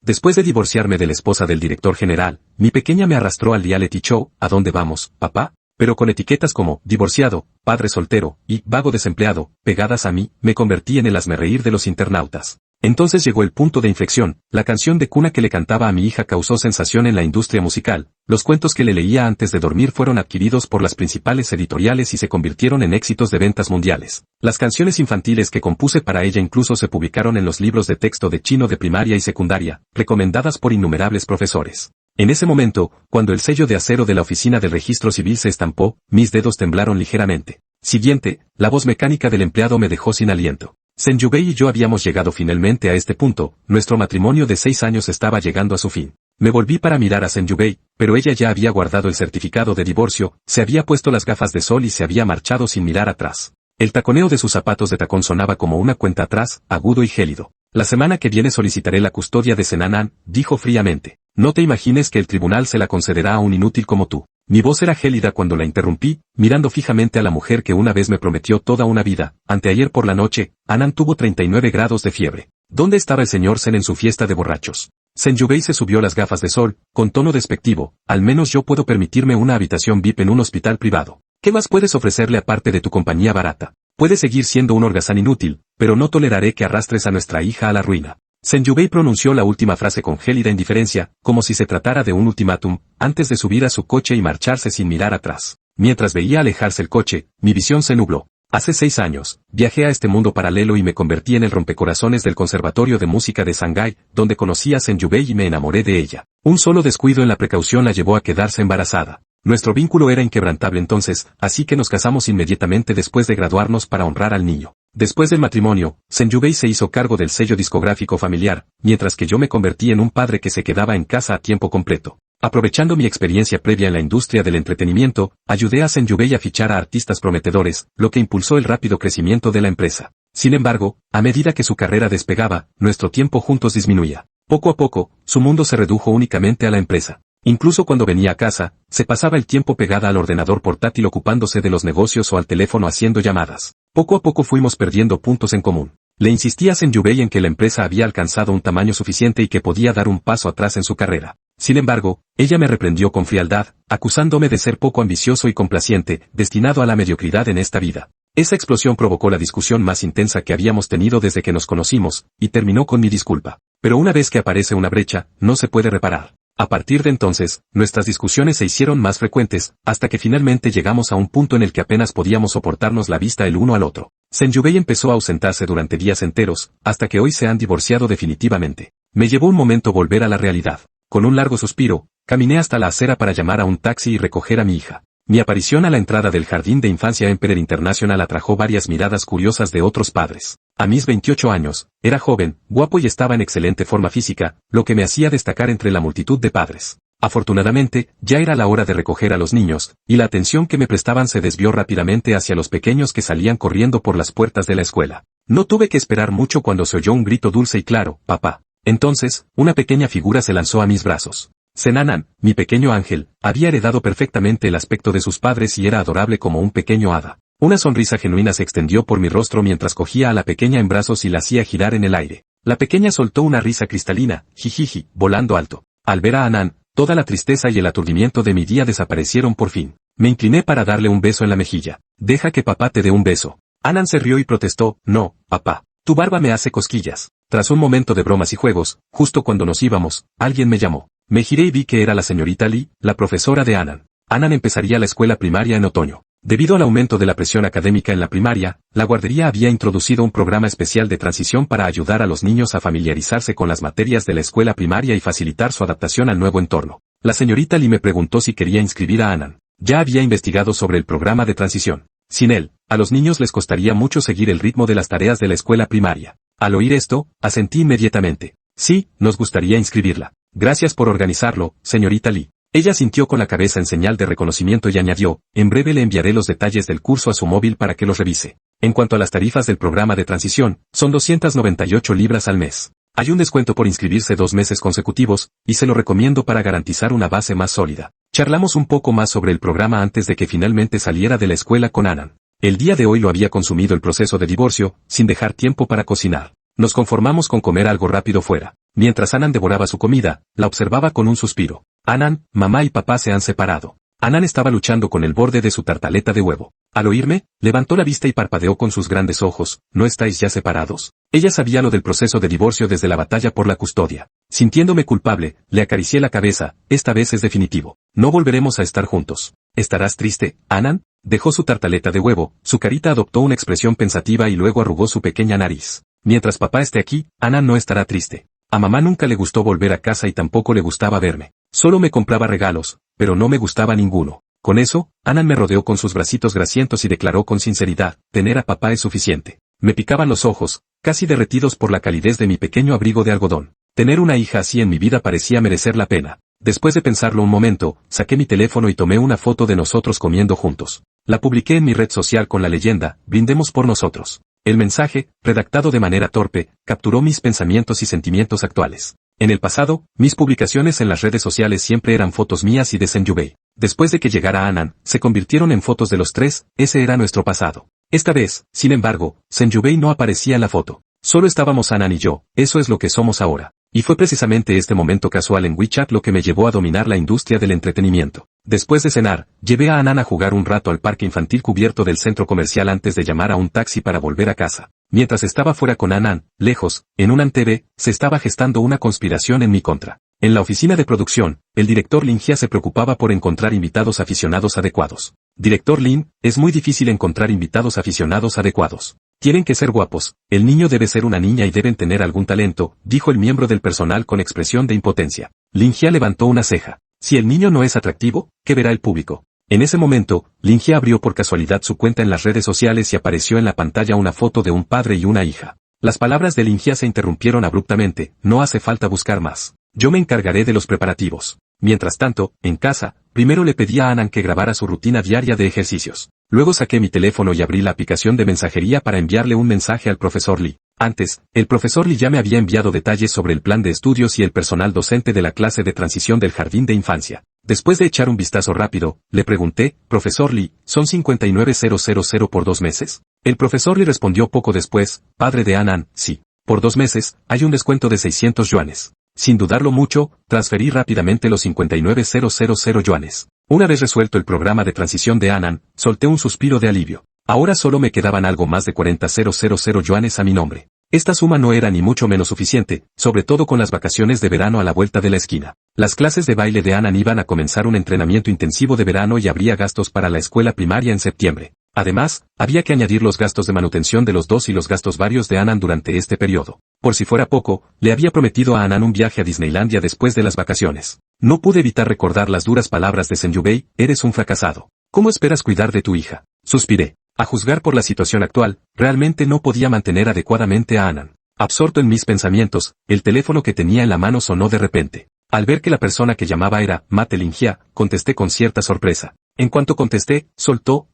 Después de divorciarme de la esposa del director general, mi pequeña me arrastró al reality show ¿A dónde vamos, papá? Pero con etiquetas como divorciado, padre soltero y vago desempleado, pegadas a mí, me convertí en el hazmerreír de los internautas. Entonces llegó el punto de inflexión, la canción de cuna que le cantaba a mi hija causó sensación en la industria musical, los cuentos que le leía antes de dormir fueron adquiridos por las principales editoriales y se convirtieron en éxitos de ventas mundiales. Las canciones infantiles que compuse para ella incluso se publicaron en los libros de texto de chino de primaria y secundaria, recomendadas por innumerables profesores. En ese momento, cuando el sello de acero de la oficina del registro civil se estampó, mis dedos temblaron ligeramente. Siguiente, la voz mecánica del empleado me dejó sin aliento. Senjubei y yo habíamos llegado finalmente a este punto, nuestro matrimonio de 6 años estaba llegando a su fin. Me volví para mirar a Senjubei, pero ella ya había guardado el certificado de divorcio, se había puesto las gafas de sol y se había marchado sin mirar atrás. El taconeo de sus zapatos de tacón sonaba como una cuenta atrás, agudo y gélido. La semana que viene solicitaré la custodia de Senanan, dijo fríamente. No te imagines que el tribunal se la concederá a un inútil como tú. Mi voz era gélida cuando la interrumpí, mirando fijamente a la mujer que una vez me prometió toda una vida. Anteayer por la noche, Anan tuvo 39 grados de fiebre. ¿Dónde estaba el señor Sen en su fiesta de borrachos? Senjubei se subió las gafas de sol, con tono despectivo. Al menos yo puedo permitirme una habitación VIP en un hospital privado. ¿Qué más puedes ofrecerle aparte de tu compañía barata? Puedes seguir siendo un holgazán inútil, pero no toleraré que arrastres a nuestra hija a la ruina. Senjubei pronunció la última frase con gélida indiferencia, como si se tratara de un ultimátum, antes de subir a su coche y marcharse sin mirar atrás. Mientras veía alejarse el coche, mi visión se nubló. Hace 6 años, viajé a este mundo paralelo y me convertí en el rompecorazones del Conservatorio de Música de Shanghái, donde conocí a Senjubei y me enamoré de ella. Un solo descuido en la precaución la llevó a quedarse embarazada. Nuestro vínculo era inquebrantable entonces, así que nos casamos inmediatamente después de graduarnos para honrar al niño. Después del matrimonio, Senjubei se hizo cargo del sello discográfico familiar, mientras que yo me convertí en un padre que se quedaba en casa a tiempo completo. Aprovechando mi experiencia previa en la industria del entretenimiento, ayudé a Senjubei a fichar a artistas prometedores, lo que impulsó el rápido crecimiento de la empresa. Sin embargo, a medida que su carrera despegaba, nuestro tiempo juntos disminuía. Poco a poco, su mundo se redujo únicamente a la empresa. Incluso cuando venía a casa, se pasaba el tiempo pegada al ordenador portátil ocupándose de los negocios o al teléfono haciendo llamadas. Poco a poco fuimos perdiendo puntos en común. Le insistí a Senjubei en que la empresa había alcanzado un tamaño suficiente y que podía dar un paso atrás en su carrera. Sin embargo, ella me reprendió con frialdad, acusándome de ser poco ambicioso y complaciente, destinado a la mediocridad en esta vida. Esa explosión provocó la discusión más intensa que habíamos tenido desde que nos conocimos, y terminó con mi disculpa. Pero una vez que aparece una brecha, no se puede reparar. A partir de entonces, nuestras discusiones se hicieron más frecuentes, hasta que finalmente llegamos a un punto en el que apenas podíamos soportarnos la vista el uno al otro. Senjubei empezó a ausentarse durante días enteros, hasta que hoy se han divorciado definitivamente. Me llevó un momento volver a la realidad. Con un largo suspiro, caminé hasta la acera para llamar a un taxi y recoger a mi hija. Mi aparición a la entrada del jardín de infancia Emperor International atrajo varias miradas curiosas de otros padres. A mis 28 años, era joven, guapo y estaba en excelente forma física, lo que me hacía destacar entre la multitud de padres. Afortunadamente, ya era la hora de recoger a los niños, y la atención que me prestaban se desvió rápidamente hacia los pequeños que salían corriendo por las puertas de la escuela. No tuve que esperar mucho cuando se oyó un grito dulce y claro, papá. Entonces, una pequeña figura se lanzó a mis brazos. Senanan, mi pequeño ángel, había heredado perfectamente el aspecto de sus padres y era adorable como un pequeño hada. Una sonrisa genuina se extendió por mi rostro mientras cogía a la pequeña en brazos y la hacía girar en el aire. La pequeña soltó una risa cristalina, jijiji, volando alto. Al ver a Anan, toda la tristeza y el aturdimiento de mi día desaparecieron por fin. Me incliné para darle un beso en la mejilla. Deja que papá te dé un beso. Anan se rió y protestó, no, papá. Tu barba me hace cosquillas. Tras un momento de bromas y juegos, justo cuando nos íbamos, alguien me llamó. Me giré y vi que era la señorita Lee, la profesora de Anan. Anan empezaría la escuela primaria en otoño. Debido al aumento de la presión académica en la primaria, la guardería había introducido un programa especial de transición para ayudar a los niños a familiarizarse con las materias de la escuela primaria y facilitar su adaptación al nuevo entorno. La señorita Lee me preguntó si quería inscribir a Anan. Ya había investigado sobre el programa de transición. Sin él, a los niños les costaría mucho seguir el ritmo de las tareas de la escuela primaria. Al oír esto, asentí inmediatamente. Sí, nos gustaría inscribirla. Gracias por organizarlo, señorita Lee. Ella sintió con la cabeza en señal de reconocimiento y añadió, en breve le enviaré los detalles del curso a su móvil para que los revise. En cuanto a las tarifas del programa de transición, son 298 libras al mes. Hay un descuento por inscribirse 2 meses consecutivos, y se lo recomiendo para garantizar una base más sólida. Charlamos un poco más sobre el programa antes de que finalmente saliera de la escuela con Anan. El día de hoy lo había consumido el proceso de divorcio, sin dejar tiempo para cocinar. Nos conformamos con comer algo rápido fuera. Mientras Anan devoraba su comida, la observaba con un suspiro. Anan, mamá y papá se han separado. Anan estaba luchando con el borde de su tartaleta de huevo. Al oírme, levantó la vista y parpadeó con sus grandes ojos. ¿No estáis ya separados? Ella sabía lo del proceso de divorcio desde la batalla por la custodia. Sintiéndome culpable, le acaricié la cabeza. Esta vez es definitivo. No volveremos a estar juntos. ¿Estarás triste, Anan? Dejó su tartaleta de huevo, su carita adoptó una expresión pensativa y luego arrugó su pequeña nariz. Mientras papá esté aquí, Anan no estará triste. A mamá nunca le gustó volver a casa y tampoco le gustaba verme. Solo me compraba regalos, pero no me gustaba ninguno. Con eso, Anan me rodeó con sus bracitos grasientos y declaró con sinceridad, tener a papá es suficiente. Me picaban los ojos, casi derretidos por la calidez de mi pequeño abrigo de algodón. Tener una hija así en mi vida parecía merecer la pena. Después de pensarlo un momento, saqué mi teléfono y tomé una foto de nosotros comiendo juntos. La publiqué en mi red social con la leyenda, brindemos por nosotros. El mensaje, redactado de manera torpe, capturó mis pensamientos y sentimientos actuales. En el pasado, mis publicaciones en las redes sociales siempre eran fotos mías y de Senyubei. Después de que llegara Anan, se convirtieron en fotos de los tres, ese era nuestro pasado. Esta vez, sin embargo, Senyubei no aparecía en la foto. Solo estábamos Anan y yo, eso es lo que somos ahora. Y fue precisamente este momento casual en WeChat lo que me llevó a dominar la industria del entretenimiento. Después de cenar, llevé a Anan a jugar un rato al parque infantil cubierto del centro comercial antes de llamar a un taxi para volver a casa. Mientras estaba fuera con Anan, lejos, en una TV, se estaba gestando una conspiración en mi contra. En la oficina de producción, el director Lin Jia se preocupaba por encontrar invitados aficionados adecuados. Director Lin, es muy difícil encontrar invitados aficionados adecuados. Tienen que ser guapos, el niño debe ser una niña y deben tener algún talento, dijo el miembro del personal con expresión de impotencia. Lin Jia levantó una ceja. Si el niño no es atractivo, ¿qué verá el público? En ese momento, Lin Jia abrió por casualidad su cuenta en las redes sociales y apareció en la pantalla una foto de un padre y una hija. Las palabras de Lin Jia se interrumpieron abruptamente, no hace falta buscar más. Yo me encargaré de los preparativos. Mientras tanto, en casa, primero le pedí a Anan que grabara su rutina diaria de ejercicios. Luego saqué mi teléfono y abrí la aplicación de mensajería para enviarle un mensaje al profesor Lee. Antes, el profesor Lee ya me había enviado detalles sobre el plan de estudios y el personal docente de la clase de transición del jardín de infancia. Después de echar un vistazo rápido, le pregunté, profesor Lee, ¿son 59,000 por 2 meses? El profesor Lee respondió poco después, padre de Anan, sí. Por 2 meses, hay un descuento de 600 yuanes. Sin dudarlo mucho, transferí rápidamente los 59,000 yuanes. Una vez resuelto el programa de transición de Anan, solté un suspiro de alivio. Ahora solo me quedaban algo más de 40,000 yuanes a mi nombre. Esta suma no era ni mucho menos suficiente, sobre todo con las vacaciones de verano a la vuelta de la esquina. Las clases de baile de Anan iban a comenzar un entrenamiento intensivo de verano y habría gastos para la escuela primaria en septiembre. Además, había que añadir los gastos de manutención de los dos y los gastos varios de Anan durante este periodo. Por si fuera poco, le había prometido a Anan un viaje a Disneylandia después de las vacaciones. No pude evitar recordar las duras palabras de Senyubei, eres un fracasado. ¿Cómo esperas cuidar de tu hija? Suspiré. A juzgar por la situación actual, realmente no podía mantener adecuadamente a Anan. Absorto en mis pensamientos, el teléfono que tenía en la mano sonó de repente. Al ver que la persona que llamaba era Mate Lin Jia, contesté con cierta sorpresa. En cuanto contesté, soltó,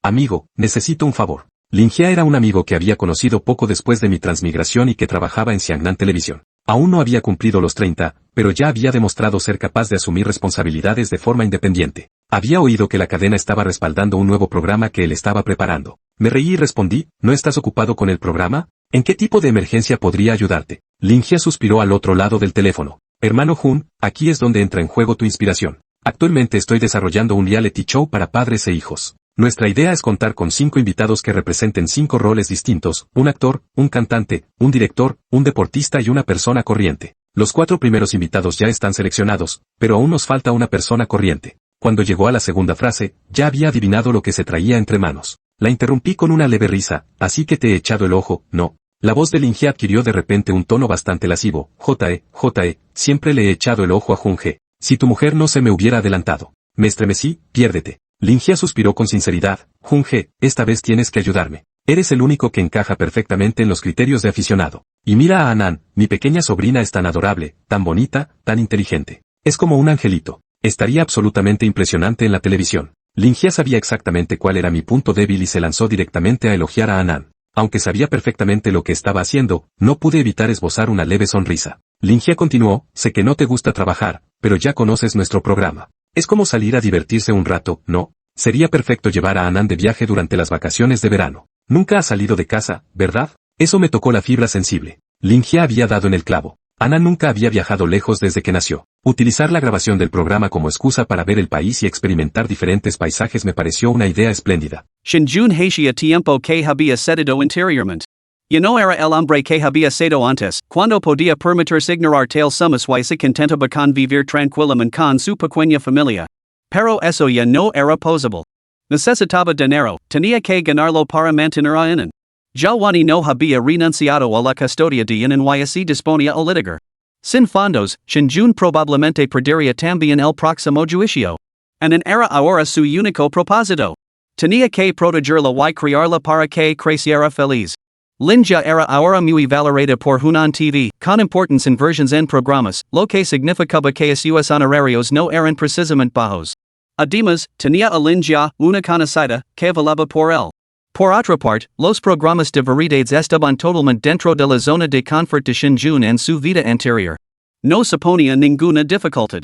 amigo, necesito un favor. Lin Jia era un amigo que había conocido poco después de mi transmigración y que trabajaba en Xiangnan Televisión. Aún no había cumplido los 30, pero ya había demostrado ser capaz de asumir responsabilidades de forma independiente. Había oído que la cadena estaba respaldando un nuevo programa que él estaba preparando. Me reí y respondí, ¿no estás ocupado con el programa? ¿En qué tipo de emergencia podría ayudarte? Lin Jia suspiró al otro lado del teléfono. Hermano aquí es donde entra en juego tu inspiración. Actualmente estoy desarrollando un reality show para padres e hijos. Nuestra idea es contar con 5 invitados que representen 5 roles distintos, un actor, un cantante, un director, un deportista y una persona corriente. Los 4 primeros invitados ya están seleccionados, pero aún nos falta una persona corriente. Cuando llegó a la segunda frase, ya había adivinado lo que se traía entre manos. La interrumpí con una leve risa, así que te he echado el ojo, ¿no? La voz de Lin Jia adquirió de repente un tono bastante lascivo. Siempre le he echado el ojo a Junge. Si tu mujer no se me hubiera adelantado. Me estremecí, piérdete. Lin Jia suspiró con sinceridad. Junge, esta vez tienes que ayudarme. Eres el único que encaja perfectamente en los criterios de aficionado. Y mira a Anan, mi pequeña sobrina es tan adorable, tan bonita, tan inteligente. Es como un angelito. Estaría absolutamente impresionante en la televisión. Lin Jia sabía exactamente cuál era mi punto débil y se lanzó directamente a elogiar a Anan. Aunque sabía perfectamente lo que estaba haciendo, no pude evitar esbozar una leve sonrisa. Lin Jia continuó, sé que no te gusta trabajar, pero ya conoces nuestro programa. Es como salir a divertirse un rato, ¿no? Sería perfecto llevar a Anan de viaje durante las vacaciones de verano. Nunca ha salido de casa, ¿verdad? Eso me tocó la fibra sensible. Lin Jia había dado en el clavo. Ana nunca había viajado lejos desde que nació. Utilizar la grabación del programa como excusa para ver el país y experimentar diferentes paisajes me pareció una idea espléndida. Shinjun hacia tiempo que había cedido interiormente. Y no era el hombre que había sido antes, cuando podía permitirse ignorar tal sumas y se contentaba con vivir tranquilamente con su pequeña familia. Pero eso ya no era posible. Necesitaba dinero, tenía que ganarlo para mantener a Inan. Jalwani no había renunciado a la custodia de Inan y así disponía al litigar. Sin fondos, Shinjun probablemente perdería también el próximo juicio. Inan era ahora su único propósito. Tenía que protegerla y criarla para que creciera feliz. Linja era ahora muy valorada por Hunan TV, con importantes inversiones en programas, lo que significaba que sus honorarios no eran precisamente bajos. Además, tenía a Linja una conocida que valaba por él. Por otra parte, los programas de variedades estaban totalmente dentro de la zona de confort de Shinjun en su vida anterior. No suponía ninguna dificultad.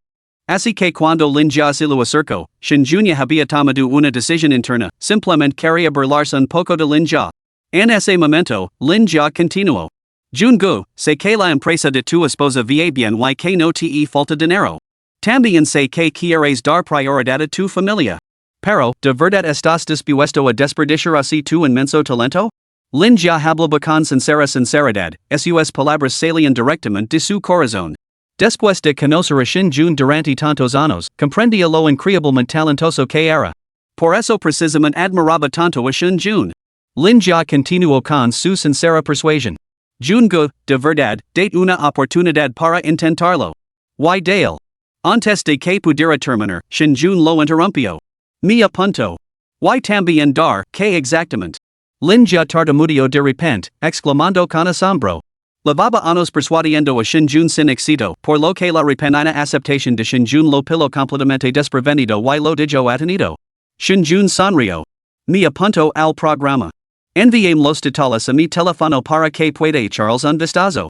Así que cuando Linja se lo acercó, Shinjun ya había tomado una decisión interna, simplemente quería burlarse un poco de Linja. En ese momento, Linja continuó. Jungu, sé que la empresa de tu esposa va bien y que no te falta dinero. También sé que quieres dar prioridad a tu familia. Pero, ¿de verdad estás dispuesto a desperdiciar así tu inmenso talento? Linja hablaba con sinceridad, sus palabras salían directamente de su corazón. Después de conocer a Shinjun durante tantos años, comprendía lo increíblemente talentoso que era. Por eso precisamente admiraba tanto a Shinjun. Linja continuó con su sincera persuasión. Jungu, de verdad, date una oportunidad para intentarlo. Y Dale. Antes de que pudiera terminar, Shinjun lo interrumpió. Mi apunto. Y también dar, que exactamente. Linja tartamudeó de repente, exclamando con asombro. Llevaba años persuadiendo a Shinjun sin éxito, por lo que la repentina aceptación de Shinjun lo pilló completamente desprevenido y lo dejó atenido. Shinjun sonrió. Mi apunto al programa. Enviame los detalles a mi teléfono para que pueda echarles un vistazo.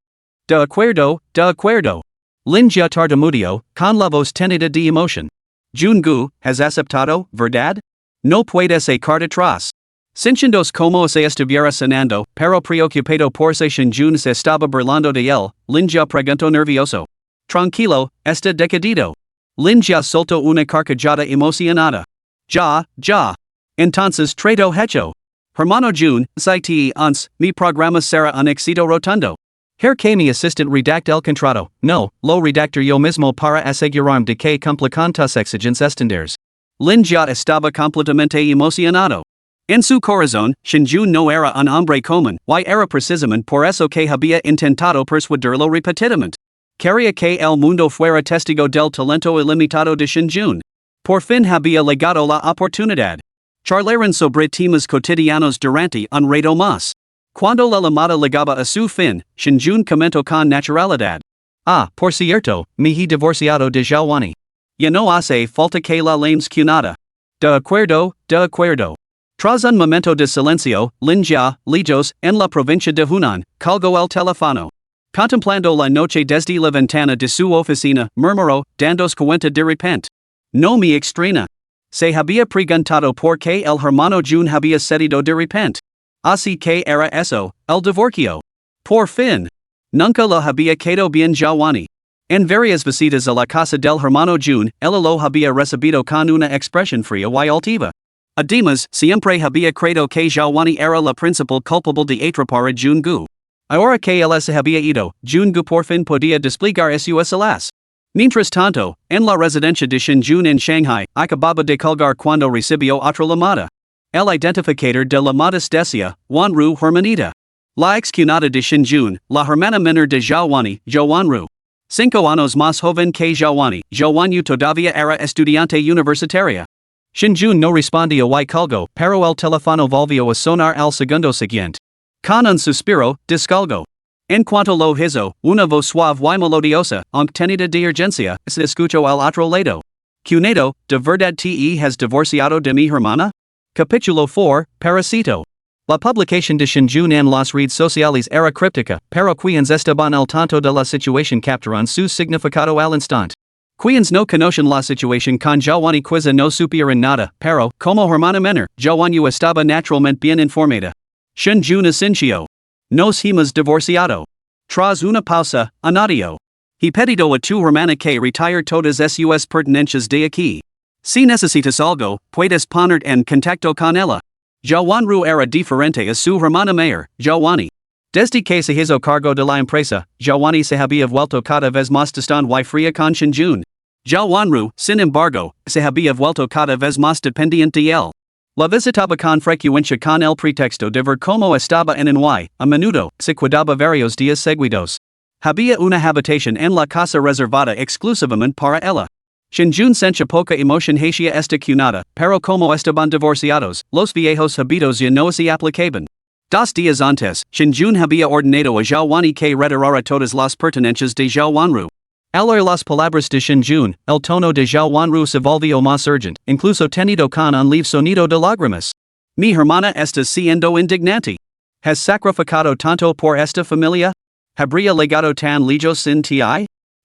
De acuerdo, de acuerdo. Linja tartamudeó, con la voz tenida de emoción. Jungu, ¿has aceptado, verdad? No puedes echar atrás. Sintiéndose como se estuviera cenando, pero preocupado por si Shinjun se estaba burlando de él, Linja preguntó nervioso. Tranquilo, está decidido. Linja soltó una carcajada emocionada. Ya. Entonces trato hecho. Hermano Jun, si te uns, mi programa será un éxito rotundo. Here que mi assistant redacta el contrato, no, lo redactor yo mismo para asegurarme de que cumpla con tus exigencias estandares. Linja estaba completamente emocionado. En su corazón, Shinjun no era un hombre común, y era precisamente por eso que había intentado persuadirlo repetidamente. Quería que el mundo fuera testigo del talento ilimitado de Shinjun. Por fin había llegado la oportunidad. Charlaron sobre temas cotidianos durante un rato más. Cuando la llamada llegaba a su fin, Shinjun comentó con naturalidad. Ah, por cierto, me he divorciado de Jalwani. Ya no hace falta que la llames cunada. De acuerdo, de acuerdo. Tras un momento de silencio, Linja, lejos, en la provincia de Hunan, colgó el teléfono. Contemplando la noche desde la ventana de su oficina, murmuró, dándose cuenta de repente. No me extraña. Se había preguntado por qué el hermano Jun había cedido de repente. Así que era eso, el divorcio. Por fin. Nunca lo había quedado bien Jalwani. En varias visitas a la casa del hermano Jun, él lo había recibido con una expresión fría y altiva. Además, siempre había creído que Jalwani era la principal culpable de atrapar a Jungu. Ahora que él se había ido, Jungu por fin podía desplegar sus alas. Mientras tanto, en la residencia de Shinjun en Shanghai, acababa de colgar cuando recibió otra llamada. El identificador de llamadas decía, Wanru Hermanita. La excunada de Shinjun, la hermana menor de Jalwani, Jowanru. 5 años más joven que Jalwani, Jowanyu todavía era estudiante universitaria. Shinjun no respondía y colgó, pero el teléfono volvió a sonar al segundo siguiente. Con un suspiro, descolgó. En cuanto lo hizo, una voz suave y melodiosa, aunque tenida de urgencia, se escuchó al otro lado. Cunado, ¿de verdad te has divorciado de mi hermana? Capítulo 4, Parasito. La publicación de Shinjun en las redes sociales era críptica, pero quienes estaban al tanto de la situación captaron su significado al instante. Quienes no conocen la situación con Jalwani quizá no supieran nada, pero, como hermana menor, Jalwani estaba naturalmente bien informada. Shinjun asintió. Nos hemos divorciado. Tras una pausa, anadio. He pedido a tu hermana que retire todas sus pertenencias de aquí. Si necesitas algo, puedes poner en contacto con ella. Joanru era diferente a su hermana mayor, Joani. Desde que se hizo cargo de la empresa, Joani se había vuelto cada vez más distante y fría con Shinjun. Joanru, sin embargo, se había vuelto cada vez más dependiente de él. La visitaba con frecuencia con el pretexto de ver cómo estaba en y, a menudo, se quedaba varios días seguidos. Había una habitación en la casa reservada exclusivamente para ella. Shinjun sentía poca emoción hacia esta cunada, pero como estaban divorciados, los viejos hábitos ya no se aplicaban. 2 días antes, Shinjun había ordenado a Joani que retirara todas las pertenencias de Joanru. Al oír las palabras de Shinjun, el tono de Joanru se volvió más urgente, incluso tenido con un leve sonido de lágrimas. Mi hermana está siendo indignante. ¿Has sacrificado tanto por esta familia? ¿Habría legado tan lejos sin ti?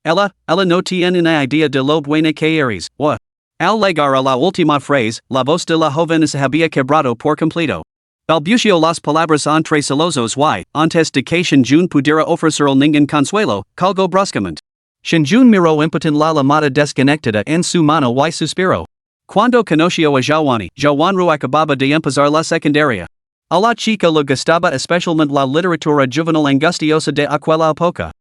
Ella no tiene una idea de lo buena que eres. Al llegar a la última frase, la voz de la joven se había quebrado por completo. Balbució las palabras entre sollozos y, antes de que Shinjun pudiera ofrecerle ningún consuelo, colgó bruscamente. Shinjun miró impotent la llamada desconectada en su mano y suspiró. Cuando conoció a Joani, Joanru acababa de empezar la secundaria. A la chica le gustaba especialmente la literatura juvenil angustiosa de aquella época.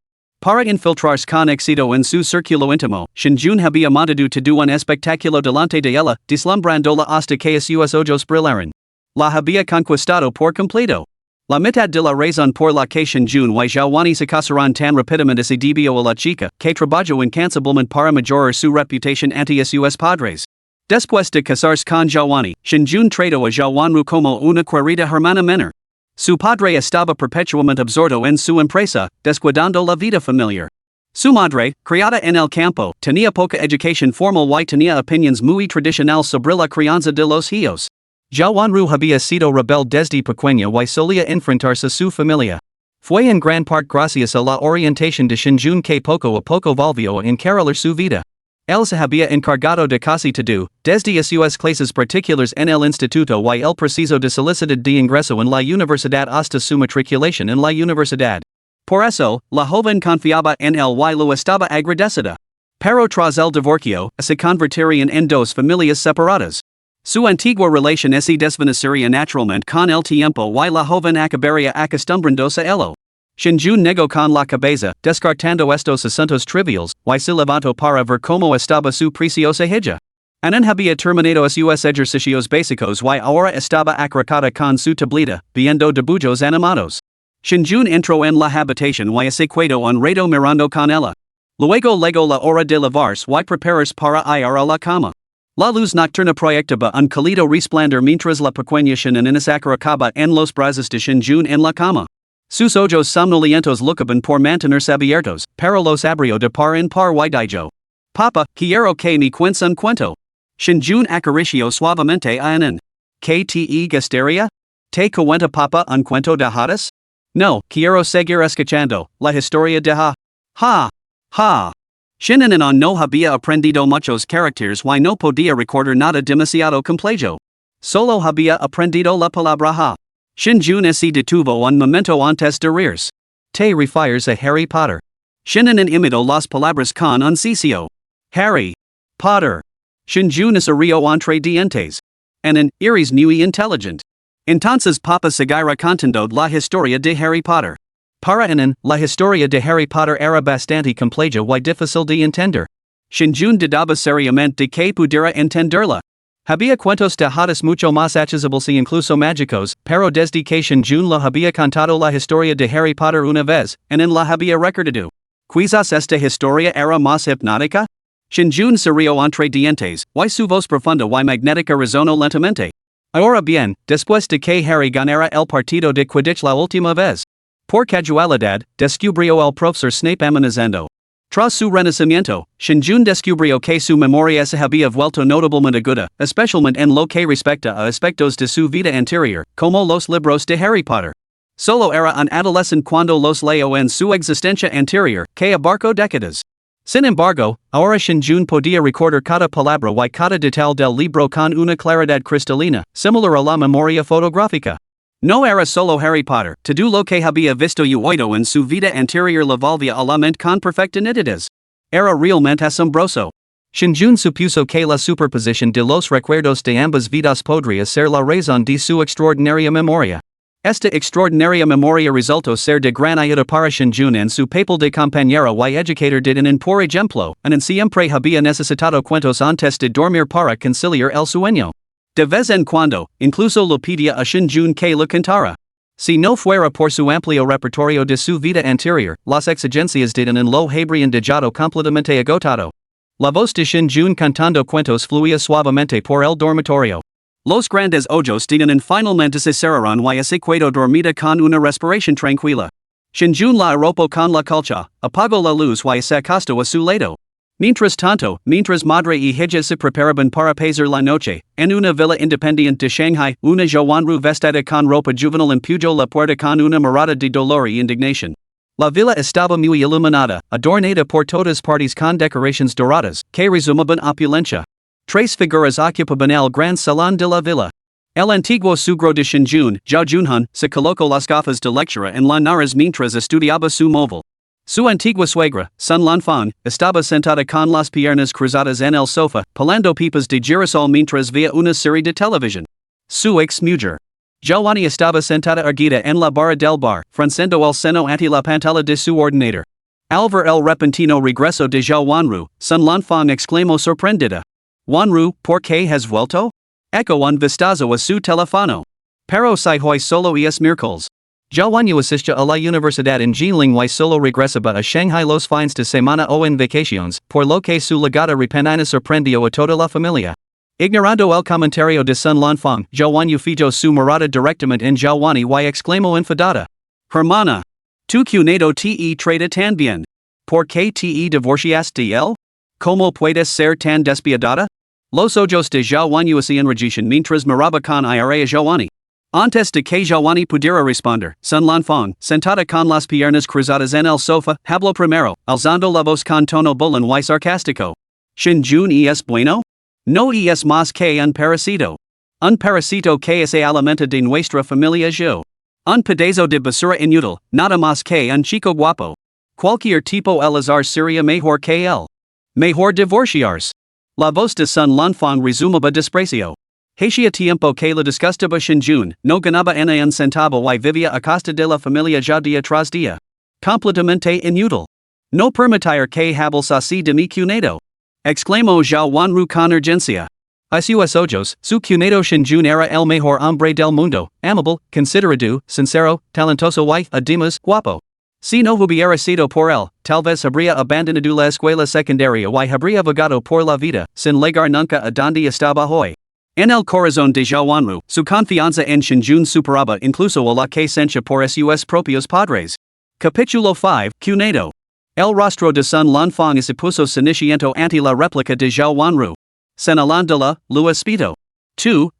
Para infiltrarse con éxito en su círculo íntimo, Shinjun había montado todo un espectáculo delante de ella, deslumbrándola hasta que sus ojos brillaron. La había conquistado por completo. La mitad de la razón por la que Shinjun y Joani se casaron tan rápidamente se debió a la chica, que trabajó incansablemente para mejorar su reputación ante sus padres. Después de casarse con Joani, Shinjun trató a Joanru como una querida hermana menor. Su padre estaba perpetuamente absorto en su empresa, descuidando la vida familiar. Su madre, criada en el campo, tenía poca educación formal y tenía opiniones muy tradicionales sobre la crianza de los hijos. Joanru había sido rebelde desde pequeña y solía enfrentarse a su familia. Fue en gran parte gracias a la orientación de Shinjun que poco a poco volvió a encarar su vida. Él se había encargado de casi todo, desde sus clases particulares en el instituto y el proceso de solicitud de ingreso en la universidad hasta su matriculación en la universidad. Por eso, la joven confiaba en él y lo estaba agradecida. Pero tras el divorcio, se convertirían en dos familias separadas. Su antigua relación se desvanecería naturalmente con el tiempo y la joven acabaría acostumbrándose a ello. Shinjun negó con la cabeza, descartando estos asuntos triviales, y se levantó para ver cómo estaba su preciosa hija. Anan había terminado sus ejercicios básicos y ahora estaba acarcada con su tableta, viendo dibujos animados. Shinjun entró en la habitación y se quedó un rato mirando con ella. Luego llegó la hora de lavarse y prepararse para ir a la cama. La luz nocturna proyectaba un cálido resplandor mientras la pequeña Shinanina se acarcaba en los brazos de Shinjun en la cama. Sus ojos somnolientos luchaban por mantenerse abiertos, pero los abrió de par en par y dijo: Papa, quiero que me cuentes un cuento. Shinjun acarició suavemente a Anan. ¿Qué te gustaría? ¿Te cuenta papa un cuento de hadas? No, quiero seguir escuchando la historia de ha. Shinananon no había aprendido muchos caracteres y no podía recordar nada demasiado complejo. Solo había aprendido la palabra ha. Shinjun se detuvo un momento antes de reírse. ¿Te refieres a Harry Potter? Shinanan imitó las palabras con un sicio. Harry Potter. Shinjun se rió entre dientes. Anan, eres muy inteligente. Entonces papa seguirá contando la historia de Harry Potter. Para Anan, la historia de Harry Potter era bastante compleja y difícil de entender. Shinjun dudaba seriamente de que pudiera entenderla. Había cuentos de hadas mucho más accesibles e incluso mágicos, pero desde que Shinjun la había contado la historia de Harry Potter una vez, Anan la había recordado. Quizás esta historia era más hipnótica? Shinjun se rió entre dientes, y su voz profunda y magnética resonó lentamente. Ahora bien, después de que Harry ganara el partido de Quidditch la última vez. Por casualidad, descubrió el profesor Snape amenazando. Tras su renacimiento, Shinjun descubrió que su memoria se había vuelto notablemente aguda, especialmente en lo que respecta a aspectos de su vida anterior, como los libros de Harry Potter. Solo era un adolescente cuando los leyó en su existencia anterior, que abarcó décadas. Sin embargo, ahora Shinjun podía recordar cada palabra y cada detalle del libro con una claridad cristalina, similar a la memoria fotográfica. No era solo Harry Potter, te do lo que había visto yo oído en su vida anterior la volvía a la mente con perfecta nitidez. Era realmente asombroso. Shinjun supuso que la superposición de los recuerdos de ambas vidas podría ser la razón de su extraordinaria memoria. Esta extraordinaria memoria resultó ser de gran ayuda para Shinjun en su papel de compañero y educator de un por ejemplo, en siempre había necesitado cuentos antes de dormir para conciliar el sueño. De vez en cuando, incluso le pedía a Shinjun que lo cantara. Si no fuera por su amplio repertorio de su vida anterior, las exigencias de un lo habrían dejado completamente agotado. La voz de Shinjun cantando cuentos fluía suavemente por el dormitorio. Los grandes ojos de un finalmente se cerraron y se quedó dormida con una respiración tranquila. Shinjun la arropó con la colcha, apagó la luz y se acostó a su lado. Mientras tanto, mientras madre y hija se preparaban para pasar la noche, en una villa independiente de Shanghai, una jovenru vestida con ropa juvenil empujó la puerta con una mirada de dolor y indignación. La villa estaba muy iluminada, adornada por todas partes con decoraciones doradas, que resumaban opulencia. Tres figuras ocupaban el gran salón de la villa. El antiguo sugro de Shinjun, Zhao Junhan, se colocó las gafas de lectura en la nariz mientras estudiaba su móvil. Su antigua suegra, Sun Lanfang, estaba sentada con las piernas cruzadas en el sofá, pelando pipas de girasol mientras veía una serie de televisión. Su ex-mujer, Giovanni, estaba sentada erguida en la barra del bar, frunciendo el seno ante la pantalla de su ordenador. Al ver el repentino regreso de Zhao Wanru, Sun Lanfang exclamó sorprendida. Wanru, ¿por qué has vuelto? Echó un vistazo a su teléfono. Pero si hoy solo es miércoles. Giovanni asiste a la universidad en Jilin y solo regresaba a Shanghai los fines de semana o en vacaciones, por lo que su llegada repentina sorprendió a toda la familia. Ignorando el comentario de Sun Lanfang, Giovanni fijó su mirada directamente en Giovanni y exclamó enfadada. Hermana, tu cuñado te trata tan bien. ¿Por qué te divorciaste de él? ¿Cómo puedes ser tan despiadada? Los ojos de Giovanni se enrojecen mientras miraba con ira a Giovanni. Antes de que Giovanni pudiera responder, Sun Lanfang, sentada con las piernas cruzadas en el sofá, habló primero, alzando la voz con tono bulón y sarcástico. ¿Shinjun es bueno? No es más que un parásito. Un parásito que se alimenta de nuestra familia yo. Un pedazo de basura inútil, nada más que un chico guapo. Cualquier tipo el azar sería mejor que él. Mejor divorciarse. La voz de Sun Lanfang resumaba desprecio. Hacía tiempo que la disgustaba Shinjun, no ganaba en un centavo y vivía a costa de la familia ya día tras día. Completamente inútil. No permitir que hables así de mi cuñado. Exclamó Zhao Wanru con urgencia. A sus ojos, su cuñado Shinjun era el mejor hombre del mundo, amable, considerado, sincero, talentoso y, además, guapo. Si no hubiera sido por él, tal vez habría abandonado la escuela secundaria y habría vagado por la vida, sin llegar nunca a donde estaba hoy. En el corazón de Zhao Wanru, su confianza en Shinjun superaba incluso a la que sentía por sus propios padres. Capítulo 5, Cuñado. El rostro de Sun Lanfang se puso ceniciento ante la réplica de Zhao Wanru. Señalándola, lo espito. Tú.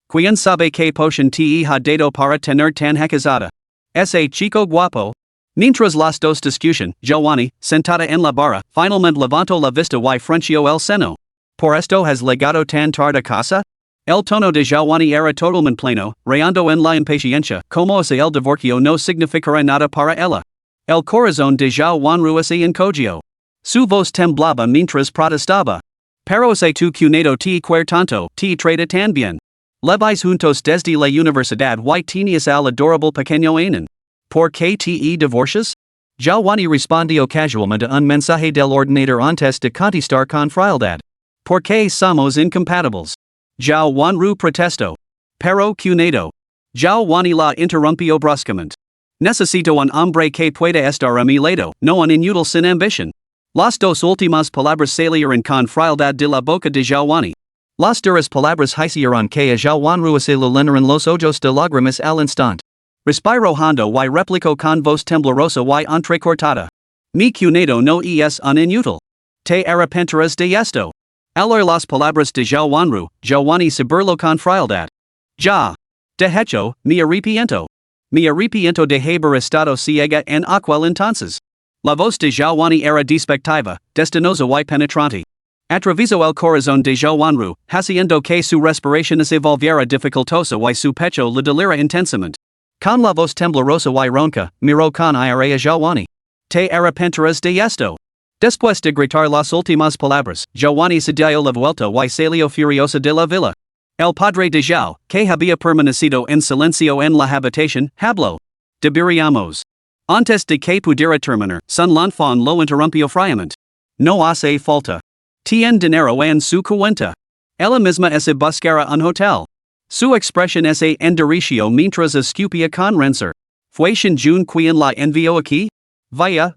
¿Quién sabe qué potion te ha dado para tener tan jacazada? Ese chico guapo. Mientras las dos discutían, Giovanni, sentada en la barra, finalmente levantó la vista y frunció el seno. ¿Por esto has llegado tan tarde a casa? El tono de Giovanni era totalmente pleno, rayando en la impaciencia, como si el divorcio no significara nada para ella. El corazón de Zhao Wanru se encogió. Su voz temblaba mientras protestaba. Pero si tu cuñado te quiere tanto, te trata tan bien. Leváis juntos desde la universidad y tenías al adorable pequeño Anan. ¿Por qué te divorcias? Giovanni respondió casualmente a un mensaje del ordenador antes de contestar con frialdad. ¿Por qué somos incompatibles? Zhao Wanru protestó. Pero cuñado. Giovanni la interrumpió bruscamente. Necesito un hombre que pueda estar a mi lado, no un inútil sin ambición. Las dos últimas palabras salieron con frialdad de la boca de Giovanni. Las duras palabras hicieron que a Zhao Wanru se le llenaran los ojos de lágrimas al instante. Respiró hondo y replicó con voz temblorosa y entrecortada. Mi cuñado no es un inútil. Te arrepentirás de esto. Al oír las palabras de Zhao Wanru, Giovanni se burló con frialdad. Ya. De hecho, me arrepiento. Me arrepiento de haber estado ciega en aquel entonces. La voz de Giovanni era despectiva, destinosa y penetrante. Atraviso el corazón de Joanru, haciendo que su respiración se volviera dificultosa y su pecho le doliera intensamente. Con la voz temblorosa y ronca, miró con ira a Joanny. Te arrepentirás de esto. Después de gritar las últimas palabras, Joanny se dio la vuelta y salió furiosa de la villa. El padre de João, que había permanecido en silencio en la habitación, habló. Deberíamos. Antes de que pudiera terminar, son l'enfant lo interrumpió fríamente. No hace falta. Tiene dinero en su cuenta. Ella misma se buscará un hotel. Su expresión se endureció mientras escupía con rencor. ¿Fue Shinjun quien la envió aquí? Vaya.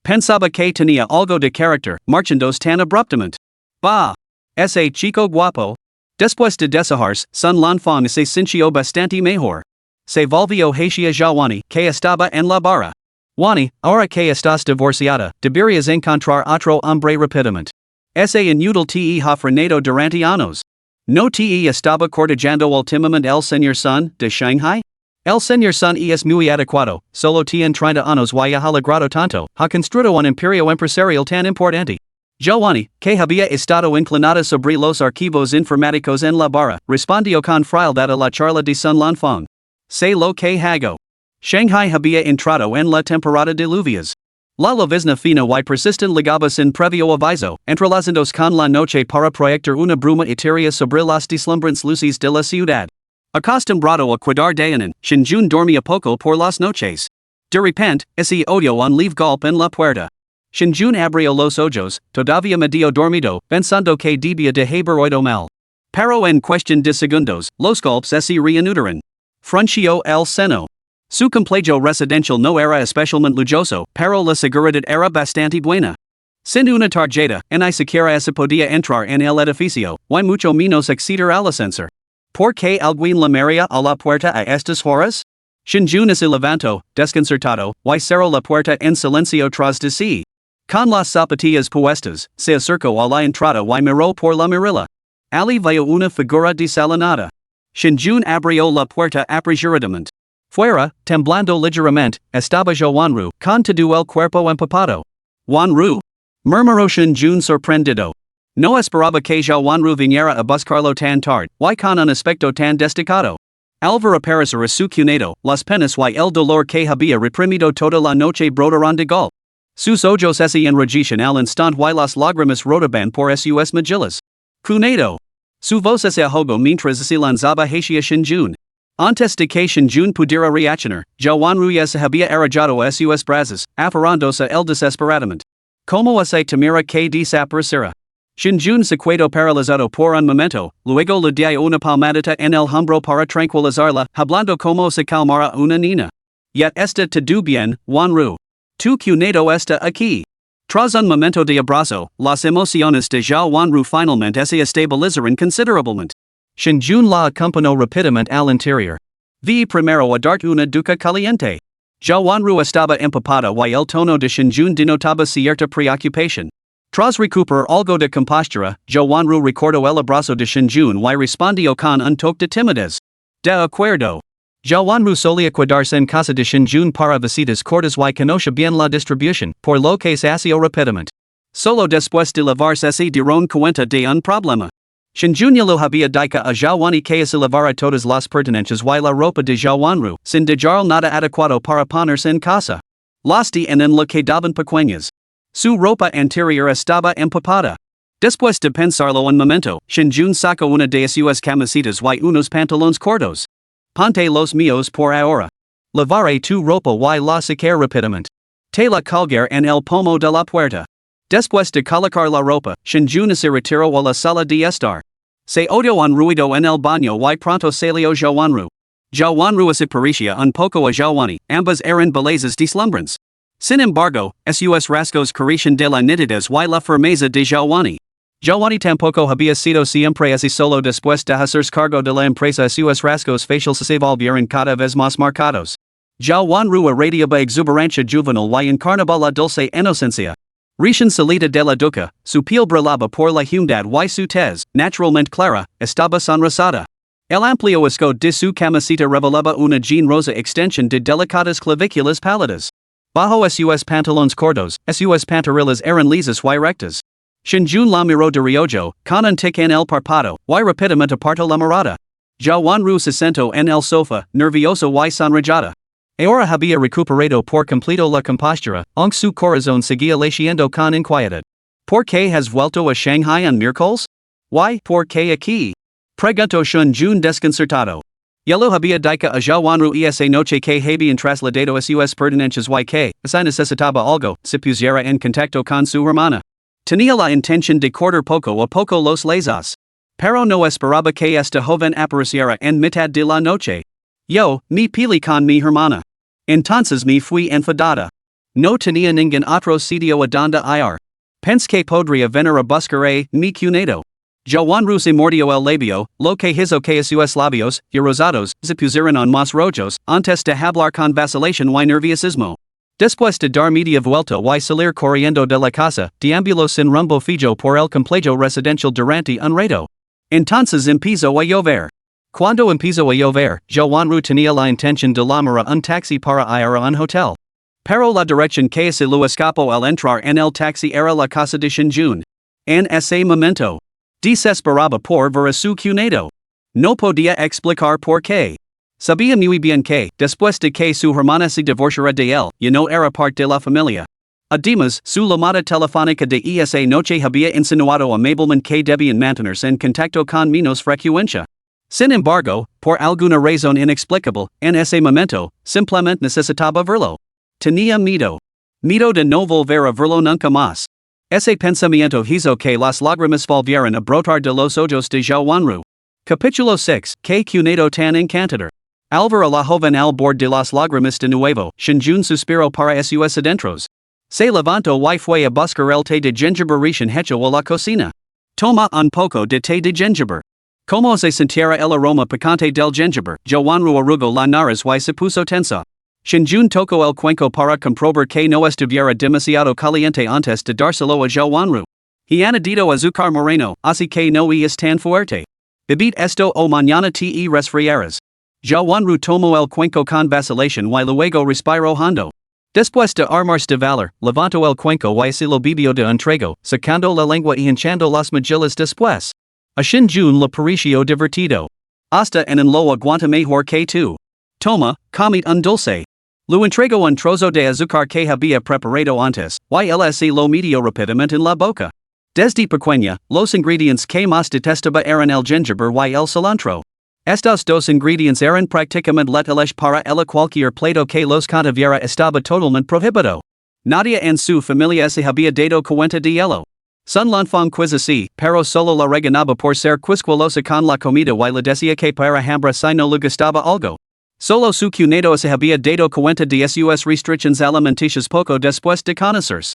Pensaba que tenía algo de carácter, marchándose tan abruptamente. Bah. Ese chico guapo. Después de desajarse, son l'enfant se sintió bastante mejor. Se volvió hacia Joanny, que estaba en la barra. Wani, ahora que estás divorciada, deberías encontrar otro hombre rápidamente. Ese inútil te ha frenado durante años. ¿No te estaba cortejando últimamente el señor Sun, de Shanghai? El señor Sun es muy adecuado, solo tiene 30 años y ha logrado tanto, ha construido un imperio empresarial tan importante. Joanny, que había estado inclinada sobre los archivos informáticos en la barra, respondió con frialdad a la charla de Sun Lanfang. Sé lo que hago. Shanghai había entrado en la temporada de lluvias. La llovizna fina y persistent llegaba sin previo aviso, entrelazándose con la noche para proyectar una bruma etérea sobre las deslumbrantes luces de la ciudad. Acostumbrado a cuidar de Anan, Shinjun dormía poco por las noches. De repente, ese oyó un leve golpe en la puerta. Shinjun abrió los ojos, todavía medio dormido, pensando que debía de haber oído mal. Pero en cuestión de segundos, los golpes se reanudaron. Frunció el seno. Su complejo residencial no era especialmente lujoso, pero la seguridad era bastante buena. Sin una tarjeta, ni siquiera se podía entrar en el edificio, y mucho menos acceder al ascensor. ¿Por qué alguien llamaría a la puerta a estas horas? Shinjun se levantó, desconcertado, y cerró la puerta en silencio tras de sí. Con las zapatillas puestas, se acercó a la entrada y miró por la mirilla. Ali vio una figura desalinada. Shinjun abrió la puerta apresuradamente. Fuera, temblando ligeramente, estaba Joanru, con todo el cuerpo empapado. Wanru. Murmuró Shinjun sorprendido. No esperaba que Joanru viniera a buscarlo tan tarde, y con un aspecto tan destacado. Al ver aparecer a su cuñado, las penas y el dolor que había reprimido toda la noche brotaron de golpe. Sus ojos se enrojecen al instante y las lágrimas rodaban por sus mejillas. Cuñado. Su voz se ahogó mientras se lanzaba hacia Shinjun. Antes de que Shinjun pudiera reaccionar, Joanru ya se había arrojado a sus brazos, aferrándose el desesperadamente. Como se temía que desapareciera. Shinjun se quedó paralizado por un momento, luego le dio una palmadita en el hombro para tranquilizarla, hablando como se calmara una niña. Yet está todo bien, Wanru. Tu cuñado está aquí. Tras un momento de abrazo, las emociones de Joanru finalmente se estabilizaron considerablemente. Shinjun la acompañó rápidamente al interior. Vi primero a darte una ducha caliente. Joanru estaba empapada y el tono de Shinjun denotaba cierta preocupación. Tras recuperar algo de compostura, Joanru recordó el abrazo de Shinjun y respondió con un toque de timidez. De acuerdo. Joanru solía quedarse en casa de Shinjun para visitas cortas y conocía bien la distribución, por lo que se hacía rápidamente. Solo después de lavarse se dieron cuenta de un problema. Shinjun lo había dicho a Joanny que se lavara todas las pertenencias y la ropa de Joanru, sin dejar nada adecuado para ponerse en casa. Las en la quedaban pequeñas. Su ropa anterior estaba empapada. Después de pensarlo un momento, Shinjun sacó una de sus camisetas y unos pantalones cortos. Ponte los míos por ahora. Lavaré tu ropa y la secar rápidamente. Te la colgar en el pomo de la puerta. Después de colocar la ropa, Shinjun se retiró a la sala de estar. Se oyó un ruido en el baño y pronto salió Joanru. Joanru se parecía un poco a Joanny, ambas eran bellezas deslumbrantes. Sin embargo, sus rasgos carecían de la nitidez y la firmeza de Joanny. Joanny tampoco había sido siempre así solo después de hacerse cargo de la empresa sus rasgos faciales se volvieron cada vez más marcados. Joanru irradiaba exuberancia juvenil y encarnaba la dulce inocencia. Recién salida de la ducha, su piel brillaba por la humedad y su tez, naturalmente clara, estaba sonrosada. El amplio escote de su camiseta revelaba una jean rosa extensión de delicadas clavículas pálidas. Bajo sus pantalones cortos, sus pantorrillas eran lisas y rectas. Shinjun la miro de riojo, con antic en el parpado, y rapidamente aparto la mirada. Ya Wanru se sentó en el sofá, nervioso y sonrojada. Ahora había recuperado por completo la compostura, aunque su corazón seguía latiendo con inquietud. ¿Por qué has vuelto a Shanghai en miércoles? ¿Y por qué aquí? Preguntó Shinjun desconcertado. Yelo había dicho a Ya Wanru esa noche que habían trasladado sus pertenencias y que, si necesitaba algo, se pusiera en contacto con su hermana. Tenía la intención de cortar poco a poco los lazos. Pero no esperaba que esta joven apareciera en mitad de la noche. Yo, me peleé con mi hermana. Entonces me fui enfadada. No tenía ningún otro sitio a donde ir. Pensé que podría venir a buscar a mi cuñado. Ya Wanru se mordió el labio, lo que hizo que sus labios, y rosados, se pusieran en más rojos, antes de hablar con vacilación y nerviosismo. Después de dar media vuelta y salir corriendo de la casa, deambuló sin rumbo fijo por el complejo residencial durante un rato. Entonces empezó a llover. Cuando empezó a llover, Ya Wanru tenía la intención de llamar un taxi para ir a un hotel. Pero la dirección que se lo escapó al entrar en el taxi era la casa de Shinjun. En ese momento, desesperaba por ver a su cuñado. No podía explicar por qué. Sabía muy bien que, después de que su hermana se divorciara de él, ya no era parte de la familia. Además, su llamada telefónica de esa noche había insinuado amablemente que debían mantenerse en contacto con menos frecuencia. Sin embargo, por alguna razón inexplicable, en ese momento, simplemente necesitaba verlo. Tenía miedo. Miedo de no volver a verlo nunca más. Ese pensamiento hizo que las lágrimas volvieran a brotar de los ojos de Ya Wanru. Capítulo 6. Que cuñado tan encantador. Al ver a la joven al borde de las lágrimas de nuevo, Shinjun suspiró para sus adentros. Se levantó y fue a buscar el té de jengibre recién hecho a la cocina. Toma un poco de té de jengibre. Como se sintiera el aroma picante del jengibre, Ya Wanru arrugó la nariz y se puso tensa. Shinjun tocó el cuenco para comprobar que no estuviera demasiado caliente antes de dárselo a Ya Wanru. He añadido azúcar moreno, así que no es tan fuerte. Bebid esto o mañana te resfriarás. Ya Wanru tomó el cuenco con vacilación y luego respiró hondo. Después de armarse de valor, levantó el cuenco y se lo bebió de un trago, sacando la lengua y hinchando las mejillas después. A Shinjun le pareció divertido. Hasta en lo aguanta mejor que tú. Toma, come un dulce. Lo entregó un trozo de azúcar que había preparado antes, y él se lo metió rápidamente en la boca. Desde pequeña, los ingredientes que más detestaba eran el jengibre y el cilantro. Estos dos ingredientes eran prácticamente letales para él. Cualquier plato que los contuviera estaba totalmente prohibido. Nadie en su familia se había dado cuenta de ello. Sun Lanfang quiz así, pero solo la reganaba por ser quisquillosa con la comida y le decía que para hambre si no le gustaba algo. Solo su cuñado se había dado cuenta de sus restricciones alimenticias poco después de conocerse.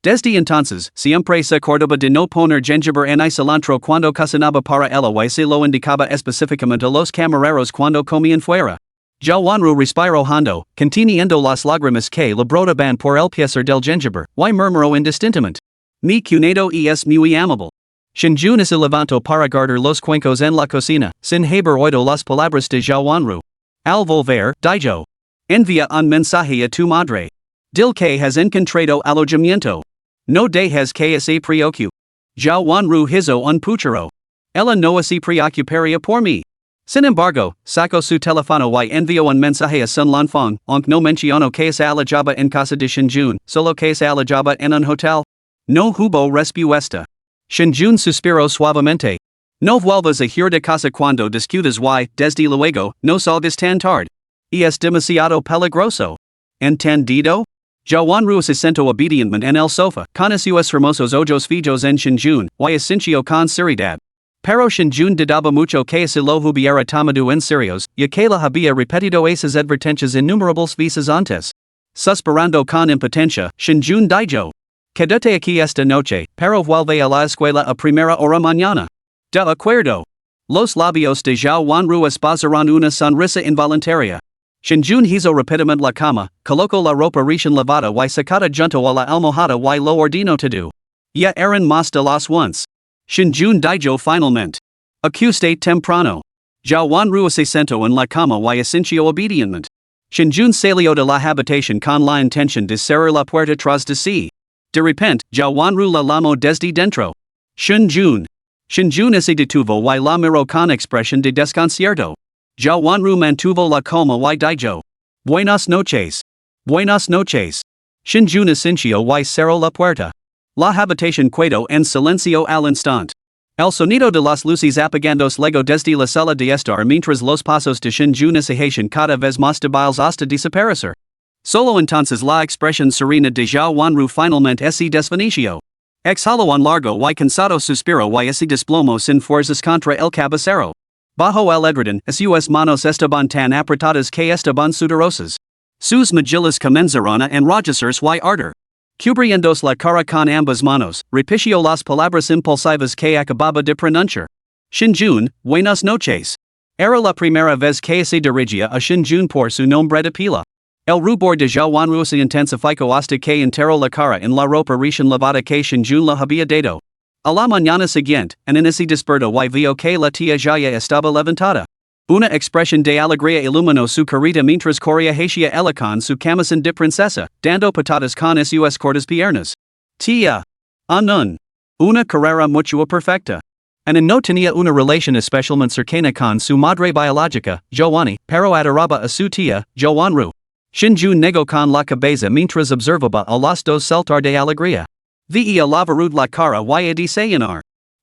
Desde entonces, siempre se acordaba de no poner jengibre en cilantro cuando cocinaba para él y se lo indicaba específicamente a los camareros cuando comían fuera. Ya Wanru respiró hondo, conteniendo las lágrimas que le brotaban por el placer del jengibre, y murmuró indistintamente. Mi cuñado es muy amable. Shinjun se levantó para guardar los cuencos en la cocina, sin haber oído las palabras de Ya Wanru. Al volver, dijo. Envía un mensaje a tu madre. Dil que has encontrado alojamiento. No dejes que se preocupe. Ya Wanru hizo un puchero. Ella no se preocuparía por mí. Sin embargo, sacó su teléfono y envió un mensaje a Sun Lanfang, aunque no mencionó que se alojaba en casa de Shinjun, solo que se alojaba en un hotel. No hubo respuesta. Shinjun suspiró suavemente. No vuelvas a ir de casa cuando discutas y, desde luego, no salgas tan tarde. Es demasiado peligroso. ¿Entendido? Ya Wanru se sentó obedientemente en el sofá, con sus hermosos ojos fijos en Shinjun, y asintió con seriedad. Pero Shinjun dudaba mucho que se lo hubiera tomado en serios, ya que la había repetido esas advertencias innumerables veces antes. Suspirando con impotencia, Shinjun dijo. Quédate aquí esta noche, pero vuelve a la escuela a primera hora mañana. De acuerdo. Los labios de Ya Wanru esbozaron una sonrisa involuntaria. Shinjun hizo rápidamente la cama, colocó la ropa recién lavada y sacada junto a la almohada y lo ordenó todo. Ya eran más de las once. Shinjun dijo finalmente. Acuste temprano. Ya Wanru se sentó en la cama y asintió obedientemente. Shinjun salió de la habitación con la intención de cerrar la puerta tras de sí. De repente, ya wanru la lamo desde dentro. Shunjun. Shunjun ese detuvo y la miro con expresión de desconcierto. Ya wanru mantuvo la calma y dijo. Buenas noches. Buenas noches. Shunjun asincio y cerró la puerta. La habitación quedó en silencio al instante. El sonido de las luces apagándose luego desde la sala de estar mientras los pasos de Shunjun se cada vez más débiles hasta desaparecer. Solo entonces la expresión serena de Zhao Wanru finalmente se desvaneció. Exhaló un largo y cansado suspiro y se desplomó sin fuerzas contra el cabecero. Bajo el edredón, sus manos estaban tan apretadas que estaban sudorosas. Sus mejillas comenzaron a enrojecerse y arder. Cubriéndose la cara con ambas manos, repitió las palabras impulsivas que acababa de pronunciar. Shunjun, buenas noches. Era la primera vez que se dirigía a Shunjun por su nombre de pila. El rubor de Zhao Wanru se intensificó hasta que enterró la cara en la ropa recién lavada que Shunjun la había dado. A la mañana siguiente, en ese despertó y vio que la tía Jaya estaba levantada. Una expresión de alegría iluminó su carita mientras corría hacia ella con su camisón de princesa, dando patadas con sus cortas piernas. Tía. Anun. Una carrera mutua perfecta. And no tenía una relación especialmente cercana con su madre biológica, Joanny, pero adoraba a su tía, Joanru. Shunjun negó con la cabeza mientras observaba a los dos saltar de alegría. Veía la verud la cara y a desear.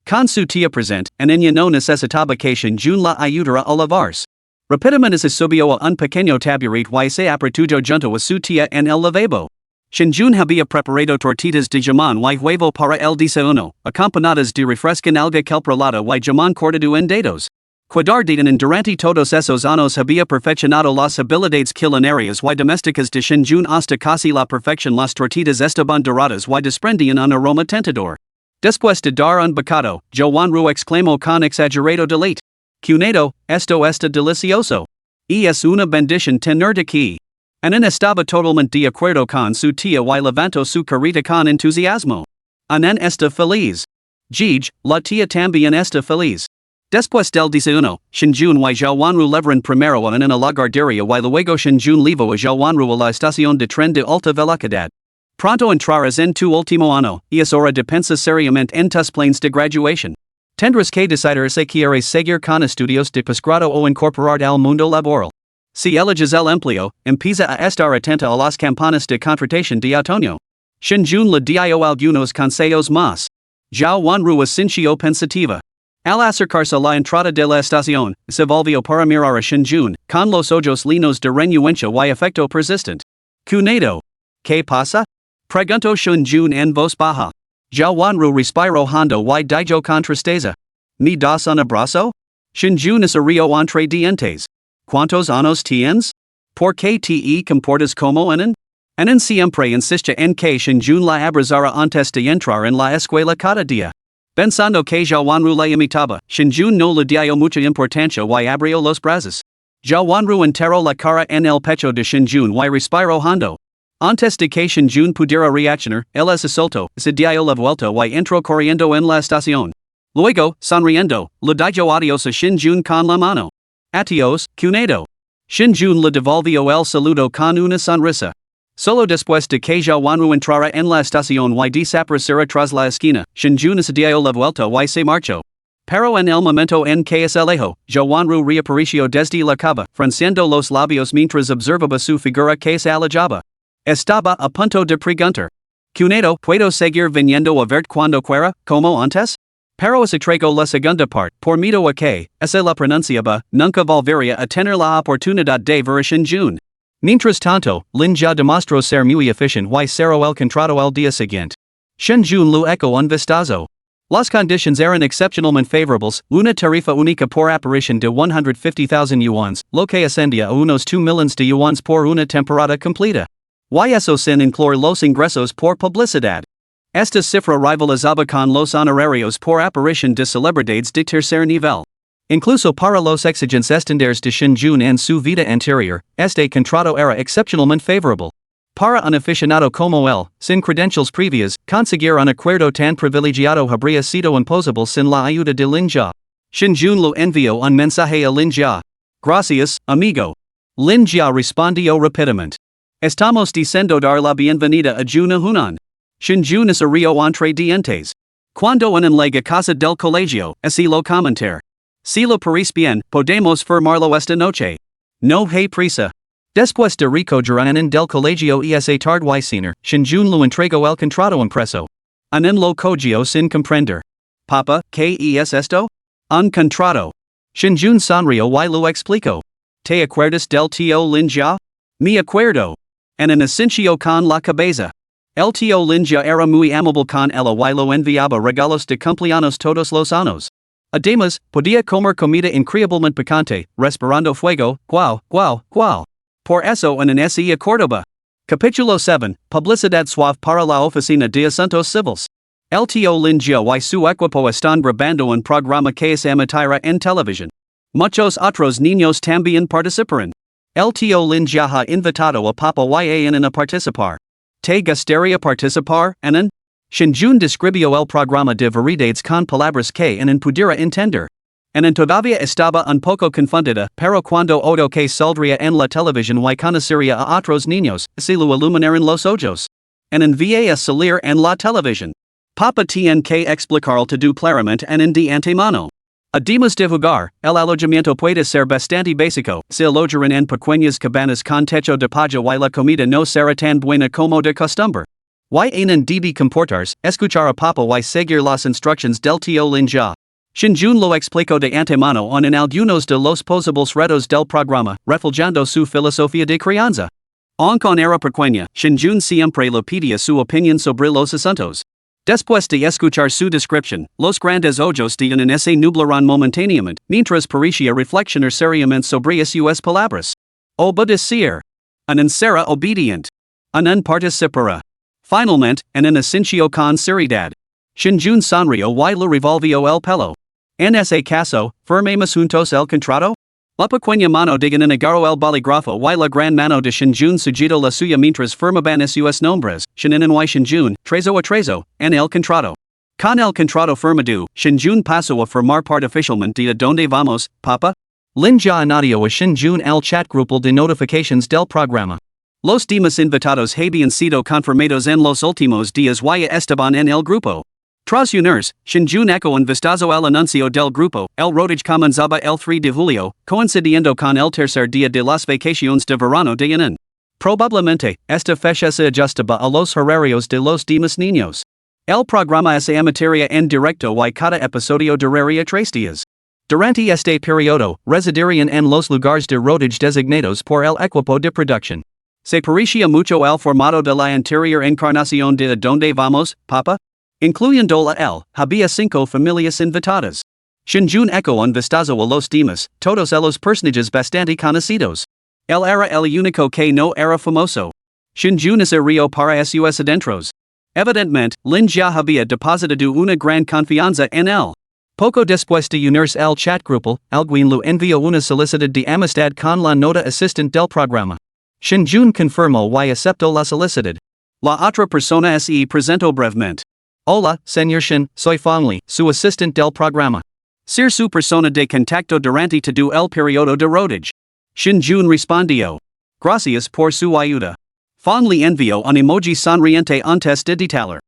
Con su tía presente, en ella no necesitaba que Shunjun la ayudara a lavarse. Rápidamente se subió a un pequeño taburete y se apretujó junto a su tía en el lavabo. Shunjun había preparado tortitas de jamón y huevo para el desayuno, acompañadas de refrescan alga kelprolada y jamón cortado en dedos. Cuidardían durante todos esos años había perfeccionado las habilidades culinarias y domésticas de Shunjun hasta casi la perfección. Las tortitas estaban doradas y desprendían un aroma tentador. Después de dar un bocado, Joanru exclamó con exagerado deleite. Cunado, esto está delicioso. Y es una bendición tener de aquí. Anan estaba totalmente de acuerdo con su tía y levantó su carita con entusiasmo. Anan está feliz. Gij, la tía también está feliz. Después del desayuno, Shunjun y Zhao Wanru levaron primero a la guardería y luego Shunjun llevó a Zhao Wanru a la estación de tren de alta velocidad. Pronto entrarás en tu último año, y es hora de pensar seriamente en tus planes de graduación. Tendrás que decidir si quieres seguir con estudios de posgrado o incorporar al mundo laboral. Si eliges el empleo, empieza a estar atenta a las campanas de contratación de otoño. Shunjun le dio algunos consejos más. Zhao Wanru asintió pensativa. Al acercarse a la entrada de la estación, se volvió para mirar a Shunjun, con los ojos llenos de renuencia y afecto persistente. Cunado. ¿Qué pasa? Preguntó Shunjun en voz baja. Zhao Wanru respiró hondo y dijo con tristeza. ¿Me das un abrazo? Shunjun se rió entre dientes. ¿Cuántos años tienes? ¿Por qué te comportas como un? Anan siempre insiste en que Shunjun la abrazara antes de entrar en la escuela cada día. Pensando que Zhao Wanru la imitaba, Shunjun no le dio mucha importancia y abrió los brazos. Zhao Wanru enterró la cara en el pecho de Shunjun y respiró hondo. Antes de que Shunjun pudiera reaccionar, él se soltó, se dio la vuelta y entró corriendo en la estación. Luego, sonriendo, le dijo adiós a Shunjun con la mano. Adiós, Cunado. Shunjun le devolvió el saludo con una sonrisa. Solo después de que Zhao Wanru entrara en la estación y desapareciera tras la esquina, Shunjun se dio la vuelta y se marchó. Pero en el momento en que se alejó, Zhao Wanru reapareció desde la cava, frunciendo los labios mientras observaba su figura que se alejaba. Estaba a punto de preguntar. Cunado, ¿puedo seguir viniendo a verte cuando quiera, como antes? Pero se tragó la segunda parte, por miedo a que, se la pronunciaba, nunca volvería a tener la oportunidad de ver a Shunjun. Mientras tanto, Lin ya demostró ser muy eficiente y cerró el contrato al día siguiente. Shunjun lo echó un vistazo. Las condiciones eran excepcionalmente favorables, una tarifa única por aparición de 150,000 yuans, lo que ascendía a unos 2 millones de yuans por una temporada completa. Y eso sin incluir los ingresos por publicidad. Esta cifra rivalizaba con los honorarios por aparición de celebridades de tercer nivel. Incluso para los exigentes estándares de Shunjun en su vida anterior, este contrato era excepcionalmente favorable. Para un aficionado como él, sin credencials previas, conseguir un acuerdo tan privilegiado habría sido imposible sin la ayuda de Lin Jia. Shunjun lo envió un mensaje a Lin Jia. Gracias, amigo. Lin Jia respondió rápidamente. Estamos diciendo dar la bienvenida a Juna Hunan. Shinjun es río entre dientes. Cuando en la casa del colegio, así lo comentar. Si lo parece bien, podemos firmarlo esta noche. No hay prisa. Después de recoger en del colegio esa tardweisener, Shinjun lo entregó el contrato impreso. En lo cogió sin comprender. Papa, ¿qué es esto? Un contrato. Shinjun sonrió y lo explicó. ¿Te acuerdas del tío Lin Jia? Me acuerdo. En esencia con la cabeza. El tío Lin Jia era muy amable con ella y lo enviaba regalos de cumpleaños todos los años. Además, podía comer comida increíblemente picante, respirando fuego, guau, guau, guau. Por eso en ese Córdoba. Capítulo 7, Publicidad suave para la oficina de asuntos civiles. El tío Lin Jia y su equipo están grabando un programa que se emitirá en televisión. Muchos otros niños también participarán. El tío Lin Jia ha invitado a Papa y a participar. ¿Te gustaría participar, en? Shinjun describió el programa de variedades con palabras que en pudiera entender. En todavía estaba un poco confundida, pero cuando odo que saldría en la televisión y conocería a otros niños, se lo iluminaron los ojos. En envié a salir en la televisión. Papa tiene que explicarlo todo claramente en de antemano. Además de jugar, el alojamiento puede ser bastante básico, se alojarán en pequeñas cabanas con techo de paja y la comida no será tan buena como de costumbre. Y en debe comportarse, escuchar a Papa y seguir las instrucciones del tío Lin Jia. Shinjun lo explicó de antemano en algunos de los posibles retos del programa, reflejando su filosofía de crianza. Aunque era pequeña, Shinjun siempre le pedía su opinión sobre los asuntos. Después de escuchar su descripción, los grandes ojos de en se nublaron momentáneamente, mientras parecía reflexionar seriamente sobre sus palabras. Obedecer. En será obedient. En participará. Finalmente, en esencia con seriedad. Shinjun sonrió y le revolvió el pelo. En ese caso, firmemos juntos el contrato? La pequeña mano de en agarró el bolígrafo y la gran mano de Shinjun sujetó la suya mientras firmaban sus nombres, Shinin y Shinjun, trezo a trezo, en el contrato. Con el contrato firmado, Shinjun pasó a formar parte oficialmente de donde vamos, Papa? Lin Jia añadió a Shinjun el chat grupal de notificaciones del programa. Los demás invitados habían sido confirmados en los últimos días y estaban en el grupo. Tras unirse, Shinjun eco un vistazo al anuncio del grupo, el rodaje comenzaba el 3 de julio, coincidiendo con el tercer día de las vacaciones de verano de Yanan. Probablemente, esta fecha se ajustaba a los horarios de los demás niños. El programa se emitiría en directo y cada episodio duraría 3 días. Durante este periodo, residirían en los lugares de rodaje designados por el equipo de producción. Se parecía mucho al formato de la anterior encarnación de Donde Vamos, Papa? Incluyendo a él, había 5 familias invitadas. Shinjun eco un vistazo a los demás, todos los personajes bastante conocidos. Él era el único que no era famoso. Shinjun se rió para sus adentros. Evidentemente, Lin Jia había depositado una gran confianza en él. Poco después de unirse al chat grupal, alguien lo envió una solicitud de amistad con la nota asistente del programa. Shinjun confirmó y aceptó la solicitud. La otra persona se presentó brevemente. Hola, señor Shin, soy Fong Li, su asistente del programa. Ser su persona de contacto durante todo el periodo de rodaje. Shinjun respondió. Gracias por su ayuda. Fong Li envió un emoji sonriente antes de detallar.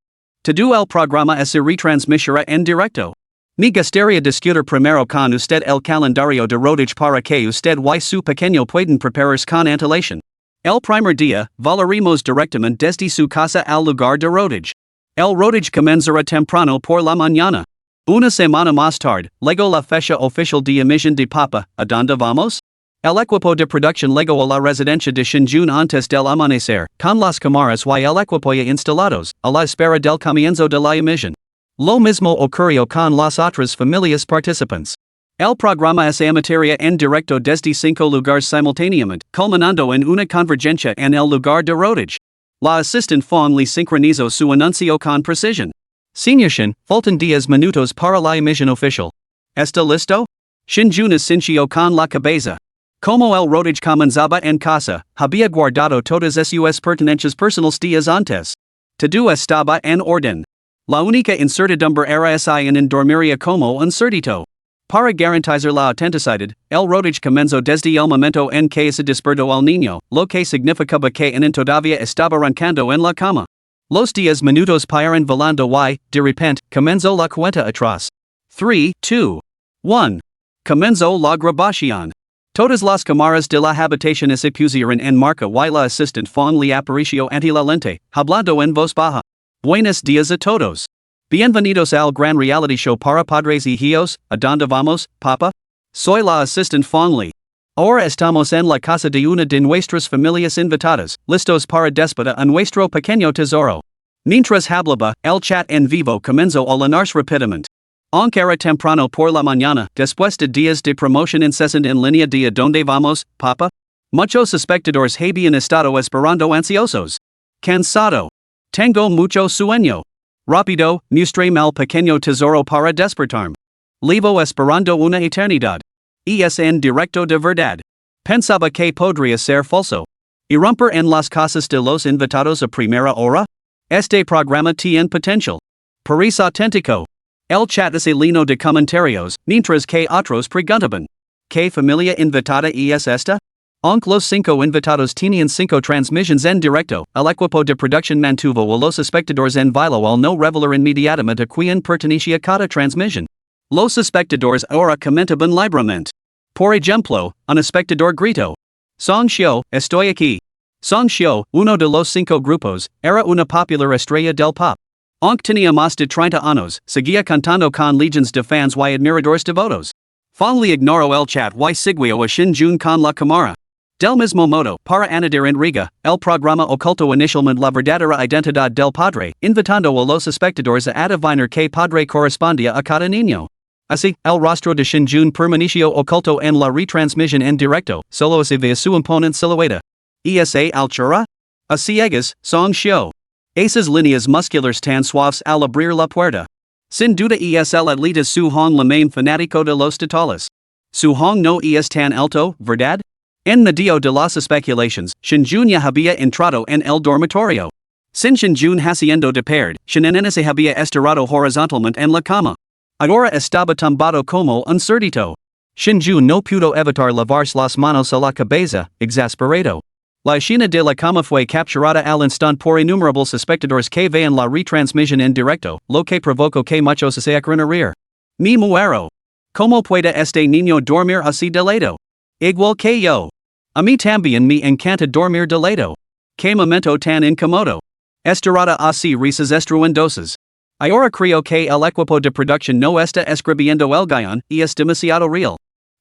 Todo el programa se retransmitirá en directo. Me gustaría discutir primero con usted el calendario de rodaje para que usted y su pequeño puedan prepararse con antelación. El primer día, volaremos directamente desde su casa al lugar de rodaje. El rodaje comenzará temprano por la mañana. Una semana más tarde, luego la fecha oficial de emisión de Papa, ¿a dónde vamos? El equipo de producción llegó a la residencia de Shinjun antes del amanecer, con las cámaras y el equipo ya instalados, a la espera del comienzo de la emisión. Lo mismo ocurrió con las otras familias participantes. El programa se emitiría en directo desde 5 lugares simultáneamente, culminando en una convergencia en el lugar de rodaje. La asistente Fong Li sincronizó su anuncio con precisión. Señor Shin, faltan 10 minutos para la emisión oficial. ¿Está listo? Shinjun asintió con la cabeza. Como el rodaje comenzaba en casa, había guardado todas sus pertenencias personales días antes. Todo estaba en orden. La única incertidumbre era si en dormiría como un cerdito. Para garantizar la autenticidad, el rodaje comenzó desde el momento en que se despertó al niño, lo que significaba que en todavía estaba roncando en la cama. Los días minutos paran volando y, de repente, comenzó la cuenta atrás. 3, 2, 1. Comenzó la grabación. Todas las cámaras de la habitación se pusieron en marcha y la asistente Fong le apareció ante la lente, hablando en voz baja. Buenos días a todos. Bienvenidos al gran reality show para padres y hijos, ¿a dónde vamos, papá? Soy la asistente Fong Li. Ahora estamos en la casa de una de nuestras familias invitadas, listos para despedir a nuestro pequeño tesoro. Mientras hablaba, el chat en vivo comenzó a llenarse rápidamente. Aunque era temprano por la mañana, después de días de promoción incesante en línea de ¿a dónde vamos, papá? Muchos espectadores habían estado esperando ansiosos. Cansado. Tengo mucho sueño. Rápido, muéstrame el pequeño tesoro para despertarme. Levo esperando una eternidad. Es en directo de verdad. Pensaba que podría ser falso. ¿Irrumper en las casas de los invitados a primera hora? Este programa tiene potencial. Parece auténtico. El chat es lleno de comentarios, mientras que otros preguntaban. ¿Qué familia invitada es esta? Aunque los 5 invitados tenían 5 transmisiones en directo, el equipo de producción mantuvo a los espectadores en vilo al no revelar inmediatamente a quién pertenecía cada transmisión. Los espectadores ahora comentaban libremente. Por ejemplo, un espectador gritó: Song Xiu, estoy aquí. Song Xiu, uno de los 5 grupos, era una popular estrella del pop. Aunque tenía más de 30 años, seguía cantando con legions de fans y admiradores devotos. Fong le ignoró el chat y siguió a Shinjun con la cámara. Del mismo modo, para añadir intriga, el programa ocultó inicialmente la verdadera identidad del padre, invitando a los espectadores a adivinar qué padre correspondía a cada niño. Así, el rostro de Shinjun permaneció oculto en la retransmisión en directo, solo se veía su imponente silueta. ¿Esa altura? A ciegas, Song Xiu. Esas líneas musculares tan suaves al abrir la puerta. Sin duda es el atleta Su Hong, el main fanático de los titulares. Su Hong no es tan alto, ¿verdad? En medio de las especulaciones, Shinjun ya había entrado en el dormitorio. Sin Shinjun haciendo de perd, Shinenen se había estirado horizontalmente en la cama. Ahora estaba tumbado como un cerdito. Shinjun no pudo evitar lavarse las manos a la cabeza, exasperado. La escena de la cama fue capturada al instante por innumerables espectadores que veían la retransmisión en directo, lo que provocó que muchos se sacran a reír. Me muero. ¿Cómo puede este niño dormir así de lado? Igual que yo. A mí también me encanta dormir de lado. Qué momento tan incómodo. Estirada así risas estruendosas. Ahora creo que el equipo de producción no está escribiendo el guion, y es demasiado real.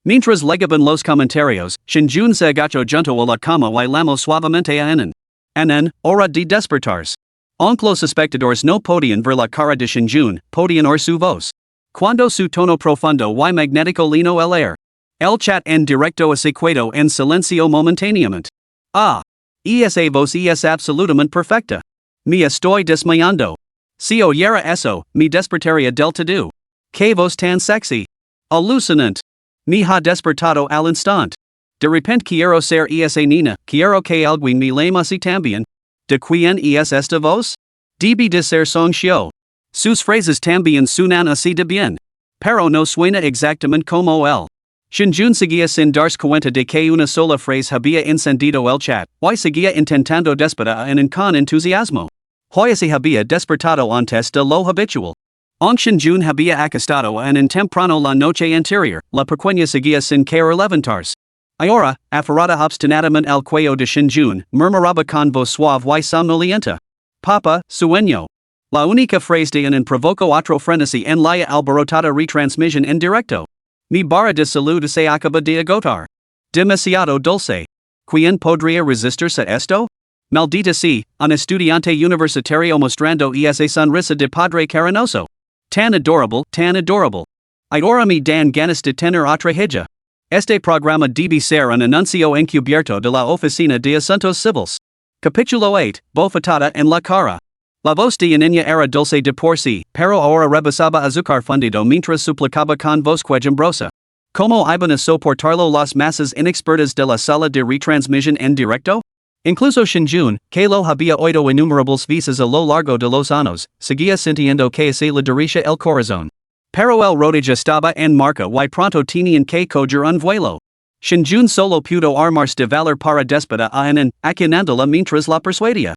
Mientras legaban los comentarios, Shinjun se agachó junto a la cama y llamó suavemente a Anan. Anan, hora de despertarse. Aunque los espectadores no podían ver la cara de Shinjun, podían oír su voz. Cuando su tono profundo y magnético llenó el aire. El chat en directo se quedó en silencio momentáneamente. Ah. Esa voz es absolutamente perfecta. Me estoy desmayando. Si oyera eso, me despertaría del todo. Qué voz tan sexy. Alucinante. Me ha despertado al instante. De repente quiero ser esa nina, quiero que alguien me llame así también. ¿De quién es esta voz? Debe de ser Song Xiu. Sus frases también suenan así de bien. Pero no suena exactamente como él. Shinjun seguía sin darse cuenta de que una sola frase había encendido el chat, y seguía intentando despertar a Anan con entusiasmo. Hoy se había despertado antes de lo habitual. Aunque Shinjun había acostado a Anan temprano la noche anterior, la pequeña seguía sin querer levantarse. Ahora, aferrada obstinadamente al cuello de Shinjun, murmuraba con voz suave y somnolienta. Papa, sueño. La única frase de Anan provocó otro frenesí en la alborotada retransmisión en directo. Mi barra de salud se acaba de agotar. Demasiado dulce. ¿Quién podría resistirse a esto? Maldita sea, un estudiante universitario mostrando esa sonrisa de padre cariñoso. Tan adorable, tan adorable. Ahora me dan ganas de tener otra hija. Este programa debe ser un anuncio encubierto de la oficina de asuntos civiles. Capítulo 8, bofetada en la cara. La voz de niña era dulce de por sí, pero ahora rebasaba azúcar fundido mientras suplicaba con voz quejumbrosa. ¿Cómo iban a soportarlo las masas inexpertas de la sala de retransmisión en directo? Incluso Shinjun, que lo había oído innumerables veces a lo largo de los años, seguía sintiendo que se le derecha el corazón. Pero el rodaje estaba en marcha y pronto tenían que coger un vuelo. Shinjun solo pudo armarse de valor para despedir a Anan, acunándola mientras la persuadía.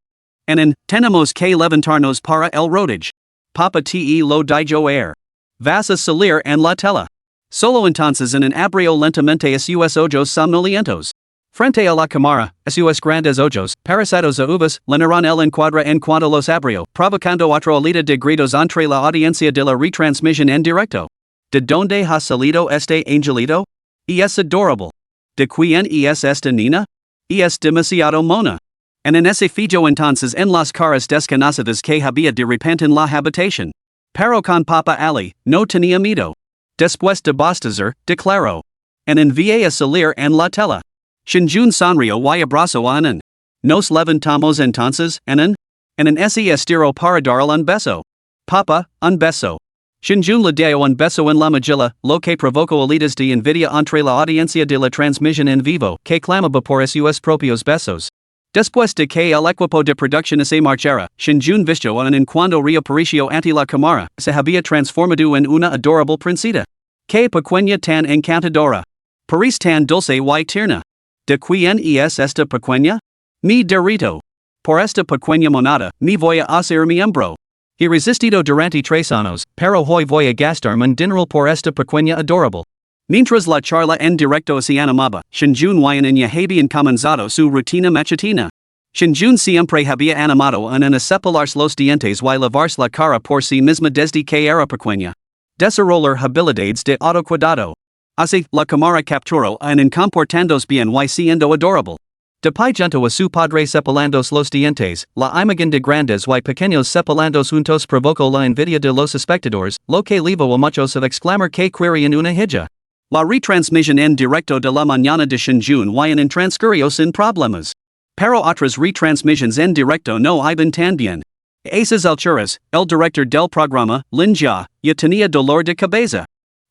And en, tenemos que levantarnos para el rodage. Papa te lo dijo ayer. Vas a salir en la tela. Solo entonces en abrió lentamente sus ojos somnolientos. Frente a la cámara, sus grandes ojos, parasitos a uvas, lenaron el encuadra en cuanto los abrió, provocando otra olida de gritos entre la audiencia de la retransmisión en directo. ¿De dónde ha salido este angelito? Y es adorable. ¿De quién es esta nina? Y es demasiado mona. En ese fijo entonces en las caras desconocidas que había de repente en la habitación. Pero con Papa Ali, no tenía miedo. Después de bostezar, declaró. En envié a salir en la tela. Shinjun sonrió y abrazó a Anan. Nos levantamos entonces, Anan? En ese estiro para darle un beso. Papa, un beso. Shinjun le dio un beso en la mejilla, lo que provocó olidas de envidia entre la audiencia de la transmisión en vivo, que clamaba por sus propios besos. Después de que el equipo de producción se marchara, Shinjun vistió a Anan cuando reapareció ante la cámara, se había transformado en una adorable princesa. Que pequeña tan encantadora. Parece tan dulce y tierna. ¿De quién es esta pequeña? Mi derrito. Por esta pequeña monada, me voy a hacer miembro. Irresistido durante 3 años, pero hoy voy a gastarme un dineral por esta pequeña adorable. Mientras la charla en directo se animaba, Shinjun ya había comenzado su rutina matutina. Shinjun siempre había animado en cepillarse los dientes y lavarse la cara por sí misma desde que era pequeña. Desarrollar habilidades de autocuidado. Así, la cámara capturó en comportándose bien y siendo adorable. Después junto a su padre cepillándose los dientes, la imagen de grandes y pequeños cepilándose juntos provocó la envidia de los espectadores, lo que llevó a muchos a exclamar que querían una hija. La retransmisión en directo de la mañana de Shinjun en transcurrió sin problemas. Pero otras retransmisiones en directo no iban tan bien. Esas alturas, el director del programa, Lin Jia, ya tenía dolor de cabeza.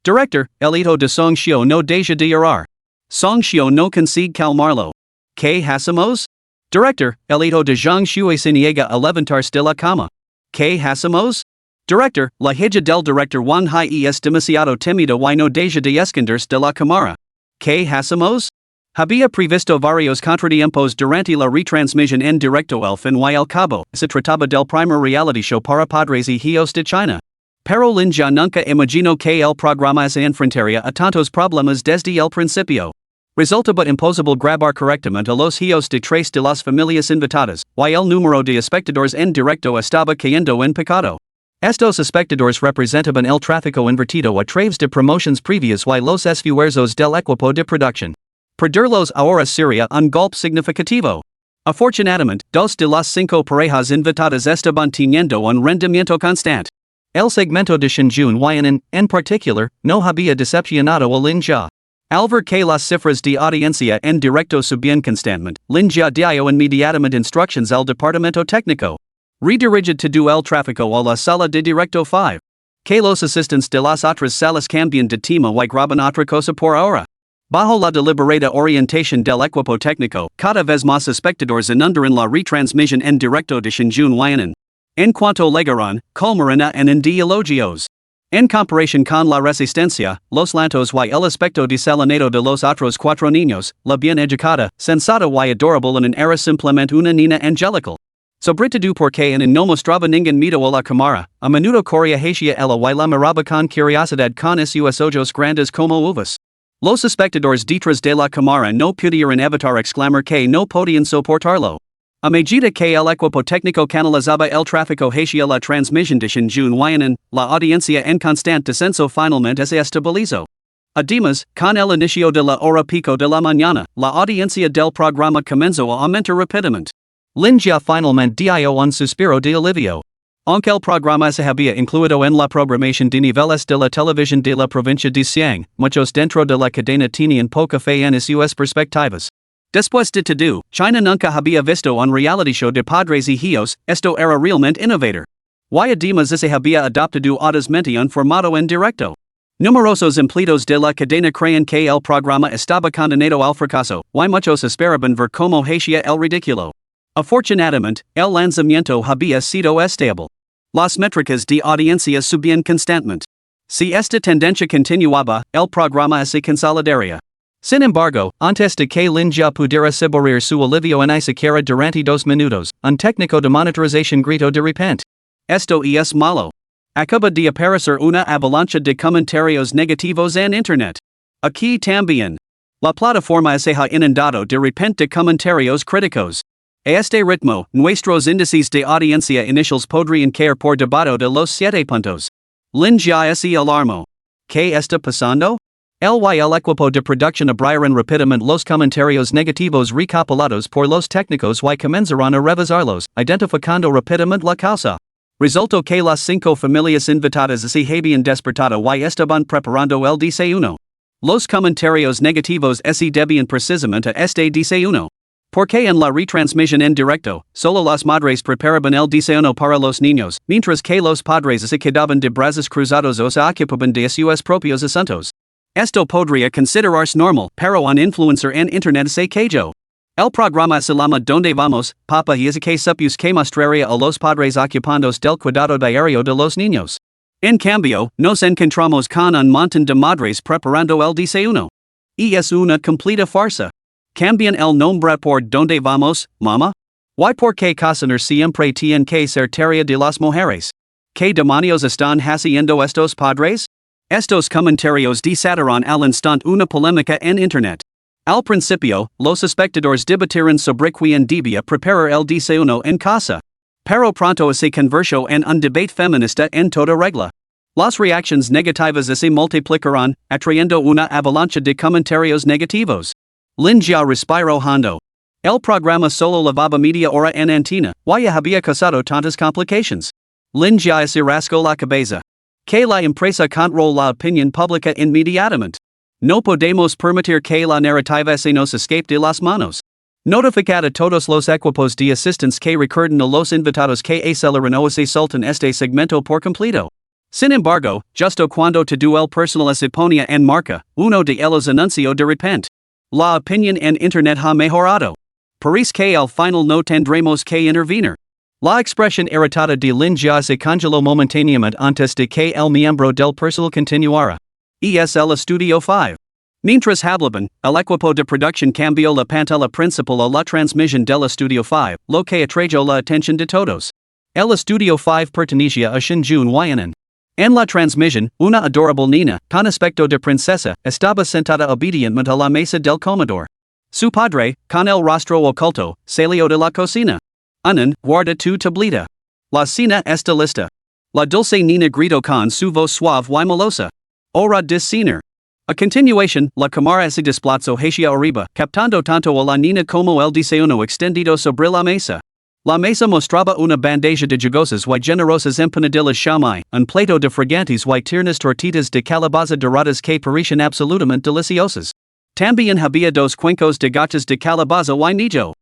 Director, el hijo de Song Xiu no deja de llorar. Song Xiu no consigue calmarlo. ¿Qué hacemos? Director, el hijo de Zhang Xiu se niega a levantarse de la cama. ¿Qué hacemos? Director, la hija del director Wang Hai es demasiado tímido y no deja de esconderse de la cámara. ¿Qué hacemos? Había previsto varios contratiempos durante la retransmisión en directo al fin y al cabo, se trataba del primer reality show para padres y hijos de China. Pero Lin Jia nunca imaginó que el programa se enfrentaría a tantos problemas desde el principio. Resultaba imposible grabar correctamente a los hijos de 3 de las familias invitadas, y el número de espectadores en directo estaba cayendo en picado. Estos espectadores representaban el tráfico invertido a través de promotions previas y los esfuerzos del equipo de producción. Perderlos ahora sería un golpe significativo. Afortunadamente, 2 de las 5 parejas invitadas estaban teniendo un rendimiento constante. El segmento de Shinjun en particular, no había decepcionado a Lin Jia. Al ver que las cifras de audiencia en directo subían constantemente, Lin Jia dio inmediatamente instrucciones al departamento técnico. Redirigid todo el tráfico a la sala de directo 5. Que los asistentes de las otras salas cambien de tema y graban otra cosa por ahora. Bajo la deliberada orientación del equipo técnico, cada vez más espectadores inundaron la retransmisión en directo de Shinjun En cuanto llegaron, colmarán en elogios. En comparación con la resistencia, los lantos y el aspecto desalinado de los otros 4 niños, la bien educada, sensata y adorable era simplemente una nina angelical. Sobre todo porque no mostraba ningún miedo a la cámara, a menudo corría hacia ella y la miraba con curiosidad con sus ojos grandes como uvas. Los espectadores detrás de la cámara no pudieron evitar exclamar que no podían soportarlo. A medida que el equipo técnico canalizaba el tráfico hacia la transmisión de Shinjun la audiencia en constante descenso finalmente se estabilizó. Además, con el inicio de la hora pico de la mañana, la audiencia del programa comenzó a aumentar rápidamente. Lin Jia finalmente dio un suspiro de alivio. Aunque el programa se había incluido en la programación de niveles de la televisión de la provincia de Xiang, muchos dentro de la cadena tenían poca fe en sus perspectivas. Después de todo, China nunca había visto un reality show de padres y hijos, esto era realmente innovador. Y además se había adoptado audazmente un formato en directo. Numerosos empleados de la cadena creían que el programa estaba condenado al fracaso, y muchos esperaban ver cómo hacía el ridículo. Afortunadamente, el lanzamiento había sido estable. Las métricas de audiencia subían constantemente. Si esta tendencia continuaba, el programa se consolidaría. Sin embargo, antes de que Linja pudiera saborear su alivio ni siquiera durante 2 minutos, un técnico de monitorización gritó de repente. Esto es malo. Acaba de aparecer una avalancha de comentarios negativos en Internet. Aquí también. La plataforma se ha inundado de repente de comentarios críticos. A este ritmo, nuestros índices de audiencia iniciales podrían caer por debajo de los 7 puntos. Linja se alarmó. ¿Qué está pasando? El equipo de producción abrieron rápidamente los comentarios negativos recopilados por los técnicos y comenzaron a revisarlos, identificando rápidamente la causa. Resultó que las 5 familias invitadas se habían despertado y estaban preparando el desayuno. Los comentarios negativos se debían precisamente a este desayuno. Porque en la retransmisión en directo, solo las madres preparaban el desayuno para los niños, mientras que los padres se quedaban de brazos cruzados o se ocupaban de sus propios asuntos. Esto podría considerarse normal, pero un influencer en Internet se quejó. El programa se llama Donde Vamos, Papa y es que supuse que mostraría a los padres ocupándose del cuidado diario de los niños. En cambio, nos encontramos con un montón de madres preparando el desayuno. Y es una completa farsa. Cambian el nombre por Donde Vamos, Mama? ¿Y por qué cocinar siempre tiene que ser tarea de las mujeres? ¿Qué demonios están haciendo estos padres? Estos comentarios desataron al instante una polémica en Internet. Al principio, los espectadores debatieron sobre quién debía preparar el desayuno en casa. Pero pronto se convirtió en un debate feminista en toda regla. Las reacciones negativas se multiplicaron, atrayendo una avalancha de comentarios negativos. Linja respiró hondo. El programa solo llevaba media hora en antena, y había causado tantas complications. Linja se rascó la cabeza. Que la empresa controle la opinión pública inmediatamente. No podemos permitir que la narrativa se nos escape de las manos. Notificad a todos los equipos de asistencia que recuerden a los invitados que aceleran o se saltan este segmento por completo. Sin embargo, justo cuando todo el personal se ponía en marcha, uno de ellos anunció de repente. La opinión en Internet ha mejorado. Parece que al final no tendremos que intervenir. La expresión irritada de Linja se congeló momentáneamente antes de que el miembro del personal continuara. Es el estudio 5. Mientras hablaban, el equipo de producción cambió la pantalla principal a la transmisión del estudio 5, lo que atrayó la atención de todos. El estudio 5 pertenecía a Shinjun Hwayanan. En la transmisión, una adorable niña, con aspecto de princesa, estaba sentada obedientemente a la mesa del comedor. Su padre, con el rostro oculto, salió de la cocina. Anan, guarda tu tablita. La cena está lista. La dulce niña gritó con su voz suave y melosa. Hora de cenar. A continuación, la cámara se desplazó hacia arriba, captando tanto a la niña como el desayuno extendido sobre la mesa. La mesa mostraba una bandeja de jugosas y generosas empanadillas shamay, un plato de fragantes y tiernas tortitas de calabaza doradas que parecían absolutamente deliciosas. También había 2 cuencos de gachas de calabaza y nijo.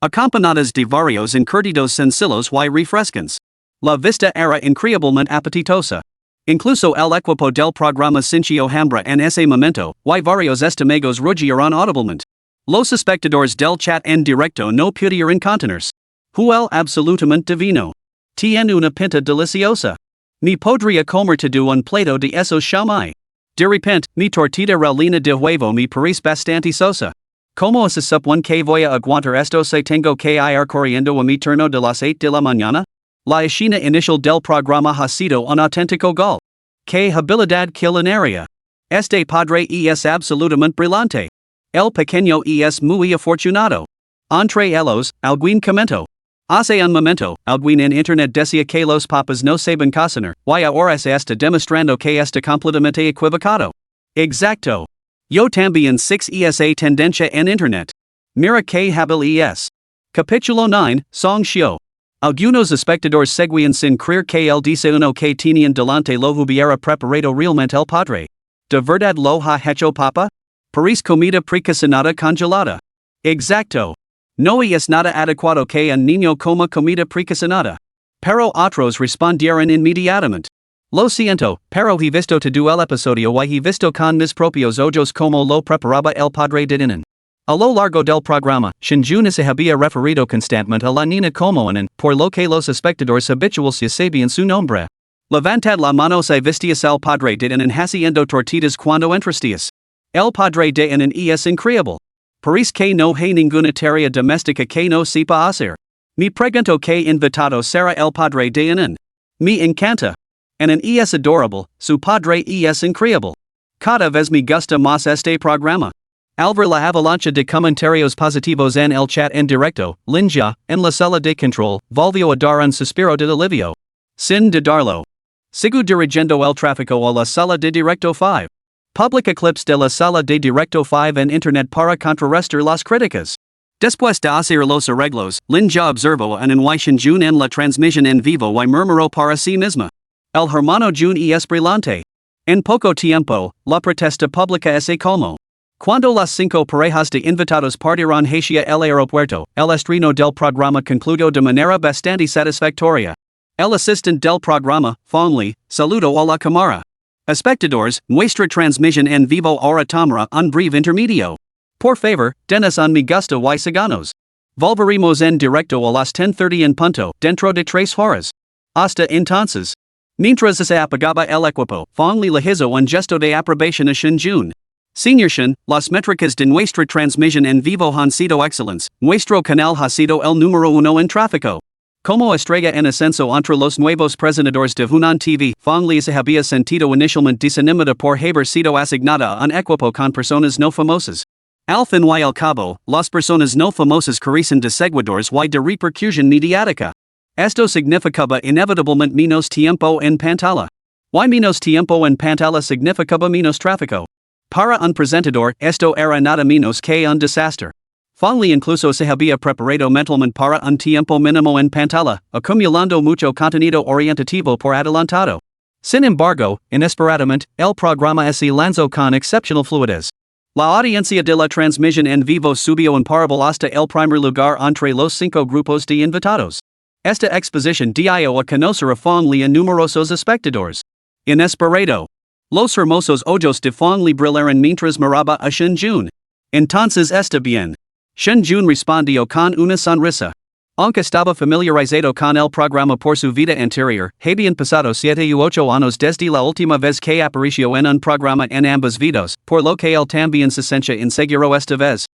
Acompañadas de varios encurtidos sencillos y refrescantes. La vista era increíblemente apetitosa. Incluso el equipo del programa sintió hambre en ese momento, y varios estómagos rugiaron audiblemente. Los espectadores del chat en directo no pudieron contenerse. Huel absolutamente divino. Tiene una pinta deliciosa. Ni podría comer todo un plato de esos shamay. De repente, mi tortita rellena de huevo me parece bastante sosa. ¿Cómo se supone que voy a aguantar esto si tengo que ir corriendo a mi turno de las 8 de la mañana? La escena inicial del programa ha sido un auténtico gol. ¡Qué habilidad culinaria! Este padre es absolutamente brillante. El pequeño es muy afortunado. Entre ellos, alguien comentó. Hace un momento, alguien en Internet decía que los papas no saben cocinar, y ahora se está demostrando que está completamente equivocado. Exacto. Yo también 6 esa tendencia en Internet. Mira que hábil es. Capítulo 9, Song Shio. Algunos espectadores seguían sin creer que el desayuno que tenían delante lo hubiera preparado realmente el padre. ¿De verdad lo ha hecho papa? Parece comida precocinada congelada. Exacto. No es nada adecuado que un niño coma comida precocinada. Pero otros respondieron inmediatamente. Lo siento, pero he visto todo el episodio y he visto con mis propios ojos como lo preparaba el padre de Dinan. A lo largo del programa, Shinjun se había referido constantemente a la niña como Anan, por lo que los espectadores habituales ya sabían su nombre. Levantad la mano si vistias al padre de Dinan haciendo tortitas cuando entrastías. El padre de en es increíble. Paris que no hay ninguna tarea doméstica que no sepa hacer. Me pregunto que invitado será el padre de en. Me encanta. En es adorable, su padre es increíble. Cada vez me gusta más este programa. Al ver la avalancha de comentarios positivos en el chat en directo, Linja, en la sala de control, volvió a dar un suspiro de alivio. Sin dudarlo. Sigo dirigiendo el tráfico a la sala de directo 5. Public eclipse de la sala de directo 5 en internet para contrarrestar las críticas. Después de hacer los arreglos, Linja observó en Weixin Jun en la transmisión en vivo y murmuró para sí misma. El hermano Jun es brillante. En poco tiempo, la protesta pública es como. Cuando las 5 parejas de invitados partieron hacia el aeropuerto, el estreno del programa concluyó de manera bastante satisfactoria. El asistente del programa, Fong Li, saludó a la cámara. Espectadores, nuestra transmisión en vivo ahora tomará un breve intermedio. Por favor, denos un me gusta y síganos. Volveremos en directo a las 10:30 en punto, dentro de 3 horas. Hasta entonces. Mientras se apagaba el equipo, Fong Li le hizo un gesto de aprobación a Shen Jun. Señor Shen, las métricas de nuestra transmisión en vivo han sido excelentes, nuestro canal ha sido el número 1 en tráfico. Como estrella en ascenso entre los nuevos presentadores de Hunan TV, Fong Li se había sentido inicialmente desanimada por haber sido asignada a un equipo con personas no famosas. Al fin y al cabo, las personas no famosas carecen de seguidores y de repercusión mediática. Esto significaba inevitablemente menos tiempo en pantalla. Y menos tiempo en pantalla significaba menos tráfico. Para un presentador, esto era nada menos que un desastre. Fong Li incluso se había preparado mentalmente para un tiempo mínimo en pantalla, acumulando mucho contenido orientativo por adelantado. Sin embargo, inesperadamente, el programa se lanzó con excepcional fluidez. La audiencia de la transmisión en vivo subió en parabol hasta el primer lugar entre los 5 grupos de invitados. Esta exposición dio a conocer a Fong Li a numerosos espectadores. Inesperado. Los hermosos ojos de Fong Li brillaron mientras miraba a Shen Jun. Entonces está bien. Shen Jun respondió con una sonrisa. Aunque estaba familiarizado con el programa por su vida anterior, habían pasado 7 u 8 años desde la última vez que apareció en un programa en ambos vidas, por lo que él también se sentía inseguro esta vez.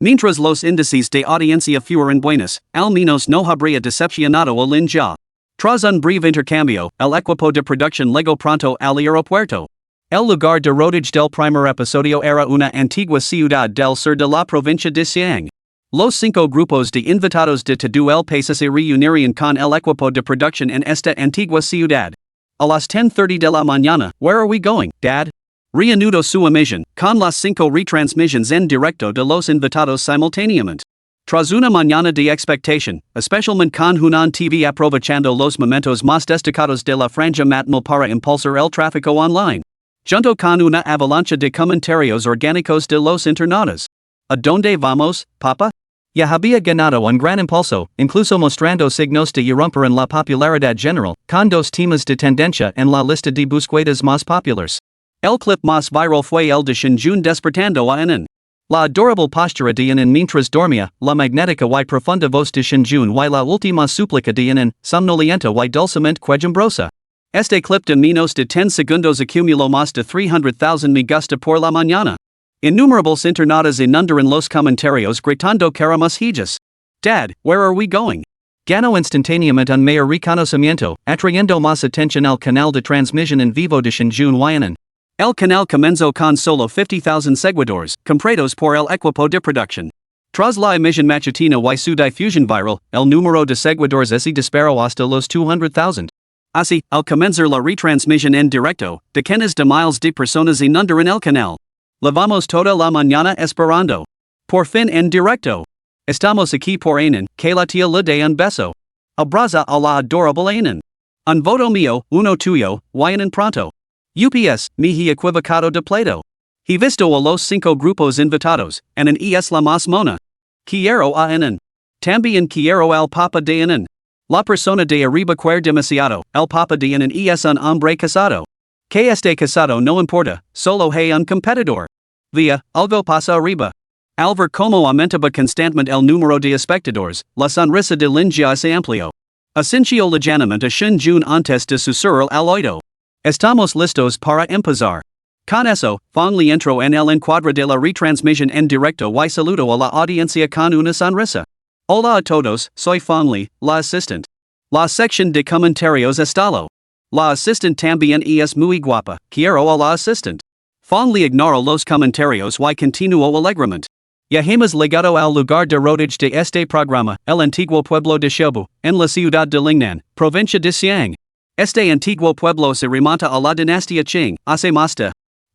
Mientras los índices de audiencia fueron buenos, al menos no habría decepcionado a Lin Jia. Tras un breve intercambio, el equipo de producción llegó pronto al aeropuerto. El lugar de rodaje del primer episodio era una antigua ciudad del sur de la provincia de Xiang. Los 5 grupos de invitados de todo el país se reunirían con el equipo de producción en esta antigua ciudad. A las 10:30 de la mañana, where are we going, Dad? Reanudó su emisión, con las 5 retransmisiones en directo de los invitados simultáneamente. Tras una mañana de expectación, especialmente con Hunan TV aprovechando los momentos más destacados de la franja matinal para impulsar el tráfico online. Junto con una avalancha de comentarios orgánicos de los internautas. ¿A dónde vamos, papá? Ya había ganado un gran impulso, incluso mostrando signos de irromper en la popularidad general, con 2 temas de tendencia en la lista de búsquedas más populares. El clip más viral fue el de Shen Jun despertando a Enan. La adorable postura de Enan mientras dormía, la magnética y profunda voz de Shen Jun y la última súplica de Enan, somnolienta y dulcemente quejumbrosa. Este clip de menos de 10 segundos acumuló más de 300,000 me gusta por la mañana. Innumerables internautas inundaron los comentarios gritando caramasillas. Dad, where are we going? Ganó instantáneamente un mayor reconocimiento, atrayendo más atención al canal de transmisión en vivo de Shen Jun y Enan. El canal comenzó con solo 50,000 seguidores, comprados por el equipo de producción. Tras la emisión matutina y su difusión viral, el número de seguidores se disparó hasta los 200,000. Así, al comenzar la retransmisión en directo, decenas de miles de personas inundaron el canal. Levamos toda la mañana esperando. Por fin en directo. Estamos aquí por Enan, que la tía le dé un beso. Abraza a la adorable Enan. Un voto mío, uno tuyo, y Enan pronto. UPS, me he equivocado de plato. He visto a los 5 grupos invitados, Enan es la más mona. Quiero a Enan. También quiero al papa de Enan. La persona de arriba quiere demasiado, el papa de Enan es un hombre casado. Que esté casado no importa, solo hay un competidor. Via, algo pasa arriba. Al ver como aumentaba constantemente el número de espectadores, la sonrisa de Lin Jia se amplió. Asintió ligeramente a Shen Jun antes de susurrar al oído. Estamos listos para empezar. Con eso, Fong le entro en el encuadre de la retransmisión en directo y saludo a la audiencia con una sonrisa. Hola a todos, soy Fong Li, la asistant. La sección de comentarios estalo. La assistant también es muy guapa, quiero a la assistant. Fong Li ignoro los comentarios y continuo alegremente. Ya hemos llegado al lugar de rodaje de este programa, el antiguo pueblo de Shobu, en la ciudad de Lingnan, provincia de Xiang. Este antiguo pueblo se remonta a la dinastía Qing, hace más de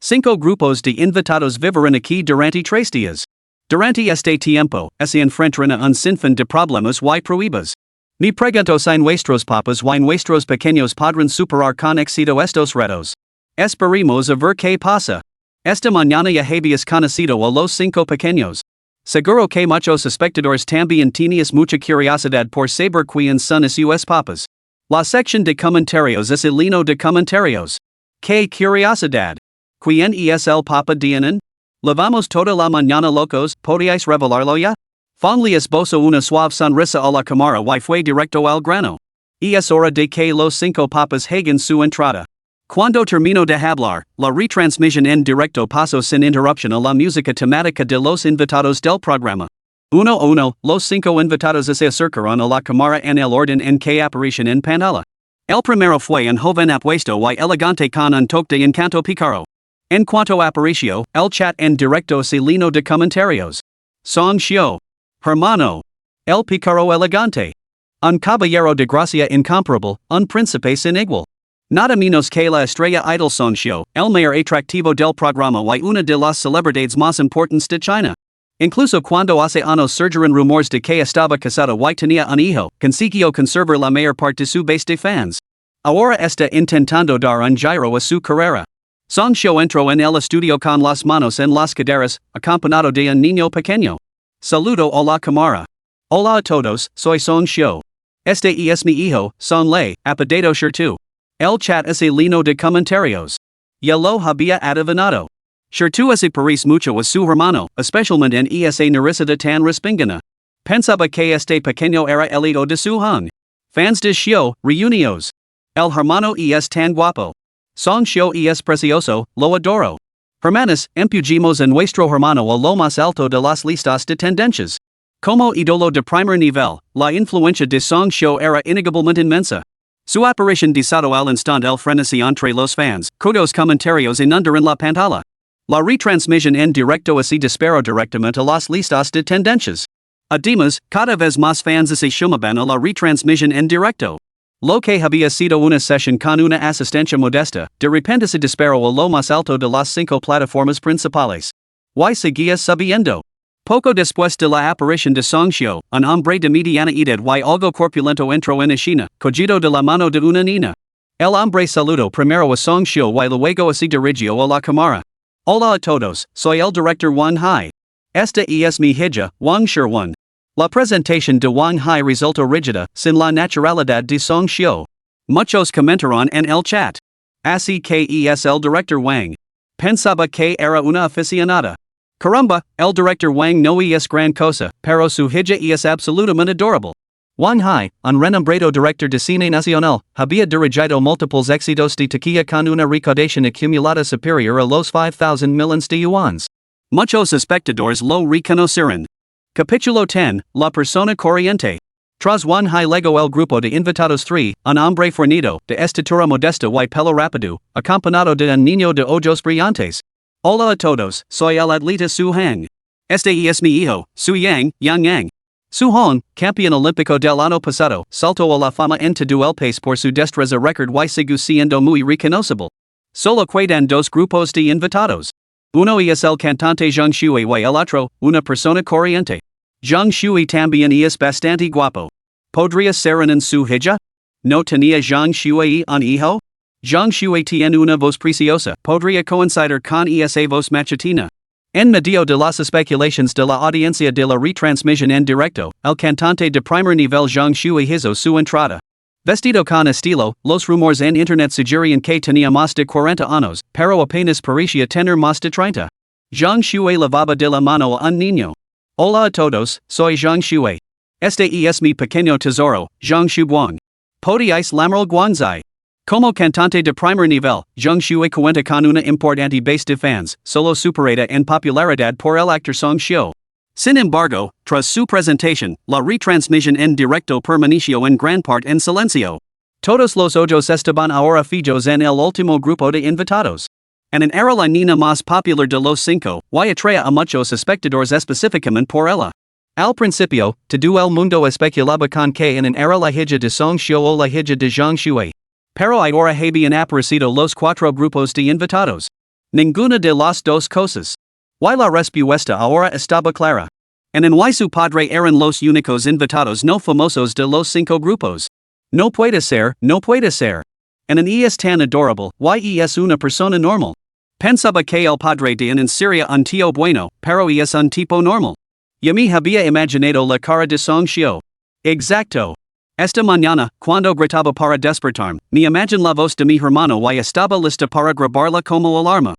5 grupos de invitados vivirán aquí durante 3 días. Durante este tiempo, se enfrentarán a un sinfín de problemas y pruebas. Me pregunto si nuestros papas y nuestros pequeños podrán superar con éxito estos retos. Esperemos a ver qué pasa. Esta mañana ya habías conocido a los 5 pequeños. Seguro que muchos espectadores también tenías mucha curiosidad por saber quién son sus papas. La sección de comentarios es el hilo de comentarios. ¡Qué curiosidad! ¿Quién es el papa Dianan? ¿Lavamos toda la mañana locos, podíais revelarlo ya? Fong Li esbozó una suave sonrisa a la cámara y fue directo al grano. Y es hora de que los 5 papas hagan su entrada. Cuando termino de hablar, la retransmisión en directo pasó sin interrupción a la música temática de los invitados del programa. Uno a uno, los 5 invitados se acercaron a la cámara en el orden en que aparecen en pantalla. El primero fue un joven apuesto y elegante con un toque de encanto pícaro. En cuanto apareció, el chat en directo se llenó de comentarios. Song Xiu. Hermano. El pícaro elegante. Un caballero de gracia incomparable, un príncipe sin igual. Nada menos que la estrella idol Song Xiu, el mayor atractivo del programa y una de las celebridades más importantes de China. Incluso cuando hace años surgieron rumores de que estaba casado y tenía un hijo, consiguió conservar la mayor parte de su base de fans. Ahora está intentando dar un giro a su carrera. Song Xiu entró en el estudio con las manos en las caderas, acompañado de un niño pequeño. Saludo a la cámara. Hola a todos, soy Song Xiu. Este es mi hijo, Song Lei, apodado Shirtu. El chat es el lino de comentarios. Ya lo había adivinado. Shirtu se parece mucho a su hermano, especialmente en esa nariz tan respingana. Pensaba que este pequeño era el hijo de su hung. Fans de Xiu, reunidos. El hermano es tan guapo. Song Xiu es precioso, lo adoro. Hermanos, empujimos a nuestro hermano a lo más alto de las listas de tendencias. Como ídolo de primer nivel, la influencia de Song Xiu era innegablemente inmensa. Su aparición desató al instante el frenesí entre los fans, cuyos comentarios inundaron la pantalla. La retransmisión en directo se disparó directamente a las listas de tendencias. Además, cada vez más fans se sumaban a la retransmisión en directo. Lo que había sido una sesión con una asistencia modesta, de repente se disparó a lo más alto de las 5 plataformas principales. Y seguía subiendo. Poco después de la aparición de Song Xiu, un hombre de mediana edad y algo corpulento entró en escena, cogido de la mano de una niña. El hombre saludó primero a Song Xiu y luego se dirigió a la cámara. Hola a todos, soy el director Wang Hai. Esta es mi hija, Wang Shirwan. La presentación de Wang Hai resultó rígida, sin la naturalidad de Song Xiu. Muchos comentaron en el chat. Así que es el director Wang. Pensaba que era una aficionada. Caramba, el director Wang no es gran cosa, pero su hija es absolutamente adorable. Wang Hai, un renombrado director de cine nacional, había dirigido múltiples éxitos de taquilla con una recaudación acumulada superior a los 5,000 millones de yuans. Muchos espectadores lo reconocieron. Capítulo 10, La persona corriente. Tras Wang Hai llegó el grupo de invitados 3, un hombre fornido, de estatura modesta y pelo rápido, acompañado de un niño de ojos brillantes. Hola a todos, soy el atleta Su Hang. Este es mi hijo, Su Yang, Yang. Su Hong, campeón olímpico del año pasado, saltó a la fama en todo el país por su destreza record y sigue siendo muy reconocible. Solo quedan 2 grupos de invitados. Uno es el cantante Zhang Shui y el otro, una persona corriente. Zhang Shui también es bastante guapo. ¿Podría ser en su hija? ¿No tenía Zhang Shui un hijo? Zhang Shui tiene una voz preciosa, podría coincidir con esa voz matutina. En medio de las especulaciones de la audiencia de la retransmisión en directo, el cantante de primer nivel Zhang Shui hizo su entrada. Vestido con estilo, los rumores en internet sugerían que tenía más de 40 años, pero apenas parecía tener más de 30. Zhang Shui lavaba de la mano a un niño. Hola a todos, soy Zhang Shui. Este es mi pequeño tesoro, Zhang Shuguang. ¿Podíais llamarlo Guangzai? Como cantante de primer nivel, Zheng Xue cuenta con una importante base de fans, solo superada en popularidad por el actor Song Xiu. Sin embargo, tras su presentación, la retransmisión en directo permaneció en gran parte en silencio. Todos los ojos estaban ahora fijos en el último grupo de invitados. En era la niña más popular de los cinco, y atraía a muchos espectadores específicamente por ella. Al principio, todo el mundo especulaba con que era la hija de Song Xiu o la hija de Zheng Xue. Pero ahora habían aparecido los cuatro grupos de invitados. Ninguna de las dos cosas. Y la respuesta ahora estaba clara. En su padre eran los únicos invitados no famosos de los cinco grupos. No puede ser, no puede ser. En es tan adorable, y es una persona normal. Pensaba que el padre de sería un tío bueno, pero es un tipo normal. Y me había imaginado la cara de Song Xiu. Exacto. Esta mañana, cuando gritaba para despertarme, me imagine la voz de mi hermano y estaba lista para grabarla como alarma.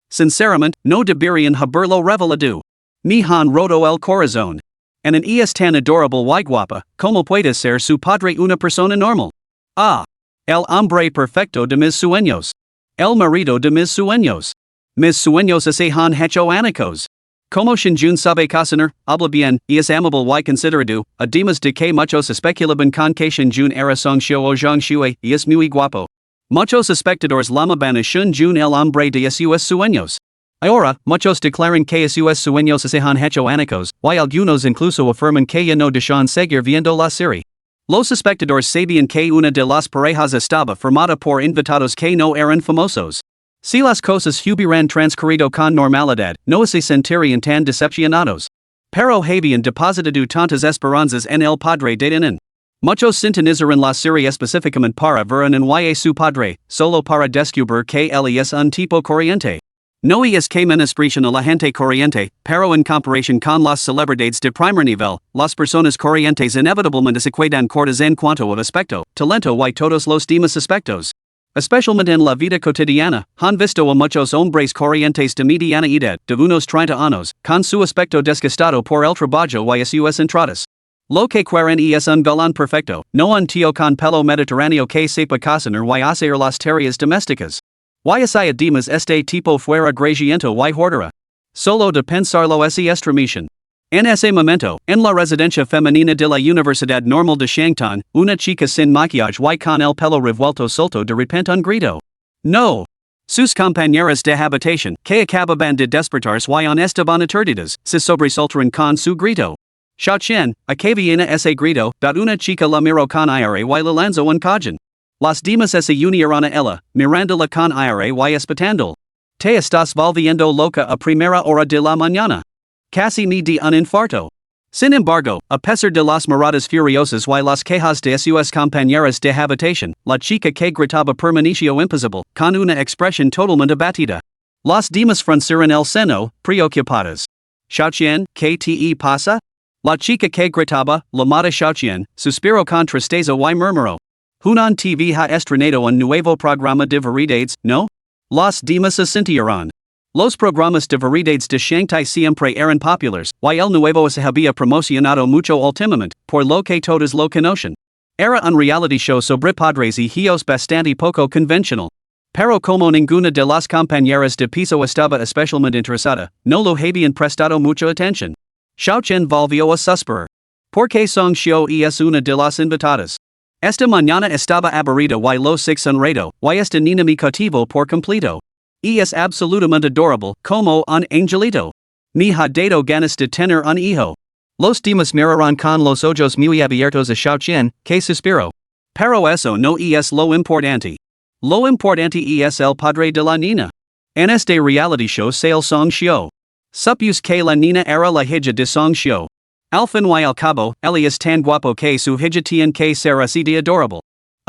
Sinceramente, no deberían haberlo revelado. Me han roto el corazón. En es tan adorable y guapa, como puede ser su padre una persona normal. Ah. El hombre perfecto de mis sueños. El marido de mis sueños. Mis sueños se han hecho añicos. Como Shinjun sabe cocinar, habla bien, y es amable y considerado, además de que muchos especulaban con que Shinjun era Song Xiu o Zheng Xue, y es muy guapo. Muchos espectadores llamaban a Shinjun el hombre de sus sueños. Ahora, muchos declaran que sus sueños se han hecho añicos, y algunos incluso afirman que ya no dejan seguir viendo la serie. Los espectadores sabían que una de las parejas estaba formada por invitados que no eran famosos. Si las cosas hubieran transcurrido con normalidad, no se sentirían tan decepcionados. Pero habían depositado tantas esperanzas en el padre de Inan. Muchos sintonizaron la serie específicamente para ver en su padre, solo para descubrir que él es un tipo corriente. No es que menosprecian a la gente corriente, pero en comparación con las celebridades de primer nivel, las personas corrientes inevitablemente se quedan cortas en cuanto a aspecto, talento y todos los demás aspectos. Especialmente en la vida cotidiana, han visto a muchos hombres corrientes de mediana edad, de unos 30 años, con su aspecto desgastado por el trabajo y sus entradas. Lo que quieren es un galán perfecto, no un tío con pelo mediterráneo que sepa cocinar y hacer las tareas domésticas. Y así además este tipo fuera grasiento y hordera. Solo de pensarlo es estremecen. En ese momento, en la residencia femenina de la Universidad Normal de Shanghai, una chica sin maquillaje y con el pelo revuelto soltó de repente un grito. No. Sus compañeras de habitación, que acababan de despertarse y estaban aturdidas, se sobresaltaron con su grito. Xiaoqian, a que viene ese grito, una chica la miró con aire y la lanzó un cajón. Las demás se unieron a ella, mirándola con aire y espantando. Te estás volviendo loca a primera hora de la mañana. Casi me di un infarto. Sin embargo, a pesar de las miradas furiosas y las quejas de sus compañeras de habitación, la chica que gritaba permaneció impasible, con una expresión totalmente abatida. Las demás fruncieron el ceño, preocupadas. Xiaoqian, ¿qué te pasa? La chica que gritaba, llamada Xiaoqian, suspiró con tristeza y murmuró. Hunan TV ha estrenado un nuevo programa de variedades, ¿no? Las demás asintieron. Los programas de variedades de Shanghai siempre eran populares, y el nuevo se había promocionado mucho últimamente, por lo que todos lo conocen. Era un reality show sobre padres y hijos bastante poco convencional. Pero como ninguna de las compañeras de piso estaba especialmente interesada, no lo habían prestado mucha atención. Xiaoqian volvió a suspirar. Porque Song Xiu es una de las invitadas. Esta mañana estaba aburrida y lo sonreído, y esta niña me cautivó por completo. Y es absolutamente adorable, como un angelito. Me ha dado ganas de tener un hijo. Los demás miraron con los ojos muy abiertos a Xiaoqian, que suspiró. Pero eso no es lo importante. Lo importante es el padre de la niña. En este reality show sale Song Xiu. Supuse que la niña era la hija de Song Xiu. Al fin y al cabo, él es tan guapo que su hija tiene que ser así de adorable.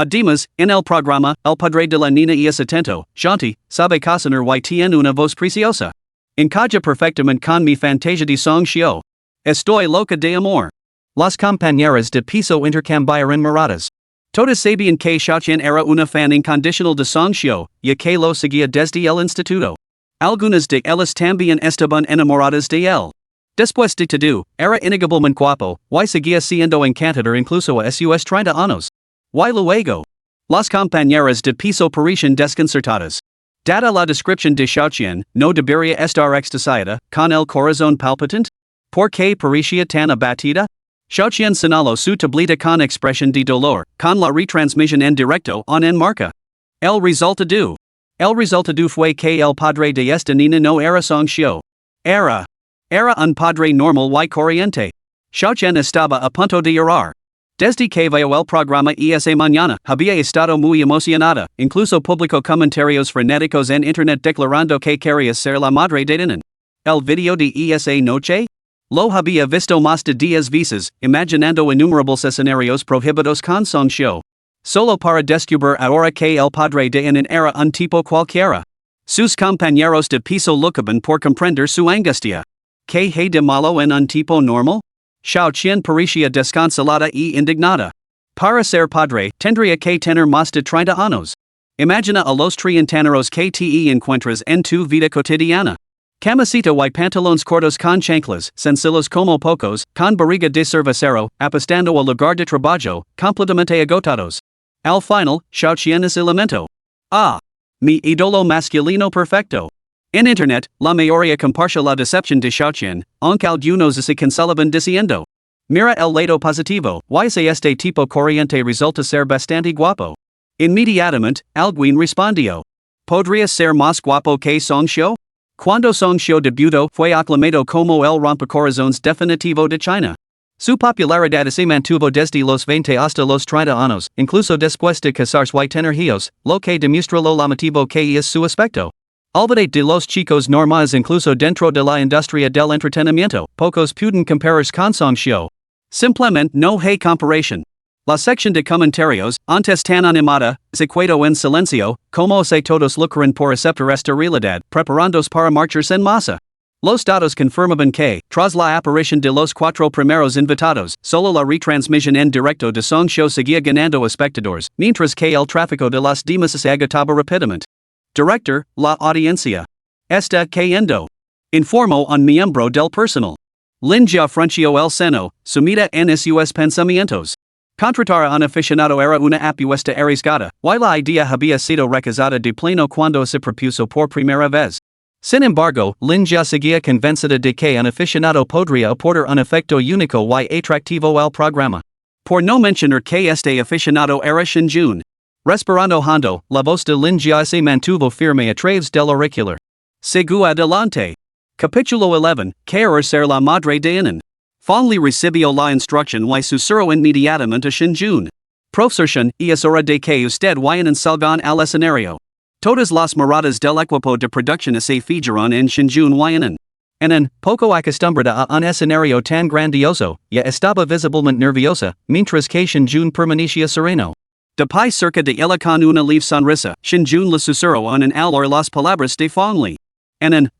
Además, en el programa, el padre de la niña es atento, gentil, sabe cocinar y tiene una voz preciosa. Encaja perfectamente con mi fantasía de Song Xiu. Estoy loca de amor. Las compañeras de piso intercambiaron miradas. Todas sabían que Xiaoqian era una fan incondicional de Song Xiu, y que lo seguía desde el instituto. Algunas de ellas también estaban enamoradas de él. Después de todo, era innegablemente guapo, y seguía siendo encantador incluso a sus 30 años. Y luego, Las compañeras de piso parecen desconcertadas. Dada la descripción de Xiaoqian, no debería estar extasiada, con el corazón palpitante? ¿Por qué parecía tan abatida? Xiaoqian señaló su tableta con expresión de dolor, con la retransmisión en directo en marca. El resultado fue que el padre de esta niña no era Song Xiao. Era un padre normal y corriente. Xiaoqian estaba a punto de llorar. Desde que vio el programa esa mañana, había estado muy emocionada, incluso publicó comentarios frenéticos en internet declarando que quería ser la madre de Dinan. El video de esa noche? Lo había visto más de 10 veces, imaginando innumerables escenarios prohibidos con Song Xiao. Solo para descubrir ahora que el padre de Dinan era un tipo cualquiera. Sus compañeros de piso luchaban por comprender su angustia. ¿Qué hay de malo en un tipo normal? Xiaoqian parecía desconsolada y indignada. Para ser padre, tendría que tener más de 30 años. Imagina a los treintañeros que te encuentras en tu vida cotidiana. Camiseta y pantalones cortos con chanclas, sencillos como pocos, con barriga de cervecero, apostando al lugar de trabajo, completamente agotados. Al final, Xiaoqian es elemento. Mi ídolo masculino perfecto. En internet, la mayoría comparte la decepción de Xiaoqian, aunque algunos se consolaban diciendo: mira el lado positivo, este tipo corriente resulta ser bastante guapo. Inmediatamente, alguien respondió: ¿podría ser más guapo que Song Xiao? Cuando Song Xiao debutó, fue aclamado como el rompecorazones definitivo de China. Su popularidad se mantuvo desde los 20 hasta los 30 años, incluso después de casarse y tener hijos, lo que demuestra lo llamativo que es su aspecto. Olvídate de los chicos normales incluso dentro de la industria del entretenimiento, pocos pueden compararse con Song Xiao. Simplemente no hay comparación. La sección de comentarios, antes tan animada, se quedó en silencio, como si todos lucraran por aceptar esta realidad, preparándose para marcharse en masa. Los datos confirmaban que, tras la aparición de los 4 primeros invitados, solo la retransmisión en directo de Song Xiao seguía ganando espectadores, mientras que el tráfico de las demás se agotaba rápidamente. Director, la audiencia está cayendo. Informó un miembro del personal. Lin Jia frunció el seno, sumida en sus pensamientos. Contratar a un aficionado era una apuesta arriesgada, y la idea había sido rechazada de pleno cuando se propuso por primera vez. Sin embargo, Lin Jia seguía convencida de que un aficionado podría aportar un efecto único y atractivo al programa. Por no mencionar que este aficionado era Shinjun. Respirando hondo, la voz de Lin Jia se mantuvo firme a través del auricular. Sigue adelante. Capítulo 11, Querer ser la madre de Dinan. Fong Li recibió la instrucción y susurró inmediatamente a Shinjun. Profesor Shin, es hora de que usted vayan salgan al escenario. Todas las miradas del equipo de producción se fijaron en Shinjun Yanan. En poco acostumbrada a un escenario tan grandioso, ya estaba visiblemente nerviosa, mientras que Shinjun permanecía sereno. Después cerca de ella con una leve sonrisa, Shinjun le susurró en al oír las palabras de Fong Li.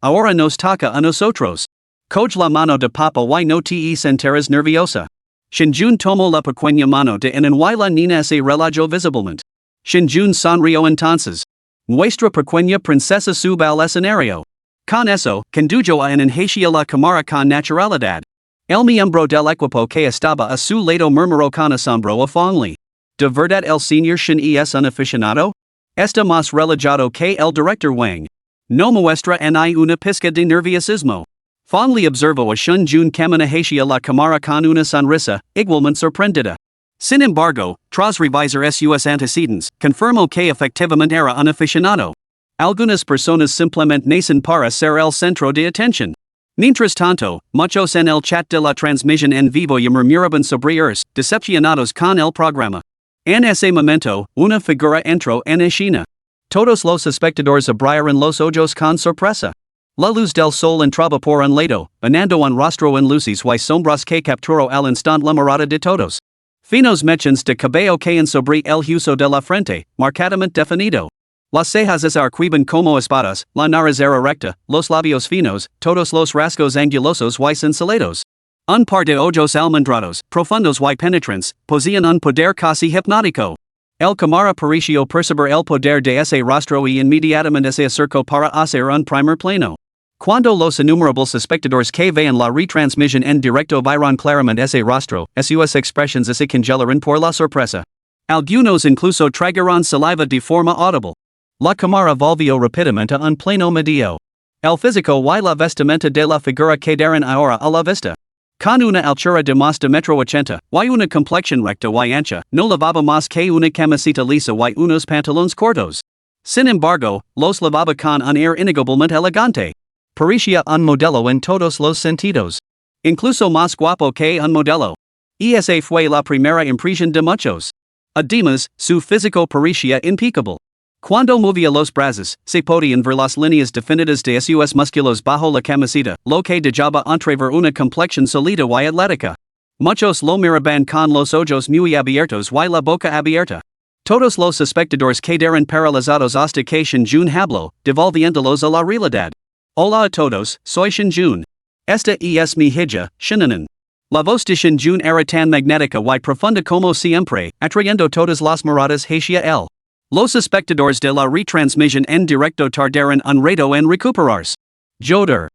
Ahora nos toca a nosotros. Coge la mano de papa y no te sentirás nerviosa. Shinjun tomó la pequeña mano de y la niña se relajó visiblemente. Shinjun sonrió entonces. Nuestra pequeña princesa sube al escenario. Con eso, condujo a hacia la cámara con naturalidad. El miembro del equipo que estaba a su lado murmuró con asombro a Fong Li. ¿De verdad el señor Shin es un aficionado? Está más relajado que el director Wang. No muestra ni una pizca de nerviosismo. Fong Li observó a Shinjun camina hacia la cámara con una sonrisa, igualmente sorprendida. Sin embargo, tras revisar sus antecedentes, confirmó que efectivamente era un aficionado. Algunas personas simplemente nacen para ser el centro de atención. Mientras tanto, muchos en el chat de la transmisión en vivo murmuraban sobre ellos, decepcionados con el programa. En ese momento, una figura entró en escena. Todos los espectadores abrieron los ojos con sorpresa. La luz del sol entraba por un lado, banando un rostro en luces y sombras que capturó al instante la mirada de todos. Finos mechones de cabello caen sobre el huso de la frente, marcadamente definido. Las cejas se arquivan como espadas, la nariz era recta, los labios finos, todos los rasgos angulosos y cincelados. Un par de ojos almendrados, profundos y penetrantes, poseían un poder casi hipnótico. El cámara pareció percibir el poder de ese rostro y inmediatamente se acercó para hacer un primer plano. Cuando los innumerables espectadores que vean la retransmisión en directo vieron claramente ese rostro, sus expresiones se congelaron por la sorpresa. Algunos incluso tragaron saliva de forma audible. La cámara volvió rápidamente un plano medio. El físico y la vestimenta de la figura quedaron ahora a la vista. Con una altura de más de metro 80, y una complexión recta y ancha, no lavaba más que una camiseta lisa y unos pantalones cortos. Sin embargo, los lavaba con un air innegablemente elegante. Parecía un modelo en todos los sentidos. Incluso más guapo que un modelo. Esa fue la primera impresión de muchos. Además, su físico parecía impecable. Cuando movía los brazos, se podían ver las líneas definidas de sus músculos bajo la camiseta, lo que dejaba entrever una complexión sólida y atlética. Muchos lo miraban con los ojos muy abiertos y la boca abierta. Todos los espectadores quedaron paralizados hasta que Shinjun habló, devolviéndolos a la realidad. Hola a todos, soy Shinjun. Esta es mi hija, Shinanan. La voz de Shinjun era tan magnética y profunda como siempre, atrayendo todas las miradas hacia él. Los espectadores de la retransmisión en directo tardaron un rato en recuperarse. Joder.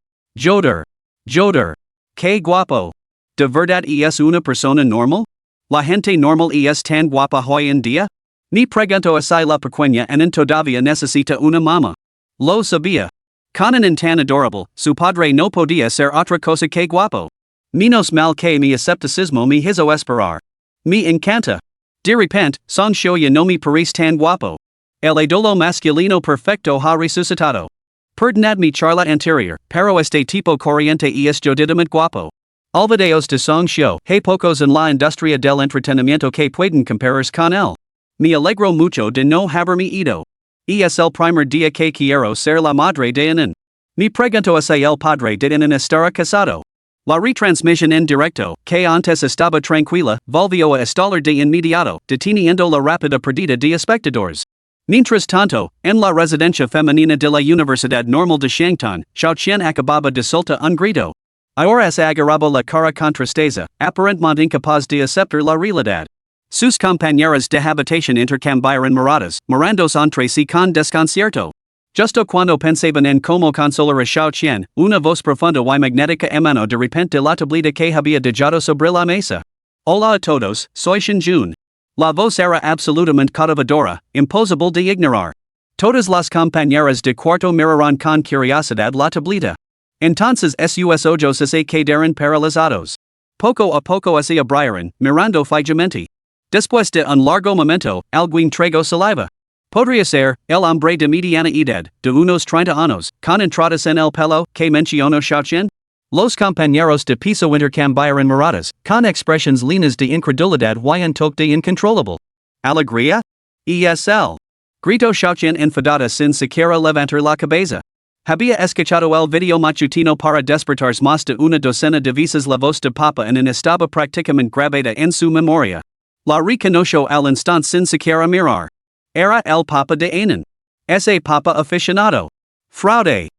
Qué guapo. ¿De verdad es una persona normal? ¿La gente normal es tan guapa hoy en día? Me pregunto si la pequeña Anan todavía necesita una mamá. Lo sabía. Con un tan adorable, su padre no podía ser otra cosa que guapo. Menos mal que mi escepticismo me hizo esperar. Me encanta. De repente, Song Shoya no me parece tan guapo. El ídolo masculino perfecto ha resucitado. Perdonad mi charla anterior, pero este tipo corriente es jodidamente guapo. Olvideos de Song Show, hay pocos en la industria del entretenimiento que pueden compararse con él. Me alegro mucho de no haberme ido. Es el primer día que quiero ser la madre de Anan. Me pregunto si el padre de Anan estará casado. La retransmisión en directo, que antes estaba tranquila, volvió a estallar de inmediato, deteniendo la rápida pérdida de espectadores. Mientras tanto, en la residencia femenina de la Universidad Normal de Shanghai, Xiaoqian acababa de soltar un grito. Ahora se agarraba la cara con tristeza, aparentemente incapaz de aceptar la realidad. Sus compañeras de habitación intercambiaron miradas, mirándose entre sí con desconcierto. Justo cuando pensaban en cómo consolar a Xiaoqian, una voz profunda y magnética emanó de repente de la tablita que había dejado sobre la mesa. Hola a todos, soy Shinjun. La voz era absolutamente cautivadora, imposible de ignorar. Todas las compañeras de cuarto miraron con curiosidad la tablita. Entonces sus ojos se quedaron paralizados. Poco a poco se abrieron, mirando fijamente. Después de un largo momento, alguien tragó saliva. Podría ser, el hombre de mediana edad, de unos 30 años, con entradas en el pelo, que mencionó Xiaoqian. Los compañeros de piso intercambiaron miradas, con expresiones llenas de incredulidad y un toque de incontrolable alegría. ESL. Gritó Xiaoqian enfadada sin siquiera levantar la cabeza. Había escuchado el video matutino para despertarse más de una docena de veces la voz de Papa en estaba prácticamente grabada en su memoria. La reconoció al instante sin siquiera mirar. Era el Papa de Anan. Ese Papa aficionado. Fraude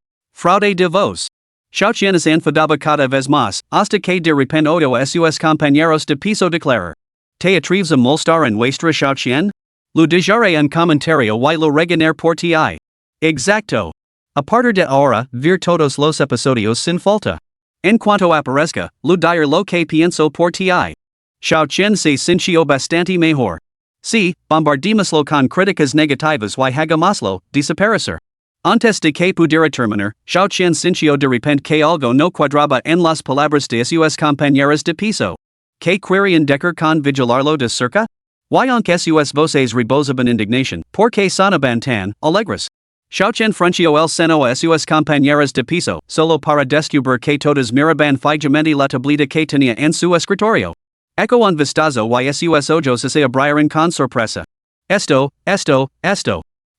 de voz. Xiaoqian se enfadaba cada vez más, hasta que de repente oyó a sus compañeros de piso declarar. ¿Te atreves a molestar en nuestra Xiaoqian? Lo dejaré un comentario y lo regañaré por ti. Exacto. A partir de ahora, ver todos los episodios sin falta. En cuanto aparezca, lo diré lo que pienso por ti. Xiaoqian se sintió bastante mejor. Sí, bombardémoslo con críticas negativas y hagámoslo desaparecer. Antes de que pudiera terminar, Xiaoqian sintió de repente que algo no cuadraba en las palabras de sus compañeras de piso. ¿Qué querían decir con vigilarlo de cerca? Y aunque sus voces rebosaban indignación, porque sonaban tan alegres. Xiaoqian frunció el seno a sus compañeras de piso, solo para descubrir que todas miraban fijamente la tablita que tenía en su escritorio. Echo un vistazo y sus ojos se abrieron con sorpresa. Esto.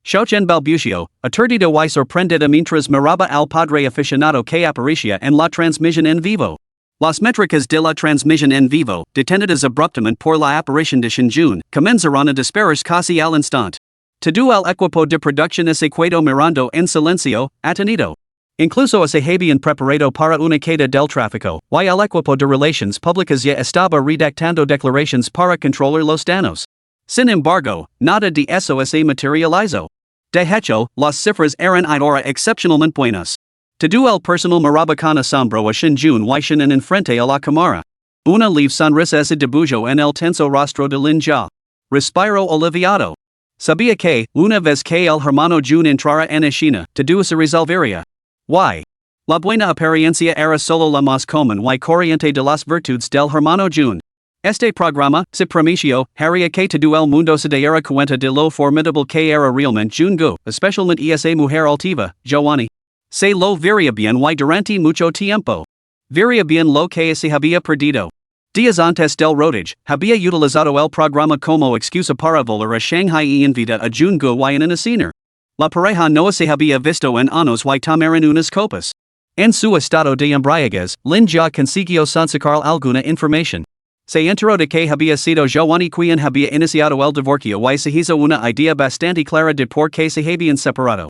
Xiaoqian balbució, aturdido y sorprendido mientras miraba al padre aficionado que aparecía en la transmisión en vivo. Las métricas de la transmisión en vivo, detenidas abruptamente por la aparición de Shinjun, comenzaron a dispararse casi al instante. Todo el equipo de producción se quedó mirando en silencio, atenido. Incluso se habían preparado para una queda del tráfico, y el equipo de relaciones públicas ya estaba redactando declaraciones para controlar los daños. Sin embargo, nada de eso se materializó. De hecho, las cifras eran ahora excepcionalmente buenas. Todo el personal miraba con asombro a Shinjun y Shinan frente a la cámara. Una leve sonrisa se dibujó en el tenso rostro de Lin Jia. Respiro Oliviato. Sabia que, una vez que el hermano Jun entrara en escena, todo se resolvería. Y. La buena apariencia era solo la más común y corriente de las virtudes del hermano Jun. Este programa, se prometio, haría que todo el mundo se diera cuenta de lo formidable que era realmente Jun-go, especialmente esa mujer altiva, Joanny. Se lo vería bien y durante mucho tiempo. Vería bien lo que se había perdido. Días antes del rodaje, había utilizado el programa como excusa para volar a Shanghai y invitar a Jun-go y en escena. La pareja no se había visto en años y tomaron unas copas. En su estado de embriaguez, Lin ya consiguió sacar alguna información. Se enteró de que había sido Joanny quien había iniciado el divorcio y se hizo una idea bastante clara de por qué se habían separado.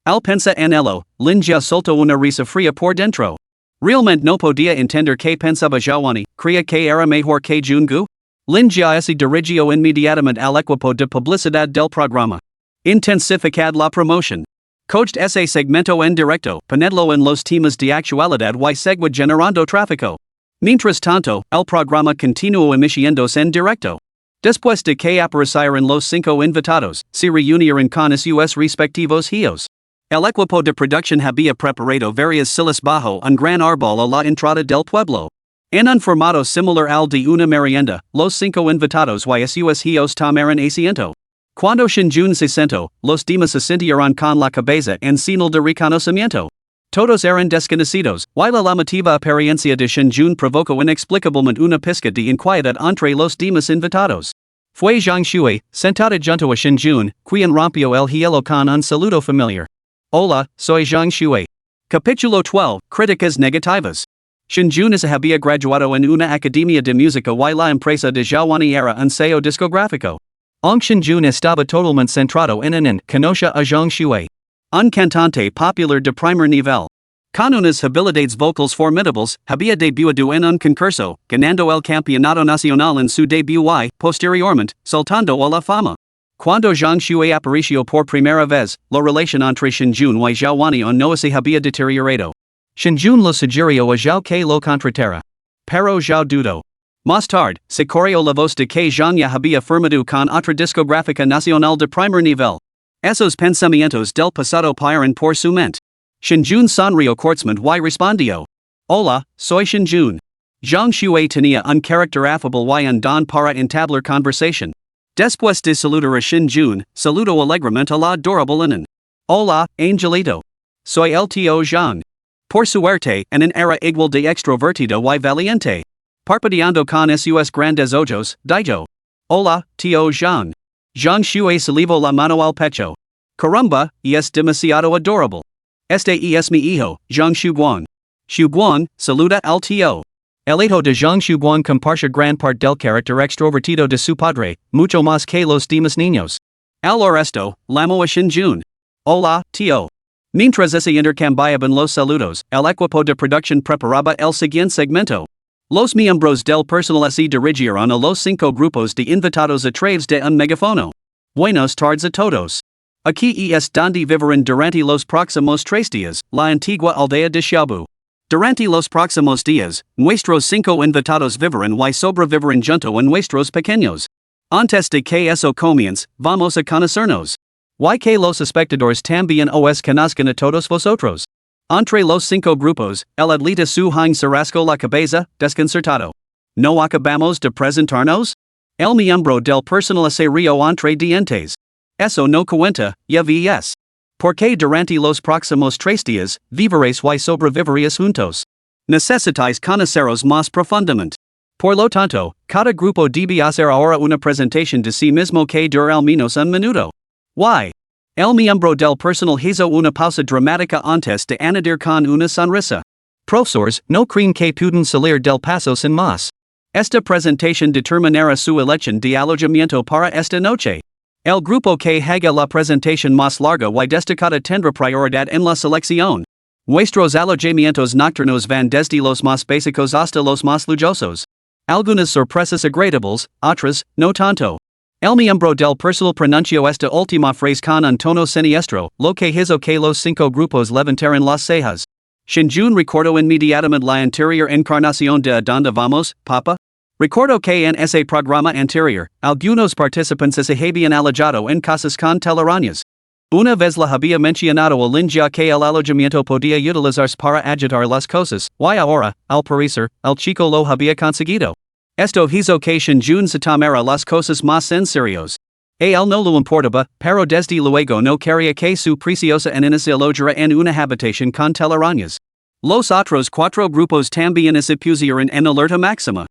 Al pensar en ello, Lin ya soltó una risa fría por dentro. Realmente no podía entender qué pensaba Joanny, creía que era mejor que Jun-go. Lin ya se dirigió inmediatamente al equipo de publicidad del programa. Intensificad la promoción. Coached ese segmento en directo, ponedlo en los temas de actualidad y seguid generando tráfico. Mientras tanto, el programa continuó emitiéndose en directo. Después de que aparecieron los 5 invitados, se reunieron con sus respectivos gios. El equipo de producción había preparado varias sillas bajo un gran árbol a la entrada del pueblo. En un formato similar al de una merienda, los 5 invitados y sus gios tomaron asiento. Cuando Shinjun se sentó, los demás asintieron con la cabeza en señal de reconocimiento. Todos eran desconocidos, y la llamativa apariencia de Shinjun provocó inexplicablemente una pizca de inquietud entre los demás invitados. Fue Zhang Shui, sentada junto a Shinjun, quien rompió el hielo con un saludo familiar. Hola, soy Zhang Shui. Capítulo 12, Críticas Negativas. Shinjun se había graduado en una academia de música y la empresa de Joanny era un sello discográfico. Shinjun estaba totalmente centrado en conoce a Zhang Shui. Un cantante popular de primer nivel. Con unas habilidades vocals formidables, había debuado en un concurso, ganando el campeonato nacional en su debut y, posteriormente, saltando a la fama. Cuando Zhang Shui apareció por primera vez, la relación entre Shinjun y Joanny no se había deteriorado. Shinjun lo sugirió a Zhao que lo contratara. Pero Zhao dudó. Más tarde, se corrió la voz de que Zhang ya había firmado con otra discográfica nacional de primer nivel. Esos pensamientos del pasado paran por su mente. Shinjun sonrió cortésmente y respondió. Hola, soy Shinjun. Zhang Shui tenía un carácter afable y un don para entablar conversación. Después de saludar a Shinjun, saludó alegremente a la adorable Inen. Hola, Angelito. Soy el tío Zhang. Por suerte, en era igual de extrovertido y valiente. Parpadeando con sus grandes ojos, dijo. Hola, tío Zhang. Zhang Shui se llevó la mano al pecho. Caramba, es demasiado adorable. Este es mi hijo, Zhang Shuguan. Shuguan, saluda al tío. El hijo de Zhang Shuguan comparte gran parte del carácter extrovertido de su padre, mucho más que los demás niños. Al resto, llamó a Shinjun. Hola, tío. Mientras se intercambiaban los saludos, el equipo de producción preparaba el siguiente segmento. Los miembros del personal se dirigieron a los 5 grupos de invitados a través de un megafono. Buenas tardes a todos. Aquí es donde vivirán durante los próximos 3 días, la antigua aldea de Xiaobu. Durante los próximos días, nuestros 5 invitados vivirán y sobrevivirán junto a nuestros pequeños. Antes de que eso comience, vamos a conocernos. Y que los espectadores también os conozcan a todos vosotros. Entre los 5 grupos, el atleta Su Hang se rascó la cabeza, desconcertado. ¿No acabamos de presentarnos? El miembro del personal se rió entre dientes. Eso no cuenta, ya ves. Porque durante los próximos 3 días, viviréis y sobreviviréis juntos. Necesitáis conoceros más profundamente. Por lo tanto, cada grupo debe hacer ahora una presentación de sí mismo que dure al menos un minuto. Y. El miembro del personal hizo una pausa dramática antes de añadir con una sonrisa. Profesores, no creen que pueden salir del paso sin más. Esta presentación determinará su elección de alojamiento para esta noche. El grupo que haga la presentación más larga y destacada tendrá prioridad en la selección. Nuestros alojamientos nocturnos van desde los más básicos hasta los más lujosos. Algunas sorpresas agradables, otras, no tanto. El miembro del personal pronunció esta última frase con un tono siniestro, lo que hizo que los 5 grupos levantaran las cejas. Shinjun recordó inmediatamente la anterior encarnación de ¿A dónde vamos, papá? Recuerdo que en ese programa anterior, algunos participantes se habían alejado en casas con telarañas. Una vez la había mencionado a Linja que el alojamiento podía utilizarse para agitar las cosas, y ahora, al parecer, el chico lo había conseguido. Esto hizo que Shinjun se tomara las cosas más en serios. A él no lo importaba, pero desde luego no quería que su preciosa enana se alojara en una habitación con telarañas. Los otros cuatro grupos también se pusieron en alerta máxima.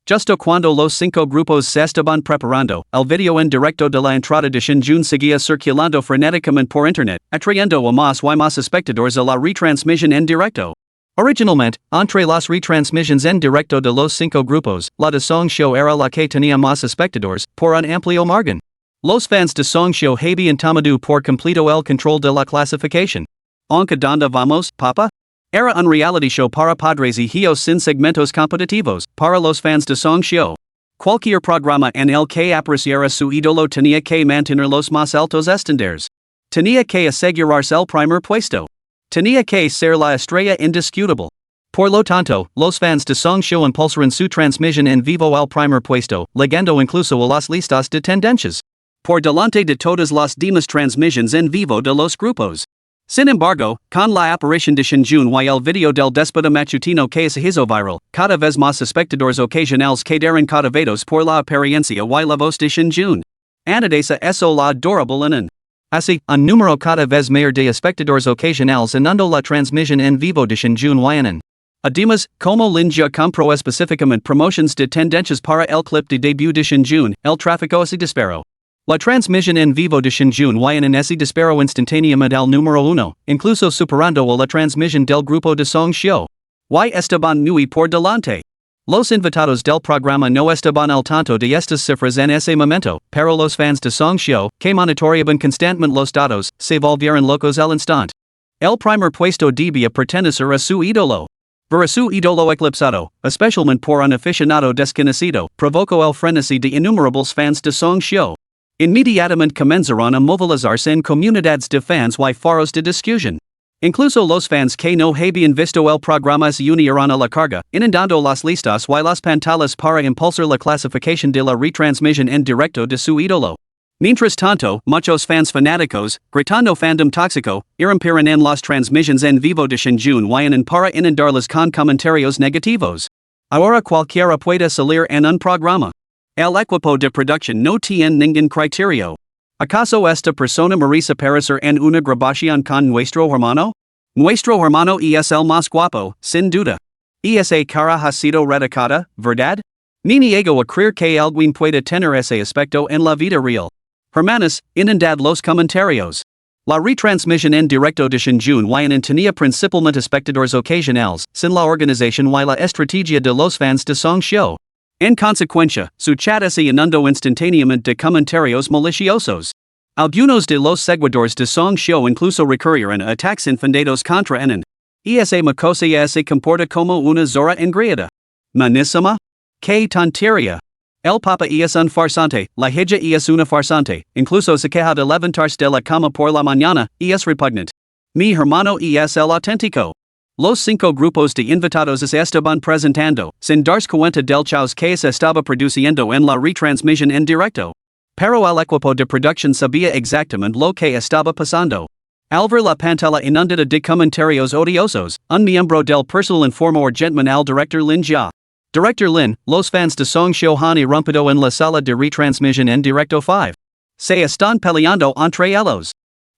Justo cuando los 5 grupos se estaban preparando, el video en directo de la entrada de Shinjun seguía circulando frenéticamente por internet, atrayendo a más y más espectadores a la retransmisión en directo. Originalmente, entre las retransmisiones en directo de los 5 grupos, la de Song Show era la que tenía más espectadores, por un amplio margen. Los fans de Song Show habían tomado por completo el control de la clasificación. ¿Aunque donde vamos, papa? Era un reality show para padres y hijos sin segmentos competitivos, para los fans de Song Show. Cualquier programa en el que apareciera su ídolo tenía que mantener los más altos estándares. Tenía que asegurarse el primer puesto. Tenía que ser la estrella indiscutible. Por lo tanto, los fans de Song Show impulsaron su transmisión en vivo al primer puesto, llegando incluso a las listas de tendencias. Por delante de todas las demás transmisiones en vivo de los grupos. Sin embargo, con la aparición de Shinjun y el video del déspota matutino que se hizo viral, cada vez más espectadores ocasionales quedaron cautivados por la apariencia y la voz de Shinjun. Anadesa eso la adorable enan. Así, un número cada vez mayor de espectadores ocasionales inundó la transmisión en vivo de Shinjun y enan. Además, como Linja compró específicamente promotions de tendencias para el clip de debut de Shinjun, el tráfico se disparó. La transmisión en vivo de Shinjun y en se disparó instantáneamente al número 1, incluso superando a la transmisión del grupo de Song Show. Y estaban muy por delante. Los invitados del programa no estaban al tanto de estas cifras en ese momento, pero los fans de Song Show, que monitoreaban constantemente los datos, se volvieron locos al instante. El primer puesto debía pertenecer a su ídolo. Ver a su ídolo eclipsado, especialmente por un aficionado desconocido, provocó el frenesí de innumerables fans de Song Show. Inmediatamente comenzaron a movilizarse en comunidades de fans y foros de discusión. Incluso los fans que no habían visto el programa se unieron a la carga, inundando las listas y las pantallas para impulsar la clasificación de la retransmisión en directo de su ídolo. Mientras tanto, muchos fans fanáticos, gritando fandom tóxico, irrumpieron en las transmisiones en vivo de Shinjun y para inundarlas con comentarios negativos. Ahora cualquiera puede salir en un programa. El equipo de producción no tiene ningún criterio. ¿Acaso esta persona merece aparecer en una grabación con nuestro hermano? Nuestro hermano es el más guapo, sin duda. Esa cara ha sido retocada, ¿verdad? Ni niego a creer que alguien puede tener ese aspecto en la vida real. Hermanos, inundad los comentarios. La retransmisión en directo de Shinjun y tenía principalmente espectadores ocasionales, sin la organización y la estrategia de los fans de Song Show. En consecuencia, su chat se inundó instantáneamente de comentarios maliciosos. Algunos de los seguidores de Song Show incluso recurrieron a ataques infundados contra Enan. Esa macosa se comporta como una zorra engreída. Manísima? ¡Qué tontería! El papa es un farsante, la hija es una farsante, incluso se queja de levantarse de la cama por la mañana, es repugnant. Mi hermano es el auténtico. Los 5 grupos de invitados se estaban presentando, sin darse cuenta del caos que se estaba produciendo en la retransmisión en directo. Pero el equipo de producción sabía exactamente lo que estaba pasando. Al ver la pantalla inundada de comentarios odiosos, un miembro del personal informó urgentemente al director Lin Jia. Director Lin, los fans de Song Show han irrumpido en la sala de retransmisión en directo 5. Se están peleando entre ellos.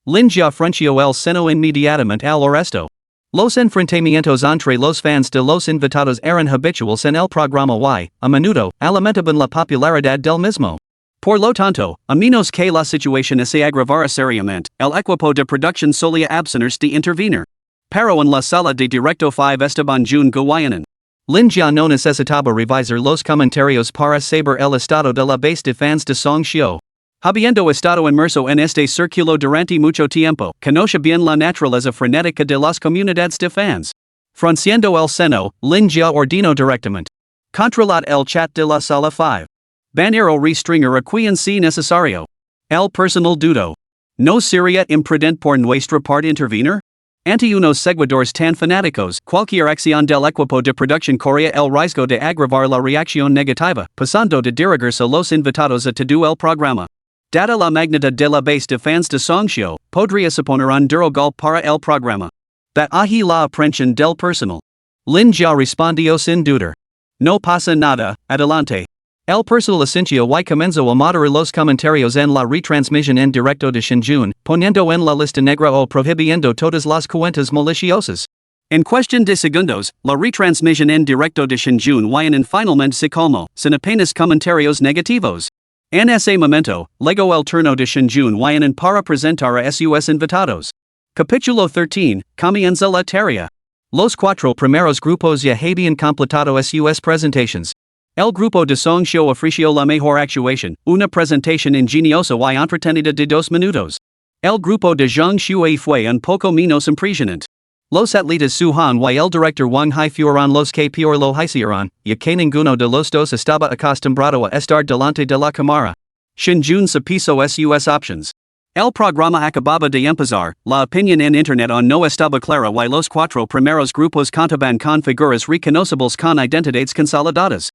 Lin Jia frunció el seno inmediatamente al arresto. Los enfrentamientos entre los fans de los invitados eran habituales en el programa y, a menudo, alimentaban la popularidad del mismo. Por lo tanto, a menos que la situación se agravara seriamente, el equipo de producción solía abstenerse de intervenir. Pero en la sala de directo 5 estaban Jun Guayanan. Lin Jia no necesitaba revisar los comentarios para saber el estado de la base de fans de Song Show. Habiendo estado inmerso en este círculo durante mucho tiempo, conoce bien la naturaleza frenética de las comunidades de fans. Frunciendo el seno, Lin Jia ordenó directamente. Controlad el chat de la sala 5. Banner o restringir a quien si necesario. El personal dudo. ¿No sería imprudente por nuestra parte intervenir? Ante unos seguidores tan fanáticos, cualquier acción del equipo de producción correa el riesgo de agravar la reacción negativa, pasando de dirigirse los invitados a todo el programa. Dada la magnitud de la base de fans de Song Show, podría suponer un duro golpe para el programa. That ahi la aprensión del personal. Lin ya respondió sin dudar. No pasa nada, adelante. El personal asintió y comenzó a moderar los comentarios en la retransmisión en directo de Shinjun, poniendo en la lista negra o prohibiendo todas las cuentas maliciosas. En cuestión de segundos, la retransmisión en directo de Shinjun y finalmente se colmó, sin apenas comentarios negativos. En ese momento, llegó el turno de Shinjun y para presentar a sus invitados. Capítulo 13, comienza la tarea. Los cuatro primeros grupos ya habían completado sus presentations. El grupo de Song Show ofreció la mejor actuación, una presentación ingeniosa y entretenida de 2 minutos. El grupo de Zhang Shui fue un poco menos impresionante. Los atletas Su Han y el director Wang Hai fueron los que peor lo hicieron, ya que ninguno de los dos estaba acostumbrado a estar delante de la cámara. Shinjun se puso sus options. El programa acababa de empezar, la opinión en internet no estaba clara y los 4 primeros grupos contaban con figuras reconocibles con identidades consolidadas.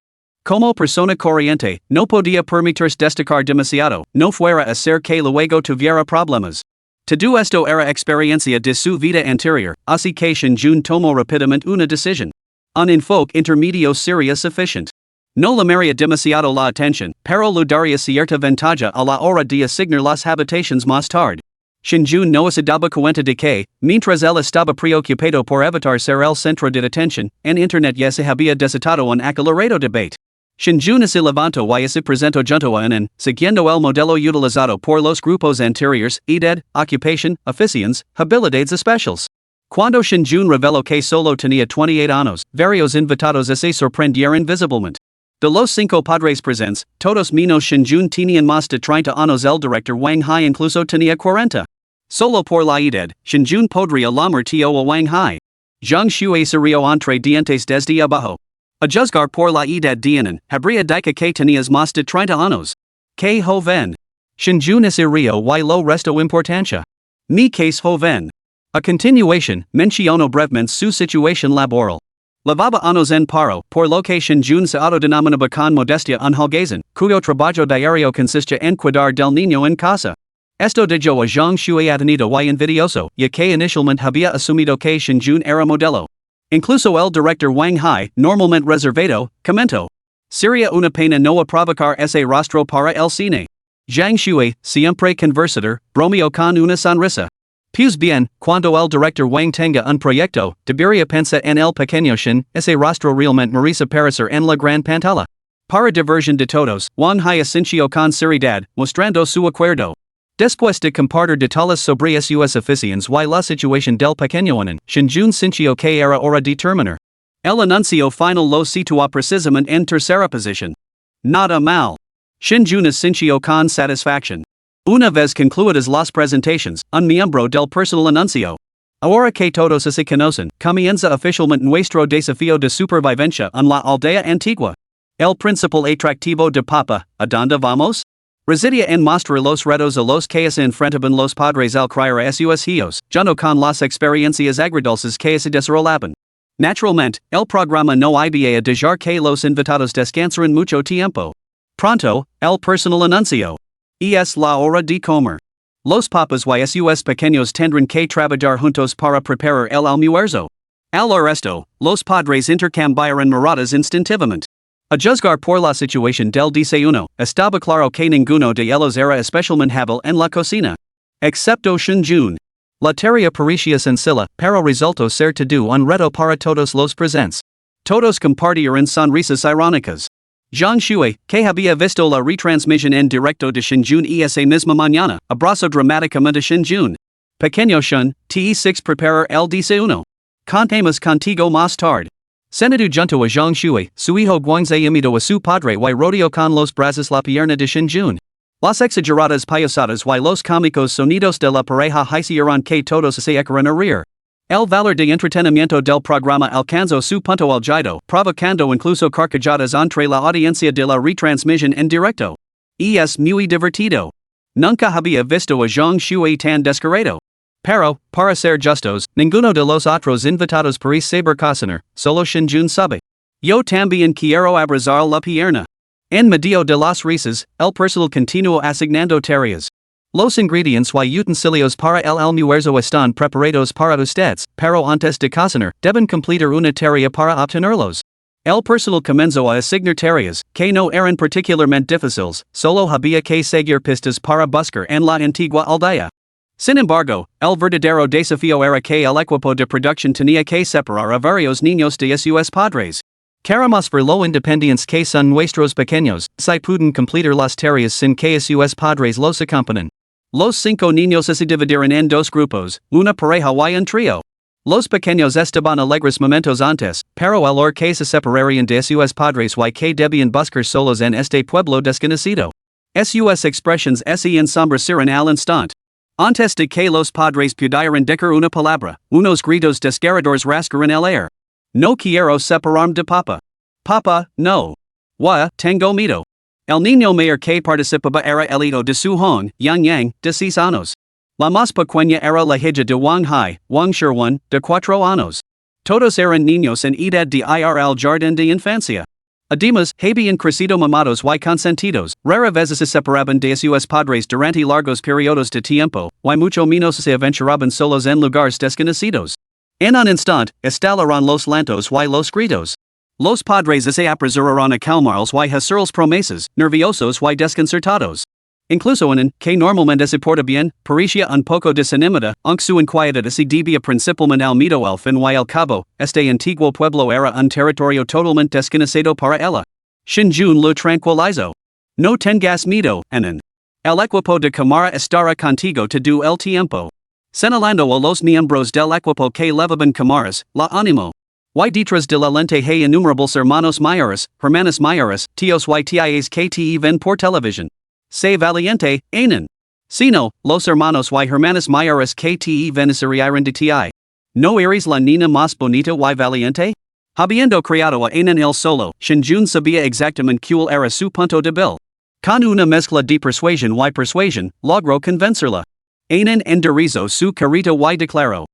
Como persona corriente, no podía permitirse destacar demasiado, no fuera a ser que luego tuviera problemas. Todo esto era experiencia de su vida anterior, así que Shinjun tomó rápidamente una decisión. Un enfoque intermedio sería suficiente. No llamaría demasiado la atención, pero le daría cierta ventaja a la hora de asignar las habitaciones más tarde. Shinjun no se daba cuenta de que, mientras él estaba preocupado por evitar ser el centro de atención, en internet ya se había desatado un acelerado debate. Shinjun se levantó y se presentó junto a un, siguiendo el modelo utilizado por los grupos anteriores, edad, ocupación, aficiones, habilidades especiales. Cuando Shinjun reveló que solo tenía 28 años, varios invitados se sorprendieron visiblemente. De los 5 padres presentes, todos menos Shinjun tenían más de 30 años. El director Wang Hai incluso tenía 40. Solo por la edad, Shinjun podría llamar tío a Wang Hai. Zhang Shui se rió entre dientes desde abajo. A juzgar por la edad de habría dicho que tenías más de 30 años. Que joven. Shinjun se rió y lo restó importancia. Mi que es joven. A continuación, mencionó brevemente su situación laboral. Llevaba años en paro, por lo que Shinjun se autodenominaba con modestia un holgazán, cuyo trabajo diario consiste en cuidar del niño en casa. Esto dejó a Zhang Shui atenido y envidioso, ya que inicialmente había asumido que Shinjun era modelo. Incluso el director Wang Hai, normalmente reservado, comentó. Sería una pena no provocar ese rostro para el cine. Zhang Shui, siempre conversador, bromeó con una sonrisa. Pues bien, cuando el director Wang tenga un proyecto, debería pensar en el pequeño Shin, ese rostro realmente merece aparecer en la gran pantalla. Para diversión de todos, Wang Hai asintió con seriedad, mostrando su acuerdo. Después de compartir detalles sobre sus aficiones y la situación del pequeño Shinjun sintió que era hora de terminar. El anuncio final lo situó precisamente en tercera posición. Nada mal. Shinjun sintió con satisfacción. Una vez concluidas las presentaciones, un miembro del personal anunció. Ahora que todos se conocen, comienza oficialmente nuestro desafío de supervivencia en la aldea antigua. El principal atractivo de Papa, ¿a dónde vamos? Residía en mostrar los retos a los que se enfrentaban los padres al criar a sus hijos, junto con las experiencias agridulces que se desarrollaban. Naturalmente, el programa no iba a dejar que los invitados descansaran mucho tiempo. Pronto, el personal anunció. Es la hora de comer. Los papas y sus pequeños tendrán que trabajar juntos para preparar el almuerzo. Al resto, los padres intercambiaron miradas instintivamente. A juzgar por la situación del desayuno, estaba claro que ninguno de ellos era especialmente hábil en la cocina. Excepto Shinjun. La tarea parecía sencilla, pero resultó ser todo un reto para todos los presentes. Todos compartieron sonrisas irónicas. Zhang Shui, que había visto la retransmisión en directo de Shinjun esa misma mañana, abrazó dramáticamente a Shinjun. Pequeño Shun, te6 preparar el desayuno. Contemos contigo más tarde. Senado junto a Zhang Shui, su hijo Guangze imitó a su padre y rodeó con los brazos la pierna de Shinjun. Las exageradas payasadas y los cómicos sonidos de la pareja hicieron que todos se echaran a reír. El valor de entretenimiento del programa alcanzó su punto álgido, provocando incluso carcajadas entre la audiencia de la retransmisión en directo. Es muy divertido. Nunca había visto a Zhang Shui tan descarado. Pero, para ser justos, ninguno de los otros invitados parece saber cocinar, solo Shinjun sabe. Yo también quiero abrazar la pierna. En medio de las risas, el personal continuo asignando tareas. Los ingredients y utensilios para el almuerzo están preparados para ustedes, pero antes de cocinar, deben completar una tarea para obtenerlos. El personal comenzó a asignar tareas, que no eran particularmente difíciles, solo había que seguir pistas para buscar en la antigua aldea. Sin embargo, el verdadero desafío era que el equipo de producción tenía que separar a varios niños de sus padres. Queremos ver lo independientes que son nuestros pequeños, si pueden completar las tareas sin que sus padres los acompañen. Los 5 niños se dividieron en 2 grupos, una pareja y un trío. Los pequeños estaban alegres momentos antes, pero al hora que se separarían de sus padres y que debían buscar solos en este pueblo desconocido. Sus expresiones se ensombreceron al instante. Antes de que los padres pudieran decir una palabra, unos gritos desgarradores rasgaron el aire. No quiero separarme de papá. Papá, no. Tengo miedo. El niño mayor que participaba era el hijo de su hong, Yang, de 6 años. La más pequeña era la hija de Wang Hai, Wang Shirwan, de 4 años. Todos eran niños en edad de ir al jardín de infancia. Además, habían crecido mamados y consentidos, rara vez se separaban de sus padres durante largos periodos de tiempo, y mucho menos se aventuraban solos en lugares desconocidos. En un instante, estallaron los lantos y los gritos. Los padres se apresuraron a calmarlos y hacerles promesas, nerviosos y desconcertados. Incluso en que normalmente se porta bien, parecía un poco desanimada, aunque su inquietud se debía principalmente al miedo al fin y al cabo, este antiguo pueblo era un territorio totalmente desconocido para ella. Shinjun lo tranquilizó. No tengas miedo, Enan. El equipo de cámara estará contigo todo el tiempo. Señalando a los miembros del equipo que levaban cámaras, la animó. Y detrás de la lente hay innumerables hermanos mayores, hermanas mayores, tíos y tías que te ven por televisión. Sé valiente, Enan. Si no, los hermanos y hermanas mayores que te ven se reirán de ti. ¿No eres la niña más bonita y valiente? Habiendo criado a Enan el solo, Shinjun sabía exactamente cuál era su punto débil. Con una mezcla de persuasión y persuasión, logró convencerla. Enan enderezó su carita y declaró.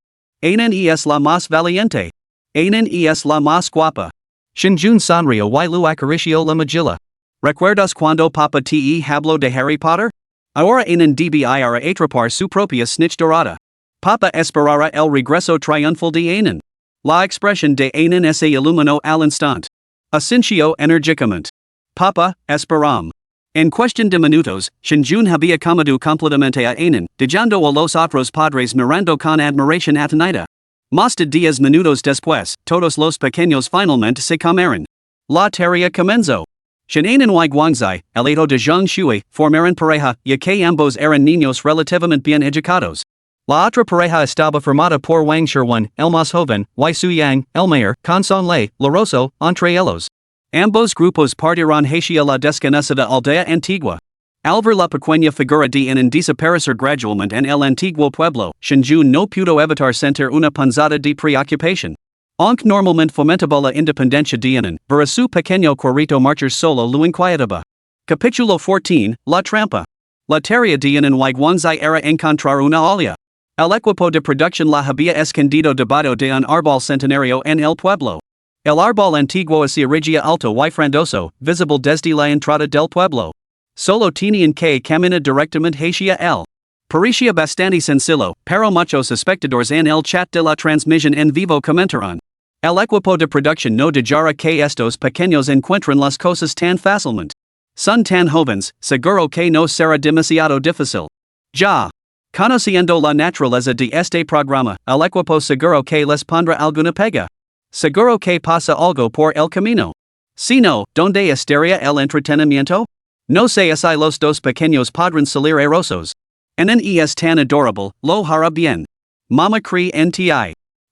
Enan es la más valiente. Enan es la más guapa. Shinjun sonrió y lo acarició la mejilla. ¿Recuerdas cuando papá te habló de Harry Potter? Ahora Enan debía ir a atrapar su propia snitch dorada. Papá esperara el regreso triunfal de Enan. La expresión de Enan se iluminó al instante. Asintió enérgicamente. Papá, esperam. En cuestión de minutos, Shinjun había comido completamente a Enan, dejando a los otros padres mirando con admiración atenida. Más de 10 minutos después, todos los pequeños finalmente se comieron. La tarea comenzó. Shin Enan y Guangzai, el hijo de Zhang Shui, formaron pareja, ya que ambos eran niños relativamente bien educados. La otra pareja estaba formada por Wang Shirwan, el más joven, y Su Yang, el mayor, con Song Lei, Loroso, entre ellos. Ambos grupos partieron hacia la desconocida aldea antigua. Al ver la pequeña figura de Enan desaparecer gradualmente en el antiguo pueblo, Shinjun no pudo evitar sentir una punzada de preocupación. Aunque normalmente fomentaba la independencia de Enan, ver a su pequeño cuerito marchar solo lo inquietaba. Capítulo 14, La Trampa. La tarea de Enan y Guangzai era encontrar una olla. El equipo de producción la había escondido debajo de un árbol centenario en el pueblo. El árbol antiguo se erigía alto y frondoso, visible desde la entrada del pueblo. Solo tenían que caminar directamente hacia él. Parecía bastante sencillo, pero muchos espectadores en el chat de la transmisión en vivo comentaron. El equipo de producción no dejará que estos pequeños encuentren las cosas tan fácilmente. Son tan jóvenes, seguro que no será demasiado difícil. Ya. Conociendo la naturaleza de este programa, el equipo seguro que les pondrá alguna pega. Seguro que pasa algo por el camino. Si no, ¿dónde estaría el entretenimiento? No sé si los 2 pequeños podrán salir airosos. Enan es tan adorable, lo hará bien. Mama cree en ti.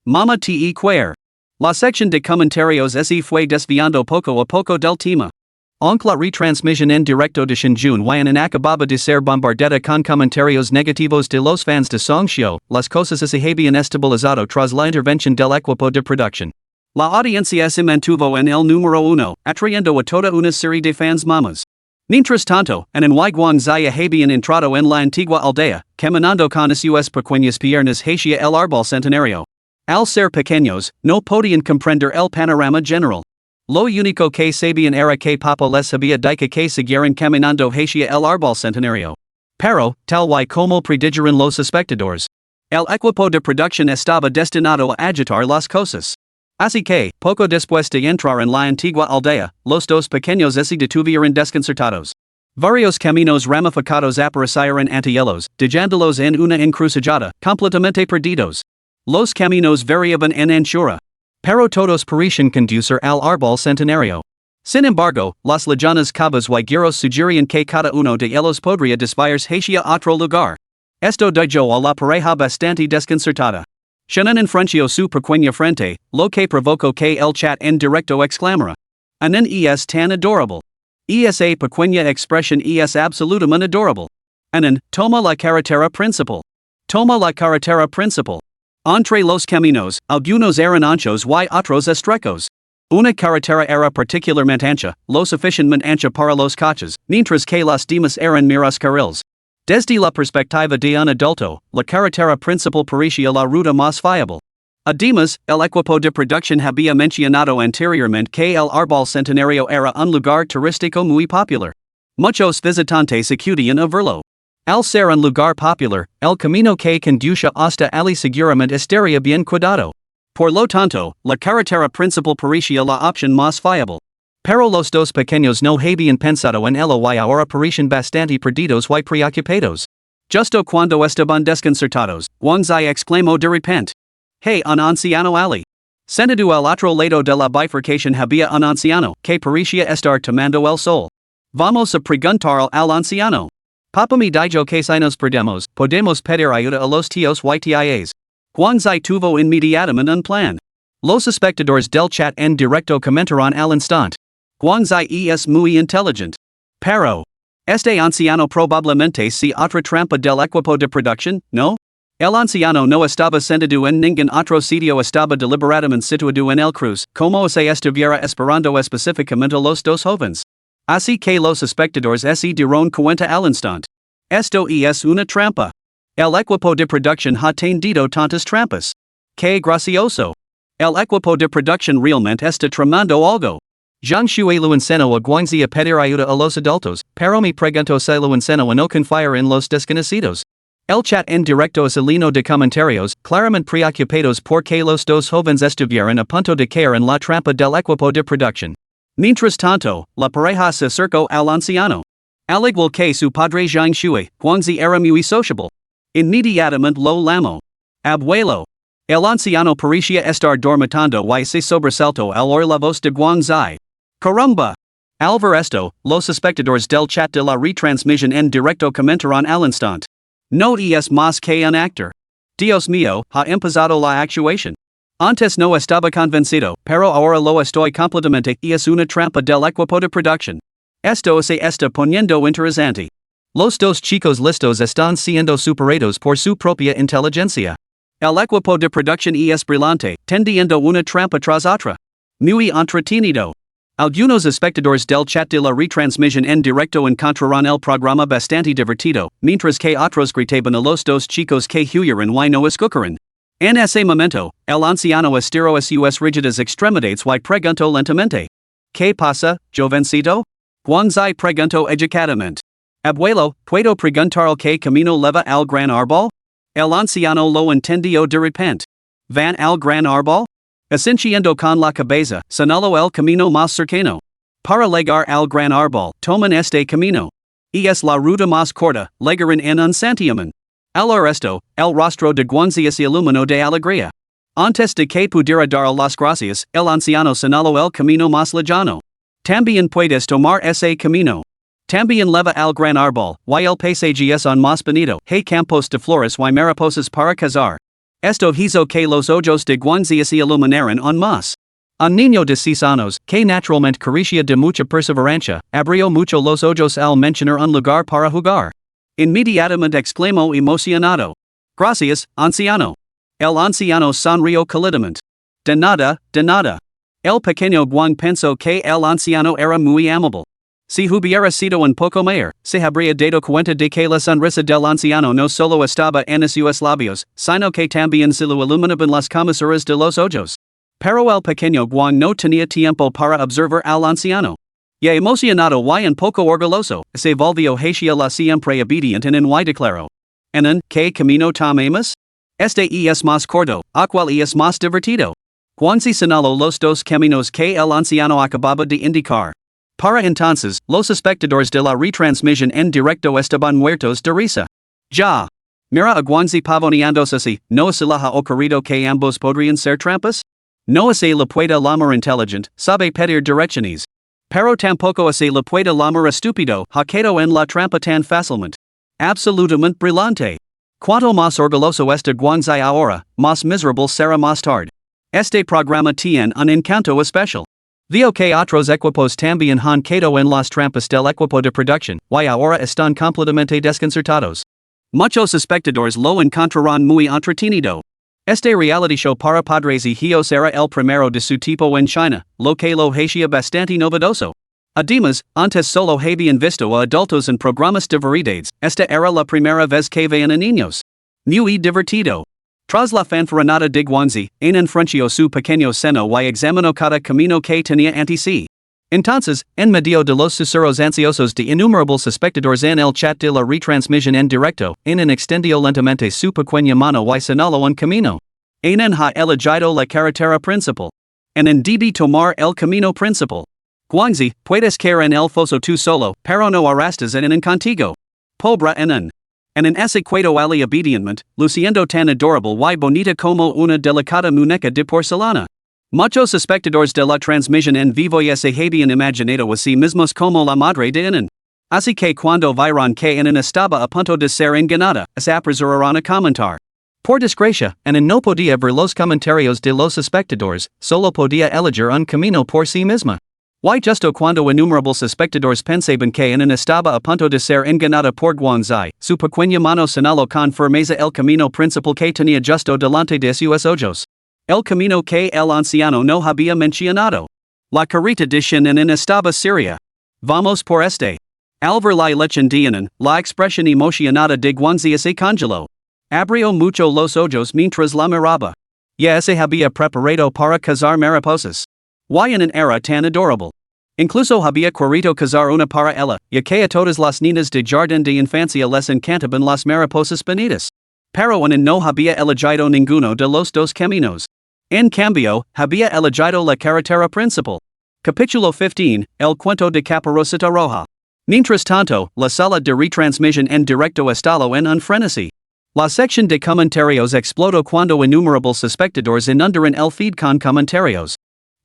Mama te quiere. La sección de comentarios se fue desviando poco a poco del tema. Aunque la retransmisión en directo de Shinjun y acababa de ser bombardada con comentarios negativos de los fans de Songxiu, las cosas se habían estabilizado tras la intervención del equipo de producción. La audiencia se mantuvo en el número 1, atrayendo a toda una serie de fans mamas. Mientras tanto, en guang zaya habían entrado en la antigua aldea, caminando con sus pequeñas piernas hacia el árbol centenario. Al ser pequeños, no podían comprender el panorama general. Lo único que sabían era que papa les había dicho que siguieran caminando hacia el árbol centenario. Pero, tal y como predijeron los espectadores, el equipo de producción estaba destinado a agitar las cosas. Así que, poco después de entrar en la antigua aldea, los dos pequeños se detuvieron desconcertados. Varios caminos ramificados aparecieron ante ellos, dejándolos en una encrucijada, completamente perdidos. Los caminos variaban en anchura, pero todos parecían conducir al árbol centenario. Sin embargo, las lejanas cabas y guerreros sugerían que cada uno de ellos podría desviarse hacia otro lugar. Esto dejó a la pareja bastante desconcertada. Shannon enfrenció su pequeña frente, lo que provocó que el chat en directo exclamara: "Anan es tan adorable. Esa pequeña expresión es absolutamente adorable. Anan, toma la carretera principal. Toma la carretera principal." Entre los caminos, algunos eran anchos y otros estrechos. Una carretera era particularmente ancha, lo suficientemente ancha para los coches, mientras que las demás eran meros carriles. Desde la perspectiva de un adulto, la carretera principal parecía la ruta más viable. Además, el equipo de producción había mencionado anteriormente que el árbol centenario era un lugar turístico muy popular. Muchos visitantes acudían a verlo. Al ser un lugar popular, el camino que conduce hasta allí seguramente estaría bien cuidado. Por lo tanto, la carretera principal parecía la opción más viable. Pero los dos pequeños no habían pensado en ello y ahora parecían bastante perdidos y preocupados. Justo cuando estaban desconcertados, Guangzai exclamó de repente: "Hey, un anciano allí." Sentado al otro lado de la bifurcación había un anciano, que parecía estar tomando el sol. Vamos a preguntar al anciano. "Papa me dijo que si nos perdemos, podemos pedir ayuda a los tíos y tías." Guangzai tuvo inmediatamente un plan. Los espectadores del chat en directo comentaron al instante: "Guangzai es muy inteligente. Pero este anciano probablemente si otra trampa del equipo de producción, ¿no?" El anciano no estaba sentado en ningún otro sitio, estaba deliberadamente situado en el cruz, como si estuviera esperando específicamente los dos jóvenes. Así que los espectadores se dieron cuenta al instante. Esto es una trampa. El equipo de producción ha tendido tantas trampas. ¡Qué gracioso! El equipo de producción realmente está tramando algo. Zhang Shui lo enseñó a Guangzi a pedir ayuda a los adultos, pero me pregunto si lo enseñó a no confiar en los desconocidos. El chat en directo es lleno de comentarios, claramente preocupados porque los dos jóvenes estuvieron a punto de caer en la trampa del equipo de producción. Mientras tanto, la pareja se acercó al anciano. Al igual que su padre Zhang Shui, Guangzi era muy sociable. Inmediatamente lo llamó: "Abuelo." El anciano parecía estar dormitando y se sobresaltó al oír la voz de Guangzai. "Caramba!" Al ver esto, los espectadores del chat de la retransmisión en directo comentaron al instante: "No es más que un actor. Dios mío, ha empezado la actuación. Antes no estaba convencido, pero ahora lo estoy completamente. Es una trampa del equipo de producción. Esto se está poniendo interesante. Los dos chicos listos están siendo superados por su propia inteligencia. El equipo de producción es brillante, tendiendo una trampa tras otra. Muy entretenido." Algunos espectadores del chat de la retransmisión en directo encontraron el programa bastante divertido, mientras que otros gritaban a los dos chicos que huyeran y no escucharan. En ese momento, el anciano estiró a sus rígidas extremidades y preguntó lentamente: "¿Qué pasa, jovencito?" Guangzai preguntó educadamente: "Abuelo, ¿puedo preguntar qué camino lleva al gran árbol?" El anciano lo entendió de repente. "¿Van al gran árbol?" Asintiendo con la cabeza, señaló el camino más cercano. "Para llegar al gran árbol, toman este camino. Y es la ruta más corta, llegarán en un santiamén." Al oír esto, el rostro de Guangzai se iluminó de alegría. Antes de que pudiera dar las gracias, el anciano señaló el camino más lejano. "También puedes tomar ese camino. También lleva al gran árbol, y el paisaje es un más bonito, hay campos de flores y mariposas para cazar." Esto hizo que los ojos de Guangzai se iluminaran aún más. Un niño de 6 años, que naturalmente carecía de mucha perseverancia, abrió mucho los ojos al mencionar un lugar para jugar. Inmediatamente exclamó emocionado: "Gracias, anciano." El anciano sonrió cálidamente. De nada, de nada." El pequeño Guang pensó que el anciano era muy amable. Si hubiera sido un poco mayor, se habría dado cuenta de que la sonrisa del anciano no solo estaba en sus labios, sino que también se lo iluminaban las comisuras de los ojos. Pero el pequeño Guang no tenía tiempo para observar al anciano. Ya emocionado y un poco orgulloso, se volvió hacia la siempre obediente y declaró: ¿En qué camino tomamos? Este es más corto, cual es más divertido. Guangzi señaló los dos caminos que el anciano acababa de indicar. Para entonces, los espectadores de la retransmisión en directo estaban muertos de risa. Ya. Mira a Guangzi pavoneándose así, ¿no se le ha ocurrido que ambos podrían ser trampas? No se le puede llamar inteligente, sabe pedir direcciones. Pero tampoco se le puede llamar estúpido, ha quedado en la trampa tan fácilmente. Absolutamente brillante. Cuanto más orgulloso está Guangzi ahora, más miserable será más tarde. Este programa tiene un encanto especial. Veo que otros equipos también han quedado en las trampas del equipo de producción, y ahora están completamente desconcertados. Muchos espectadores lo encontrarán muy entretenido. Este reality show para padres y hijos era el primero de su tipo en China, lo que lo hacía bastante novedoso. Además, antes solo habían visto a adultos en programas de variedades, esta era la primera vez que veían a niños. Muy divertido. Tras la fanfarronada de Guangzi, enfrenció su pequeño seno y examinó cada camino que tenía ante sí. Entonces, en medio de los susurros ansiosos de innumerables espectadores en el chat de la retransmisión en directo, extendió lentamente su pequeña mano y señaló un camino. Ha elegido la carretera principal. Debe tomar el camino principal. Guangzi, puedes caer en el foso tú solo, pero no arrastres en contigo. Pobre en ese cuento ali obedientemente, luciendo tan adorable y bonita como una delicada muñeca de porcelana. Muchos espectadores de la transmisión en vivo ya se habían imaginado a sí mismos como la madre de Inan. Así que cuando vieron que Inan estaba a punto de ser engañada, se apresuraron a comentar. Por desgracia, Inan no podía ver los comentarios de los espectadores, solo podía elegir un camino por sí misma. Y justo cuando innumerables espectadores pensaban que Inan estaba a punto de ser engañada por Guangzi, su pequeña mano señaló con firmeza el camino principal que tenía justo delante de sus ojos. El camino que el anciano no había mencionado. La carita de Inan estaba seria. Vamos por este. Al ver la elección de Inan, la expresión emocionada de Guangzi se congeló. Abrió mucho los ojos mientras la miraba. Ya se había preparado para cazar mariposas. Y Inan era tan adorable. Incluso había querido cazar una para ella, ya que a todas las niñas de jardín de infancia les encantaban las mariposas bonitas. Pero Inan no había elegido ninguno de los dos caminos. En cambio, había elegido la carretera principal. Capítulo 15, El cuento de Caperucita Roja. Mientras tanto, la sala de retransmisión en directo estalló en un frenesí. La sección de comentarios explotó cuando innumerables espectadores inundaron el feed con comentarios.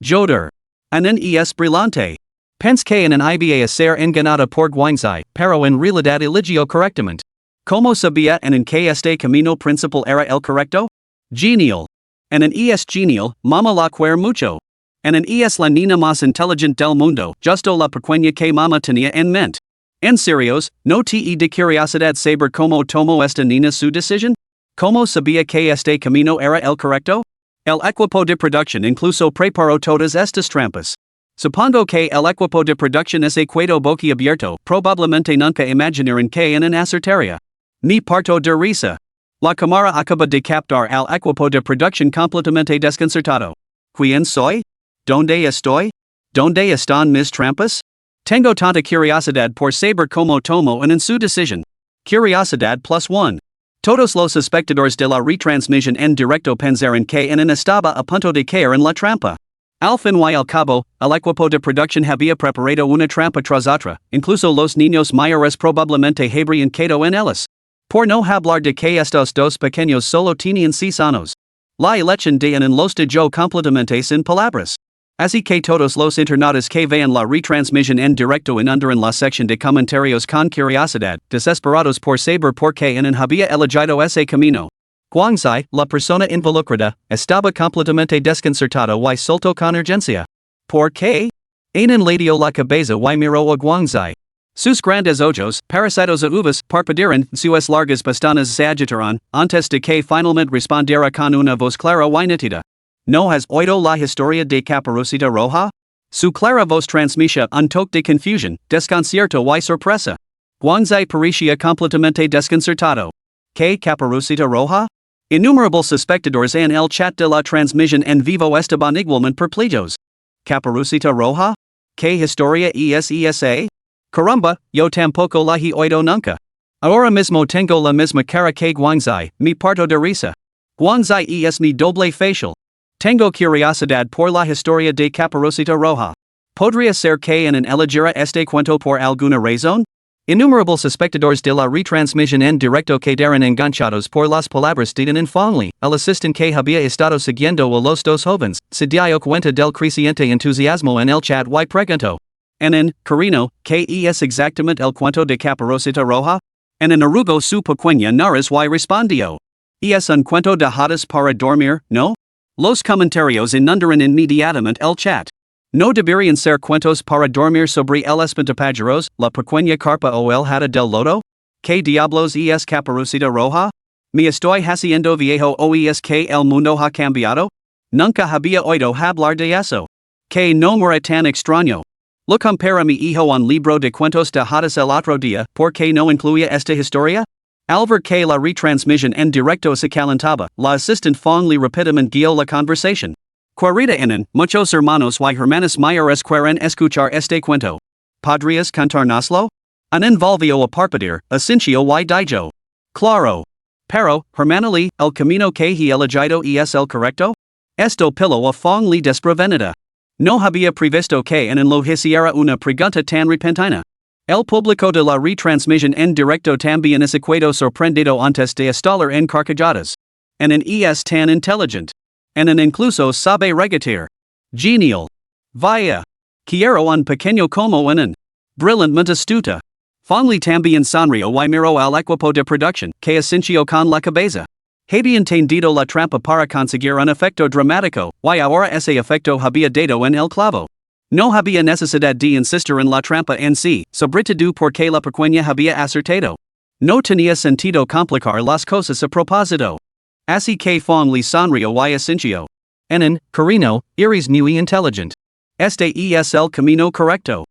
Joder. Inan es brillante. Pense que Inan iba a ser engañada por Guangzi, pero en realidad eligió correctamente. ¿Cómo sabía Inan que este camino principal era el correcto? Genial. Inan es genial, mama la quiere mucho. Inan es la niña más inteligente del mundo, justo la pequeña que mama tenía en mente. En serios, ¿no te de curiosidad saber cómo tomó esta niña su decisión? ¿Cómo sabía que este camino era el correcto? El equipo de producción incluso preparó todas estas trampas. Supongo que el equipo de producción es quedó boquiabierto, probablemente nunca imaginaron que Inan acertaría. Me parto de risa. La cámara acaba de captar al equipo de producción completamente desconcertado. ¿Quién soy? ¿Dónde estoy? ¿Dónde están mis trampas? Tengo tanta curiosidad por saber cómo tomo en su decisión. Curiosidad +1. Todos los espectadores de la retransmisión en directo pensaron que Inan estaba a punto de caer en la trampa. Al fin y al cabo, el equipo de producción había preparado una trampa tras otra, incluso los niños mayores probablemente habrían quedado en ellas. Por no hablar de que estos dos pequeños solo tenían 6 años. La elección de Inan los dejó completamente sin palabras. Así que todos los internautas que vean la retransmisión en directo inundaron la sección de comentarios con curiosidad, desesperados por saber por qué Inan había elegido ese camino. Guangzi, la persona involucrada, estaba completamente desconcertado y soltó con urgencia. ¿Por qué? Inan le dio la cabeza y miró a Guangzi. Sus grandes ojos, parecidos a uvas, parpadearon, sus largas pestañas se agitaron, antes de que finalmente respondiera con una voz clara y nítida. ¿No has oído la historia de Caperucita Roja? Su clara voz transmisia un toque de confusion, desconcierto y sorpresa. Guangzai parecía completamente desconcertado. ¿Qué caperucita roja? Innumerables espectadores en el chat de la transmisión en vivo estaban igualmente perplejos. ¿Caperucita roja? ¿Qué historia es esa? Caramba, yo tampoco la he oído nunca. Ahora mismo tengo la misma cara que Guangzai, me parto de risa. Guangzai es mi doble facial. Tengo curiosidad por la historia de Caperucita Roja. ¿Podría ser que en elegir este cuento por alguna razón? Innumerables espectadores de la retransmisión en directo quedaron enganchados por las palabras de un infante. El asistente que había estado siguiendo a los dos jóvenes se dio cuenta del creciente entusiasmo en el chat y preguntó. Carino, ¿qué es exactamente el cuento de Caperucita Roja? Arrugó su pequeña nariz y respondió. Es un cuento de hadas para dormir, ¿no? Los comentarios inundaron inmediatamente el chat. No deberían ser cuentos para dormir sobre el espantapájaros, la pequeña carpa o el hada del lodo? ¿Qué diablos es Caperucita Roja? ¿Me estoy haciendo viejo o es que el mundo ha cambiado? Nunca había oído hablar de eso. ¿Qué nombre tan extraño? Lo compara mi hijo un libro de cuentos de hadas el otro día, ¿por qué no incluía esta historia? Al ver que la retransmisión en directo se calentaba, la asistente Fong le rápidamente guió la conversación. Muchos hermanos y hermanas mayores quieren escuchar este cuento. ¿Podrías contárnoslo? Volvió a parpadear, asintió y dijo. Claro. Pero, hermana Lee, el camino que he elegido es el correcto? Esto pilló a Fong le desprevenida. No había previsto que lo hiciera una pregunta tan repentina. El público de la retransmisión en directo también se quedó sorprendido antes de estallar en carcajadas. Es tan inteligente. Incluso sabe regatear. Genial. Vaya. Quiero un pequeño como brillantemente astuta. Fongli también sonrió y miró al equipo de producción, que asintió con la cabeza. Habían tendido la trampa para conseguir un efecto dramático, y ahora ese efecto había dado en el clavo. No había necesidad de insistir en la trampa en sí, sobre todo porque la pequeña había acertado. No tenía sentido complicar las cosas a propósito. Así que Fong le sonrió y asintió. Carino, eres muy inteligente. Este es el camino correcto.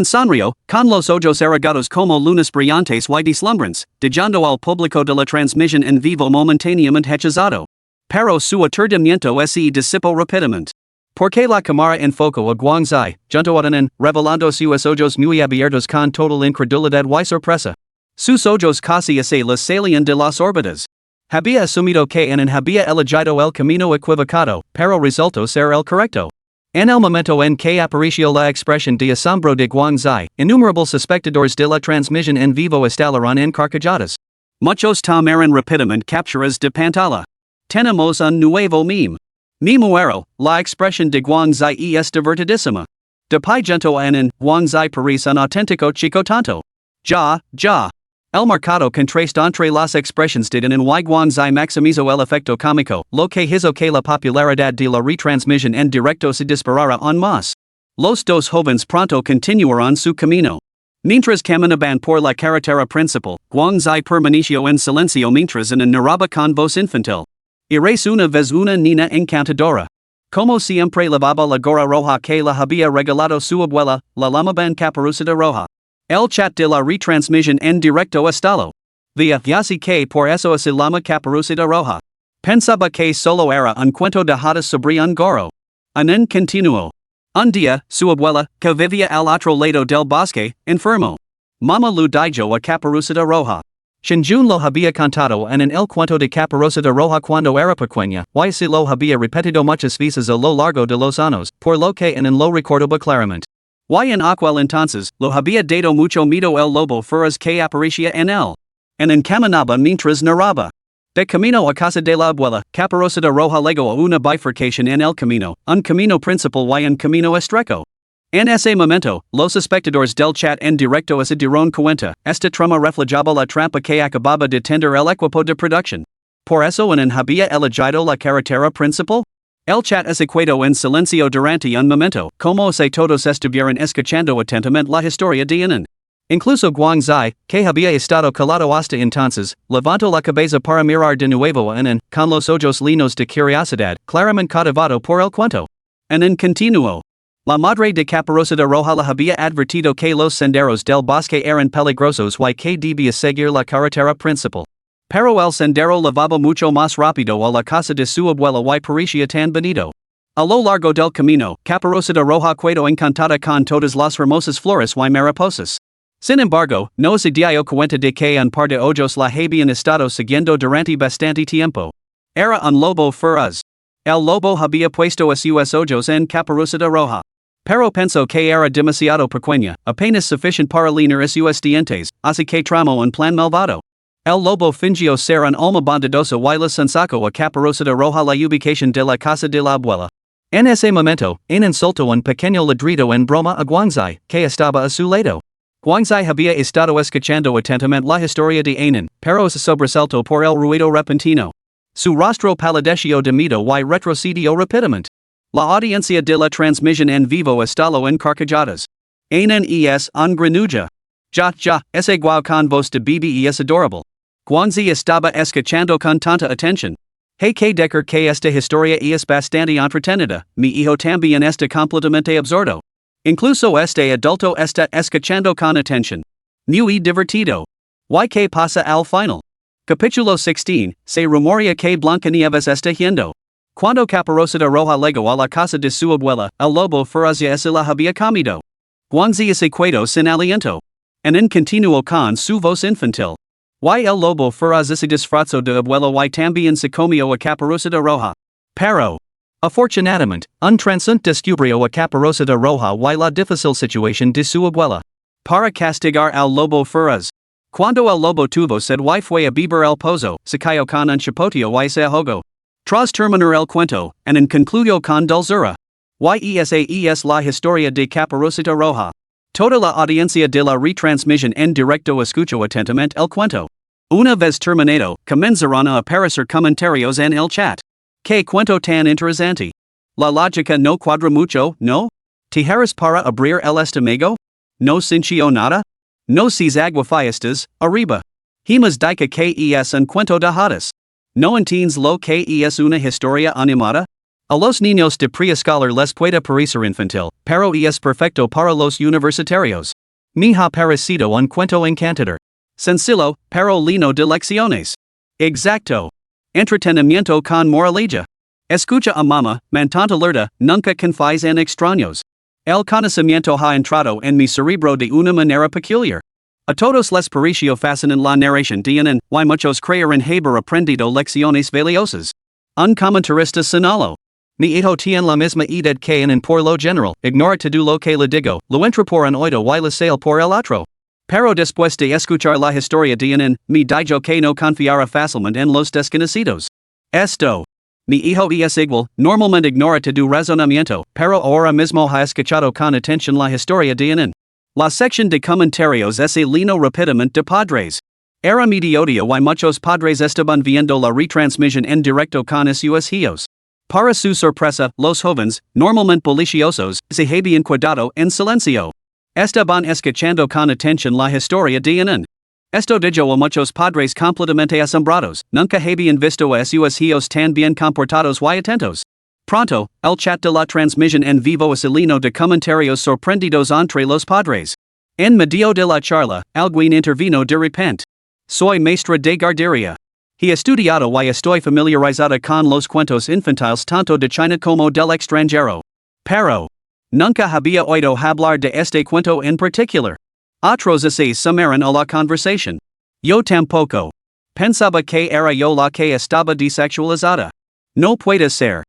Sonrió, con los ojos arrogados como lunas brillantes y deslumbrantes, dejando al público de la transmisión en vivo momentáneamente hechizado. Pero su aturdimiento se disipó rápidamente. Porque la cámara enfocó a Guangzai, junto a revelando sus ojos muy abiertos con total incredulidad y sorpresa. Sus ojos casi se les salían de las órbitas. Había asumido que había elegido el camino equivocado, pero resultó ser el correcto. En el momento en que apareció la expresión de asombro de Guangzai, innumerables espectadores de la transmisión en vivo estallaron en carcajadas. Muchos tomaron rápidamente capturas de pantalla. Tenemos un nuevo meme. Me muero, la expresión de Guangzai es divertidísima. De pai junto a Guangzai parece un auténtico chico tonto. Ya. El marcado contraste entre las expresiones de y Guangzai maximizó el efecto cómico, lo que hizo que la popularidad de la retransmisión en directo se disparara aún más. Los dos jóvenes pronto continuaron su camino. Mientras caminaban por la carretera principal, Guangzai permaneció en silencio mientras narraba con voz infantil. Eres una vez una niña encantadora. Como siempre llevaba la gorra roja que la había regalado su abuela, la llamaban Caperucita Roja. El chat de la retransmisión en directo estalló. Via así que por eso se llama Caperucita Roja. Pensaba que solo era un cuento de hadas sobre un gorro. Continuó. Un día, su abuela, que vivía al otro lado del bosque, enfermó. Mama lo dijo a Caperucita Roja. Shinjun lo había contado el cuento de Caperucita Roja cuando era pequeña, y se lo había repetido muchas veces a lo largo de los años, por lo que lo recordaba claramente. Y en aquel entonces, lo había dado mucho miedo el lobo feroz que aparecía en él. Caminaba mientras narraba. De camino a casa de la abuela, Caperucita Roja llegó a una bifurcación en el camino, un camino principal y un camino estrecho. En ese momento, los espectadores del chat en directo se dieron cuenta, esta trama reflejaba la trampa que acababa de tender el equipo de producción. Por eso había elegido la carretera principal. El chat se quedó en silencio durante un momento, como si todos estuvieran escuchando atentamente la historia de Incluso Guangzai, que había estado calado hasta entonces, levantó la cabeza para mirar de nuevo a con los ojos llenos de curiosidad, claramente cautivado por el cuento. Continuó. La Madre de Caperucita Roja la había advertido que los senderos del bosque eran peligrosos y que debía seguir la carretera principal. Pero el sendero levaba mucho más rápido a la casa de su abuela y parecía tan bonito. A lo largo del camino, Caperucita Roja quedó encantada con todas las hermosas flores y mariposas. Sin embargo, no se dio cuenta de que un par de ojos la habían estado siguiendo durante bastante tiempo. Era un lobo feroz. El lobo había puesto a sus ojos en Caperucita Roja. Pero pensó que era demasiado pequeña, apenas suficiente para linear sus dientes, así que tramó un plan malvado. El lobo fingió ser un alma bondadosa y le sacó a Caperucita Roja la ubicación de la casa de la abuela. En ese momento, insultó un pequeño ladrido en broma a Guangzai, que estaba a su lado. Guangzai había estado escuchando atentamente la historia de Anan, pero se sobresaltó por el ruido repentino. Su rostro palideció de miedo y retrocedió rápidamente. La audiencia de la transmisión en vivo estalló en carcajadas. Anan es un granuja. Ya, ese guau con voz de bebé es adorable. Guangzai estaba escuchando con tanta atención. Hay que decir que esta historia es bastante entretenida, mi hijo también está completamente absorto. Incluso este adulto está escuchando con atención. Muy divertido. ¿Y qué pasa al final? Capítulo 16, se rumorea que Blancanieves está yendo. Cuando Caperucita Roja llegó a la casa de su abuela, el lobo feroz ya se la había comido. Guangzai se quedó sin aliento. En continuó con su voz infantil. Y el lobo feroz se disfrazó de abuelo y también se comió a Caperucita Roja. Pero, afortunadamente, un transeúnte descubrió a Caperucita Roja y la difícil situación de su abuela. Para castigar al lobo feroz. Cuando el lobo tuvo sed y fue a beber el pozo, se cayó con un chapotillo y se ahogó. Tras terminar el cuento, en concluyó con dulzura. Esa es la historia de Caperucita Roja. Toda la audiencia de la retransmisión en directo escuchó atentamente el cuento. Una vez terminado, comenzaron a aparecer comentarios en el chat. ¿Qué cuento tan interesante? La lógica no cuadra mucho, ¿no? ¿Tijeras para abrir el estómago? ¿No sintió nada? No seas aguafiestas, arriba. Himas dica que es un cuento de hadas. ¿No entiendes lo que es una historia animada? A los niños de preescolar les puede parecer infantil, pero es perfecto para los universitarios. Me ha parecido un cuento encantador. Sencillo, pero lleno de lecciones. Exacto. Entretenimiento con moraleja. Escucha a mamá, mantente alerta, nunca confíes en extraños. El conocimiento ha entrado en mi cerebro de una manera peculiar. A todos les pareció fascinante la narración de Anan, y muchos creyeron haber aprendido lecciones valiosas. Un comentarista señaló. Mi hijo tiene la misma edad que Anan por lo general, ignora todo lo que le digo, lo entra por un oído y le sale por el otro. Pero después de escuchar la historia de Anan, me dijo que no confiara fácilmente en los desconocidos. Esto. Mi hijo es igual, normalmente ignora todo razonamiento, pero ahora mismo ha escuchado con atención la historia de Anan. La sección de comentarios se llenó rápidamente de padres. Era mediodía y muchos padres estaban viendo la retransmisión en directo con sus hijos. Para su sorpresa, los jóvenes, normalmente bulliciosos, se habían quedado en silencio. Estaban escuchando con atención la historia de Anan. Esto dijo a muchos padres completamente asombrados, nunca habían visto a sus hijos tan bien comportados y atentos. Pronto, el chat de la transmisión en vivo se llenó de comentarios sorprendidos entre los padres. En medio de la charla, alguien intervino de repente. Soy maestra de guardería. He estudiado y estoy familiarizada con los cuentos infantiles tanto de China como del extranjero. Pero, nunca había oído hablar de este cuento en particular. Otros se sumaron a la conversación. Yo tampoco. Pensaba que era yo la que estaba desexualizada. No puede ser.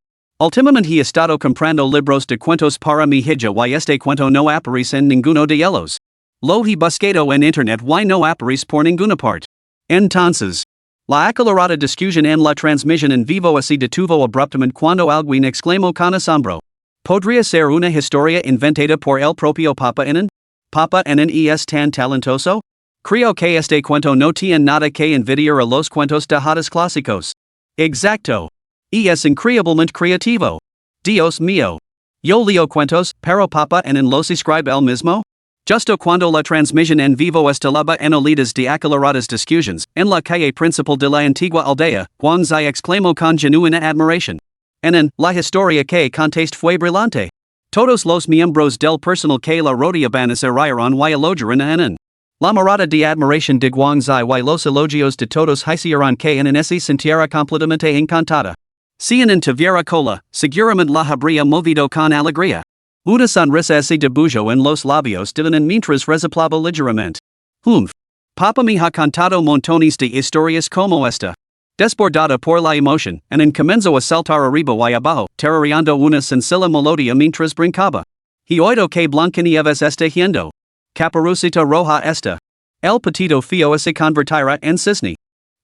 Últimamente he estado comprando libros de cuentos para mi hija y este cuento no aparece en ninguno de ellos. Lo he buscado en internet y no aparece por ninguna parte. Entonces, la acalorada discusión en la transmisión en vivo se detuvo abruptamente cuando alguien exclamó con asombro. ¿Podría ser una historia inventada por el propio Papa Anan? ¿Papa Anan es tan talentoso? Creo que este cuento no tiene nada que envidiar a los cuentos de hadas clásicos. Exacto. Es increíblemente creativo. Dios mío. Yo leo cuentos, pero Papa Anan los escribe él mismo. Justo cuando la transmisión en vivo estallaba en olidas de acaloradas discusiones, en la calle principal de la antigua aldea, Guangzai exclamó con genuina admiración. Anan, la historia que contaste fue brillante. Todos los miembros del personal que la rodeaban arriaron y elogiaron en la mirada de admiración de Guangzai y los elogios de todos hicieron que en ese sintiera completamente encantada. Si en tuviera cola, seguramente la habría movido con alegría. Una sonrisa se dibujó en los labios de en mientras resoplaba ligeramente. Papa me ha contado montones de historias como esta. Desbordada por la emoción, en comenzó a saltar arriba y abajo, tarareando una sencilla melodía mientras brincaba. He oído que Blancanieves está yendo. Caperucita roja esta. El petito feo se convertirá en cisne.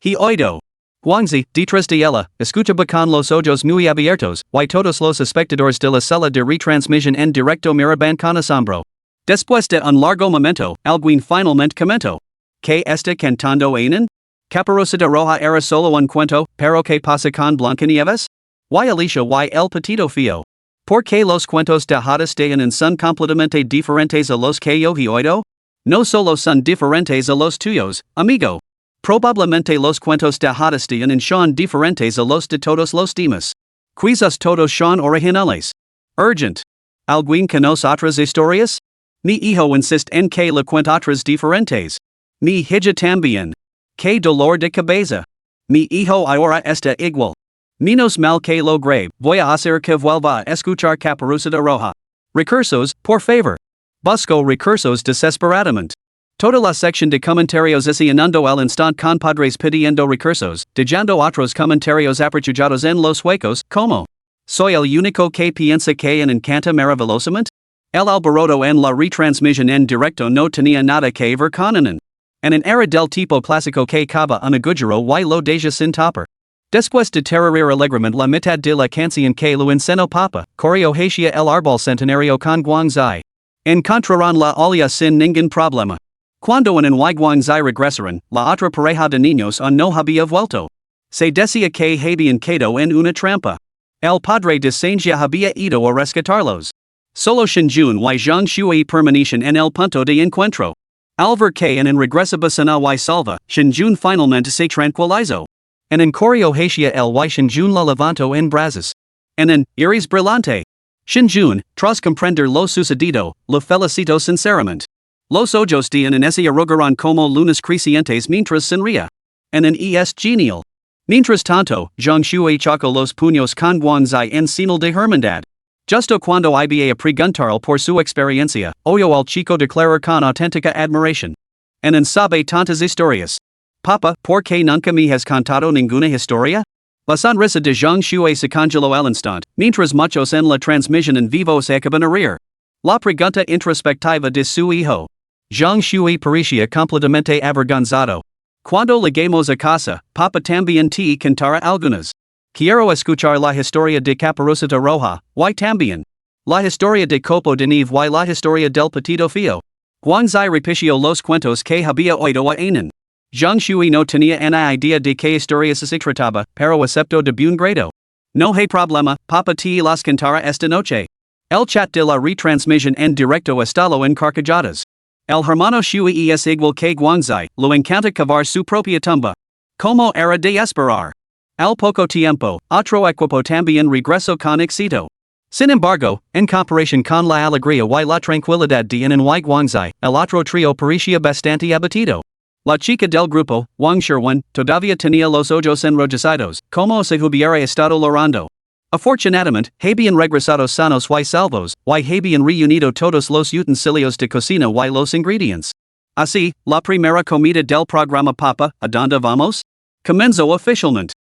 He oído. Guangzi, detrás de ella, escuchaba con los ojos muy abiertos, y todos los espectadores de la sala de retransmisión en directo miraban con asombro. Después de un largo momento, alguien finalmente comentó. ¿Qué está cantando Anan? Caperucita roja era solo un cuento, pero ¿qué pasa con Blancanieves? Y Alicia y el petito feo. ¿Por qué los cuentos de hadas de Anan son completamente diferentes a los que yo he oído? No solo son diferentes a los tuyos, amigo. Probablemente los cuentos de hadas de Anan son diferentes a los de todos los demás. Quizás todos son originales. Urgent. ¿Alguien conoce otras historias? Mi hijo insiste en que le cuente otras diferentes. Mi hija también. Qué dolor de cabeza. Mi hijo ahora está igual. Menos mal que lo grave, voy a hacer que vuelva a escuchar Caperucita Roja. Recursos, por favor. Busco recursos desesperadamente. Toda la sección de comentarios es inundó al instante con padres pidiendo recursos, dejando otros comentarios apertujados en los huecos, como. ¿Soy el único que piensa que en encanta maravillosamente? El alboroto en la retransmisión en directo no tenía nada que ver con Anan. En era del tipo clásico que cava un agujero y lo deja sin tapar. Después de tararear alegremente la mitad de la canción que lo encenó Papa, corrió hacia el árbol centenario con Guangzai. Encontrarán la olla sin ningún problema. Cuando en y Guangzai regresaron, la otra pareja de niños aún no había vuelto. Se decía que habían quedado en una trampa. El padre de Saint ya había ido a rescatarlos. Solo Shinjun y Zhang Shui permanecen en el punto de encuentro. Al ver que en regresaba sana y salva, Shinjun finalmente se tranquilizó. En corrió hacia el y Shinjun la levantó en brazos. En iris brillante. Shinjun, tras comprender lo sucedido, lo felicitó sinceramente. Los ojos de en se arrugaron como lunas crecientes mientras sonría. En es genial. Mientras tanto, Zhang Shui chocó los puños con Guangzai en señal de hermandad. Justo cuando iba a preguntarle por su experiencia, oyó al chico declarar con auténtica admiración. En sabe tantas historias. Papa, ¿por qué nunca me has contado ninguna historia? La sonrisa de Zhang Shui se congeló al instante, mientras muchos en la transmisión en vivo se acaban a reír. La pregunta introspectiva de su hijo. Zhang Shui parecía completamente avergonzado. Cuando lleguemos a casa, Papa también te contará algunas. Quiero escuchar la historia de Caperucita Roja, y también. La historia de Copo de Nieve y la historia del Petito Feo. Guangzai repitió los cuentos que había oído a Anan. Zhang Shui no tenía una idea de qué historias se trataba, pero aceptó de buen grado. No hay problema, Papa te las cantará esta noche. El chat de la retransmisión en directo está lo encarcajadas. El hermano Shui es igual que Guangzai, lo encanta cavar su propia tumba. Como era de esperar. Al poco tiempo, otro equipo también regresó con éxito. Sin embargo, en comparación con la alegría y la tranquilidad de en y Guangzai, el otro trío parecía bastante abatido. La chica del grupo, Wang Sherwan, todavía tenía los ojos enrojecidos, como si hubiera estado llorando. Afortunadamente, habían regresado sanos y salvos, y habían reunido todos los utensilios de cocina y los ingredientes. Así, la primera comida del programa Papa, ¿a dónde vamos? Comenzó oficialmente.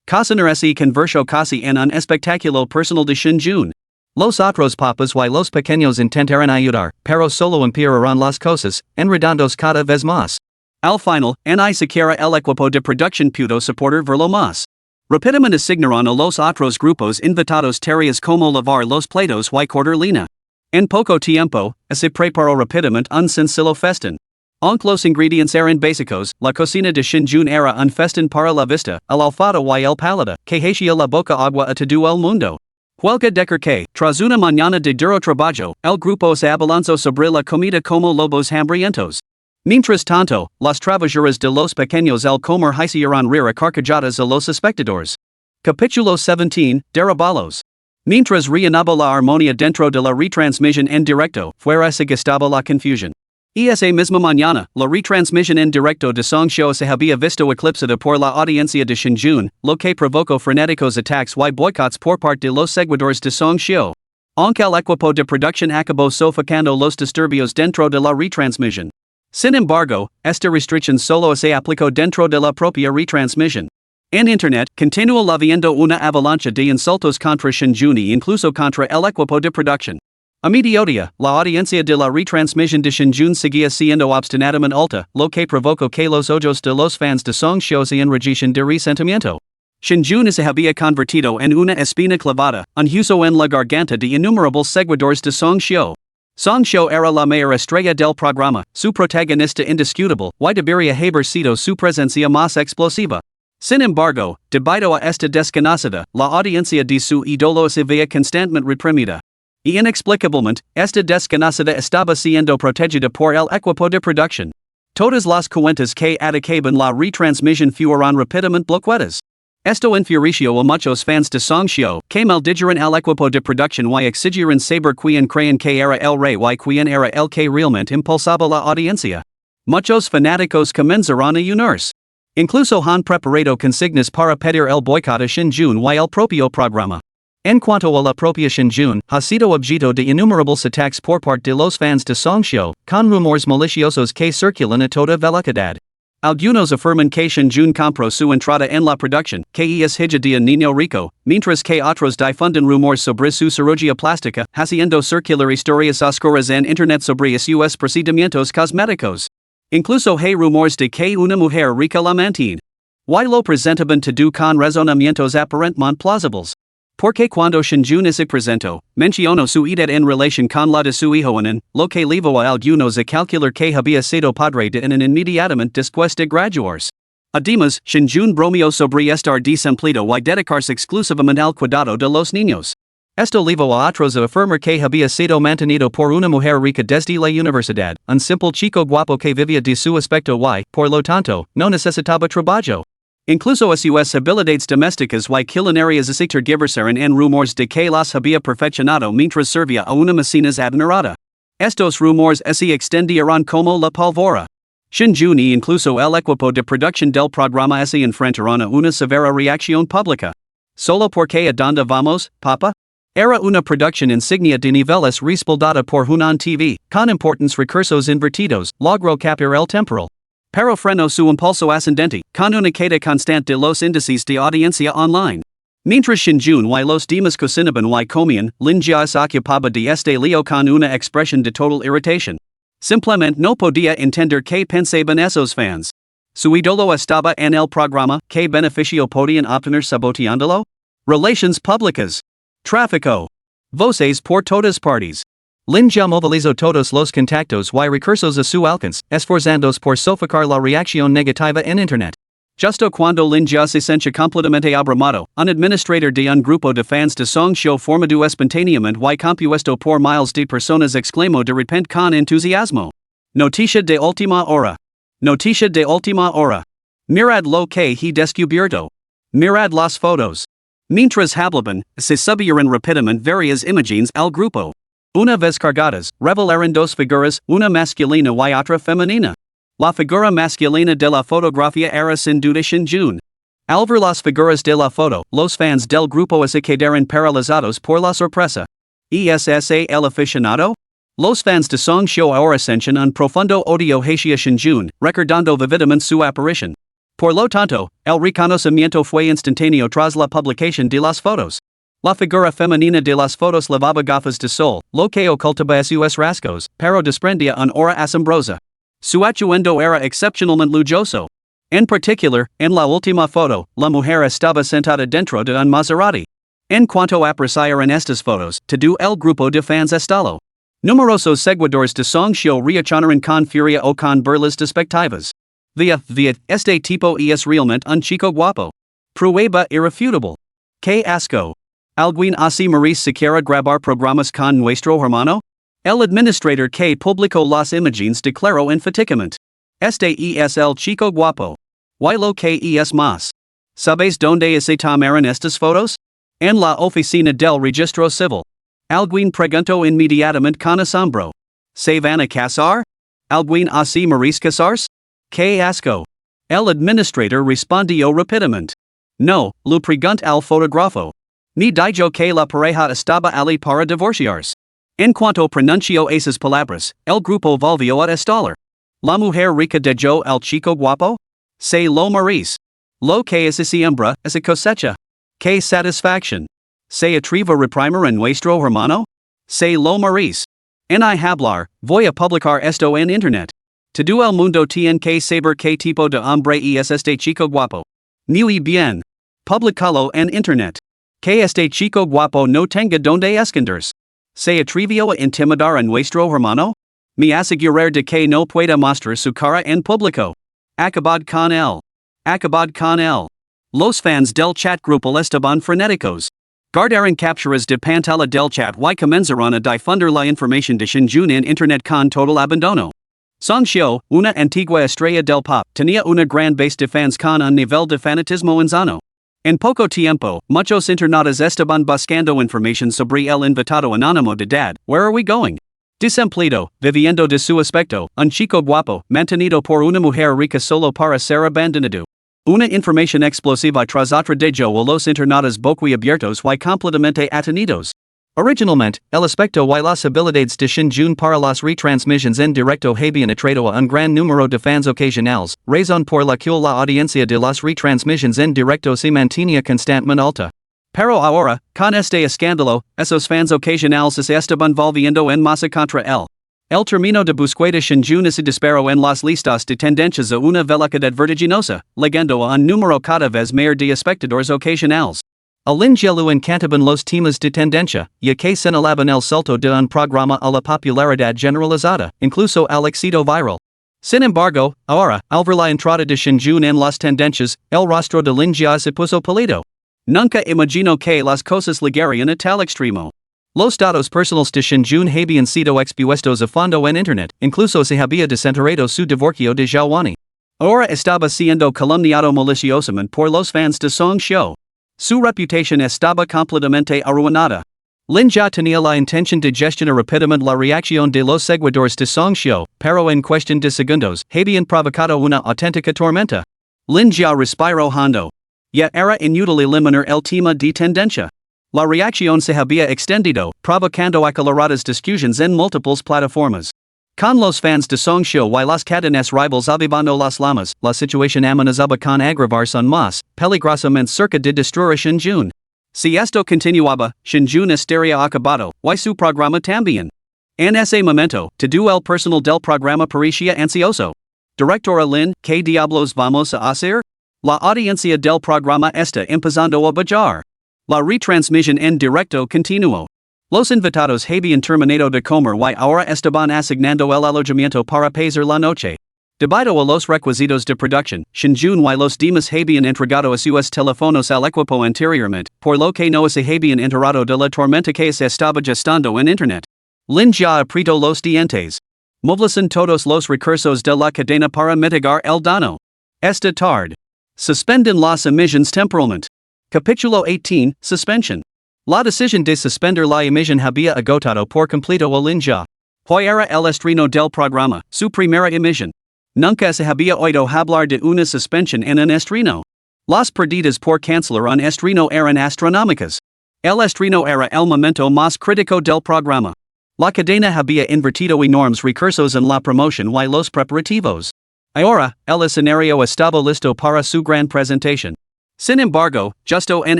Cocinar se convirtió casi en un espectáculo personal de Shinjun. Los otros papas y los pequeños intentaron ayudar, pero solo empeoraron las cosas, enredándose cada vez más. Al final, ni siquiera el equipo de producción pudo soportar verlo más. Rápidamente asignaron a los otros grupos invitados tareas como lavar los platos y cortar lina. En poco tiempo, se preparó rápidamente un sencillo festín. Aunque los ingredientes eran básicos, la cocina de Shinjun era un festín para la vista, el olfato y el paladar, que hacía la boca agua a todo el mundo. Huelga decir que, tras una mañana de duro trabajo, el grupo se abalanzó sobre la comida como lobos hambrientos. Mientras tanto, las travesuras de los pequeños al comer hicieron reír a carcajadas a los espectadores. Capítulo 17, Derabalos. Mientras reanaba la armonía dentro de la retransmisión en directo, fuera se gestaba la confusión. Esa misma mañana, la retransmisión en directo de Song Show se había visto eclipsada por la audiencia de Shinjun, lo que provocó frenéticos ataques y boicots por parte de los seguidores de Song Show. Aunque el equipo de producción acabó sofocando los disturbios dentro de la retransmisión. Sin embargo, esta restricción solo se aplicó dentro de la propia retransmisión. En Internet, continuó habiendo una avalancha de insultos contra Shinjun y incluso contra el equipo de producción. A mediodía, la audiencia de la retransmisión de Shinjun seguía siendo obstinadamente alta, lo que provocó que los ojos de los fans de Song Show se enrojecieran de resentimiento. Shinjun se había convertido en una espina clavada, un hueso en la garganta de innumerables seguidores de Song Show. Song Show era la mayor estrella del programa, su protagonista indiscutible, y debería haber sido su presencia más explosiva. Sin embargo, debido a esta desconocida, la audiencia de su ídolo se veía constantemente reprimida. Y inexplicablemente, esta desconocida estaba siendo protegida por el equipo de producción. Todas las cuentas que atacaban la retransmisión fueron rápidamente bloqueadas. Esto enfureció a muchos fans de Song Show, que maldijeron al equipo de producción y exigieron saber quién creían que era el rey y quién era el que realmente impulsaba la audiencia. Muchos fanáticos comenzaron a unirse. Incluso han preparado consignas para pedir el boicot a Shinjun y el propio programa. En cuanto a la propia Shinjun, ha sido objeto de innumerables ataques por parte de los fans de Song Show, con rumores maliciosos que circulan a toda velocidad. Algunos afirman que Shinjun compró su entrada en la producción, que es hija de un niño rico, mientras que otros difunden rumores sobre su cirugía plástica, haciendo circular historias oscuras en Internet sobre sus procedimientos cosméticos. Incluso hay rumores de que una mujer rica la mantiene. Y lo presentaban todo con razonamientos aparentemente plausibles. Porque cuando Shinjun se presentó, mencionó su edad en relación con la de su hijo en lo que llevó a algunos a calcular que había sido padre de en inmediatamente después de graduarse. Además, Shinjun bromeó sobre estar desempleo y dedicarse exclusivamente al cuidado de los niños. Esto llevó a otros a afirmar que había sido mantenido por una mujer rica desde la universidad, un simple chico guapo que vivía de su aspecto y, por lo tanto, no necesitaba trabajo. Incluso sus habilidades domésticas y culinarias se tergiversaron en rumores de que las había perfeccionado mientras servía a una mecenas adinerada. Estos rumores se extendieron como la pólvora. Shinjun y incluso el equipo de producción del programa se enfrentaron a una severa reacción pública. ¿Solo porque a dónde vamos, papá? Era una producción insignia de niveles respaldada por Hunan TV, con importantes recursos invertidos, logró capar el temporal. Pero frenó su impulso ascendente, con una queda constante de los índices de audiencia online. Mientras Shinjun y los demás cocinaban y comían, Lin Jia se ocupaba de este lío con una expresión de total irritación. Simplemente no podía entender qué pensaban esos fans. Su ídolo estaba en el programa, ¿qué beneficio podían obtener saboteándolo? Relaciones públicas. Tráfico. Voces por todas partes. Lin Jia movilizó todos los contactos y recursos a su alcance, esforzándose por sofocar la reacción negativa en Internet. Justo cuando Lin Jia se sentía completamente abrumado, un administrador de un grupo de fans de Song Show formado espontáneamente y compuesto por miles de personas exclamó de repente con entusiasmo. Noticia de última hora. Noticia de última hora. Mirad lo que he descubierto. Mirad las fotos. Mientras hablaban, se subieron rápidamente varias imágenes al grupo. Una vez cargadas, revelaron dos figuras, una masculina y otra femenina. La figura masculina de la fotografía era sin duda Shinjun. Al ver las figuras de la foto, los fans del grupo se quedaron paralizados por la sorpresa. ¿Es el aficionado? Los fans de Song Show ahora sienten un profundo odio hacia Shinjun, recordando vividamente su aparición. Por lo tanto, el reconocimiento fue instantáneo tras la publicación de las fotos. La figura femenina de las fotos llevaba gafas de sol, lo que ocultaba sus rasgos, pero desprendía una aura asombrosa. Su atuendo era excepcionalmente lujoso. En particular, en la última foto, la mujer estaba sentada dentro de un Maserati. En cuanto apreciaron estas fotos, todo el grupo de fans estalló. Numerosos seguidores de Song Show reaccionaron con furia o con burlas despectivas. Via, este tipo es realmente un chico guapo. Prueba irrefutable. Que asco. ¿Alguien así merece siquiera grabar programas con nuestro hermano? El administrador que publicó las imágenes declaró enfaticamente. Este es el chico guapo. Y lo que es más. ¿Sabes dónde se tomaron estas fotos? En la oficina del registro civil. Alguien preguntó inmediatamente con asombro. ¿Se van a casar? ¿Alguien así maris casarse? ¿Qué asco? El administrador respondió rápidamente. No, lo pregunt al fotógrafo. Ni dijo que la pareja estaba ali para divorciarse. En cuanto pronunció esas palabras, el grupo volvió a estallar. La mujer rica dejó al chico guapo? Se lo maris. Lo que es siembra, es cosecha. Que satisfacción. ¿Se atreve a reprimir en nuestro hermano? Se lo maris. En hablar, voy a publicar esto en internet. Todo el mundo tiene que saber qué tipo de hombre es este chico guapo. Muy bien. Publicalo en internet. Que este chico guapo no tenga donde esconderse. ¿Se atrevió a intimidar a nuestro hermano? Me asegurar de que no pueda mostrar su cara en público. Acabad con él. Acabad con él. Los fans del chat grupal estaban frenéticos. Guardaron capturas de pantalla del chat y comenzaron a difundir la información de Shinjun en internet con total abandono. Song Xiu, una antigua estrella del pop, tenía una gran base de fans con un nivel de fanatismo insano. En poco tiempo, muchos internautas estaban buscando información sobre el invitado anónimo de Dad. Where are we going? Desempleado, viviendo de su aspecto, un chico guapo, mantenido por una mujer rica solo para ser abandonado. Una información explosiva tras otra dejó a los internautas boquiabiertos y completamente atenidos. Originalmente, el aspecto y las habilidades de Shinjun para las retransmisiones en directo habían atraído a un gran número de fans ocasionales, razón por la que la audiencia de las retransmisiones en directo se mantenía constantemente alta. Pero ahora, con este escándalo, esos fans ocasionales se estaban volviendo en masa contra él. El término de búsqueda Shinjun se disparó en las listas de tendencias a una velocidad vertiginosa, llegando a un número cada vez mayor de espectadores ocasionales. Al ingelu encantaban los temas de tendencia, ya que señalaban el salto de un programa a la popularidad generalizada, incluso al éxito viral. Sin embargo, ahora, al ver la entrada de Shinjun en las tendencias, el rostro de Lin Jia se puso pálido. Nunca imagino que las cosas llegarían a tal extremo. Los datos personales de Shinjun habían sido expuestos a fondo en internet, incluso se había desenterrado su divorcio de Xiaowani. Ahora estaba siendo calumniado maliciosamente por los fans de Song Xiu. Su reputación estaba completamente arruinada. Lin Jia tenía la intención de gestionar rápidamente la reacción de los seguidores de Song Xiu, pero en cuestión de segundos, habían provocado una auténtica tormenta. Lin Jia respiró hondo. Ya era inútil eliminar el tema de tendencia. La reacción se había extendido, provocando acaloradas discusiones en múltiples plataformas. Con los fans de Song Xiu y las cadenas rivals avivando las llamas, la situación amenazaba con agravarse aún más, peligrosamente cerca de destruir a Shinjun. Si esto continuaba, Shinjun estaría acabado, y su programa también. En ese momento, todo el personal del programa parecía ansioso. Directora Lin, ¿qué diablos vamos a hacer? La audiencia del programa está empezando a bajar. La retransmisión en directo continuó. Los invitados habían terminado de comer y ahora estaban asignando el alojamiento para pasar la noche. Debido a los requisitos de producción, Shinjun y los demás habían entregado a sus teléfonos al equipo anteriormente, por lo que no se habían enterado de la tormenta que se estaba gestando en internet. Lin Jia apretó los dientes. Movilizan todos los recursos de la cadena para mitigar el daño. Esta tarde. Suspenden las emisiones temporalmente. Capítulo 18, Suspension. La decisión de suspender la emisión había agotado por completo a Lin Jia. Hoy era el estreno del programa, su primera emisión. Nunca se había oído hablar de una suspensión en un estreno. Las pérdidas por cancelar un estreno eran astronómicas. El estreno era el momento más crítico del programa. La cadena había invertido enormes recursos en la promoción y los preparativos. Ahora, el escenario estaba listo para su gran presentación. Sin embargo, justo en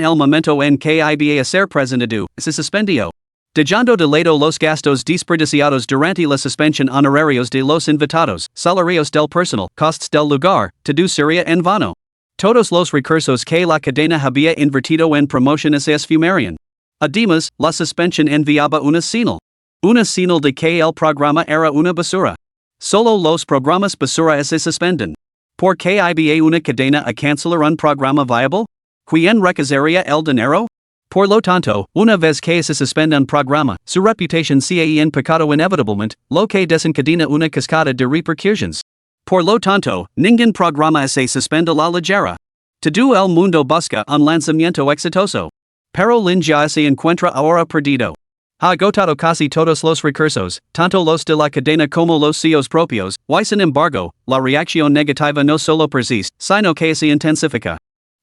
el momento en que iba a ser presentado, se suspendió. Dejando de lado los gastos desperdiciados durante la suspensión, honorarios de los invitados, salarios del personal, costos del lugar, todo sería en vano. Todos los recursos que la cadena había invertido en promociones se esfumarían. Además, la suspensión enviaba una señal. Una señal de que el programa era una basura. Solo los programas basura se suspenden. ¿Por qué iba una cadena a cancelar un programa viable? ¿Quién recasaría el dinero? Por lo tanto, una vez que se suspende un programa, su reputación se ha empacado inevitablemente, lo que desencadena una cascada de repercusiones. Por lo tanto, ningún programa se suspende a la ligera. Todo el mundo busca un lanzamiento exitoso. Pero linja se encuentra ahora perdido. Ha agotado casi todos los recursos, tanto los de la cadena como los suyos propios, y sin embargo, la reacción negativa no solo persiste, sino que se intensifica.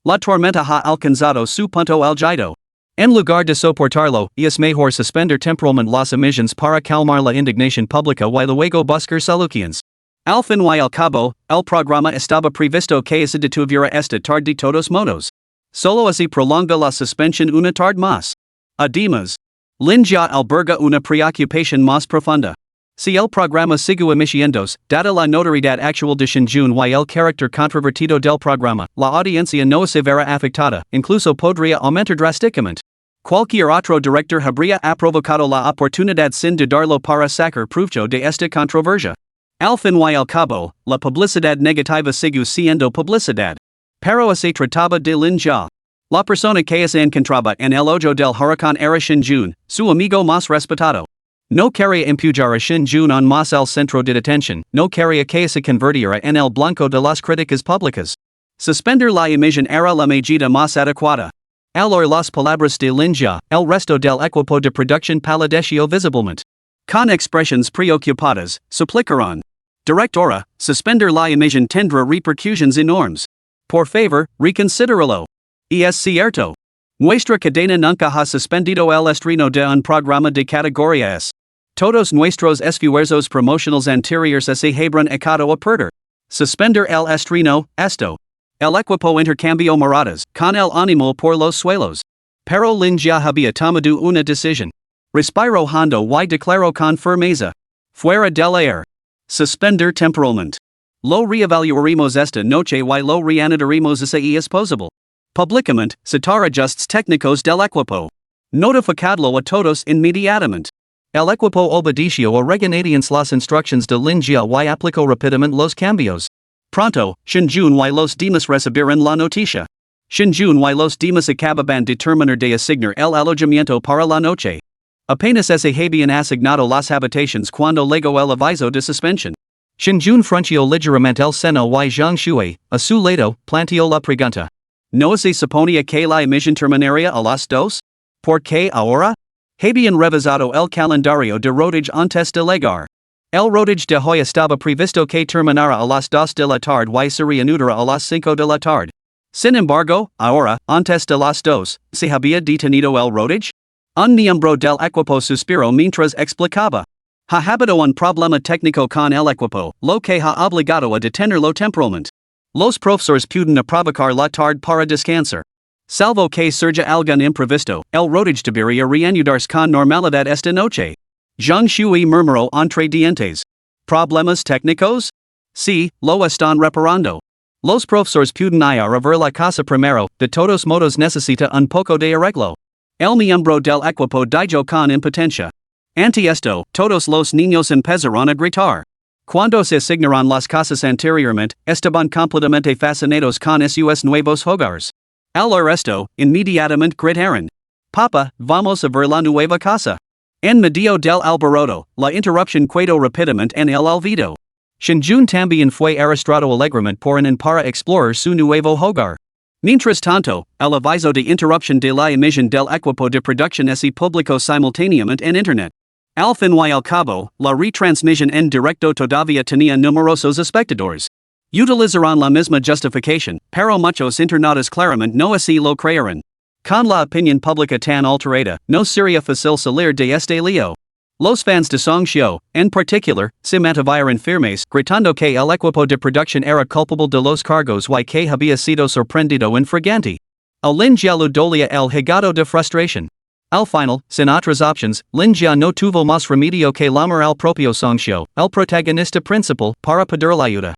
La tormenta ha alcanzado su punto álgido. En lugar de soportarlo, es mejor suspender temporalmente las emisiones para calmar la indignación pública y luego buscar soluciones. Al fin y al cabo, el programa estaba previsto que se detuviera esta tarde de todos modos. Solo así prolonga la suspensión una tarde más. Además, Linja alberga una preocupación más profunda. Si el programa sigue emitiéndose, dada la notoriedad actual de Shinjun y el carácter controvertido del programa, la audiencia no se verá afectada, incluso podría aumentar drásticamente. Cualquier otro director habría aprovechado la oportunidad sin dudarlo para sacar provecho de esta controversia. Al fin y al cabo, la publicidad negativa sigue siendo publicidad. Pero se trataba de Linja. La persona que se encontraba en el ojo del huracán era Shinjun, su amigo más respetado. No quería empujar a Shinjun en más el centro de detención, no quería que se convirtiera en el blanco de las críticas públicas. Suspender la emisión era la medida más adecuada. Al oír las palabras de Linja, el resto del equipo de producción palideció visiblemente. Con expresiones preocupadas, suplicaron. Directora, suspender la emisión tendrá repercusiones enormes. Por favor, reconsidéralo. Y es cierto. Nuestra cadena nunca ha suspendido el estreno de un programa de categoría S. Todos nuestros esfuerzos promocionales anteriores se habrán echado a perder. Suspender el estreno, esto. El equipo intercambió miradas, con el ánimo por los suelos. Pero Linja había tomado una decisión. Respiró hondo y declaró con firmeza. Fuera del aire. Suspender temporalmente. Lo reevaluaremos esta noche y lo reanudaremos si es posible. Públicamente, citar ajustes técnicos del equipo. Notificadlo a todos inmediatamente. El equipo obedeció a regañadientes las instrucciones de Linja y aplicó rápidamente los cambios. Pronto, Shinjun y los demás recibirán la noticia. Shinjun y los demás acababan de terminar de asignar el alojamiento para la noche. Apenas se habían asignado las habitaciones cuando llegó el aviso de suspensión. Shinjun frunció ligeramente el seno y Zhang Shui, a su lado, planteó la pregunta. ¿No se suponía que la emisión terminaría a las 2? ¿Por qué ahora? Habían revisado el calendario de rodaje antes de llegar. El rodaje de hoy estaba previsto que terminara a las 2 de la tarde y se reanudara a las 5 de la tarde. Sin embargo, ahora, antes de las 2, ¿se había detenido el rodaje? Un miembro del equipo suspiró mientras explicaba. Ha habido un problema técnico con el equipo, lo que ha obligado a detenerlo temporalmente. Los profesores pueden aprovechar la tarde para descansar. Salvo que surja algún imprevisto, el rodaje debería reanudarse con normalidad esta noche. Zhang Shui murmuró entre dientes. ¿Problemas técnicos? Sí, lo están reparando. Los profesores pueden ir a ver la casa primero, de todos modos necesita un poco de arreglo. El miembro del equipo dijo con impotencia. Ante esto, todos los niños empezaron a gritar. Cuando se asignaron las casas anteriormente, estaban completamente fascinados con sus nuevos hogares. Al oír esto, inmediatamente gritaron. Papa, vamos a ver la nueva casa. En medio del alboroto, la interrupción quedó rápidamente en el olvido. Shinjun también fue arrastrado alegremente por un para explorar su nuevo hogar. Mientras tanto, el aviso de interrupción de la emisión del equipo de producción se publicó simultáneamente en Internet. Al fin y al cabo, la retransmisión en directo todavía tenía numerosos espectadores. Utilizaron la misma justificación, pero muchos internautas claramente no así lo creyeron. Con la opinión pública tan alterada, no sería fácil salir de este lío. Los fans de Song Xiu, en particular, se mantuvieron firmes, gritando que el equipo de producción era culpable de los cargos y que había sido sorprendido en fragante. El Linja lo dolía el hígado de frustración. Al final, sin otras opciones, Linja no tuvo más remedio que llamar al propio Song Xiu, el protagonista principal, para pedir la ayuda.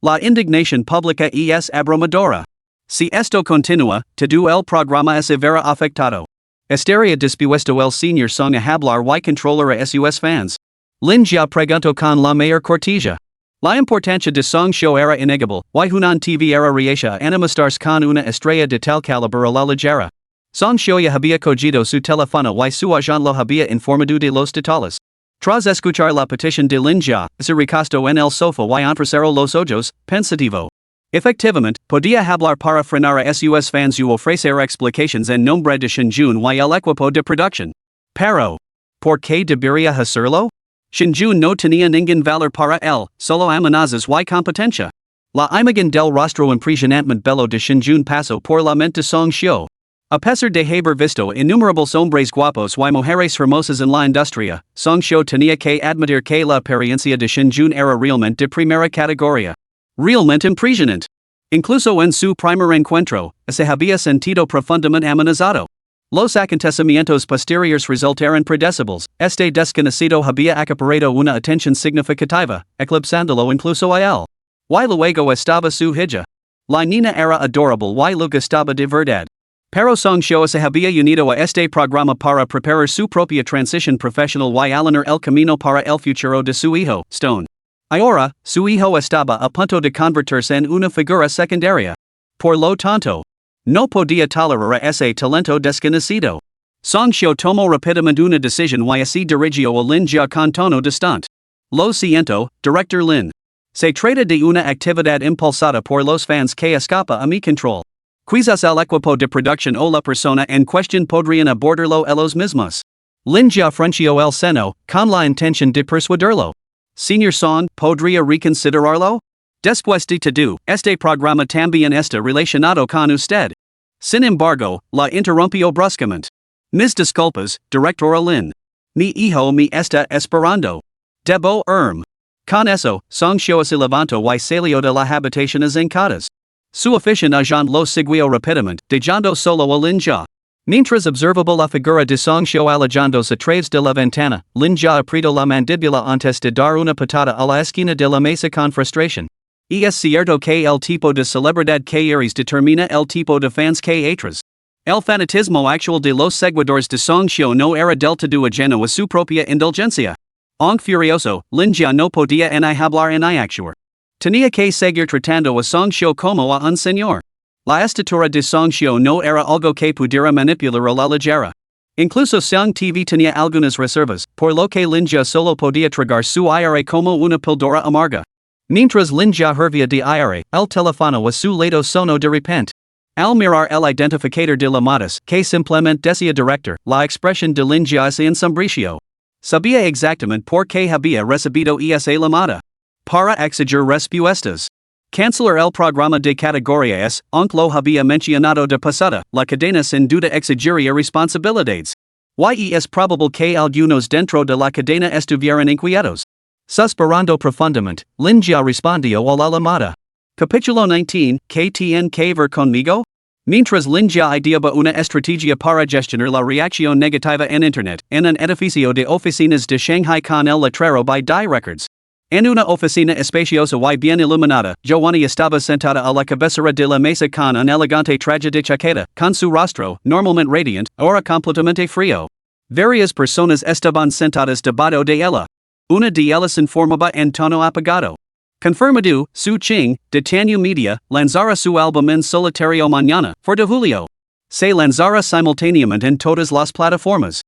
La indignación pública es abrumadora. Si esto continúa, todo el programa se verá afectado. Estaría dispuesto el señor Song a hablar y controlar a sus fans. Linja preguntó con la mayor cortesía. La importancia de Song Xiu era innegable, y Hunan TV era reacia a enemistarse con una estrella de tal calibre a la ligera. Song Xiu había cogido su teléfono y su agent lo había informado de los detalles. Tras escuchar la petición de Linja, se recostó en el sofá y entrecerró los ojos, pensativo. Efectivamente, podía hablar para frenar a sus fans u ofrecer explicaciones en nombre de Shinjun y el equipo de producción. Pero, ¿por qué debería hacerlo? Shinjun no tenía ningún valor para él, solo amenazas y competencia. La imagen del rostro impresionantemente bello de Shinjun pasó por la mente de Song Xiu. A pesar de haber visto innumerables hombres guapos y mujeres hermosas en la industria, Song Xiu tenía que admitir que la apariencia de Shinjun era realmente de primera categoría. Realmente impresionante. Incluso en su primer encuentro, se había sentido profundamente amenazado. Los acontecimientos posteriores resultaron predecibles. Este desconocido había acaparado una atención significativa, eclipsándolo incluso a él. Y luego estaba su hija. La niña era adorable y le gustaba de verdad. Pero Song Xiu se había unido a este programa para preparar su propia transición profesional y allanar el camino para el futuro de su hijo, Stone. Ahora, su hijo estaba a punto de convertirse en una figura secundaria. Por lo tanto, no podía tolerar a ese talento desconocido. Song Xiu tomó rápidamente una decisión y así dirigió a Lin Jia con tono distante. Lo siento, Director Lin. Se trata de una actividad impulsada por los fans que escapa a mi control. Quizás el equipo de producción o la persona en cuestión podrían abordarlo ellos mismos. Lin Jia frunció el seno, con la intención de persuadirlo. Señor Song, ¿podría reconsiderarlo? Después de todo, este programa también está relacionado con usted. Sin embargo, la interrumpió bruscamente. Mis disculpas, Directora Lin. Mi hijo me está esperando. Debo irme. Con eso, Song Xiu se levantó y salió de la habitación encantadas. Su afición agent lo siguió rápidamente, dejando solo a Lin Jia. Mientras observaba la figura de Song Xiu alejándose a través de la ventana, Lin Jia apretó la mandíbula antes de dar una patada a la esquina de la mesa con frustración. Y es cierto que el tipo de celebridad que eres determina el tipo de fans que atraes. El fanatismo actual de los seguidores de Song Xiu no era del todo ajeno a su propia indulgencia. Aunque furioso, Lin Jia no podía ni hablar ni actuar. Tenía que seguir tratando a Song Xiu como a un señor. La estatura de Song Xiu no era algo que pudiera manipular a la ligera. Incluso Song TV tenía algunas reservas, por lo que Lin Jia solo podía tragar su aire como una píldora amarga. Mientras Lin Jia hervía de aire, el teléfono a su lado sonó de repente. Al mirar el identificador de llamadas, que simplemente decía director, la expresión de Lin Jia se ensombreció. Sabía exactamente por qué había recibido esa llamada. Para exigir respuestas. Cancelar el programa de categoría S, aunque lo había mencionado de pasada, la cadena sin duda exigiría responsabilidades. Y es probable que algunos dentro de la cadena estuvieran inquietos. Suspirando profundamente, Lin Jia respondió a la llamada. Capítulo 19, ¿Qué tiene que ver conmigo? Mientras Lin Jia ideaba una estrategia para gestionar la reacción negativa en Internet, en un edificio de oficinas de Shanghai con el letrero by Die Records. En una oficina espaciosa y bien iluminada, Joanny estaba sentada a la cabecera de la mesa con un elegante traje de chaqueta, con su rostro, normalmente radiante, ahora completamente frío. Varias personas estaban sentadas debajo de ella. Una de ellas informaba en tono apagado. Confirmado, Su Ching, de Tanyu Media, lanzará su álbum en solitario mañana, for de julio. Se lanzará simultáneamente en todas las plataformas.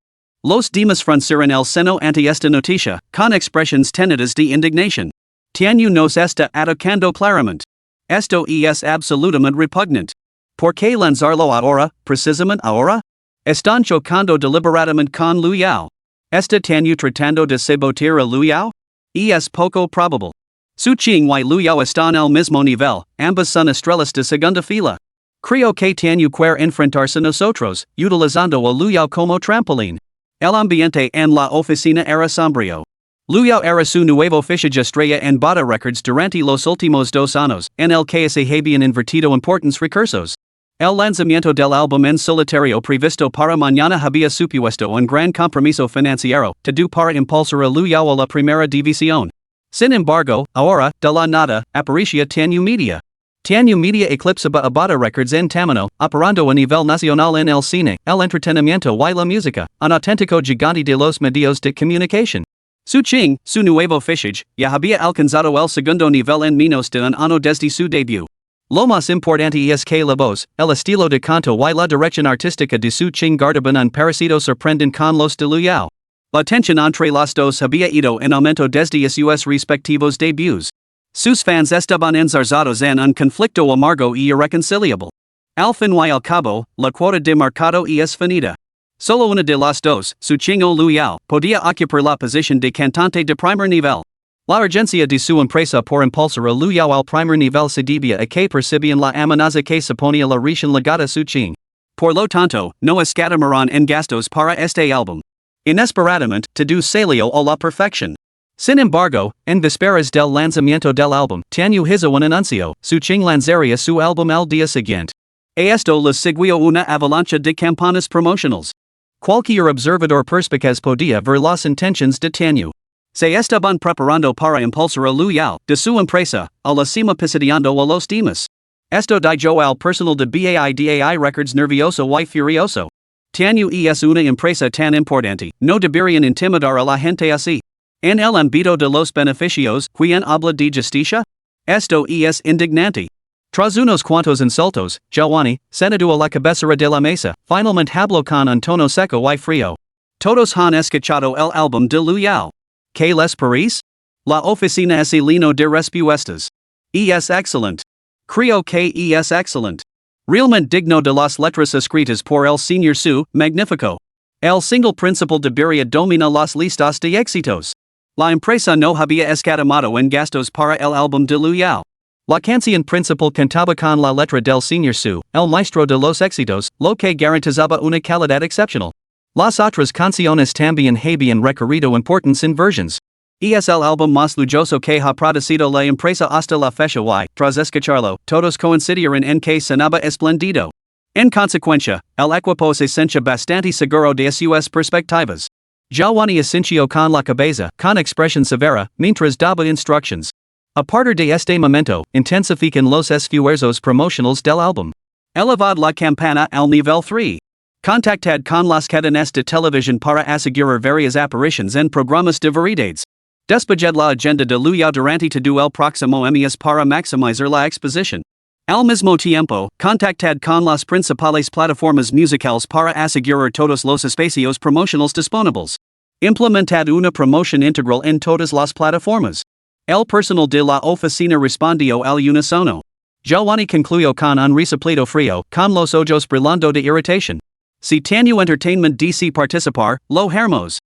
Los demás fruncieron el seno ante esta noticia, con expresiones tenidas de indignación. Tanyu nos está atacando claramente. Esto es absolutamente repugnante. ¿Por qué lanzarlo ahora, precisamente ahora? Están chocando deliberadamente con Lu Yao. ¿Está Tanyu tratando de sabotear a Lu Yao? Es poco probable. Su Ching y Lu Yao están al mismo nivel, ambas son estrellas de segunda fila. Creo que Tanyu quiere enfrentarse a nosotros, utilizando a Lu Yao como trampolín. El ambiente en la oficina era sombrío. Lu Yao era su nuevo fichaje estrella en Bada Records durante los últimos 2 años, en el que se habían invertido importantes recursos. El lanzamiento del álbum en solitario previsto para mañana había supuesto un gran compromiso financiero, todo para impulsar a Lu Yao a la primera división. Sin embargo, ahora, de la nada, aparecía Tanyu Media. Tanyu Media eclipsaba a Bada Records en tamaño, operando a nivel nacional en el cine, el entretenimiento y la música, un auténtico gigante de los medios de comunicación. Su Ching, su nuevo fichaje, ya había alcanzado el segundo nivel en menos de un año desde su debut. Lo más importante es que la voz, el estilo de canto y la dirección artística de Su Ching guardaban un parecido sorprendente con los de Lu Yao. La tensión entre los dos había ido en aumento desde sus respectivos debuts. Sus fans estaban enzarzados en un conflicto amargo y irreconciliable. Al fin y al cabo, la cuota de mercado es finita. Solo una de las dos, su chingo Luyao, podía ocupar la posición de cantante de primer nivel. La urgencia de su empresa por impulsar a Luyao al primer nivel se debía a que percibían la amenaza que suponía la recién legada su ching. Por lo tanto, no escatimaron en gastos para este álbum. Inesperadamente, todo salió a la perfección. Sin embargo, en vísperas del lanzamiento del álbum, Tanyu hizo un anuncio, su ching lanzaría su álbum al día siguiente. A esto le siguió una avalancha de campanas promocionales. Cualquier observador perspicaz podía ver las intenciones de Tanyu. Se estaban preparando para impulsar a Luyao, de su empresa, a la cima pisoteando a los demás. Esto dijo al personal de BAIDAI Records nervioso y furioso. Tanyu es una empresa tan importante, no deberían intimidar a la gente así. En el ámbito de los beneficios, ¿quién habla de justicia? Esto es indignante. Tras unos cuantos insultos, Giovanni, sentado a la cabecera de la mesa, finalmente habló con un tono seco y frío. Todos han escuchado el álbum de Luyao. ¿Qué les parece? La oficina es lleno de respuestas. Es excelente. Creo que es excelente. Realmente digno de las letras escritas por el señor Su, magnífico. El single principal debería dominar las listas de éxitos. La empresa no había escatimado en gastos para el álbum de Luyao. La canción principal cantaba con la letra del señor Su, el maestro de los éxitos, lo que garantizaba una calidad excepcional. Las otras canciones también habían requerido importantes inversiones. Es el álbum más lujoso que ha producido la empresa hasta la fecha y, tras escucharlo, todos coincidieron en que sonaba espléndido. En consecuencia, el equipo se sentía bastante seguro de sus perspectivas. Giovanni asintió con la cabeza, con expresión severa, mientras daba instrucciones. A partir de este momento, intensifican los esfuerzos promocionales del álbum. Elevad la campana al nivel 3. Contactad con las cadenas de televisión para asegurar varias apariciones en programas de variedades. Despejad la agenda de Luyao durante todo el próximo mes para maximizar la exposición. Al mismo tiempo, contactad con las principales plataformas musicales para asegurar todos los espacios promocionales disponibles. Implementad una promoción integral en todas las plataformas. El personal de la oficina respondió al unísono. Giovanni concluyó con un resoplido frío, con los ojos brillando de irritación. Si Tanyu Entertainment DC participar, lo haremos.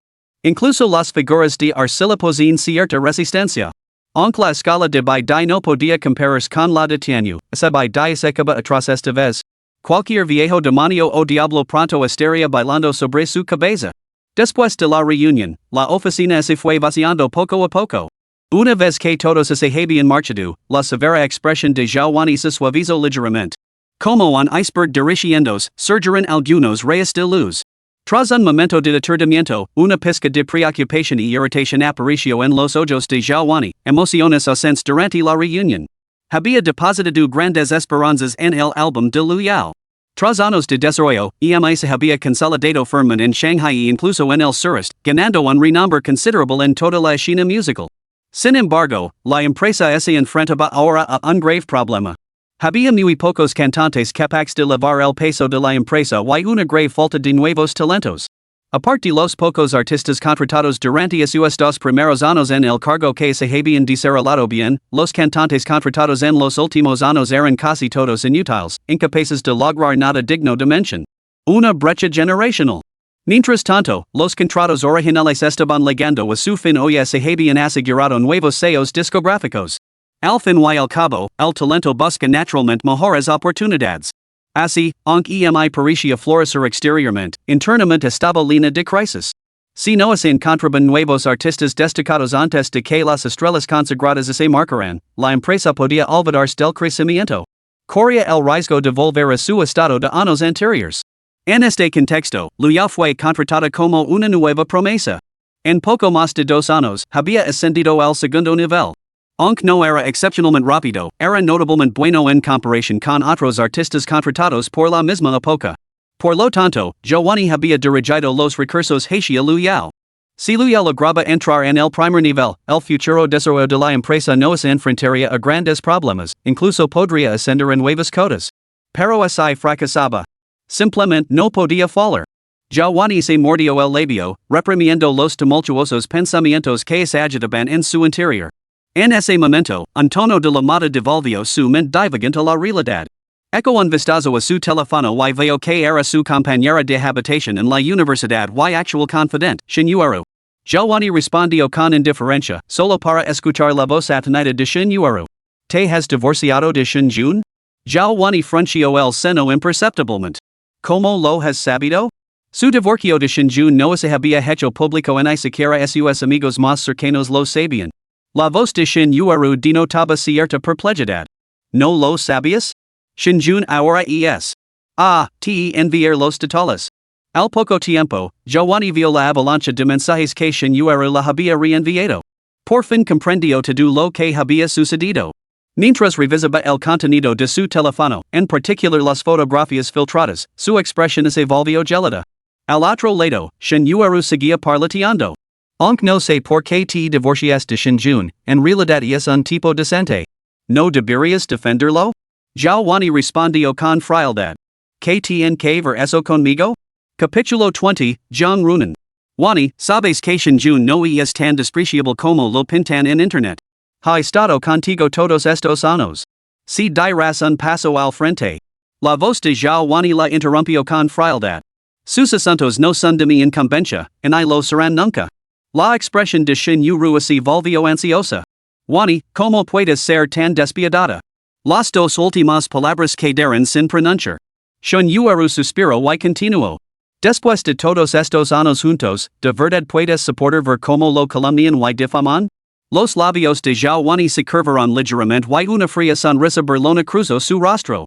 Incluso las figuras de Arcila poseen cierta resistencia. Aunque la escala de Baidai no podía compararse con la de Tanyu, esa Baidai se acaba atrás esta vez. Cualquier viejo demonio o diablo pronto estaría bailando sobre su cabeza. Después de la reunión, la oficina se fue vaciando poco a poco. Una vez que todos se habían marchado, la severa expresión de Giovanni se suavizó ligeramente. Como un iceberg derritiéndose, surgieron algunos rayos de luz. Tras un momento de aturdimiento, una pizca de preocupación y irritación apareció en los ojos de Giovanni, emociones ausentes durante la reunión. Había depositado grandes esperanzas en el álbum de Luyao. Tras años de desarrollo, se había consolidado firmemente en Shanghai e incluso en el sureste, ganando un renombre considerable en toda la escena musical. Sin embargo, la empresa se enfrentaba ahora a un grave problema. Había muy pocos cantantes capaces de llevar el peso de la empresa y una grave falta de nuevos talentos. Aparte de los pocos artistas contratados durante sus dos primeros años en el cargo que se habían desarrollado bien, los cantantes contratados en los últimos años eran casi todos inútiles, incapaces de lograr nada digno de mención. Una brecha generacional. Mientras tanto, los contratos originales estaban llegando a su fin o ya se habían asegurado nuevos sellos discográficos. Al fin y al cabo, el talento busca naturalmente mejores oportunidades. Así, aunque parecía florecer exteriormente, internamente estaba llena de crisis. Si no se encontraban nuevos artistas destacados antes de que las estrellas consagradas se marcaran, la empresa podía olvidarse del crecimiento. Corría el riesgo de volver a su estado de años anteriores. En este contexto, Luyao fue contratada como una nueva promesa. En poco más de 2 años, había ascendido al segundo nivel. Aunque no era excepcionalmente rápido, era notablemente bueno en comparación con otros artistas contratados por la misma época. Por lo tanto, Giovanni había dirigido los recursos hacia Luyao. Si Luyao lograba entrar en el primer nivel, el futuro desarrollo de la empresa no se enfrentaría a grandes problemas, incluso podría ascender en nuevas cotas. Pero así fracasaba. Simplemente no podía fallar. Giovanni se mordió el labio, reprimiendo los tumultuosos pensamientos que se agitaban en su interior. En ese momento, un tono de llamada devolvió su mente divagante a la realidad. Eco un vistazo a su teléfono y veo que era su compañera de habitación en la universidad y actual confidente, Shin-Yuaru. Jalwani respondió con indiferencia, solo para escuchar la voz atonada de Shin-Yuaru. ¿Te has divorciado de Shin-Jun? Jalwani frunció el seno imperceptiblemente. ¿Cómo lo has sabido? Su divorcio de Shin-Jun no se había hecho público en ni siquiera sus amigos más cercanos lo sabían. La voz de Shin-Yuaru denotaba cierta perplejidad. ¿No lo sabías? Shin-Jun ahora es. Te enviar los detalles. Al poco tiempo, Jalwani vio la avalancha de mensajes que Shin-Yuaru la había reenviado. Por fin comprendió todo lo que había sucedido. Mientras revisaba el contenido de su teléfono, en particular las fotografías filtradas, su expresión se volvió gelada. Al otro lado, Shin-Yuaru seguía parloteando. Aunque no sé por qué te divorcias de Shin-Jun, en realidad es un tipo decente. ¿No deberías defenderlo? Jalwani respondió con frialdad. ¿Qué tiene que ver eso conmigo? Capítulo 20, Jang Runan. Wani, sabes que Shin-Jun no es tan despreciable como lo pintan en internet. Ha estado contigo todos estos años. Si dirás un paso al frente. La voz de Jalwani la interrumpió con frialdad. Sus asuntos no son de mi incumbencia, y lo serán nunca. La expresión de Shin-Yuaru se volvió ansiosa. Wani, ¿cómo puedes ser tan despiadada? Las dos últimas palabras quedaron sin pronunciar. Shin-Yuaru suspiró y continuó. Después de todos estos años juntos, ¿de verdad puedes soportar ver cómo lo calumnian y difaman? Los labios de Jalwani se curvaron ligeramente y una fría sonrisa burlona cruzó su rostro.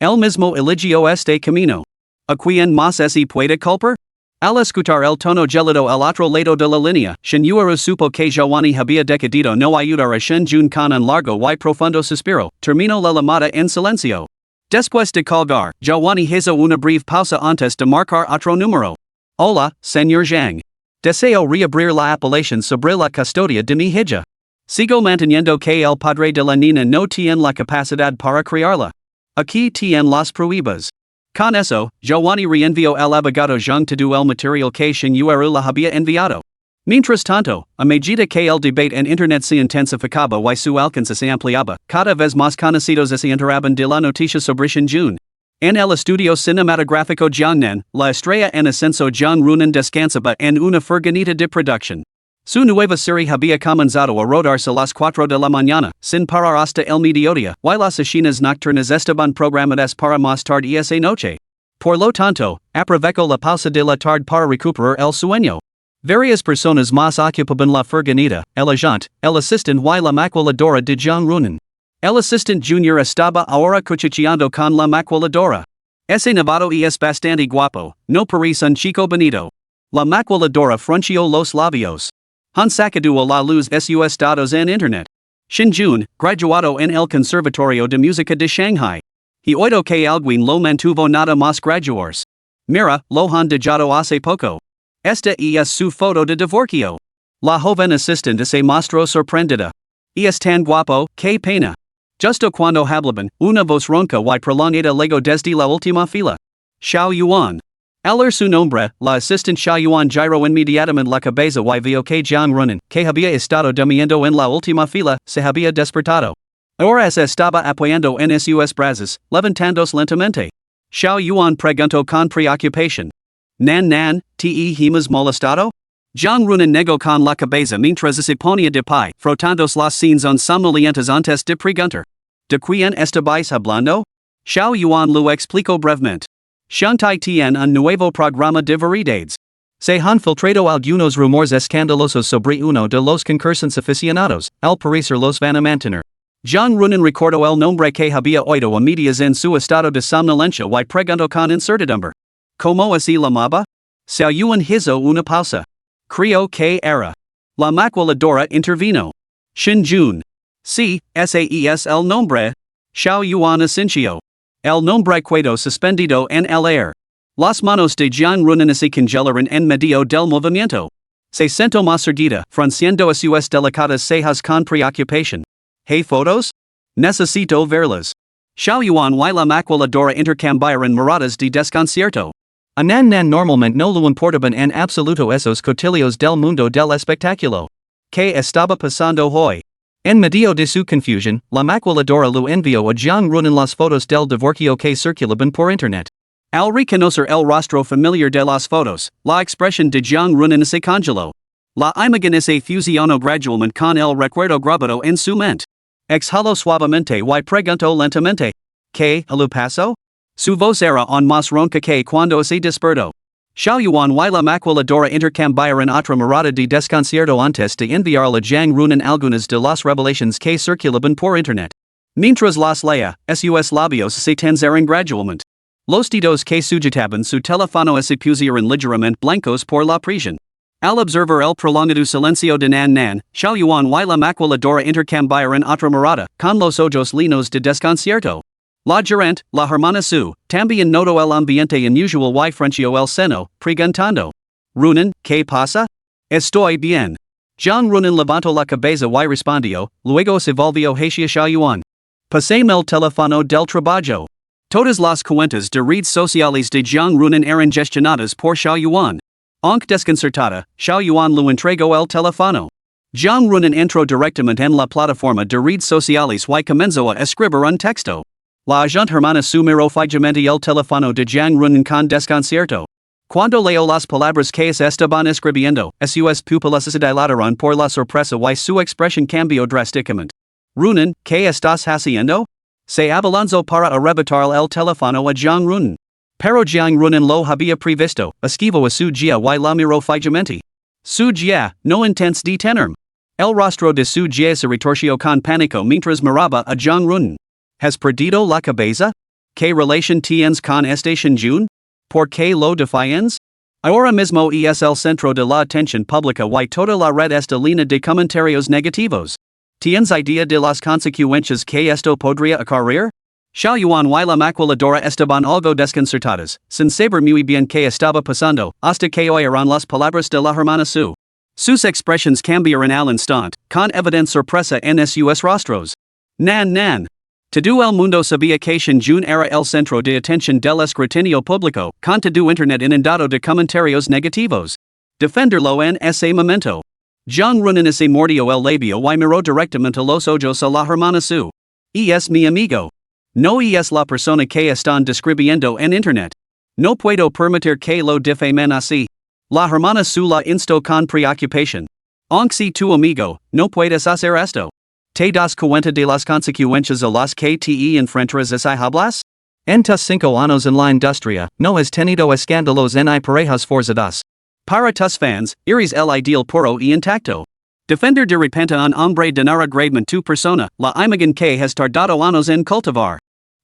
El mismo eligió este camino. ¿A quién más se puede culpar? Al escuchar el tono gélido al otro lado de la línea, Shin-Yuaru supo que Jalwani había decidido no ayudar a Shin-Jun con un largo y profundo suspiro, terminó la llamada en silencio. Después de colgar, Jalwani hizo una breve pausa antes de marcar otro número. Hola, señor Zhang. Deseo reabrir la apelación sobre la custodia de mi hija. Sigo manteniendo que el padre de la niña no tiene la capacidad para criarla. Aquí tiene las pruebas. Con eso, Jalwani reenvió el abogado Zhang todo el material que Shin-Yuaru la había enviado. Mientras tanto, a medida que el debate en internet se intensificaba y su alcance se ampliaba, cada vez más conocidos se enteraban de la noticia sobre Shin-Jun. En el estudio cinematográfico Jiangnan, la estrella en ascenso Jang Runan descansaba en una furgoneta de producción. Su nueva serie había comenzado a rodarse a las 4 de la mañana, sin parar hasta el mediodía, y las escenas nocturnas estaban programadas para más tarde esa noche. Por lo tanto, aprovechó la pausa de la tarde para recuperar el sueño. Varias personas más ocupaban la furgoneta, el agente, el asistente y la maquiladora de Jang Runan. El asistente junior estaba ahora cuchicheando con la maquiladora. Ese novato es bastante guapo, no parece un chico bonito. La maquiladora frunció los labios. Han sacado a la luz sus datos en internet. Shin-Jun, graduado en el Conservatorio de Música de Shanghai. Y oído que alguien lo mantuvo nada más graduarse. Mira, lo han dejado hace poco. Esta es su foto de divorcio. La joven asistente se mostró sorprendida. Es tan guapo, qué pena. Justo cuando hablaban, una voz ronca y prolongada llegó desde la última fila. Xiao Yuan. Al oír su nombre, la asistente Xiao Yuan giró inmediatamente la cabeza y vio que Jang Runan, que había estado durmiendo en la última fila, se había despertado. Ahora se estaba apoyando en sus brazos, levantándose lentamente. Xiao Yuan preguntó con preocupación. Nan, ¿te hemos molestado? Jang Runan negó con la cabeza mientras se ponía de pie, frotándose las sienes somnolientas antes de preguntar. ¿De quién estabais hablando? Xiao Yuan lo explicó brevemente. Shanghai tiene un nuevo programa de variedades. Se han filtrado algunos rumores escandalosos sobre uno de los concursantes aficionados, al parecer los van a mantener. Jang Runan recordó el nombre que había oído a medias en su estado de somnolencia y preguntó con incertidumbre. ¿Cómo se llamaba? Xiao Yuan hizo una pausa. Creo que era. La maquiladora intervino. Shin-Jun. Sí, ese es el nombre. Xiao Yuan asintió. El nombre quedó suspendido en el aire. Las manos de Jang Runan se congelaron en medio del movimiento. Se sentó más erguida, frunciendo sus delicadas cejas con preocupación. ¿Hey fotos? Necesito verlas. Xiao Yuan y la maquiladora intercambiaron miradas de desconcierto. A Nan normalmente no lo importaban en absoluto esos cotillos del mundo del espectáculo. ¿Qué estaba pasando hoy? En medio de su confusión, la maquiladora lo envió a Jiang Run en las fotos del divorcio que circulaban por internet. Al reconocer el rostro familiar de las fotos, la expresión de Jiang Run se congeló. La imagen se fusionó gradualmente con el recuerdo grabado en su mente. Exhaló suavemente y preguntó lentamente. ¿Qué le pasó? Su voz era aún más ronca que cuando se despertó. Xiaoyuan y la maquiladora intercambiaron otra mirada de desconcierto antes de enviarle a Jiang Run algunas de las revelaciones que circulaban por internet. Mientras las leía, sus labios se tensaron gradualmente. Los dedos que sujetaban su teléfono se pusieron ligeramente blancos por la presión. Al observar el prolongado silencio de Nan, Xiaoyuan y la maquiladora intercambiaron otra mirada, con los ojos llenos de desconcierto. La gerente, la hermana Su, también notó el ambiente inusual y frunció el seno, preguntando. Runan, ¿qué pasa? Estoy bien. Jiang Runan levantó la cabeza y respondió, luego se volvió hacia Xiaoyuan. Pásame el teléfono del trabajo. Todas las cuentas de redes sociales de Jiang Runan eran gestionadas por Xiaoyuan. Aunque desconcertada, Xiaoyuan le entregó el teléfono. Jiang Runan entró directamente en la plataforma de redes sociales y comenzó a escribir un texto. La agente hermana Su miró fijamente el teléfono de Jiang Runan con desconcierto. Cuando leyó las palabras que estaban escribiendo, sus pupilas se dilataron por la sorpresa y su expresión cambió drásticamente. Runan, ¿qué estás haciendo? Se abalanzó para arrebatar el teléfono a Jiang Runan. Pero Jiang Runan lo había previsto, esquivó a su guía y la miró fijamente. Su guía, no intents detenerme. El rostro de su guía se retorció con pánico mientras miraba a Jiang Runan. ¿Has perdido la cabeza? ¿Qué relación tienes con esta Jun? ¿Por qué lo defiendes? Ahora mismo es el centro de la atención pública y toda la red está llena de comentarios negativos. ¿Tienes idea de las consecuencias que esto podría acarrear? Xiaoyuan y la maquiladora estaban algo desconcertadas, sin saber muy bien qué estaba pasando, hasta que oyeron las palabras de la hermana Su. Sus expresiones cambiaron al instante, con evidente sorpresa en sus rostros. Nan. Todo el mundo sabía que Jun era el centro de atención del escrutinio público, con todo internet inundado de comentarios negativos. Defenderlo en ese momento. Jiang Runan se mordió el labio y miró directamente los ojos a la hermana Su. Es mi amigo. No es la persona que están describiendo en internet. No puedo permitir que lo difamen así. La hermana Su la instó con preocupación. Aunque si tu amigo, no puedes hacer esto. ¿Te das cuenta de las consecuencias a las que te enfrentarás si hablas? En tus 5 años en la industria, no has tenido escándalos en parejas forzadas. Para tus fans, eres el ideal puro y intacto. Defender de repente un hombre denigradamente tu persona, la imagen que has tardado años en cultivar.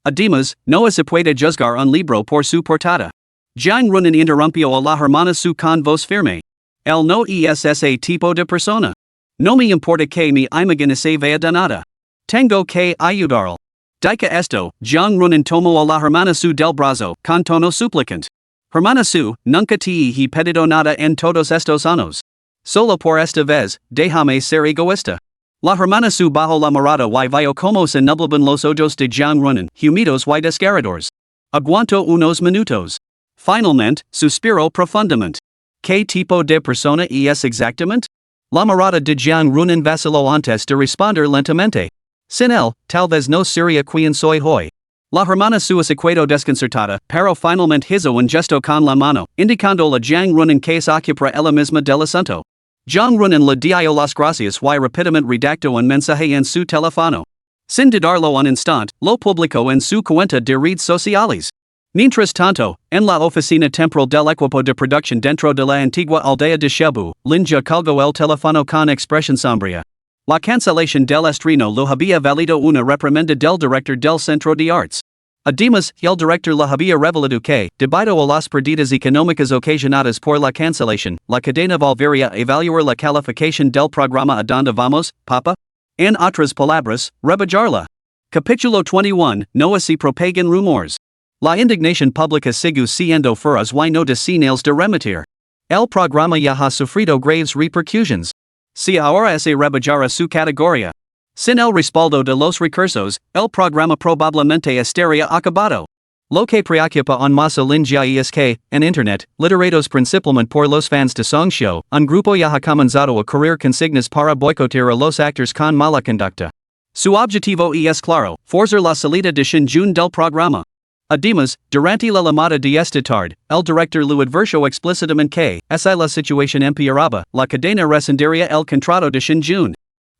Además, no se puede juzgar un libro por su portada. Jiang Runan interrumpió a la hermana Su con voz firme. Él no es ese tipo de persona. No me importa que mi imagen se vea dañada. Tengo que ayudarle. Dica esto, Jiang Runan tomó a la hermana Su del brazo, con tono suplicante. Hermana Su, nunca te he pedido nada en todos estos años. Solo por esta vez, déjame ser egoísta. La hermana Su bajó la mirada y vio como se nublaban los ojos de Jiang Runan, humidos y desgarradores. Aguantó unos minutos. Finalmente, suspiró profundamente. ¿Qué tipo de persona es exactamente? La mirada de Jiang Runan vaciló antes de responder lentamente. Sin él, tal vez no sería quien soy hoy. La hermana Su se quedó desconcertada, pero finalmente hizo un gesto con la mano, indicando a Jiang Runan que se ocupara ella misma del asunto. Jiang Runan le dio las gracias y rápidamente redactó un mensaje en su teléfono. Sin dudarlo un instante, lo publicó en su cuenta de redes sociales. Mientras tanto, en la oficina temporal del equipo de producción dentro de la antigua aldea de Shebu, Linja colgó el teléfono con expresión sombría. La cancelación del estreno lo había valido una reprimenda del director del Centro de Artes. Además, el director le había revelado que, debido a las pérdidas económicas ocasionadas por la cancelación, la cadena volvería a evaluar la calificación del programa a donde vamos, papa. En otras palabras, rebajarla. Capítulo 21, no se propagan rumores. La indignación pública sigue siendo feroz y no señales de remitir. El programa ya ha sufrido graves repercusiones. Si ahora se rebajara su categoría. Sin el respaldo de los recursos, el programa probablemente estaría acabado. Lo que preocupa en masa linja es que, en internet, literatos principalmente por los fans de song show, un grupo ya ha comenzado a correr consignas para boicotear a los actores con mala conducta. Su objetivo es claro, forzar la salida de Shinjun del programa. Además, durante la llamada de esta tarde, el director lo advirtió explícitamente que, si la situación empeoraba, la cadena rescindiría el contrato de Shinjun.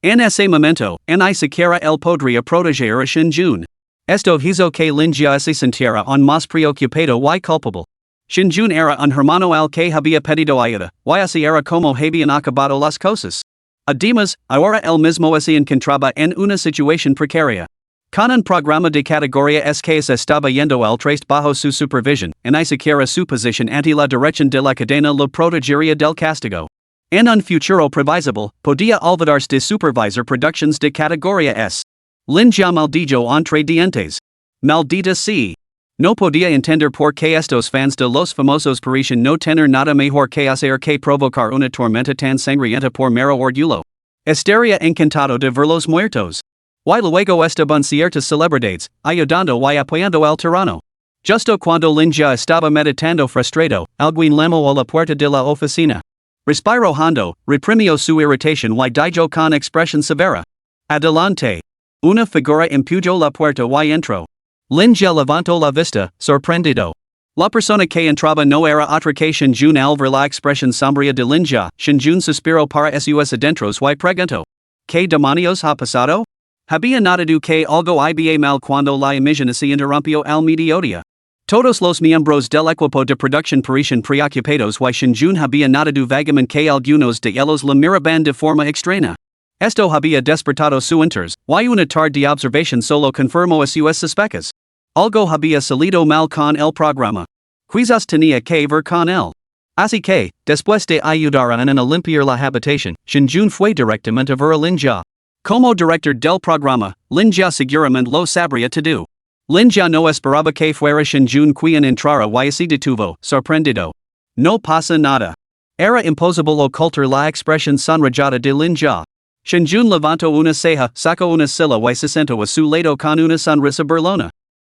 En ese momento, ni siquiera él podría proteger a Shinjun. Esto hizo que Linja se sintiera aún más preocupado y culpable. Shinjun era un hermano al que había pedido ayuda, y así era como habían acabado las cosas. Además, ahora él mismo se encontraba en una situación precaria. Con un programa de categoría es que se estaba yendo al traste bajo su supervisión, ni siquiera su posición ante la dirección de la cadena lo protegería del castigo. En un futuro previsible, podía olvidarse de supervisor productions de categoría S. Linja maldijo entre dientes. Maldita sí. No podía entender por qué estos fans de los famosos parecen no tener nada mejor que hacer que provocar una tormenta tan sangrienta por mero orgullo. Estaría encantado de verlos muertos. Y luego estaban ciertas celebridades, ayudando y apoyando al tirano. Justo cuando Linja estaba meditando frustrado, alguien llamó a la puerta de la oficina. Respiró hondo, reprimió su irritación y dijo con expresión severa. Adelante. Una figura empujó la puerta y entró. Linja levantó la vista, sorprendido. La persona que entraba no era otra que Shinjun al ver la expresión sombría de Linja. Shinjun suspiró para sus adentros y preguntó. ¿Qué demonios ha pasado? Había notado que algo iba mal cuando la emisión se interrumpió al mediodía. Todos los miembros del equipo de producción parecían preocupados y Shinjun había notado vagamente que algunos de ellos la miraban de forma extraña. Esto había despertado su interés, y una tarde de observación solo confirmó sus sospechas. Algo había salido mal con el programa. Quizás tenía que ver con él. Así que, después de ayudar a limpiar la habitación, Shinjun fue directamente a ver a Linja. Como director del programa, Linja seguramente lo sabría todo. Linja no esperaba que fuera Shinjun quien entrara y se detuvo, sorprendido. No pasa nada. Era imposible ocultar la expresión sonrojada de Linja. Shinjun levantó una ceja, sacó una silla y se sentó a su lado con una sonrisa burlona.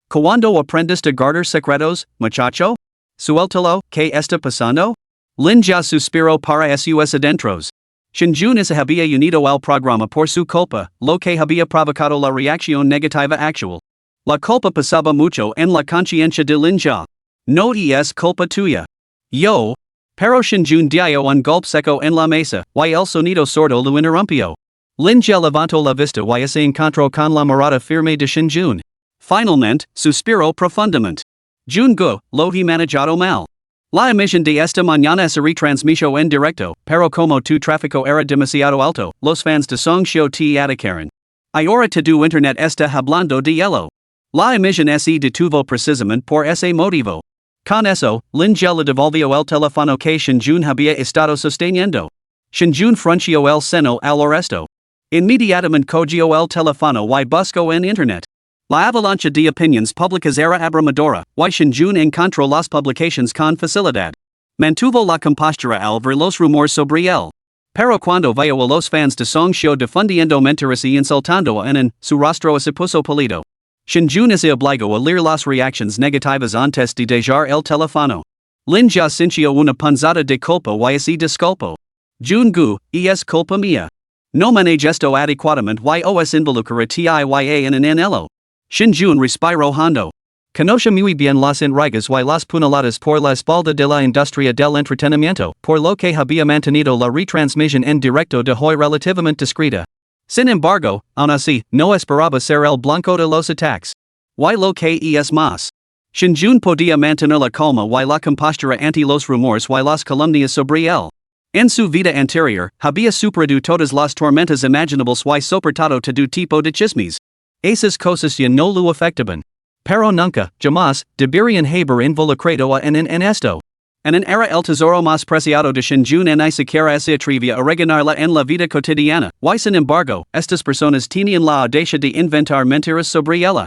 ¿Cuándo aprendes a guardar secretos, muchacho? Suéltalo, ¿qué está pasando? Linja suspiró para sus adentros. Shinjun se había unido al programa por su culpa, lo que había provocado la reacción negativa actual. La culpa pesaba mucho en la conciencia de Linja. No es culpa tuya. Yo. Pero Shinjun dio un golpe seco en la mesa, y el sonido sordo lo interrumpió. Linja levantó la vista y se encontró con la mirada firme de Shinjun. Finalmente, suspiró profundamente. Jungu, lo he manejado mal. La emisión de esta mañana se retransmitió en directo, pero como tu tráfico era demasiado alto, los fans de Song Show te atacaron. Ahora tu internet está hablando de hielo. La emisión se detuvo precisamente por ese motivo. Con eso, Linja le devolvió el teléfono que Shinjun había estado sosteniendo. Shinjun frunció el seno al arresto. Inmediatamente cogió el teléfono y buscó en internet. La avalancha de opiniones públicas era abrumadora, y Shinjun encontró las publicaciones con facilidad. Mantuvo la compostura al ver los rumores sobre él. Pero cuando vio a los fans de Song Show difundiendo mentiras y insultando a en su rostro se puso pálido. Shinjun se obligó a leer las reacciones negativas antes de dejar el teléfono. Linja sintió una punzada de culpa y se disculpó. Jungu, es culpa mía. No manejo adecuadamente y os involucra tiya en un anhelo. Shinjun respiró hondo. Conoce muy bien las intrigas y las puñaladas por la espalda de la industria del entretenimiento, por lo que había mantenido la retransmisión en directo de hoy relativamente discreta. Sin embargo, aún así, no esperaba ser el blanco de los ataques. Y lo que es más. Shinjun podía mantener la calma y la compostura ante los rumores y las calumnias sobre él. En su vida anterior, había superado todas las tormentas imaginables y soportado todo tipo de chismes. Esas cosas ya no lo afectaban. Pero nunca, jamás, deberían haber involucrado a en esto. En era el tesoro más preciado de Shinjun ni siquiera se atrevía a reganarla en la vida cotidiana, y sin embargo, estas personas tenían la audacia de inventar mentiras sobre ella.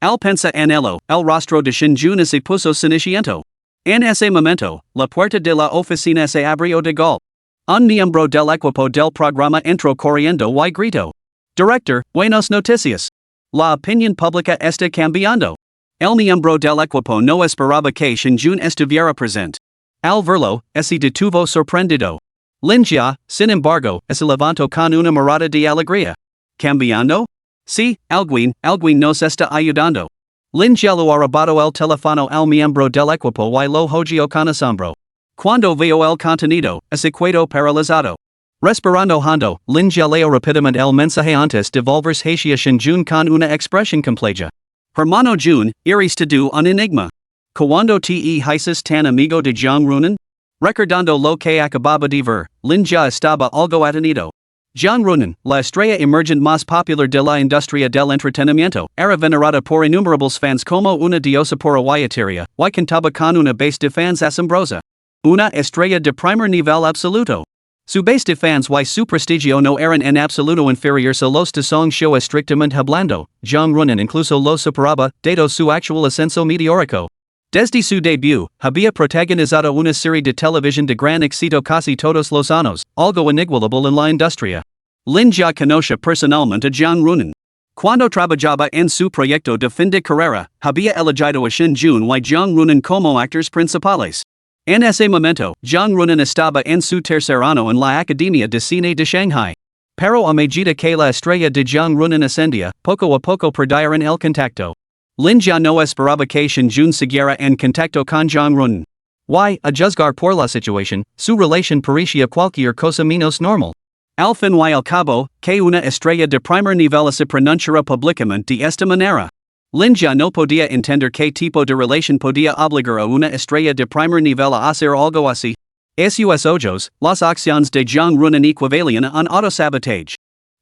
Al pensar en ello, el rostro de Shinjun se puso ceniciento. En ese momento, la puerta de la oficina se abrió de golpe. Un miembro del equipo del programa entró corriendo y gritó. Director, buenas noticias. La opinión pública está cambiando. El miembro del equipo no esperaba que Shinjun estuviera presente. Al verlo, se detuvo sorprendido. Lin Jia, sin embargo, se levantó con una mirada de alegría. ¿Cambiando? Sí, alguien nos está ayudando. Lin Jia lo arrebató el teléfono al miembro del equipo y lo hojeó con asombro. Cuando vio el contenido, se quedó paralizado. Respirando hondo, Lin Jia leyó rápidamente el mensaje antes de volverse hacia Shinjun con una expresión compleja. Hermano Jun, eres tú un enigma. Cuando te hiciste tan amigo de Jiang Runan? Recordando lo que acababa de ver, Lin Jia estaba algo atenido. Jiang Runan, la estrella emergente más popular de la industria del entretenimiento, era venerada por innumerables fans como una diosa por Wyateria, y contaba con una base de fans asombrosa. Una estrella de primer nivel absoluto. Su base de fans y su prestigio no eran en absoluto inferiores a los de Song Show estrictamente hablando. Jiang Runan incluso lo superaba, dado su actual ascenso meteórico. Desde su debut, había protagonizado una serie de televisión de gran éxito casi todos los años, algo inigualable en la industria. Lin Jia conoce personalmente a Jiang Runan. Cuando trabajaba en su proyecto de fin de carrera, había elegido a Shinjun y Jiang Runan como actores principales. En ese momento, Jiang Runan estaba en su tercer año en la Academia de Cine de Shanghai. Pero a medida que la estrella de Jiang Runan ascendía, poco a poco perdieron el contacto. Lin Jia no esperaba que Shinjun siguiera en contacto con Jiang Runan. Y, a juzgar por la situación, su relación parecía cualquier cosa menos normal. Al fin y al cabo, que una estrella de primer nivel se pronunciara públicamente de esta manera. Lin Jia no podía entender qué tipo de relación podía obligar a una estrella de primer nivel a hacer algo así. A sus ojos, las acciones de Jiang Runan equivalían a un autosabotaje.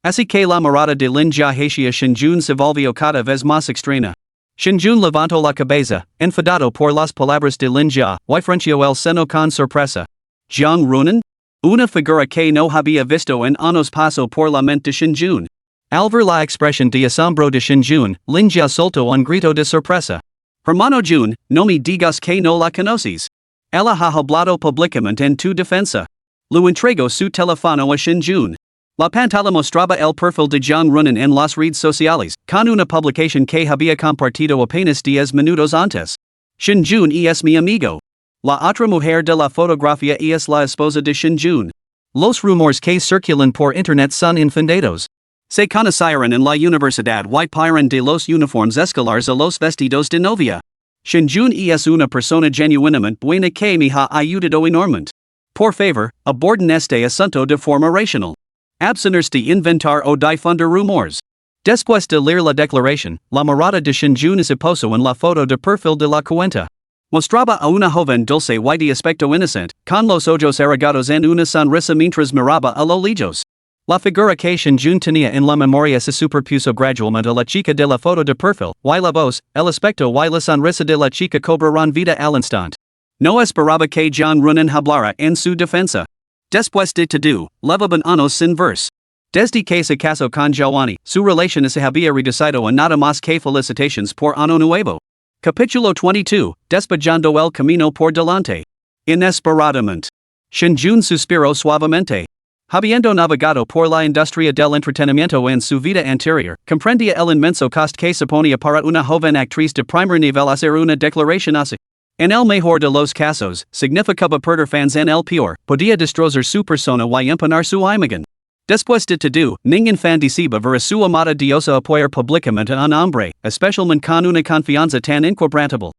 Así que la mirada de Lin Jia hacia Shinjun se volvió cada vez más extraña. Shinjun levantó la cabeza, enfadado por las palabras de Lin Jia, y frunció el seno con sorpresa. ¿Jiang Runan? Una figura que no había visto en años pasó por la mente de Shinjun. Al ver la expresión de asombro de Shinjun, Lin Jia soltó un grito de sorpresa. Hermano Jun, no me digas que no la conoces. Ella ha hablado públicamente en tu defensa. Lu entregó su teléfono a Shinjun. La pantalla mostraba el perfil de Jiang Runan en las redes sociales, con una publicación que había compartido apenas 10 minutos antes. Shinjun es mi amigo. La otra mujer de la fotografía es la esposa de Shinjun. Los rumores que circulan por internet son infundados. Se conocieron en la universidad y pasaron de los uniformes escolares a los vestidos de novia. Shinjun es una persona genuinamente buena que me ha ayudado enormemente. Por favor, aborden este asunto de forma racional. Abstenerse de inventar o difundir rumores. Después de leer la declaración, la mirada de Shinjun se posó en la foto de perfil de la cuenta. Mostraba a una joven dulce y de aspecto inocente, con los ojos arrogados en una sonrisa mientras miraba a lo lejos. La figura que Shinjun tenía en la memoria se superpuso gradualmente a la chica de la foto de perfil, y la voz, el aspecto y la sonrisa de la chica cobraron vida al instante. No esperaba que Jiang Runan hablara en su defensa. Después de todo, llevaban años sin verse. Desde que se casó con Giovanni, su relación se había reducido a nada más que felicitaciones por año nuevo. Capítulo 22, Despejando el camino por delante. Inesperadamente. Shinjun suspiró suavemente. Habiendo navegado por la industria del entretenimiento en su vida anterior, comprendía el inmenso coste que suponía para una joven actriz de primer nivel hacer una declaración así. En el mejor de los casos, significaba perder fans en el peor, podía destrozar su persona y empanar su imagen. Después de todo, ningún fan deseaba ver a su amada diosa apoyar públicamente a un hombre, especialmente con una confianza tan inquebrantable.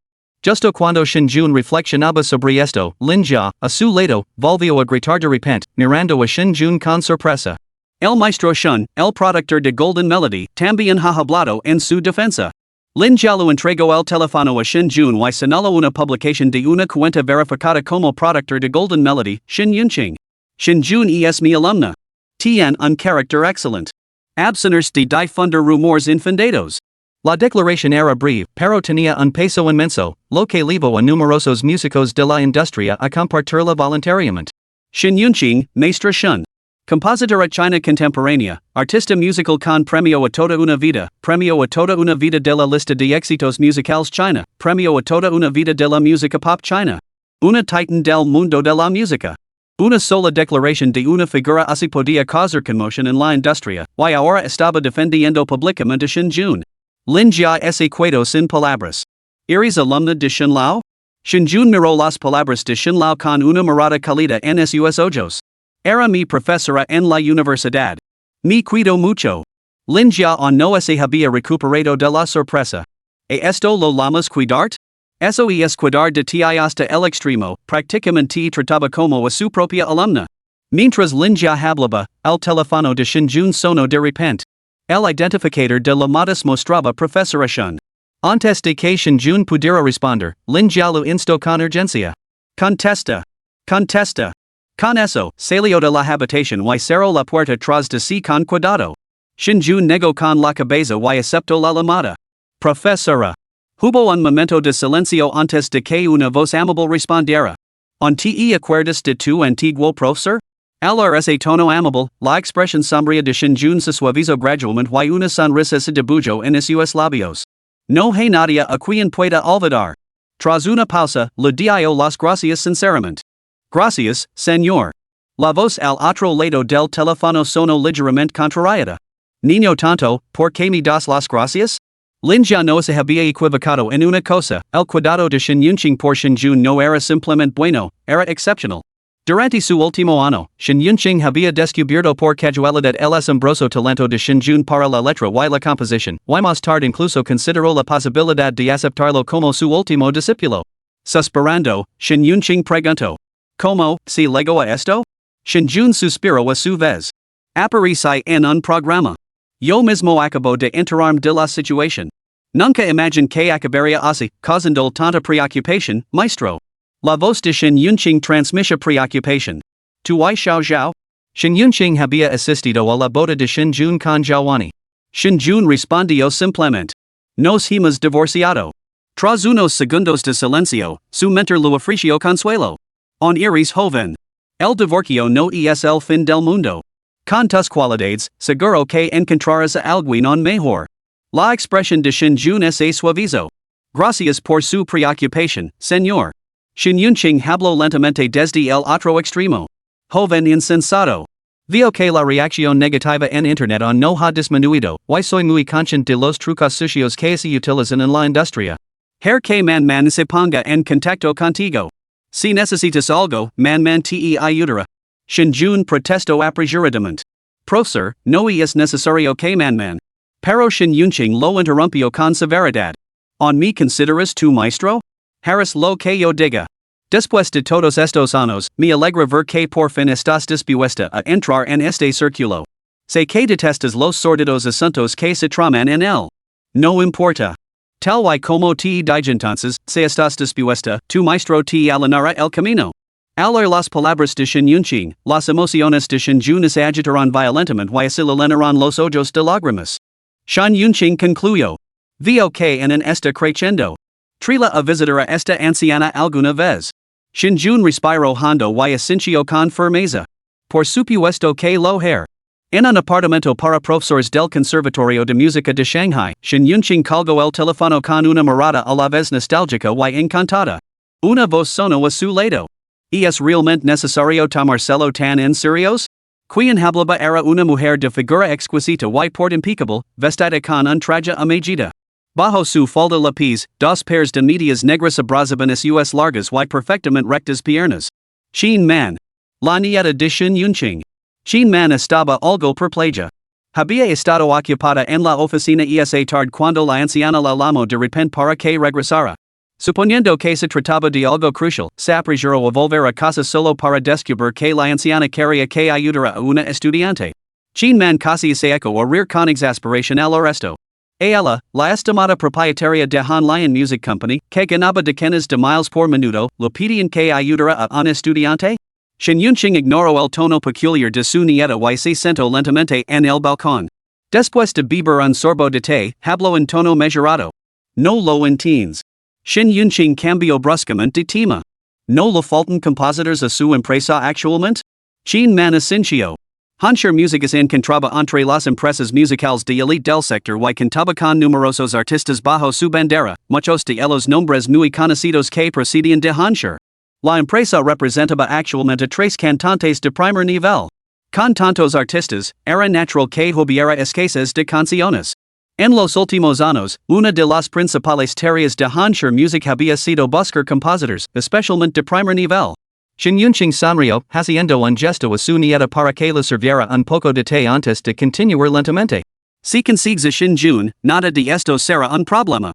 Justo cuando Shinjun reflexionaba sobre esto, Lin Jia, a su lado, volvió a gritar de repente, mirando a Shinjun con sorpresa. El maestro Shun, el productor de Golden Melody, también ha hablado en su defensa. Lin Jia lo entregó el teléfono a Shinjun y señaló una publicación de una cuenta verificada como productor de Golden Melody, Shin Yunqing. Shinjun es mi alumna. Tiene un carácter excelente. Abstenerse de difundir rumores infundados. La declaración era breve, pero tenía un peso inmenso, lo que llevó a numerosos músicos de la industria a compartirla voluntariamente. Shin Yunqing, Maestra Shun. Compositora china contemporánea, artista musical con Premio a Toda una Vida, Premio a Toda una Vida de la Lista de Éxitos Musicales China, Premio a Toda una Vida de la Música Pop China. Una titan del mundo de la música. Una sola declaración de una figura así podía causar conmoción en la industria, y ahora estaba defendiendo públicamente a Shinjun. Lin Jia se quedó sin palabras. ¿Eres alumna de Shinlao? Shinjun miró las palabras de Shinlao con una mirada cálida en sus ojos. Era mi profesora en la universidad. Me cuido mucho. Lin ya no se había recuperado de la sorpresa. Esto lo llamamos cuidart? Eso es cuidar de ti hasta el extremo, prácticamente trataba como a su propia alumna. Mientras Lin ya hablaba, el teléfono de Shinjun sonó de repente. El identificador de llamadas mostraba profesora Shun. Antes de que Shinjun pudiera responder, Lin ya lo instó con urgencia. Contesta. Contesta. Con eso, salió de la habitación y cerró la puerta tras de sí con cuidado. Shinjun negó con la cabeza y aceptó la llamada. Profesora. Hubo un momento de silencio antes de que una voz amable respondiera. ¿On te acuerdas de tu antiguo profesor? Al ese tono amable, la expresión sombría de Shinjun se suavizó gradualmente y una sonrisa se dibujó en sus labios. No hay nadie a quien pueda olvidar. Tras una pausa, le dio las gracias sinceramente. Gracias, señor. La voz al otro lado del teléfono sonó ligeramente contrariada. Niño tonto, ¿por qué me das las gracias? Lin ya no se había equivocado en una cosa, el cuidado de Shin por Shinjun no era simplemente bueno, era excepcional. Durante su último año, Shin había descubierto por casualidad el asombroso talento de Shinjun para la letra y la composición, y más tarde incluso consideró la posibilidad de aceptarlo como su último discípulo. Suspirando, Shin preguntó. ¿Cómo, si llegó a esto? Shinjun suspiró a su vez. Aparecí en un programa. Yo mismo acabo de enterarme de la situación. Nunca imaginé que acabaría así, causando tanta preocupación, maestro. La voz de Shin transmite preocupación. ¿Tu hay xiao xiao? Shin había asistido a la boda de Shinjun con Jiawani. Shinjun respondió simplemente. Nos hemos divorciado. Tras unos segundos de silencio, su mentor lo ofreció consuelo. On eres joven. El divorcio no es el fin del mundo. Con tus cualidades, seguro que encontrarás a alguien mejor. La expresión de Shinjun se suavizó. Gracias por su preocupación, señor. Shin habló lentamente desde el otro extremo. Joven insensato. Veo que la reacción negativa en Internet no ha disminuido, y soy muy consciente de los trucos sucios que se utilizan en la industria. Que man se ponga en contacto contigo. Si necesitas algo, man te ayudará. Shinjun protestó apresuradamente. Profesor, no es necesario que man. Pero Shin lo interrumpió con severidad. ¿On me consideras tu maestro? Harris lo que yo diga. Después de todos estos años, me alegra ver que por fin estás dispuesta a entrar en este círculo. Sé que detestas los sórdidos asuntos que se traman en él. No importa. Tal y como te dije entonces, si estás dispuesta, tu maestro te allanará el camino. Al leer las palabras de Shin, las emociones de Shinjun se agitaron violentamente y se le llenaron los ojos de lágrimas. Shin concluyó. Veo que en este creciendo. Trila a visitar a esta anciana alguna vez. Shinjun respiró hondo y asintió con firmeza. Por supuesto que lo haré. En un apartamento para profesores del Conservatorio de Música de Shanghai, Shin colgó el teléfono con una mirada a la vez nostálgica y encantada. Una voz sonó a su lado. ¿Es realmente necesario tomárselo tan en serios? Quien hablaba era una mujer de figura exquisita y por impecable, vestida con un traje a medida. Bajo su falda lápiz, dos pares de medias negras abrazaban sus largas y perfectamente rectas piernas. Chin Man. La nieta de Shin. Chin Man estaba algo perpleja. Había estado ocupada en la oficina esa tarde cuando la anciana la llamó de repente para que regresara. Suponiendo que se trataba de algo crucial, se apresuró a volver a casa solo para descubrir que la anciana quería que ayudara a una estudiante. Chin Man casi se echó a reír con exasperación al arresto. Ella, la estimada propietaria de Han Lion Music Company, que ganaba decenas de miles por minuto, le pedían que ayudara a un estudiante? Shin ignoró el tono peculiar de su nieta y se sentó lentamente en el balcón. Después de beber un sorbo de té, habló en tono mesurado. No lo entiendes. Shin cambió bruscamente de tema. ¿No le faltan compositors a su empresa actualmente? Chin Man asintió. Hansher Músicas encontraba entre las empresas musicales de elite del sector y contaba con numerosos artistas bajo su bandera, muchos de ellos nombres muy conocidos que procedían de Hansher. La empresa representaba actualmente tres cantantes de primer nivel. Con tantos artistas, era natural que hubiera escasez de canciones. En los últimos años, una de las principales tareas de hacer music había sido buscar compositors, especialmente de primer nivel. Xinyunqing Sanrio, haciendo un gesto a su nieta para que le sirviera un poco de té antes de continuar lentamente. Si consigues a Xinjun, nada de esto será un problema.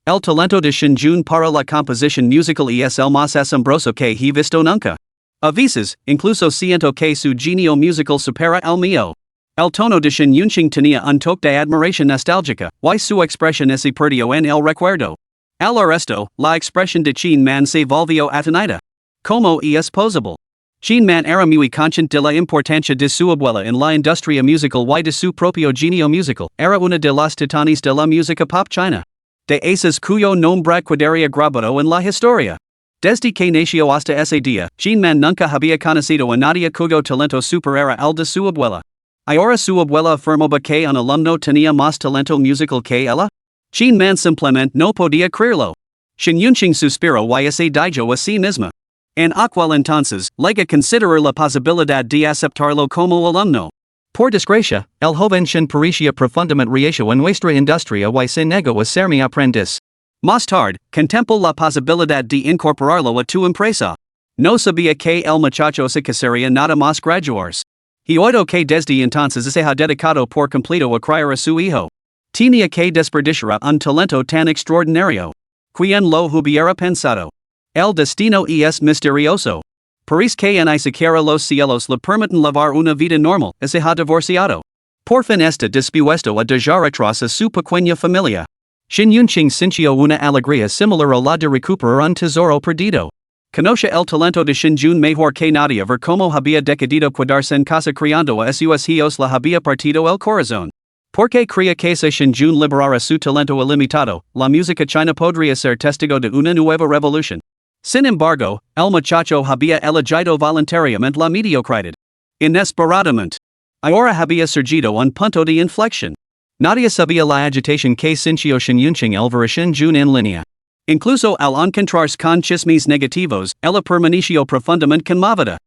El talento de Xinjun para la composición musical es el más asombroso que he visto nunca. A veces, incluso siento que su genio musical supera el mío. El tono de Xinyunqing tenía un toque de admiración nostálgica, y su expresión se perdió en el recuerdo. Al resto, la expresión de Qin Man se volvió atenida. Como es posible? Qin Man era muy consciente de la importancia de su abuela en la industria musical y de su propio genio musical, era una de las titanes de la música pop china. De esas cuyo nombre quedaría grabado en la historia. Desde que nació hasta ese día, Qin Man nunca había conocido a nadie cuyo talento superara al de su abuela. Ahora su abuela afirmaba que un alumno tenía más talento musical que ella. Qin Man simplemente no podía creerlo. Xinyunqing suspiró y se dijo a sí misma. En aquel entonces, llega a considerar la posibilidad de aceptarlo como alumno. Por desgracia, el joven Xin parecía profundamente reacio en nuestra industria y se negó a ser mi aprendiz. Más tarde, contempló la posibilidad de incorporarlo a tu empresa. No sabía que el muchacho se casaría nada más graduarse. He oído que desde entonces se ha dedicado por completo a criar a su hijo. Tenía que desperdiciar un talento tan extraordinario. ¿Quién lo hubiera pensado? El destino es misterioso. Parece que ni siquiera los cielos le permiten llevar una vida normal, se ha divorciado. Por fin está dispuesto a dejar atrás a su pequeña familia. Xinyunqing sintió una alegría similar a la de recuperar un tesoro perdido. Conoce el talento de Xinjun mejor que nadie ver cómo había decidido quedarse en casa criando a sus hijos le había partido el corazón. Porque creía que si Xinjun liberara su talento ilimitado, la música china podría ser testigo de una nueva revolución. Sin embargo, el muchacho había elegido voluntariamente la mediocridad. Inesperadamente. Ahora había surgido un punto de inflexión. Nadie sabía la agitación que sintió Xinyunqing al ver a Xinjun en línea. Incluso al encontrarse con chismes negativos, ella permaneció profundamente conmovida.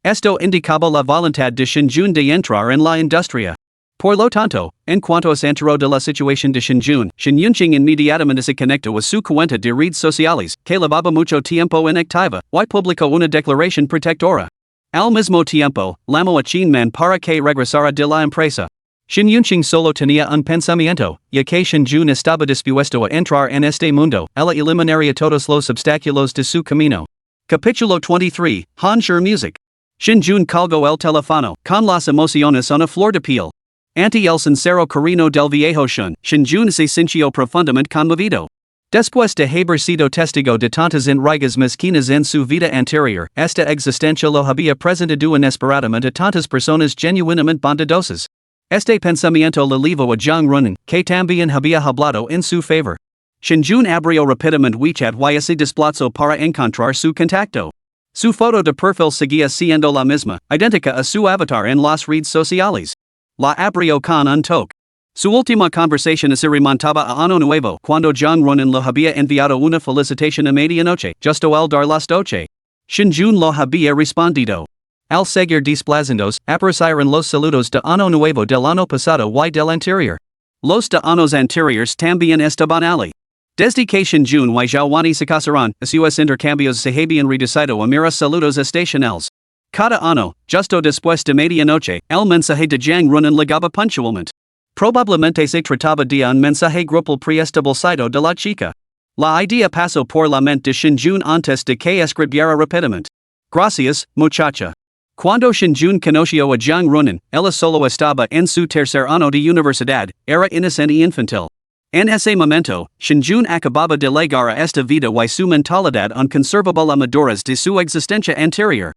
Esto indicaba la voluntad de Xinjun de entrar en la industria. Por lo tanto, en cuanto se enteró de la situación de Xinjun, Xinyunqing inmediatamente se conectó a su cuenta de redes sociales, que llevaba mucho tiempo inactiva, y publicó una declaración protectora. Al mismo tiempo, llamó a Qin Man para que regresara de la empresa. Xinyunqing solo tenía un pensamiento, ya que Xinjun estaba dispuesto a entrar en este mundo, ella eliminaría todos los obstáculos de su camino. Capítulo 23, Hansher Music. Xinjun colgó el teléfono, con las emociones a flor de piel. Ante el sincero cariño del viejo Xun, Xinjun se sintió profundamente conmovido. Después de haber sido testigo de tantas intrigas mezquinas en su vida anterior, esta existencia lo había presentado inesperadamente a tantas personas genuinamente bondadosas. Este pensamiento le llevó a Zhang Runan, que también había hablado en su favor. Xinjun abrió rápidamente WeChat y se desplazó para encontrar su contacto. Su foto de perfil seguía siendo la misma, idéntica a su avatar en las redes sociales. La abrió con un toque. Su última conversación se remontaba a Año Nuevo cuando Zhang Runan le había enviado una felicitación a medianoche, justo al dar las 12. Xinjun lo había respondido. Al seguir desplazándose, aparecieron los saludos de Año Nuevo del año pasado y del anterior. Los de años anteriores también estaban allí. Desde que Xinjun y Zhaowani se casaron, sus intercambios se habían reducido a meros saludos estacionales. Cada año, justo después de medianoche, el mensaje de Zhang Runan llegaba puntualmente. Probablemente se trataba de un mensaje grupal preestablecido de la chica. La idea pasó por la mente de Xinjun antes de que escribiera rápidamente. Gracias, muchacha. Cuando Xinjun conoció a Zhang Runan, ella solo estaba en su tercer año de universidad, era inocente y infantil. En ese momento, Xinjun acababa de llegar a esta vida y su mentalidad aún conservaba maduras de su existencia anterior.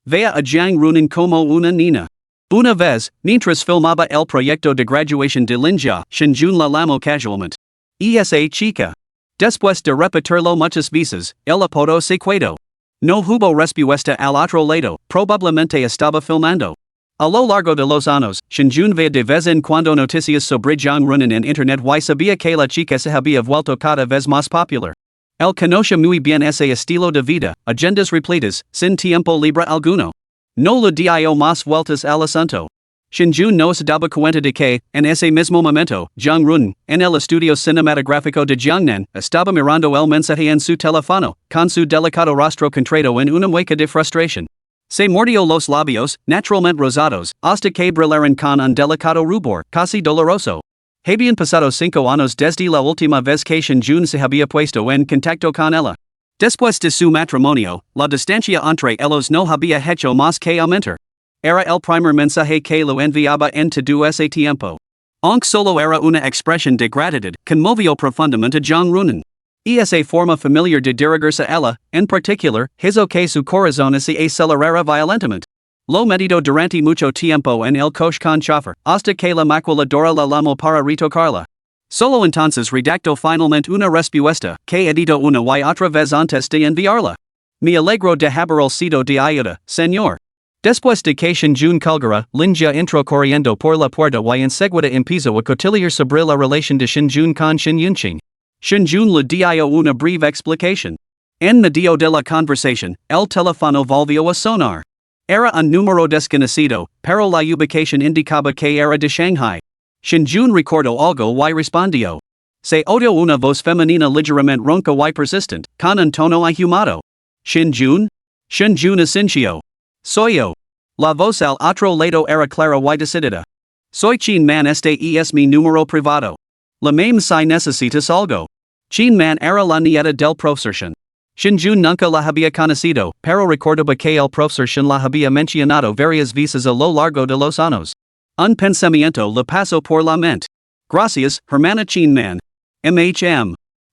Vea a Zhang Runan como una niña. Una vez, mientras filmaba el proyecto de graduación de Linjia, Xinjun la llamó casualmente. Esa chica. Después de repetirlo muchas veces, el apodo se quedó. No hubo respuesta al otro lado, probablemente estaba filmando. A lo largo de los años, Xinjun veía de vez en cuando noticias sobre Zhang Runan en internet y sabía que la chica se había vuelto cada vez más popular. Él conoce muy bien ese estilo de vida, agendas repletas, sin tiempo libre alguno. No le dio más vueltas al asunto. Shinjun no se daba cuenta de que, en ese mismo momento, Jiang Run, en el estudio cinematográfico de Jiangnan, estaba mirando el mensaje en su teléfono, con su delicado rostro contraído en una mueca de frustración. Se mordió los labios, naturalmente rosados, hasta que brillaron con un delicado rubor, casi doloroso. Habían pasado 5 años desde la última vez que Shinjun se había puesto en contacto con ella. Después de su matrimonio, la distancia entre ellos no había hecho más que aumentar. Era el primer mensaje que lo enviaba en todo ese tiempo. Aunque solo era una expresión de gratitud, conmovió profundamente a Jiang Runan. Y esa forma familiar de dirigirse a ella, en particular, hizo que su corazón se acelerara violentamente. Lo medido durante mucho tiempo en el coche con chofer, hasta que la maquiladora la llamó para retocarla. Solo entonces redactó finalmente una respuesta, que editó una y otra vez antes de enviarla. Me alegro de haber sido de ayuda, señor. Después de que Shinjun colgara, Linjia entró corriendo por la puerta y enseguida empezó a cotillear sobre la relación de Shinjun con Shin Yunqing. Shinjun le dio una breve explicación. En medio de la conversación, el teléfono volvió a sonar. Era un número desconocido, pero la ubicación indicaba que era de Shanghai. Shinjun recordó algo y respondió. Se oyó una voz femenina ligeramente ronca y persistente, con un tono ahumado. Shinjun? Shinjun asintió. Soy yo. La voz al otro lado era clara y decidida. Soy Chin Man, este es mi número privado. La même si necesitas algo. Chin Man era la nieta del profesor. Shinjun nunca la había conocido, pero recordaba que el profesor la había mencionado varias veces a lo largo de los años. Un pensamiento le pasó por la mente. Gracias, hermana Chin Man.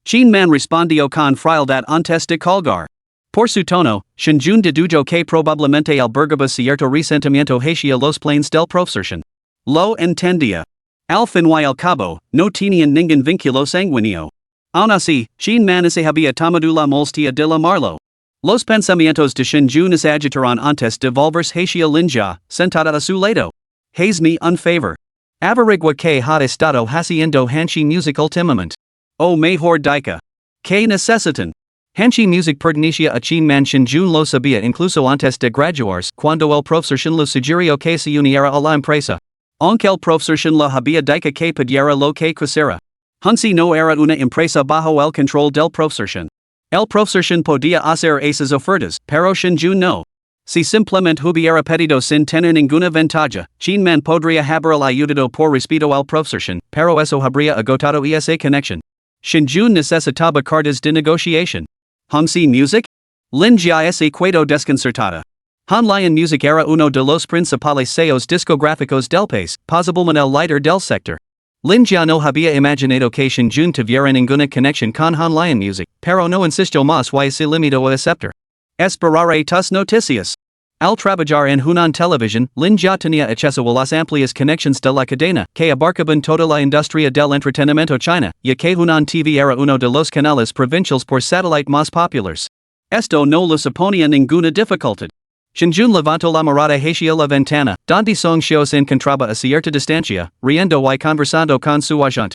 Chin Man respondió con frialdad antes de colgar. Por su tono, Shinjun dedujo que probablemente albergaba cierto resentimiento hacia los planes del profesor. Lo entendía. Al fin y al cabo, no tenían ningún vínculo sanguíneo. Aun así, Chin Man se había tomado la molestia de llamarlo. Los pensamientos de Shinjun se agitaron antes de volverse hacia Linjia, sentada a su lado. Hazme un favor. Averigua que ha estado haciendo Hanshi Music últimamente. O mejor dica. Que necesitan. Hanshi Music pertenecía a Chin Man. Shinjun lo sabía incluso antes de graduarse, cuando el profesor lo sugirió que se uniera a la empresa. Aunque el profesor lo había dicho que pidiera lo que quisiera. Hansi no era una empresa bajo el control del profesor. El profesor podía hacer esas ofertas, pero Shinjun no. Si simplemente hubiera pedido sin tener ninguna ventaja, Chin Man podría haber ayudado por respeto al profesor, pero eso habría agotado esa conexión. Shinjun necesitaba cartas de negociación. Hansi Music? Linjia se quedó desconcertada. Hanlian Music era uno de los principales sellos discográficos del país, posiblemente el líder del sector. Linjia no había imaginado que Shinjun tuviera ninguna conexión con Hanlian Music, pero no insistió más y se limitó a aceptar. Esperaré tus noticias. Al trabajar en Hunan Television, Linjia tenía acceso a las amplias conexiones de la cadena, que abarcaban toda la industria del entretenimiento china, ya que Hunan TV era uno de los canales provinciales por satellite más populares. Esto no le suponía ninguna dificultad. Shinjun levantó la mirada hacia la ventana, donde Song Xiao se encontraba a cierta distancia, riendo y conversando con su agente.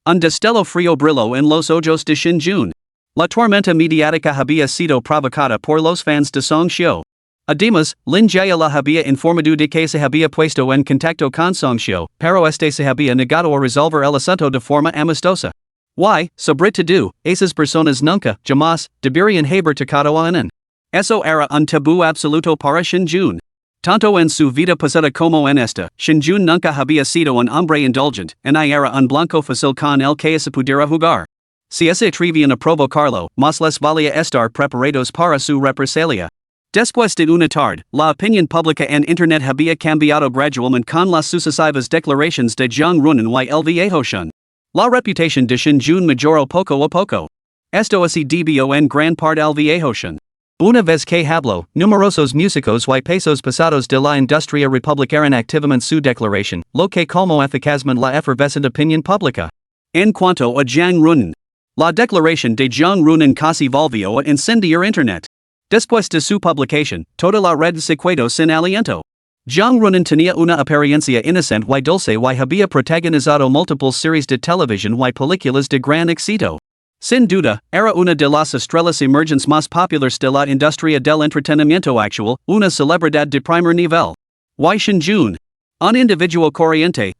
Un destello frío brilló en los ojos de Shinjun. La tormenta mediática había sido provocada por los fans de Song Xiao. Además, Linjia la había informado de que se había puesto en contacto con Song Xiao, pero este se había negado a resolver el asunto de forma amistosa. Y, sobre todo, esas personas nunca, jamás, deberían haber tocado a Anan. Eso era un tabú absoluto para Shinjun. Tanto en su vida pasada como en esta, Shinjun nunca había sido un hombre indulgente, ni era un blanco fácil con el que se pudiera jugar. Si se atrevían a provocarlo, más les valía estar preparados para su represalia. Después de una tarde, la opinión pública en Internet había cambiado gradualmente con las sucesivas declaraciones de Jiang Runan y el viejo Shun. La reputación de Shinjun mejoró poco a poco. Esto se debió en gran parte al viejo Shun. Una vez que habló, numerosos músicos y pesos pesados de la industria republicaron activamente su declaración, lo que calmó eficazmente la efervescente opinión pública. En cuanto a Jiang Runan, la declaración de Jiang Runan casi volvió a incendiar Internet. Después de su publicación, toda la red se quedó sin aliento. Jiang Runan tenía una apariencia inocente y dulce y había protagonizado múltiples series de televisión y películas de gran éxito. Sin duda, era una de las estrellas emergentes más populares de la industria del entretenimiento actual, una celebridad de primer nivel. Y Shinjun. Un individuo corriente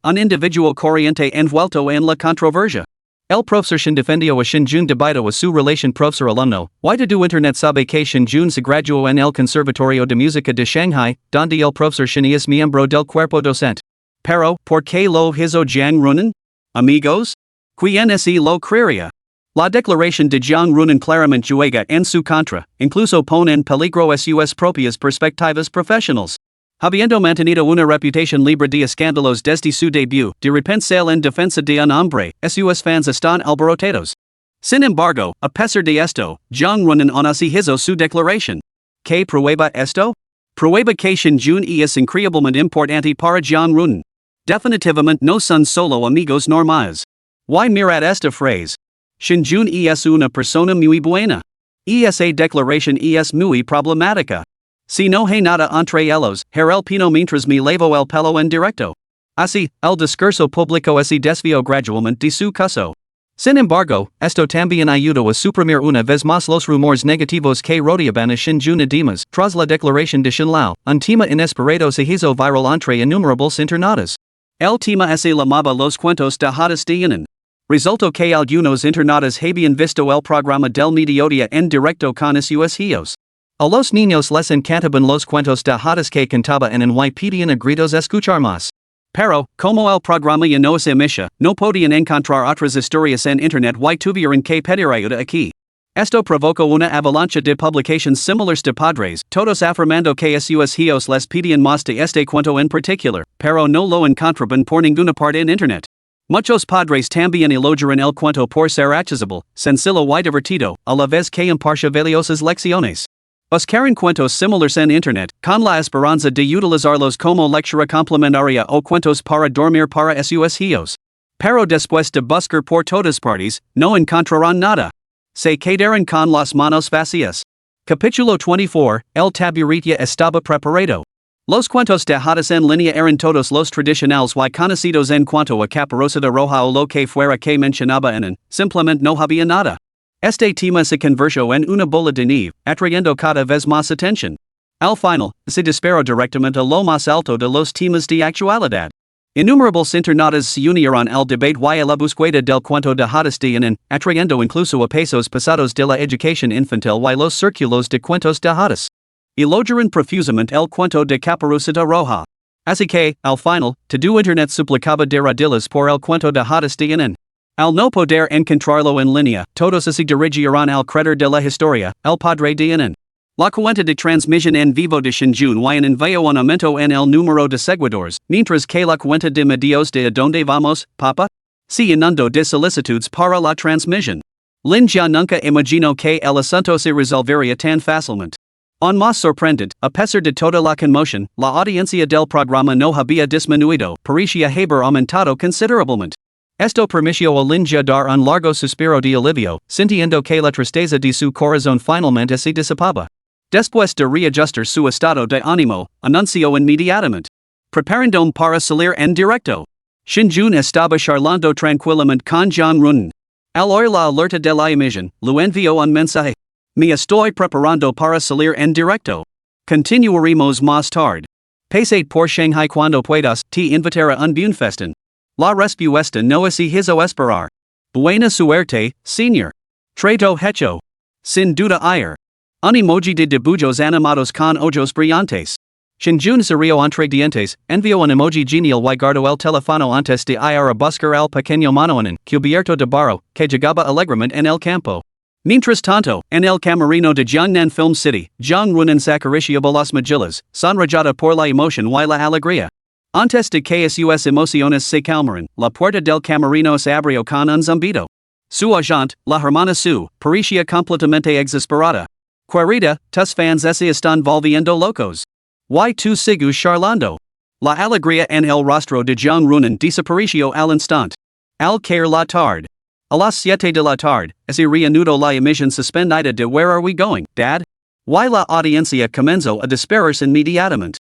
envuelto en la controversia. El profesor defendió a Shinjun debido a su relación profesor-alumno. Why do internet sabe que Shinjun se graduó en el Conservatorio de Música de Shanghai, donde el profesor es miembro del cuerpo docente? Pero, ¿por qué lo hizo Jiang Runan? Amigos? ¿Quién es lo creería? La declaración de Jiang Runan claramente juega en su contra, incluso pone en peligro sus propias perspectivas profesionales. Habiendo mantenido una reputación libre de escándalos desde su debut, de repente sale en defensa de un hombre, sus fans están alborotados. Sin embargo, a pesar de esto, Jiang Runan aún así hizo su declaración. ¿Qué prueba esto? Prueba que Shinjun es increíblemente importante para Jiang Runan. Definitivamente no son solo amigos normales. Why mirad esta frase? Shinjun es una persona muy buena. Esa declaración es muy problemática. Si no hay nada entre ellos, el pino mientras me levo el pelo en directo. Así, el discurso público se desvió gradualmente de su caso. Sin embargo, esto también ayudó a suprimir una vez más los rumores negativos que rodeaban a Shinjun además, tras la declaración de Shinlao, un tema inesperado se hizo viral entre innumerables internautas. El tema se llamaba los cuentos de hadas de Yanan. Resultó que algunos internautas habían visto el programa del mediodía en directo con sus hijos. A los niños les encantaban los cuentos de hadas que cantaba en y pedían a gritos escuchar más. Pero, como el programa ya no se emitía, no podían encontrar otras historias en internet y tuvieron que pedir ayuda aquí. Esto provocó una avalancha de publications similares de padres, todos afirmando que sus hijos les pedían más de este cuento en particular, pero no lo encontraban por ninguna parte en internet. Muchos padres también elogiaron el cuento por ser accesible, sencillo y divertido, a la vez que impartia valiosas lecciones. Buscaron cuentos similares en internet, con la esperanza de utilizarlos como lectura complementaria o cuentos para dormir para sus hijos. Pero después de buscar por todas partes, no encontraron nada. Se quedaron con las manos vacías. Capítulo 24, el taburete estaba preparado. Los cuentos de hadas en línea eran todos los tradicionales y conocidos en cuanto a Caperucita Roja o lo que fuera que mencionaba en simplemente no había nada. Este tema se convirtió en una bola de nieve, atrayendo cada vez más atención. Al final, se disparó directamente a lo más alto de los temas de actualidad. Innumerables internautas se unieron al debate y a la búsqueda del cuento de hadas de Yanan, atrayendo incluso a pesos pasados de la educación infantil y los círculos de cuentos de hadas. Elogiaron profusamente el cuento de Caperucita Roja. Así que, al final, todo internet suplicaba de rodillas por el cuento de hadas de Yanan. Al no poder encontrarlo en línea, todos se dirigieron al creador de la historia, el padre de Yanan. La cuenta de transmisión en vivo de Shinjun y envió un aumento en el número de seguidores, mientras que la cuenta de medios de ¿A dónde vamos, papá? Se inundó de solicitudes para la transmisión. Lin ya nunca imaginó que el asunto se resolvería tan fácilmente. Aún más sorprendente, a pesar de toda la conmoción, la audiencia del programa no había disminuido, parecía haber aumentado considerablemente. Esto permitió a Lin ya dar un largo suspiro de alivio, sintiendo que la tristeza de su corazón finalmente se disipaba. Después de reajustar su estado de ánimo, anunció inmediatamente: preparandome para salir en directo. Shinjun estaba charlando tranquilamente con Jiang Runan. Al oír la alerta de la emisión, le envió un mensaje: me estoy preparando para salir en directo. Continuaremos más tarde. Pasate por Shanghai cuando puedas, te invitaré a un Bunfesten. La respuesta no se hizo esperar. Buena suerte, señor. Trato hecho. Sin duda ayer. Un emoji de dibujos animados con ojos brillantes. Shinjun se rió entre dientes, envió un emoji genial y guardó el teléfono antes de ir a buscar al pequeño monoanon, cubierto de barro, que llegaba alegremente en el campo. Mientras tanto, en el camerino de Jiangnan Film City, Jiang Runan acariciaba las mejillas, sonrojada por la emoción y la alegría. Antes de que sus emociones se calmaran, la puerta del camerino se abrió con un zumbido. Su agente, la hermana Su, parecía completamente exasperada. Querida, tus fans se están volviendo locos. Y tú sigues charlando. La alegría en el rostro de Jiang Runan desapareció al instante. Al caer la tarde. A las 7 de la tarde, se reanudó la emisión suspendida de Where Are We Going, Dad? Y la audiencia comenzó a dispararse inmediatamente.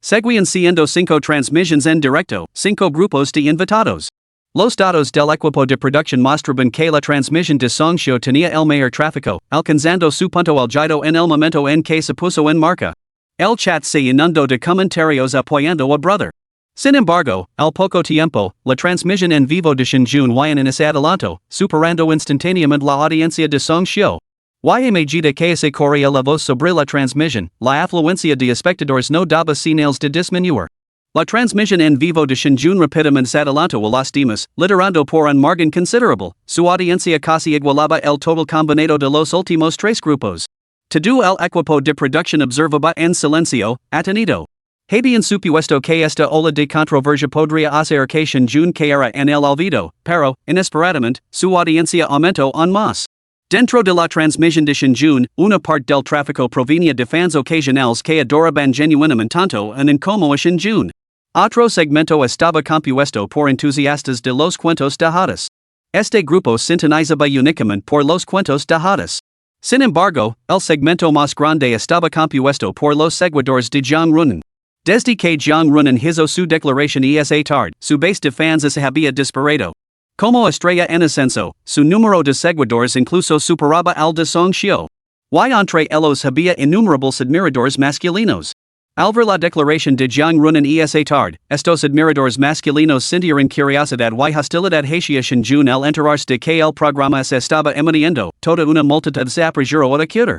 Seguían siendo 5 transmisiones en directo, 5 grupos de invitados. Los datos del equipo de producción mostraban que la transmisión de Song Show tenía el mayor tráfico, alcanzando su punto álgido en el momento en que se puso en marcha. El chat se inundó de comentarios apoyando a Brother. Sin embargo, al poco tiempo, la transmisión en vivo de Shinjun y en ese adelanto, superando instantáneamente la audiencia de Song Xiu. Y a medida que se corría la voz sobre la transmisión, la afluencia de espectadores no daba señales de disminuir. La transmisión en vivo de Shinjun rápidamente se adelantó a las demás, liderando por un margen considerable, su audiencia casi igualaba el total combinado de los últimos tres grupos. Todo el equipo de producción observaba en silencio, atenido. Habían supuesto que esta ola de controversia podría hacer que Shinjun cayera en el olvido, pero, inesperadamente, su audiencia aumentó aún más. Dentro de la transmisión de Shinjun, una parte del tráfico provenía de fans ocasionales que adoraban genuinamente tanto en como a Shinjun. Otro segmento estaba compuesto por entusiastas de los cuentos de hadas. Este grupo sintonizaba únicamente por los cuentos de hadas. Sin embargo, el segmento más grande estaba compuesto por los seguidores de Jiang Runan. Desde que Jiang Runan hizo su declaración esa tarde, su base de fans se había disparado. Como estrella en ascenso, su número de seguidores incluso superaba al de Song Xiu. Y entre ellos había innumerables admiradores masculinos. Al ver la declaración de Jiang Runan esa tarde, estos admiradores masculinos sintieron curiosidad y hostilidad hacia Shinjun al enterarse de que el programa se estaba emitiendo, toda una multitud se apresuró a acudir.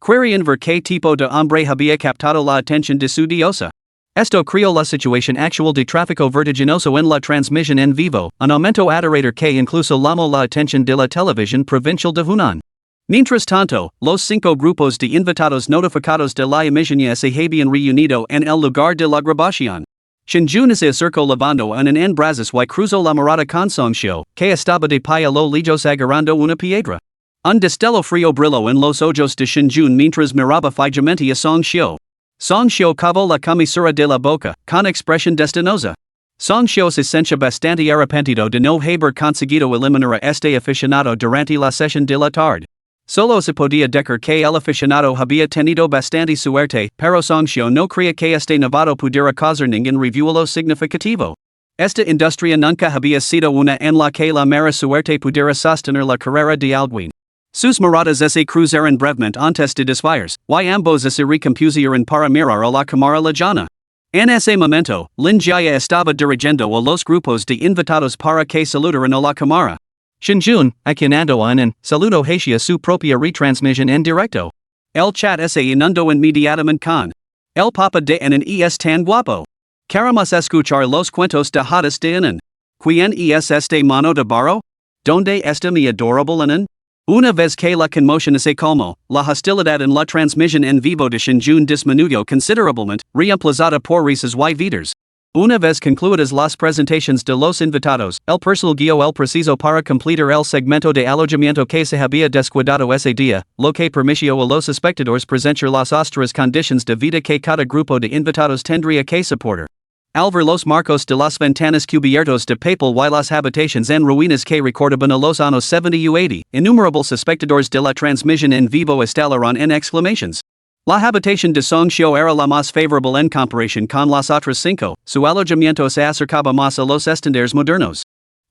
Querían ver qué tipo de hombre había captado la atención de su diosa. Esto creó la situación actual de tráfico vertiginoso en la transmisión en vivo, un aumento aterrador que incluso llamó la atención de la televisión provincial de Hunan. Mientras tanto, los 5 grupos de invitados notificados de la emisión se habían reunido en el lugar de la grabación. Shinjun se acercó lavando en brazos y cruzó la mirada con Song Xiu, que estaba de pie a lo lejos agarrando una piedra. Un destello frío brilló en los ojos de Shinjun mientras miraba fijamente a Song Xiu. Song Xiu cavó la comisura de la boca, con expresión destinosa. Song Xiu se sentía bastante arrepentido de no haber conseguido eliminar a este aficionado durante la sesión de la tarde. Solo se podía decir que el aficionado había tenido bastante suerte, pero Song Xiu no creía que este novato pudiera causar ningún revuelo significativo. Esta industria nunca había sido una en la que la mera suerte pudiera sostener la carrera de alguien. Sus miradas se cruzaron brevemente antes de desviarse, y ambos se recompusieron para mirar a la cámara lejana. En ese momento, Lin Jia estaba dirigiendo a los grupos de invitados para que saludaran a la cámara. Shinjun, akinando en saludo hacia su propia retransmisión en directo. El chat se inundó inmediatamente con el papa de en es tan guapo. Queremos escuchar los cuentos de hadas de Enan. ¿Quién es este mono de barro? ¿Dónde está mi adorable Enan? Una vez que la conmoción se calmó, la hostilidad en la transmisión en vivo de Shinjun disminuyó considerablemente, reemplazada por risas y vidas. Una vez concluidas las presentaciones de los invitados, el personal guió el preciso para completar el segmento de alojamiento que se había descuidado ese día, lo que permitió a los espectadores presenciar las austeras condiciones de vida que cada grupo de invitados tendría que soportar. Al ver los marcos de las ventanas cubiertos de papel y las habitaciones en ruinas que recordaban a los años 70 y 80, innumerables espectadores de la transmisión en vivo estallaron en exclamaciones. La habitación de Song Xiu era la más favorable en comparación con las otras 5, su alojamiento se acercaba más a los estándares modernos.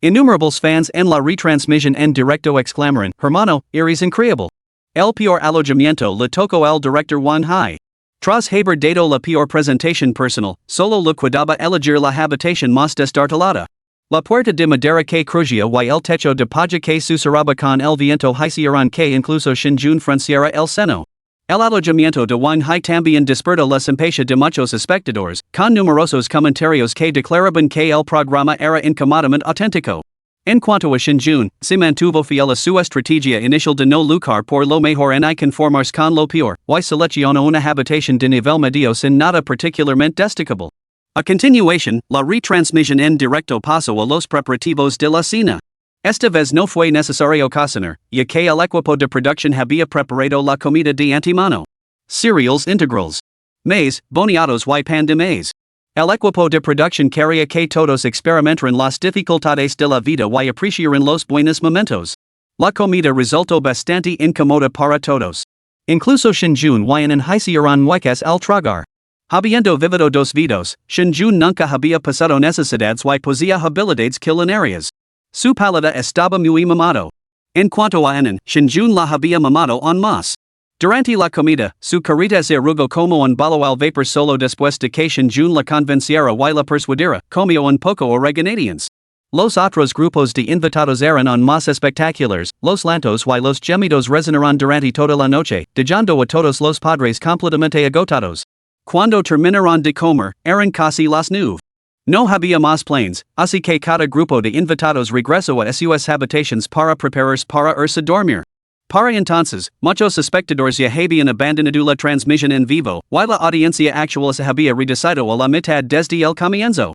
Innumerables fans en la retransmisión en directo exclamaron, hermano, eres increíble. El peor alojamiento le tocó al director Wang Hai. Tras haber dado la peor presentación personal, solo le quedaba elegir la habitación más destartalada. La puerta de madera que crujía y el techo de paja que susurraba con el viento hicieron que incluso Shinjun frunciera el seno. El alojamiento de Wang Hai también despertó la simpatia de muchos espectadores, con numerosos comentarios que declaraban que el programa era incómodamente auténtico. En cuanto a Shinjun, se mantuvo fiel a su estrategia inicial de no luchar por lo mejor y conformarse con lo peor, y seleccionó una habitación de nivel medio sin nada particularmente destacable. A continuación, la retransmisión en directo pasó a los preparativos de la cena. Esta vez no fue necesario cocinar, ya que el equipo de producción había preparado la comida de antemano. Cereals integrales. Maíz, boniatos y pan de maíz. El equipo de producción quería que todos experimentaran las dificultades de la vida y apreciaran los buenos momentos. La comida resultó bastante incómoda para todos. Incluso Shinjun y en hicieron muecas al tragar. Habiendo vivido 2 vidas, Shinjun nunca había pasado necesidades y poseía habilidades culinarias. Su paladar estaba muy mamado. En cuanto a Enan, Shinjun la había mamado aún más. Durante la comida, su carita se arrugó como un balo al vapor solo después de que Shinjun la convenciera y la persuadiera, comió un poco oreganadians. Los otros grupos de invitados eran aún más espectaculares, los lantos y los gemidos resonaron durante toda la noche, dejando a todos los padres completamente agotados. Cuando terminaron de comer, eran casi las 9. No había más planes, así que cada grupo de invitados regresó a sus habitaciones para prepararse para irse a dormir. Para entonces, muchos espectadores ya habían abandonado la transmisión en vivo, y la audiencia actual se había reducido a la mitad desde el comienzo.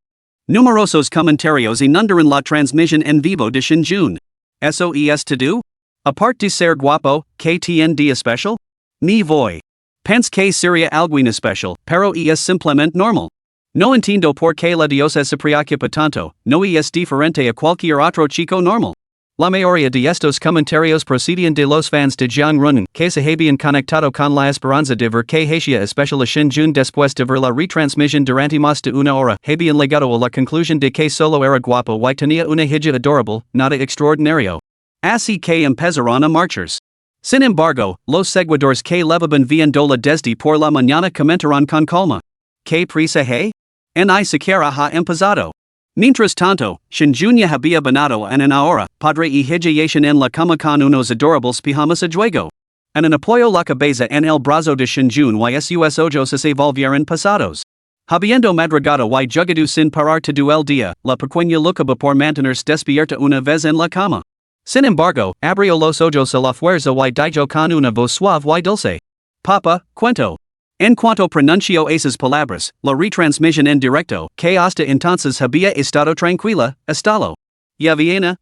Numerosos comentarios inundaron la transmisión en vivo de Shinjun. ¿Eso es todo? Aparte de ser guapo, ¿qué tiene de especial? Me voy. Pense que sería algo especial, pero es simplemente normal. No entiendo por qué la diosa se preocupa tanto, no es diferente a cualquier otro chico normal. La mayoría de estos comentarios procedían de los fans de Jiang Runan, que se habían conectado con la esperanza de ver que hacía especial a Shinjun después de ver la retransmisión durante más de una hora, habían llegado a la conclusión de que solo era guapo y tenía una hija adorable, nada extraordinario. Así que empezaron a marcharse. Sin embargo, los seguidores que levaban viéndola desde por la mañana comentaron con calma. ¿Qué prisa hay? Ni siquiera ha empezado. Mientras tanto, Shinjun ya había banado en una hora, padre y hija en la cama con unos adorables pijamas a juego. En apoyo la cabeza en el brazo de Shinjun y sus ojos se volvieron pasados. Habiendo madrugado y jugado sin parar todo el día, la pequeña lucaba por mantenerse despierta una vez en la cama. Sin embargo, abrió los ojos a la fuerza y dijo con una voz suave y dulce. Papa, cuento. En cuanto pronunció esas palabras, la retransmisión en directo, que hasta entonces había estado tranquila, estalló. Ya viene.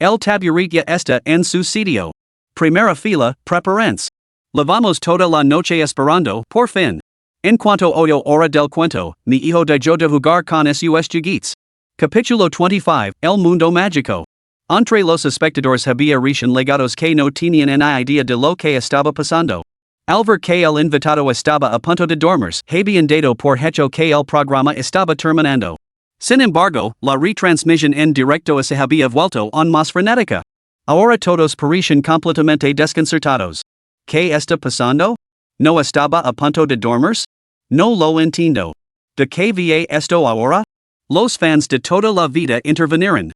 El taburete ya está en su sitio. Primera fila, prepárense. Levamos toda la noche esperando, por fin. En cuanto oyo hora del cuento, mi hijo dijo de jugar con sus juguetes. Capítulo 25, El Mundo Mágico. Entre los espectadores había recién legados que no tenían ni idea de lo que estaba pasando. Al ver que el invitado estaba a punto de dormirse, habían dado por hecho que el programa estaba terminando. Sin embargo, la retransmisión en directo se había vuelto aún más frenética. Ahora todos parecían completamente desconcertados. ¿Qué está pasando? ¿No estaba a punto de dormirse? No lo entiendo. ¿De qué viene esto ahora? Los fans de toda la vida intervinieron.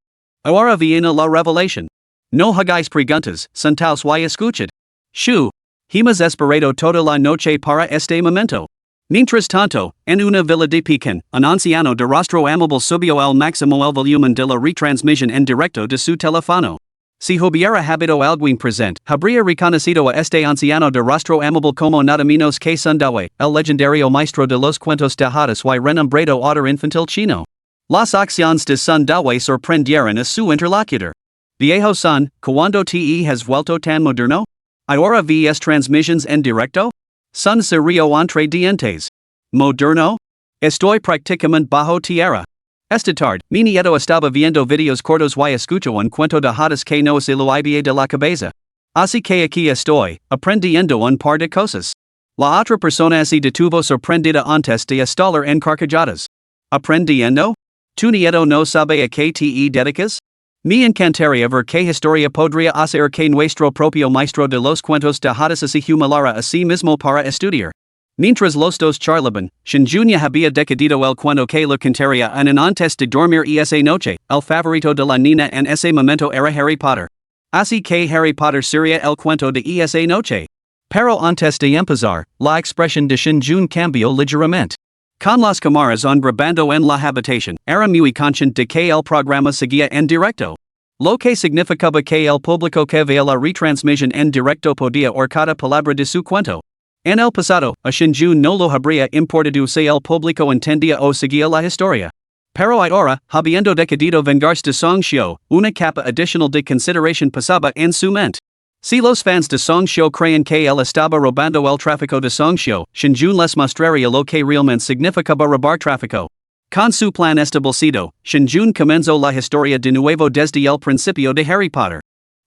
Ahora viene la revelación. No hagáis preguntas, sentaos y escuchad. Shoo. Hemos esperado toda la noche para este momento. Mientras tanto, en una villa de Pekín, un anciano de rostro amable subió al máximo el volumen de la retransmisión en directo de su teléfono. Si hubiera habido alguien presente, habría reconocido a este anciano de rostro amable como nada menos que Sun Dawei, el legendario maestro de los cuentos de hadas y renombrado autor infantil chino. Las acciones de Sun Dawei sorprendieron a su interlocutor. Viejo Sun, ¿cuándo te has vuelto tan moderno? ¿Ahora ves transmisiones en directo? Sun se rió entre dientes. ¿Moderno? Estoy prácticamente bajo tierra. Esta tarde, mi nieto estaba viendo videos cortos y escuchó un cuento de hadas que no se lo había de la cabeza. Así que aquí estoy, aprendiendo un par de cosas. La otra persona se detuvo sorprendida antes de estallar en carcajadas. ¿Aprendiendo? ¿Tu nieto no sabe a qué te dedicas? Me encantaría ver qué historia podría hacer que nuestro propio maestro de los cuentos de hadas se humilara a sí mismo para estudiar. Mientras los dos charlaban, Shinjun ya había decidido el cuento que le contaría en antes de dormir esa noche. El favorito de la niña en ese momento era Harry Potter. Así que Harry Potter sería el cuento de esa noche. Pero antes de empezar, la expresión de Shinjun cambió ligeramente. Con las cámaras grabando en la habitación, era muy consciente de que el programa seguía en directo. Lo que significaba que el público que veía la retransmisión en directo podía oír cada palabra de su cuento. En el pasado, a Shinjun no lo habría importado si el público entendía o seguía la historia. Pero ahora, habiendo decidido vengarse de Song Xiu, una capa adicional de consideración pasaba en su mente. Si los fans de Song Xiu creen que él estaba robando el tráfico de Song Xiu, Shinjun les mostraría lo que realmente significaba robar tráfico. Con su plan establecido, Shinjun comenzó la historia de nuevo desde el principio de Harry Potter.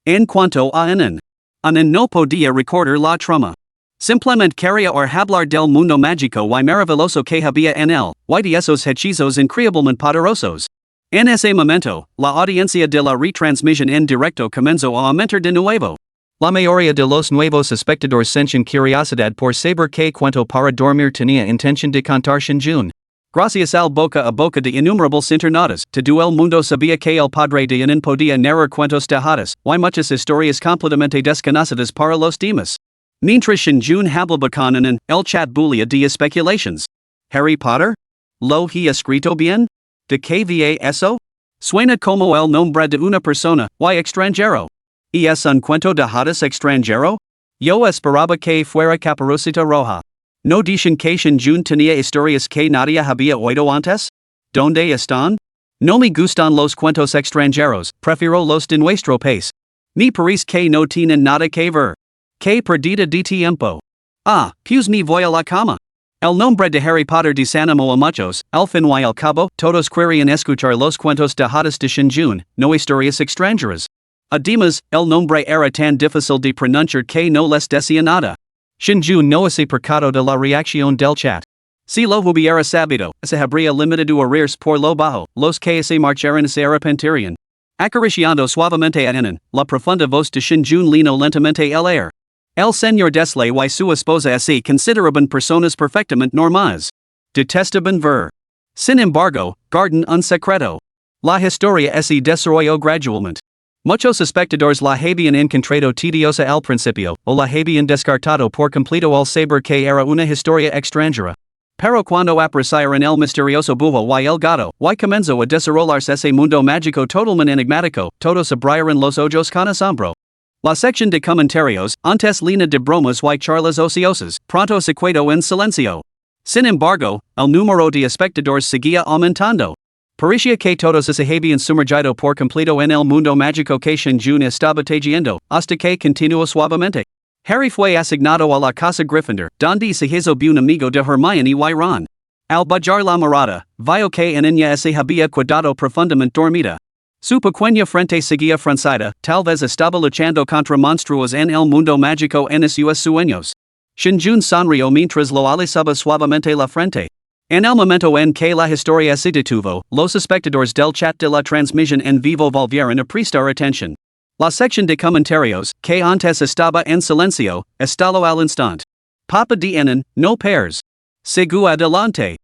En cuanto a Anan no podía recordar la trama. Simplemente quería oír hablar del mundo mágico y maravilloso que había en él, y de esos hechizos increíblemente poderosos. En ese momento, la audiencia de la retransmisión en directo comenzó a aumentar de nuevo. La mayoría de los nuevos espectadores sienten curiosidad por saber qué cuento para dormir tenía intención de contar Shinjun. Gracias al boca a boca de innumerables internautas, todo el mundo sabía que el padre de Inan podía narrar cuentos de hadas, y muchas historias completamente desconocidas para los demás. Mientras Shinjun hablaba con Inan, el chat bulia de especulations. Harry Potter? ¿Lo he escrito bien? ¿De qué va eso? Suena como el nombre de una persona, y extranjero. ¿Y es un cuento de hadas extranjero? Yo esperaba que fuera Caperucita Roja. ¿No dicen que Shinjun tenía historias que nadie había oído antes? ¿Dónde están? No me gustan los cuentos extranjeros, prefiero los de nuestro país. Me parece que no tienen nada que ver. Qué perdida de tiempo. Ah, pues me voy a la cama. El nombre de Harry Potter desanimó a muchos, al fin y al cabo, todos querían escuchar los cuentos de hadas de Shinjun, no historias extranjeras. Además, el nombre era tan difícil de pronunciar que no les decía nada. Shinjun no se percató de la reacción del chat. Si lo hubiera sabido, se habría limitado a reírse por lo bajo, los que se marcharon se arrepentirían. Acariciando suavemente a Inan, la profunda voz de Shinjun llenó lentamente el aire. El señor Desley y su esposa se consideraban personas perfectamente normales. Detestaban ver. Sin embargo, guardan un secreto. La historia se desarrolló gradualmente. Muchos espectadores la habían encontrado tediosa al principio, o la habían descartado por completo al saber que era una historia extranjera. Pero cuando apreciaron el misterioso búho y el gato, y comenzó a desarrollarse ese mundo mágico totalmente enigmático, todos abrieron los ojos con asombro. La sección de comentarios, antes llena de bromas y charlas ociosas, pronto se quedó en silencio. Sin embargo, el número de espectadores seguía aumentando. Parecía que todos se habían sumergido por completo en el mundo mágico que Shinjun estaba tejiendo, hasta que continuó suavemente. Harry fue asignado a la casa Gryffindor, donde se hizo bien amigo de Hermione y Ron. Al bajar la mirada, vio que en ella se había quedado profundamente dormida. Su pequeña frente seguía fruncida, tal vez estaba luchando contra monstruos en el mundo mágico en sus sueños. Shinjun sonrió mientras lo alisaba suavemente la frente. En el momento en que la historia se detuvo, los espectadores del chat de la transmisión en vivo volvieron a prestar atención. La sección de comentarios, que antes estaba en silencio, estalló al instante. Papa de Inan, no pairs. Sigu adelante.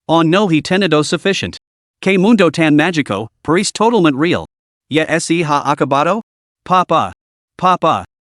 Oh no he tenido suficiente. Que mundo tan mágico, parece totalmente real. Ya se ha acabado? Papa.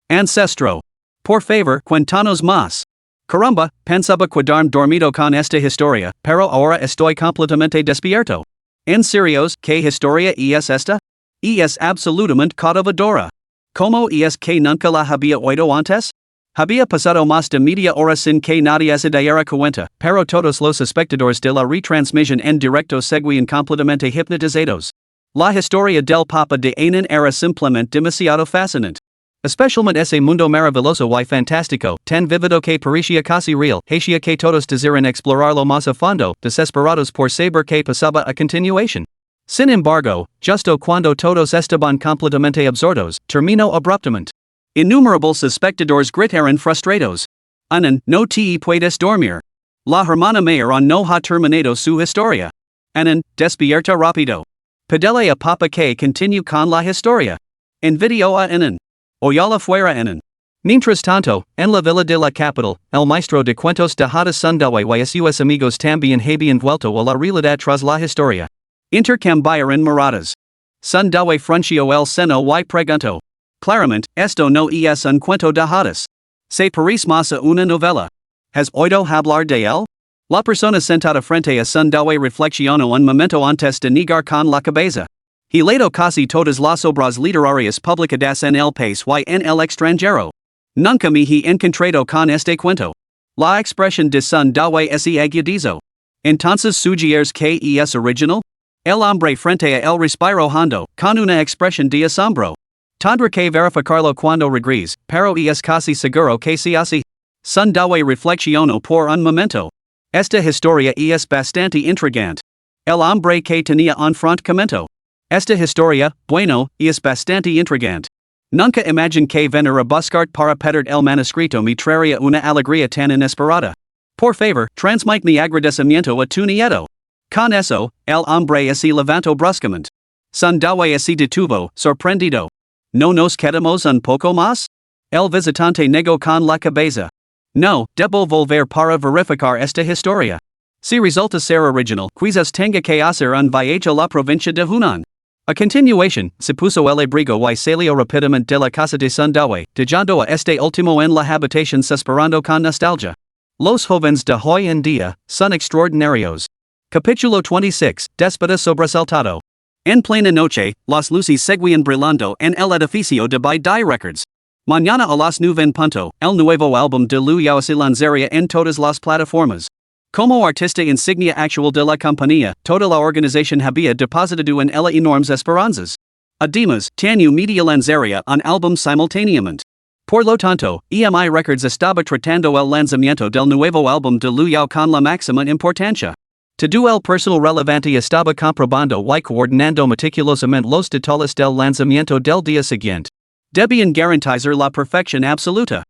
Ancestro. Por favor, cuéntanos más. Caramba, pensaba quedarme dormido con esta historia, pero ahora estoy completamente despierto. ¿En serio, qué historia es esta? Es absolutamente cautivadora. ¿Cómo es que nunca la había oído antes? Había pasado más de media hora sin que nadie se diera cuenta, pero todos los espectadores de la retransmisión en directo seguían completamente hipnotizados. La historia del Papa de Inan era simplemente demasiado fascinante. Especialmente ese mundo maravilloso y fantástico, tan vivido que parecía casi real, hacía que todos quisieran explorarlo más a fondo, desesperados por saber qué pasaba a continuación. Sin embargo, justo cuando todos estaban completamente absortos, terminó abruptamente. Innumerables espectadores gritaron frustrados. Inan, no te puedes dormir. La hermana mayor no ha terminado su historia. Inan, despierta rápido. Pídele a Papa que continue con la historia. Envidio a Inan. Oyala fuera Inan. Mientras tanto, en la villa de la capital, el maestro de cuentos de hadas Sundawe y sus amigos también habían vuelto a la realidad tras la historia. Intercambiaron miradas. Sundawe frunció el seno y preguntó. Claramente, esto no es un cuento de hadas. Se parece más a una novela. ¿Has oído hablar de él? La persona sentada frente a Sundawe reflexionó un momento antes de negar con la cabeza. He leído casi todas las obras literarias publicadas en el país y en el extranjero. Nunca me he encontrado con este cuento. La expresión de Sundawe es agudizo. Entonces sugieres que es original? El hombre frente a él respiró hondo, con una expresión de asombro. Tendré que verificarlo cuando regrese, pero es casi seguro que se así. Sundawe reflexionó por un momento. Esta historia es bastante intrigante. El hombre que tenía un front comentó. Esta historia, bueno, es bastante intrigante. Nunca imaginé que venir a buscar para pedir el manuscrito me traería una alegría tan inesperada. Por favor, transmite mi agradecimiento a tu nieto. Con eso, el hombre se levantó bruscamente. Sundawe se detuvo, sorprendido. No nos quedamos un poco más? El visitante negó con la cabeza. No, debo volver para verificar esta historia. Si resulta ser original, quizás tenga que hacer un viaje a la provincia de Hunan. A continuación, se puso el abrigo y salió rápidamente de la casa de Sundawe, dejando a este último en la habitación suspirando con nostalgia. Los jóvenes de hoy en día son extraordinarios. Capítulo 26, Déspota sobresaltado. En plena noche, las luces seguían brillando en el edificio de BD Records. Mañana a las 9:00, el nuevo álbum de Lu Yao se lanzaría en todas las plataformas. Como artista insignia actual de la compañía, toda la organización había depositado en ella enormes esperanzas. Además, Tanu Media lanzaría un álbum simultáneamente. Por lo tanto, EMI Records estaba tratando el lanzamiento del nuevo álbum de Lu Yao con la máxima importancia. Todo el personal relevante estaba comprobando y coordinando meticulosamente los detalles del lanzamiento del día siguiente. Debían garantizar la perfección absoluta.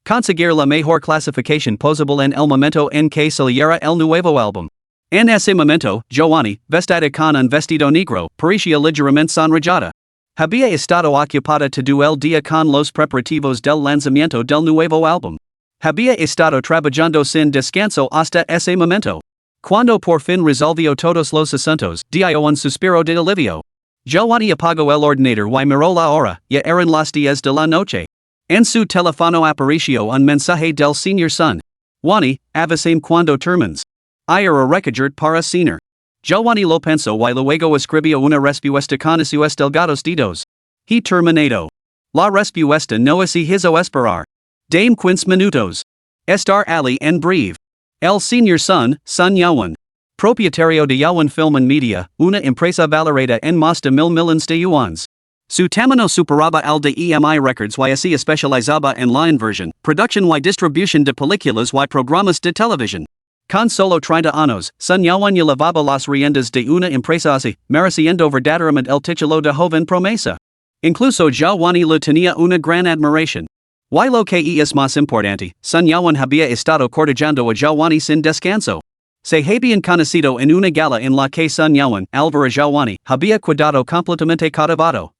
Conseguir la mejor clasificación posible en el momento en que saliera el nuevo álbum. En ese momento, Giovanni, vestida con un vestido negro, parecía ligeramente sonrojada. Había estado ocupada todo el día con los preparativos del lanzamiento del nuevo álbum. Había estado trabajando sin descanso hasta ese momento. Cuando por fin resolvió todos los asuntos, dio un suspiro de alivio. Giovanni apagó el ordenador y miró la hora, ya eran las 10 de la noche. En su teléfono apareció un mensaje del señor Sun. Giovanni, avisame cuando termines. Ir a recoger para cenar. Giovanni lo pensó y luego escribió una respuesta con sus delgados dedos. He terminado. La respuesta no se hizo esperar. Dame 15 minutos. Estar ali en breve. El señor Sun Yawan. Propietario de Yawan Film and Media, una empresa valorada en más de $1,000,000 de yuans. Su tamaño superaba el de EMI Records y se especializaba en la inversión, producción y distribución de películas y programas de televisión. Con solo 30 años, Sun Yawan llevaba las riendas de una empresa así, mereciendo verdaderamente el título de joven promesa. Incluso Giovanni le tenía una gran admiración. Y lo que es más importante, Sun Yawan había estado cortejando a Giovanni sin descanso. Se habían conocido en una gala en la que Sun Yawan, al ver a Giovanni, había quedado completamente cautivado.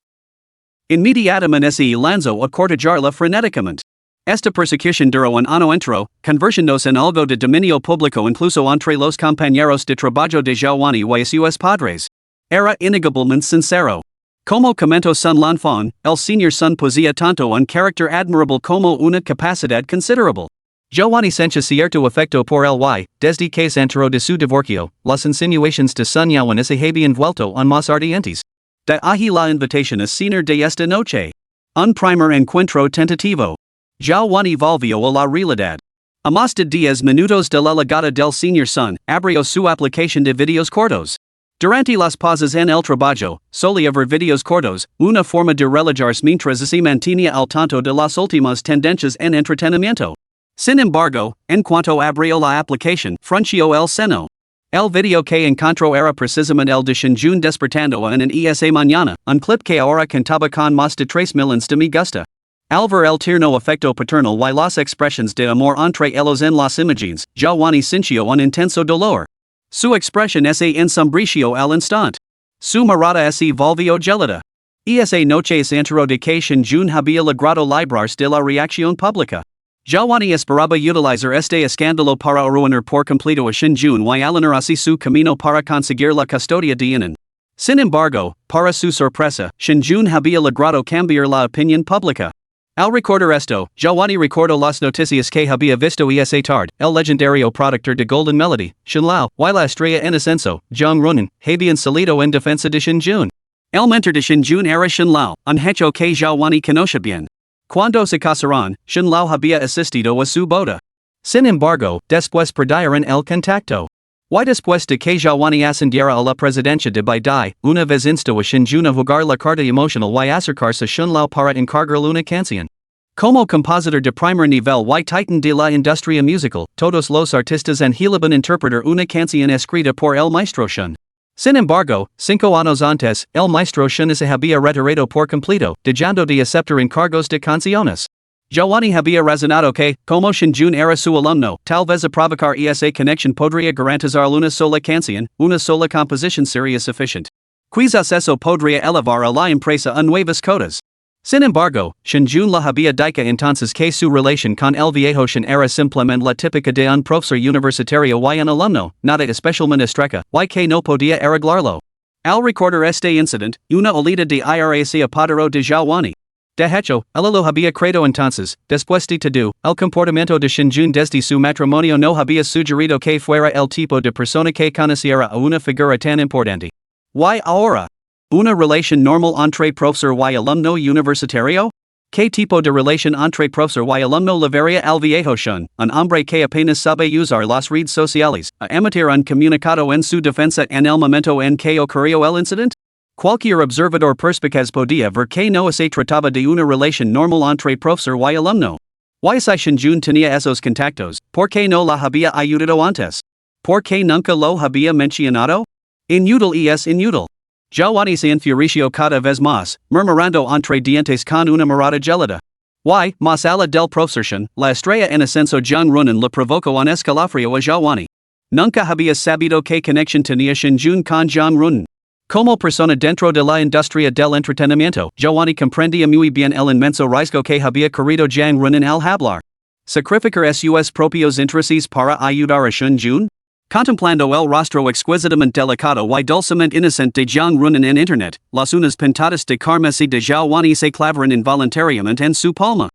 Inmediatamente se lanzó a cortejarla frenéticamente. Esta persecución duró un año entero, convirtiéndose en algo de dominio público incluso entre los compañeros de trabajo de Giovanni y sus padres. Era innegablemente sincero. Como comentó Sun Lanfang, el señor Sun poseía tanto un carácter admirable como una capacidad considerable. Giovanni sentía cierto afecto por él y, desde que se enteró de su divorcio, las insinuaciones de Sun Yawan se habían vuelto aún más ardientes. De ahí la invitación a cenar de esta noche. Un primer encuentro tentativo. Giovanni volvió a la realidad. A más de 10 minutos de la llegada del señor Sun, abrió su aplicación de videos cortos. Durante las pausas en el trabajo, solía ver videos cortos, una forma de relajarse mientras se mantenía al tanto de las últimas tendencias en entretenimiento. Sin embargo, en cuanto abrió la aplicación, frunció el seno. El video que encontró era precisamente el de Shinjun despertando en esa mañana, un clip que ahora contaba con más de 3 millones de me gusta. Al ver el tierno afecto paternal y las expresiones de amor entre ellos en las imágenes, Giovanni sintió un intenso dolor. Su expresión se ensombreció al instante. Su mirada se volvió gelada. Esa noche se enteró de que Shinjun había logrado librarse de la reacción pública. Giovanni esperaba utilizar este escándalo para arruinar por completo a Shinjun y allanar así su camino para conseguir la custodia de Inan. Sin embargo, para su sorpresa, Shinjun había logrado cambiar la opinión pública. Al recordar esto, Giovanni recordó las noticias que había visto esa tarde, el legendario productor de Golden Melody, Shinlao, y la estrella en ascenso, Jung Runan, habían salido en defensa de Shinjun. El mentor de Shinjun era Shinlao, un hecho que Giovanni conocía bien. Cuando se casaron, Shinlao había asistido a su boda. Sin embargo, después perdieron el contacto. Y después de que Giovanni ascendiera a la presidencia de BD, una vez instó a Shinjun a jugar la carta emocional y acercarse a Shinlao para encargarle una canción. Como compositor de primer nivel y titan de la industria musical, todos los artistas anhelaban interpretar una canción escrita por el maestro Shun. Sin embargo, 5 años antes, el maestro Shun se había retirado por completo, dejando de aceptar encargos de canciones. Giovanni había razonado que, como Shinjun era su alumno, tal vez a provocar esa conexión podría garantizar una sola canción, una sola composición sería suficiente. Quizás eso podría elevar a la empresa a nuevas cotas. Sin embargo, Shinjun la había dicha entonces que su relación con el viejo Shin era simplemente la típica de un profesor universitario y un alumno, nada especialmente estrecha, y que no podía arreglarlo. Al recordar este incident, una olida de ira se apoderó de Xiaowani. De hecho, ella lo había creído entonces, después de todo, el comportamiento de Shinjun desde su matrimonio no había sugerido que fuera el tipo de persona que conociera a una figura tan importante. ¿Y ahora? ¿Una relación normal entre profesor y alumno universitario? ¿Qué tipo de relación entre profesor y alumno levaría al viejo Shun, un hombre que apenas sabe usar las redes sociales, a emitir un comunicado en su defensa en el momento en que ocurrió el incidente? Cualquier observador perspicaz podía ver que no se trataba de una relación normal entre profesor y alumno. ¿Y si Shinjun tenía esos contactos, por qué no la había ayudado antes? ¿Por qué nunca lo había mencionado? Inútil es inútil. Xiaowani se enfureció cada vez más, murmurando entre dientes con una mirada gelada. Y, más allá del profesor Shin, la estrella en ascenso Zhang Runan le provocó un escalofrío a Xiaowani. Nunca había sabido qué conexión tenía Shinjun con Zhang Runan. Como persona dentro de la industria del entretenimiento, Xiaowani comprendía muy bien el inmenso riesgo que había corrido Zhang Runan al hablar. ¿Sacrificar sus propios intereses para ayudar a Shinjun? Contemplando el rostro exquisitamente delicado y dulcemente inocente de Zhang Runan en internet, las uñas pintadas de carmesí de Xiaowani se clavaron involuntariamente en su palma.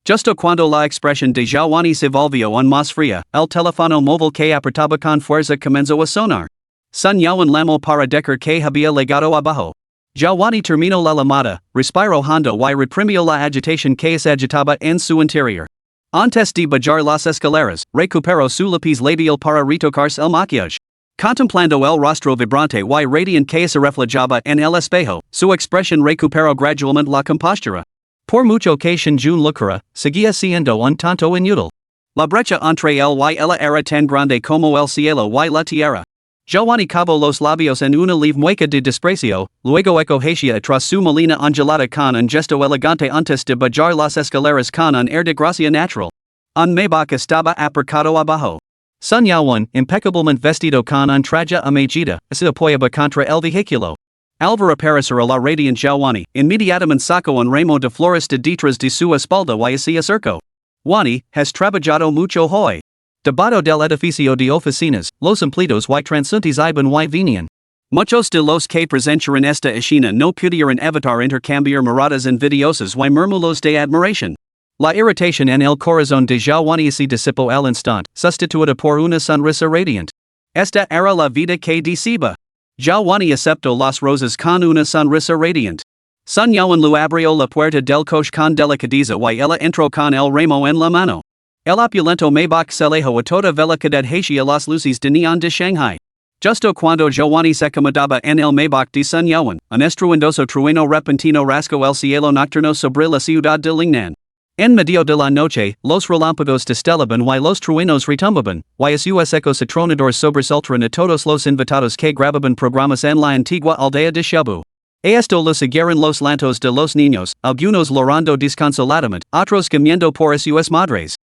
Justo cuando la expresión de Xiaowani se volvió aún más fría, el teléfono móvil que apretaba con fuerza comenzó a sonar. Sun Yaoan llamó para decir que había llegado abajo. Xiaowani terminó la llamada, respiró hondo y reprimió la agitación que se agitaba en su interior. Antes de bajar las escaleras, recuperó su lápiz labial para retocarse el maquillaje. Contemplando el rostro vibrante y radiante que se reflejaba en el espejo, su expresión recuperó gradualmente la compostura. Por mucho que Shinjun lucara, seguía siendo un tanto inútil. La brecha entre él y ella era tan grande como el cielo y la tierra. Xiaowani clavó los labios en una leve mueca de desprecio, luego ecogeía tras su melena ondulada con un gesto elegante antes de bajar las escaleras con un air de gracia natural. Un Maybach estaba aparcado abajo. Sun Yaoan, impecablemente vestido con un traje a medida, se apoyaba contra el vehículo. Al ver aparecer a la radiante Xiaowani, inmediatamente sacó un ramo de flores de detrás de su espalda y se acercó. Wani, has trabajado mucho hoy. Debajo del edificio de oficinas, los empleados y transuntes iban y venían. Muchos de los que presenciaron esta escena no pudieron evitar intercambiar miradas envidiosas y murmullos de admiración. La irritación en el corazón de Xiaowani se disipó al instante, sustituida por una sonrisa radiante. Esta era la vida que deseaba. Xiaowani aceptó las rosas con una sonrisa radiante. Sun Yaoan lu abrió la puerta del coche con delicadeza y ella entró con el ramo en la mano. El opulento Maybach se alejó a toda velocidad hacia las luces de neón de Shanghai. Justo cuando Xiaowani se acomodaba en el Maybach de Sun Yaoan, un estruendoso trueno repentino rasgó el cielo nocturno sobre la ciudad de Lingnan. En medio de la noche, los relámpagos destellaban y los truenos retumbaban, y sus ecos atronadores sobresaltaron a todos los invitados que grababan programas en la antigua aldea de Shabu. Esto lo siguieron los lantos de los niños, algunos llorando desconsoladamente, otros gimiendo por sus madres.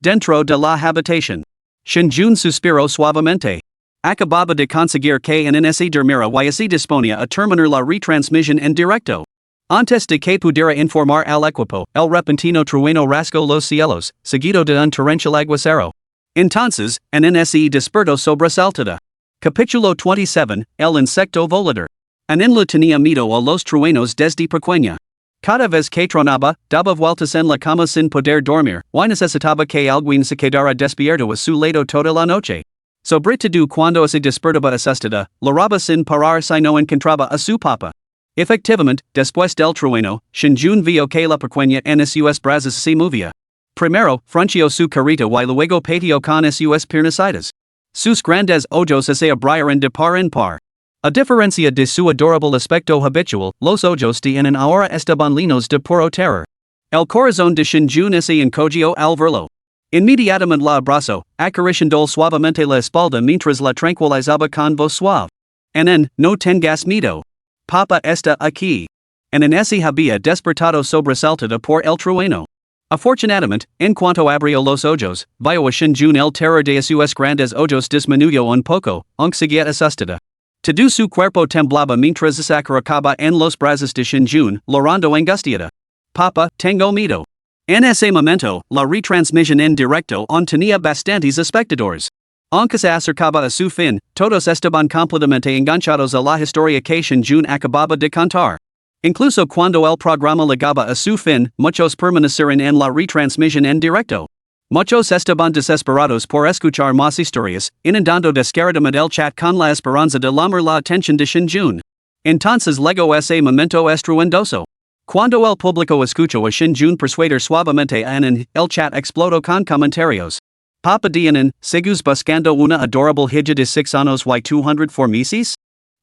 Dentro de la habitación, Shinjun suspiró suavemente. Acababa de conseguir que en ese dormira y se disponía a terminar la retransmisión en directo. Antes de que pudiera informar al equipo, el repentino trueno rasgó los cielos, seguido de un torrencial aguacero. Entonces, en ese despertó sobresaltada. Capítulo 27, el insecto volador. Aninla tenía miedo a los truenos desde pequeña. Cada vez que tronaba, daba vueltas en la cama sin poder dormir, y necesitaba que alguien se quedara despierto a su lado toda la noche. Sobre todo cuando se despertaba asustada, lloraba sin parar si no encontraba a su papá. Efectivamente, después del trueno, Shinjun vio que la pequeña en sus brazos se movía. Primero, frunció su carita y luego pateó con sus piernecitas. Sus grandes ojos se abrieron de par en par. A diferencia de su adorable aspecto habitual, los ojos de en ahora estaban llenos de puro terror. El corazón de Shinjun se encogió al verlo. Inmediatamente la abrazó, acariciando suavemente la espalda mientras la tranquilizaba con voz suave. No tengas miedo. Papa está aquí. En ese había despertado sobresaltada por el trueno. Afortunadamente, en cuanto abrió los ojos, vio a Shinjun el terror de sus grandes ojos disminuyó un poco, aunque seguía asustada. Todo su cuerpo temblaba mientras se acercaba en los brazos de Shinjun, llorando angustiada. Papa, tengo miedo. En ese momento, la retransmisión en directo on tenía bastantes espectadores. Aunque se acercaba a su fin, todos estaban completamente enganchados a la historia que Shinjun acababa de contar. Incluso cuando el programa llegaba a su fin, muchos permanecieron en la retransmisión en directo. Muchos estaban desesperados por escuchar más historias, inundando descaradamente el chat con la esperanza de llamar la atención de Shinjun. Entonces llegó ese momento estruendoso. Cuando el público escuchó a Shinjun persuadir suavemente a Anan, el chat explotó con comentarios. Papa Dianan, ¿sigues buscando una adorable hija de 6 años y 204 meses?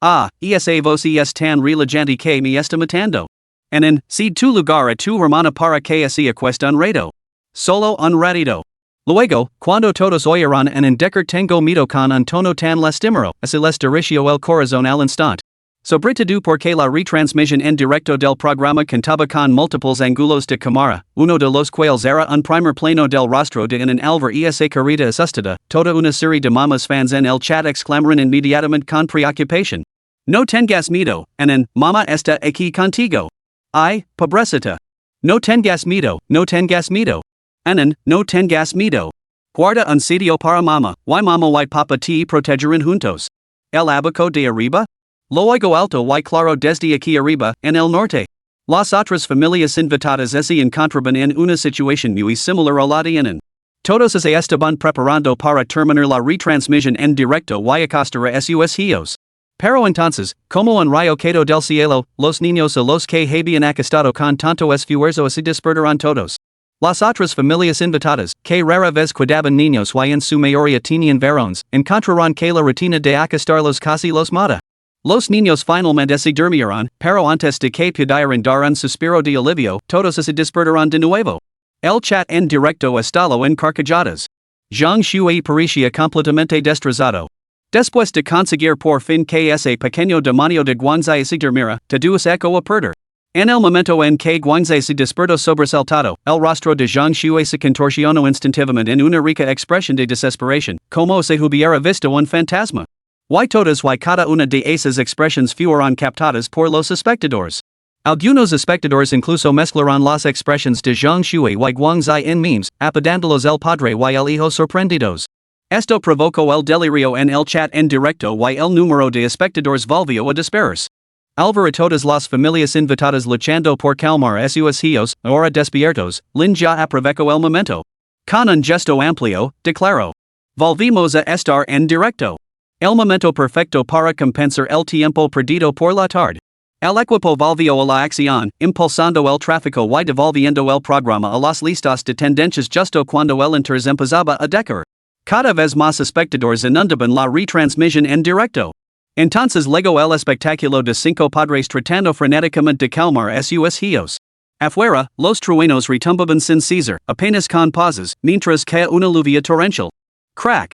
Ah, esa voz es tan relajante que me está matando. Anan, cede tu lugar a tu hermana para que así cuesta un rato. Solo un ratito. Luego, cuando todos oyeron Anan decir tengo miedo con un tono tan lastimero, así les dirigió el corazón al instante. Sobre todo porque la retransmisión en directo del programa contaba con múltiples ángulos de cámara, uno de los cuales era un primer plano del rostro de Anan al ver esa carita asustada, toda una serie de mamás fans en el chat exclamaron inmediatamente con preocupación. No tengas miedo, Anan, mamá está aquí contigo. Ay, pobrecita. No tengas miedo, no tengas miedo. Anan, no tengas miedo. Guarda un sitio para mamá, y mamá y papa te protegerán juntos. El abaco de arriba? Luego alto y claro desde aquí arriba, en el norte. Las otras familias invitadas se encontraban en una situación muy similar a la de Anan. Todos se estaban preparando para terminar la retransmisión en directo y acostar a sus hijos. Pero entonces, como un rayo cayó del cielo, los niños a los que habían acostado con tanto esfuerzo se despertaron todos. Las otras familias invitadas, que rara vez cuidaban niños y en su mayoría tenían varones, encontraron que la rutina de acostarlos casi los mata. Los niños finalmente se durmieron, pero antes de que pudieran dar un suspiro de alivio, todos se despertaron de nuevo. El chat en directo estalló en carcajadas. Zhang Shui parecía completamente destrozado. Después de conseguir por fin que ese pequeño demonio de Guangzai se durmiera, todos eco a perder. En el momento en que Guangzai se despertó sobresaltado, el rostro de Zhang Shui se contorsionó instintivamente en una rica expresión de desesperación, como si hubiera visto un fantasma. Y todas y cada una de esas expresiones fueron captadas por los espectadores. Algunos espectadores incluso mezclaron las expresiones de Zhang Shui y Guangzai en memes, apodándolos el padre y el hijo sorprendidos. Esto provocó el delirio en el chat en directo y el número de espectadores volvió a dispararse. Al ver a todas las familias invitadas luchando por calmar a sus hijos, ahora despiertos, Lin ya aprovechó el momento. Con un gesto amplio, declaró: volvimos a estar en directo. El momento perfecto para compensar el tiempo perdido por la tarde. El equipo volvió a la acción, impulsando el tráfico y devolviendo el programa a los listas de tendencias justo cuando el interés empezaba a decaer. Cada vez más espectadores inundaban la retransmisión en directo. Entonces llegó el espectáculo de 5 padres tratando frenéticamente de calmar a sus hijos. Afuera, los truenos retumbaban sin cesar, apenas con pausas, mientras que una lluvia torrencial. Crack.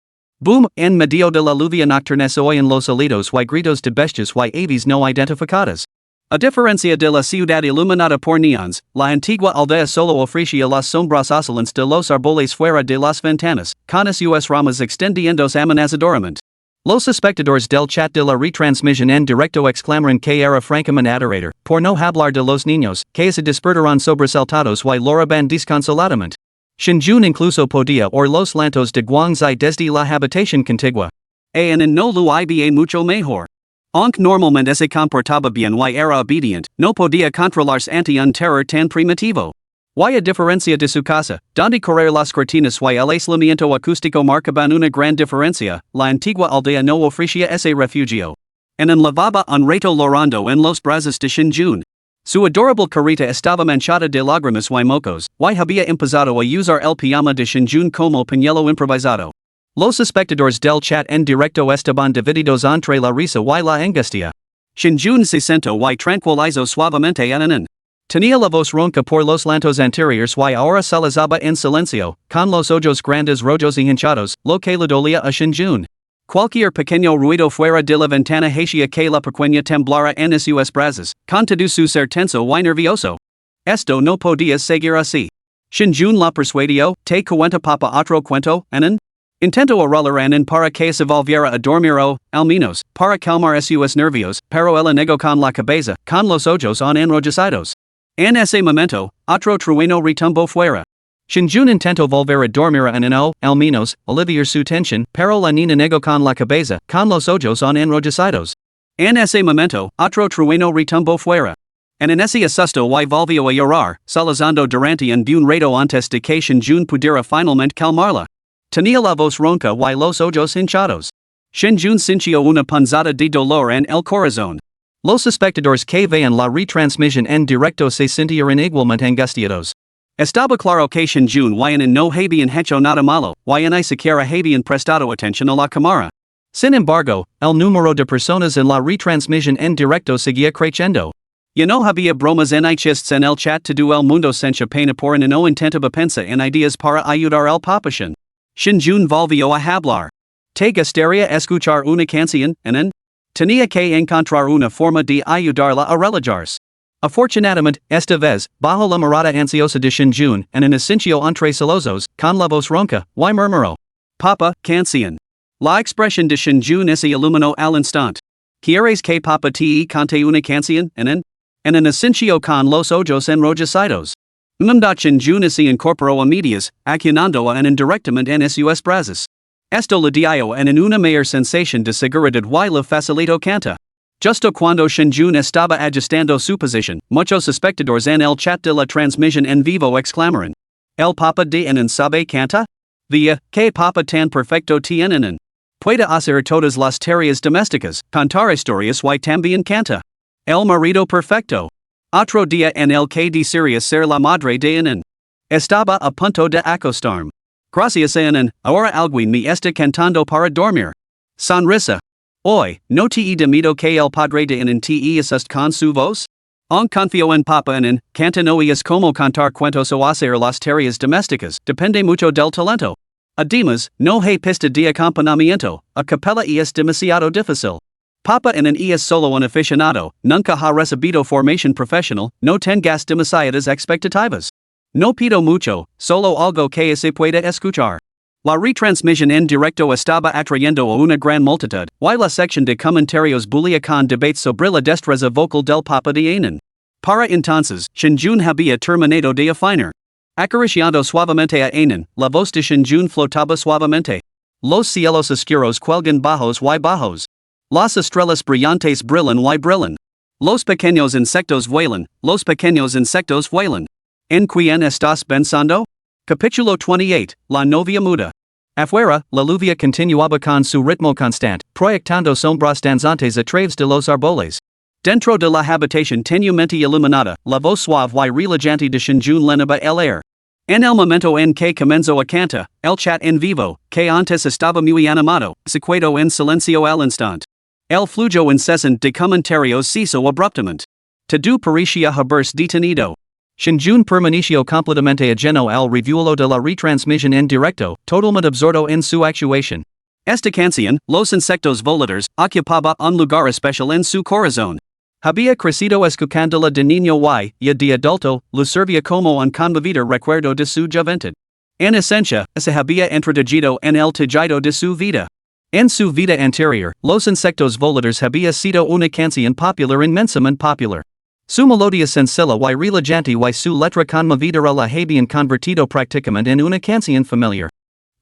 Boom, en medio de la lluvia nocturna se oyen los salidos y gritos de bestias y aves no identificadas. A diferencia de la ciudad iluminada por neons, la antigua aldea solo ofrecía las sombras oscilantes de los árboles fuera de las ventanas, con sus ramas extendiéndose amenazadoramente. Los espectadores del chat de la retransmisión en directo exclamaron que era francamente aterrador, por no hablar de los niños, que se despertaron sobresaltados y lloraban desconsoladamente. Shinjun incluso podía oír los llantos de Guangzai desde la habitación contigua. En no lo iba mucho mejor. Aunque normalmente se comportaba bien y era obediente, no podía controlarse ante un terror tan primitivo. Y a diferencia de su casa, donde correr las cortinas y el aislamiento acústico marcaban una gran diferencia, la antigua aldea no ofrecía ese refugio. En lavaba un rato llorando en los brazos de Shinjun. Su adorable carita estaba manchada de lágrimas y mocos, y había empezado a usar el pijama de Shinjun como pañuelo improvisado. Los espectadores del chat en directo estaban divididos entre la risa y la angustia. Shinjun se sentó y tranquilizó suavemente a Anan. Tenía la voz ronca por los llantos anteriores y ahora se alzaba en silencio, con los ojos grandes rojos y hinchados, lo que le dolía a Shinjun. Cualquier pequeño ruido fuera de la ventana hacía que la pequeña temblara en sus brazos, con todo su ser tenso y nervioso. Esto no podía seguir así. Shinjun la persuadió: ¿te cuenta papa otro cuento, Anan? Intentó arreglar Anan para que se volviera a dormir o, al menos, para calmar sus nervios, pero él negó con la cabeza, con los ojos enrojecidos. En ese momento, otro trueno retumbo fuera. Shinjun intento volver a dormir en no, al menos, aliviar su tensión, pero la niña negó con la cabeza, con los ojos enrojecidos. En ese momento, otro trueno retumbo fuera. En ese asusto y volvió a llorar, salazando durante un buen rato antes de que Shinjun pudiera finalmente calmarla. Tenía la voz ronca y los ojos hinchados. Shinjun sintió una punzada de dolor en el corazón. Los espectadores que veían la retransmisión en directo se sintieron igualmente angustiados. Estaba claro que Shinjun y no habían hecho nada malo, y ni siquiera habían prestado atención a la cámara. Sin embargo, el número de personas en la retransmisión en directo seguía creciendo. Ya no había bromas ni chistes en el chat todo el mundo sentia pena por no intentaba pensar en ideas para ayudar al papachón. Shinjun volvió a hablar. ¿Te gustaría escuchar una canción, en? Tenía que encontrar una forma de ayudarla a relajarse. Afortunadamente, esta vez, bajo la mirada ansiosa de Shinjun, en sintió entre celosos, con la voz ronca, y murmuró. Papa, canción. La expresión de Shinjun se iluminó al instante. ¿Quieres que papa te cante una canción, en? En sintió con los ojos enrojecidos. Shinjun se incorporó a medias, accionando en directamente en sus brazos. Esto le dio en una mayor sensación de seguridad y le facilitó canta. Justo cuando Shinjun estaba ajustando su posición, muchos espectadores en el chat de la transmisión en vivo exclamaron. ¿El papa de en sabe canta? Via, que papa tan perfecto tienen. Puede hacer todas las tareas domésticas, cantar historias y también canta. El marido perfecto. Otro día en el que desearía ser la madre de en. Estaba a punto de acostarme. Gracias en, ahora alguien me está cantando para dormir. Sonrisa. Hoy, ¿no te he temido que el padre de en te asust con su voz? On confío en papa en, canta no es como cantar cuentos o hacer las tareas domésticas, depende mucho del talento. Además, no hay pista de acompañamiento, a capella es demasiado difícil. Papa en es solo un aficionado, nunca ha recibido formación profesional, no tengas demasiadas expectativas. No pido mucho, solo algo que se pueda escuchar. La retransmisión en directo estaba atrayendo a una gran multitud, y la sección de comentarios bulia con debates sobre la destreza vocal del Papa de Anan. Para entonces, Shinjun había terminado de afinar. Acariciando suavemente a Anan, la voz de Shinjun flotaba suavemente. Los cielos oscuros cuelgan bajos y bajos. Las estrellas brillantes brillan y brillan. Los pequeños insectos vuelan, los pequeños insectos vuelan. ¿En quién estás pensando? Capítulo 28, La novia muda. Afuera, la lluvia continuaba con su ritmo constante, proyectando sombras danzantes a través de los árboles. Dentro de la habitación tenuemente iluminada, la voz suave y relajante de Shinjun llenaba el aire. En el momento en que comenzó a cantar, el chat en vivo, que antes estaba muy animado, se quedó en silencio al instante. El flujo incesante de comentarios cesó abruptamente. Todo parecía haberse detenido. Shinjun permaneció completamente ajeno al revuelo de la retransmisión en directo, totalmente absorto en su actuación. Esta canción, Los insectos voladores, ocupaba un lugar especial en su corazón. Había crecido escuchándola de niño y, ya de adulto, le servía como un conmovedor recuerdo de su juventud. En esencia, se había introducido en el tejido de su vida. En su vida anterior, Los insectos voladores había sido una canción popular inmensamente popular. Su melodía sencilla y relajante y su letra conmovedora la habían convertido prácticamente en una canción familiar.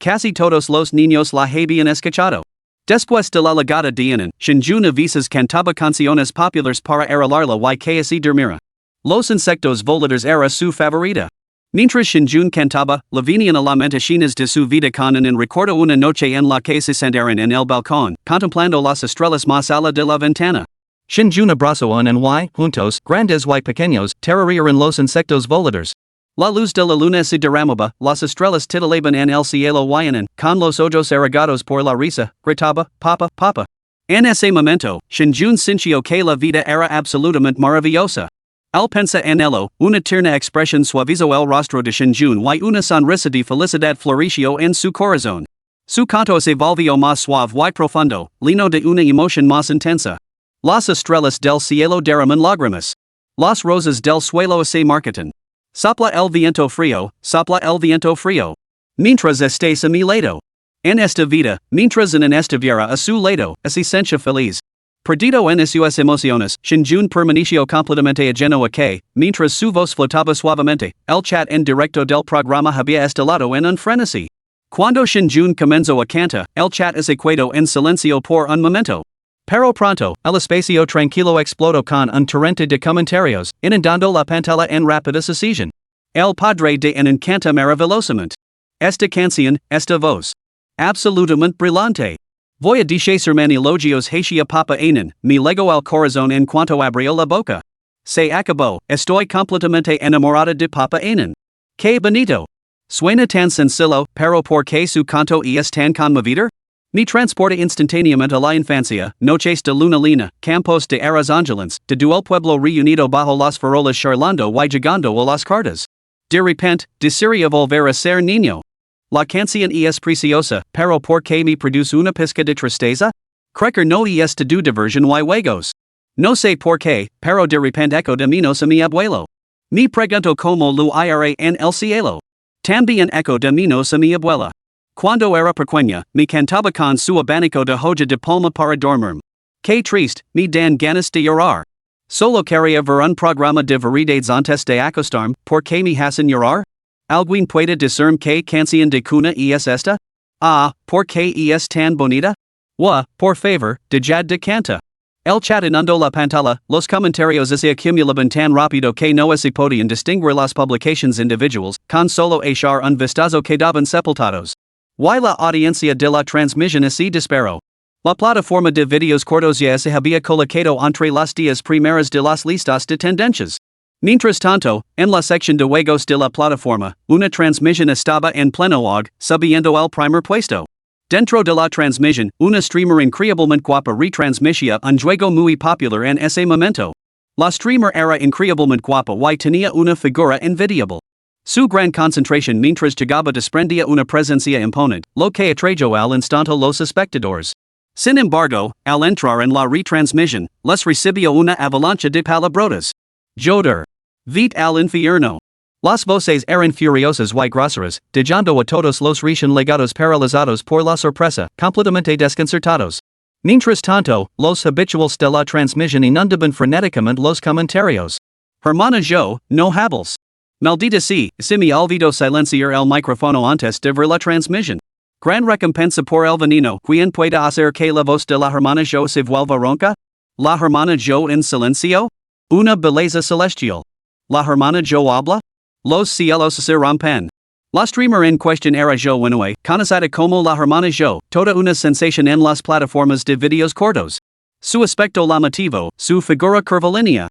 Casi todos los niños la habían escuchado. Después de la llegada de Anan, Shinjun a veces cantaba canciones populares para arreglarla y que se dormira. Los insectos voladores era su favorita. Mientras Shinjun cantaba, le venían a la mente escenas de su vida con en recuerdo una noche en la que se sentaron en el balcón, contemplando las estrellas más allá de la ventana. Shinjun abrazó a y, juntos, grandes y pequeños, terrorían los insectos voladores. La luz de la luna se derramaba, las estrellas titilaban en el cielo y Anan, con los ojos arrogados por la risa, gritaba, Papa, Papa. En ese momento, Shinjun sintió que la vida era absolutamente maravillosa. Al pensar en ello, una tierna expresión suavizó el rostro de Shinjun y una sonrisa de felicidad floreció en su corazón. Su canto se volvió más suave y profundo, lleno de una emoción más intensa. Las estrellas del cielo derraman lágrimas. Las rosas del suelo se marchitan. Sopla el viento frío, sopla el viento frío. Mientras estés a mi lado. En esta vida, mientras en esta vida a su lado, se siente feliz. Perdido en sus emociones, Shinjun permaneció completamente ajeno a que, mientras su voz flotaba suavemente, el chat en directo del programa había estalado en un frenesí. Cuando Shinjun comenzó a cantar, el chat se quedó en silencio por un momento. Pero pronto, el espacio tranquilo explotó con un torrente de comentarios, inundando la pantalla en rápida sucesión. El padre de en encanta maravillosamente. Esta canción, esta voz. Absolutamente brillante. Voy a decirme elogios hacia papa en, mi lego al corazón en cuanto abrió la boca. Se acabó, estoy completamente enamorada de papa en. Que bonito. Suena tan sencillo, pero ¿por qué su canto es tan conmovedor? Me transporta instantáneamente a la infancia, noches de luna llena, campos de arroz ondulantes, de el pueblo reunido bajo las farolas charlando y llegando a las cartas. De repente, desearía volver a ser niño. La canción es preciosa, pero ¿por qué me produce una pizca de tristeza? Creer no es de du diversion y juegos. No sé por qué, pero de repente echo de menos a mi abuelo. Me pregunto como lo iré en el cielo. También echo de menos a mi abuela. Cuando era pequeña, me cantaba con su abanico de hoja de palma para dormir. Que triste, me dan ganas de llorar. Solo quería ver un programa de variedades antes de acostarme, ¿por qué me hacen llorar? ¿Alguien puede decirme qué canción de cuna es esta? Ah, ¿por qué es tan bonita? Por favor, dejad de canta. El chat inundó la pantalla, los comentarios se acumulaban tan rápido que no se podían distinguir las publicaciones individuales, con solo echar un vistazo quedaban sepultados. Y la audiencia de la transmisión se disparó. La plataforma de videos cortos ya se había colocado entre las 10 primeras de las listas de tendencias. Mientras tanto, en la sección de juegos de la plataforma, una transmisión estaba en pleno auge, subiendo el primer puesto. Dentro de la transmisión, una streamer increíblemente guapa retransmitía un juego muy popular en ese momento. La streamer era increíblemente guapa y tenía una figura envidiable. Su gran concentración mientras llegaba desprendía una presencia imponente, lo que atrayó al instante los espectadores. Sin embargo, al entrar en la retransmisión, les recibió una avalancha de palabrotas. Joder. Vite al infierno. Las voces eran furiosas y groseras, dejando a todos los recién legados paralizados por la sorpresa, completamente desconcertados. Mientras tanto, los habituales de la transmisión inundaban frenéticamente los comentarios. Hermana Jo, no hables. Maldita sea, se me olvidó silenciar el micrófono antes de ver la transmisión. Gran recompensa por el veneno, ¿quién puede hacer que la voz de la hermana Jo se vuelva ronca? ¿La hermana Jo en silencio? Una belleza celestial. ¿La hermana Jo habla? Los cielos se rompen. La streamer en cuestión era Jo Winnow, conocida como la hermana Jo, toda una sensación en las plataformas de videos cortos. Su aspecto llamativo, su figura curvilínea.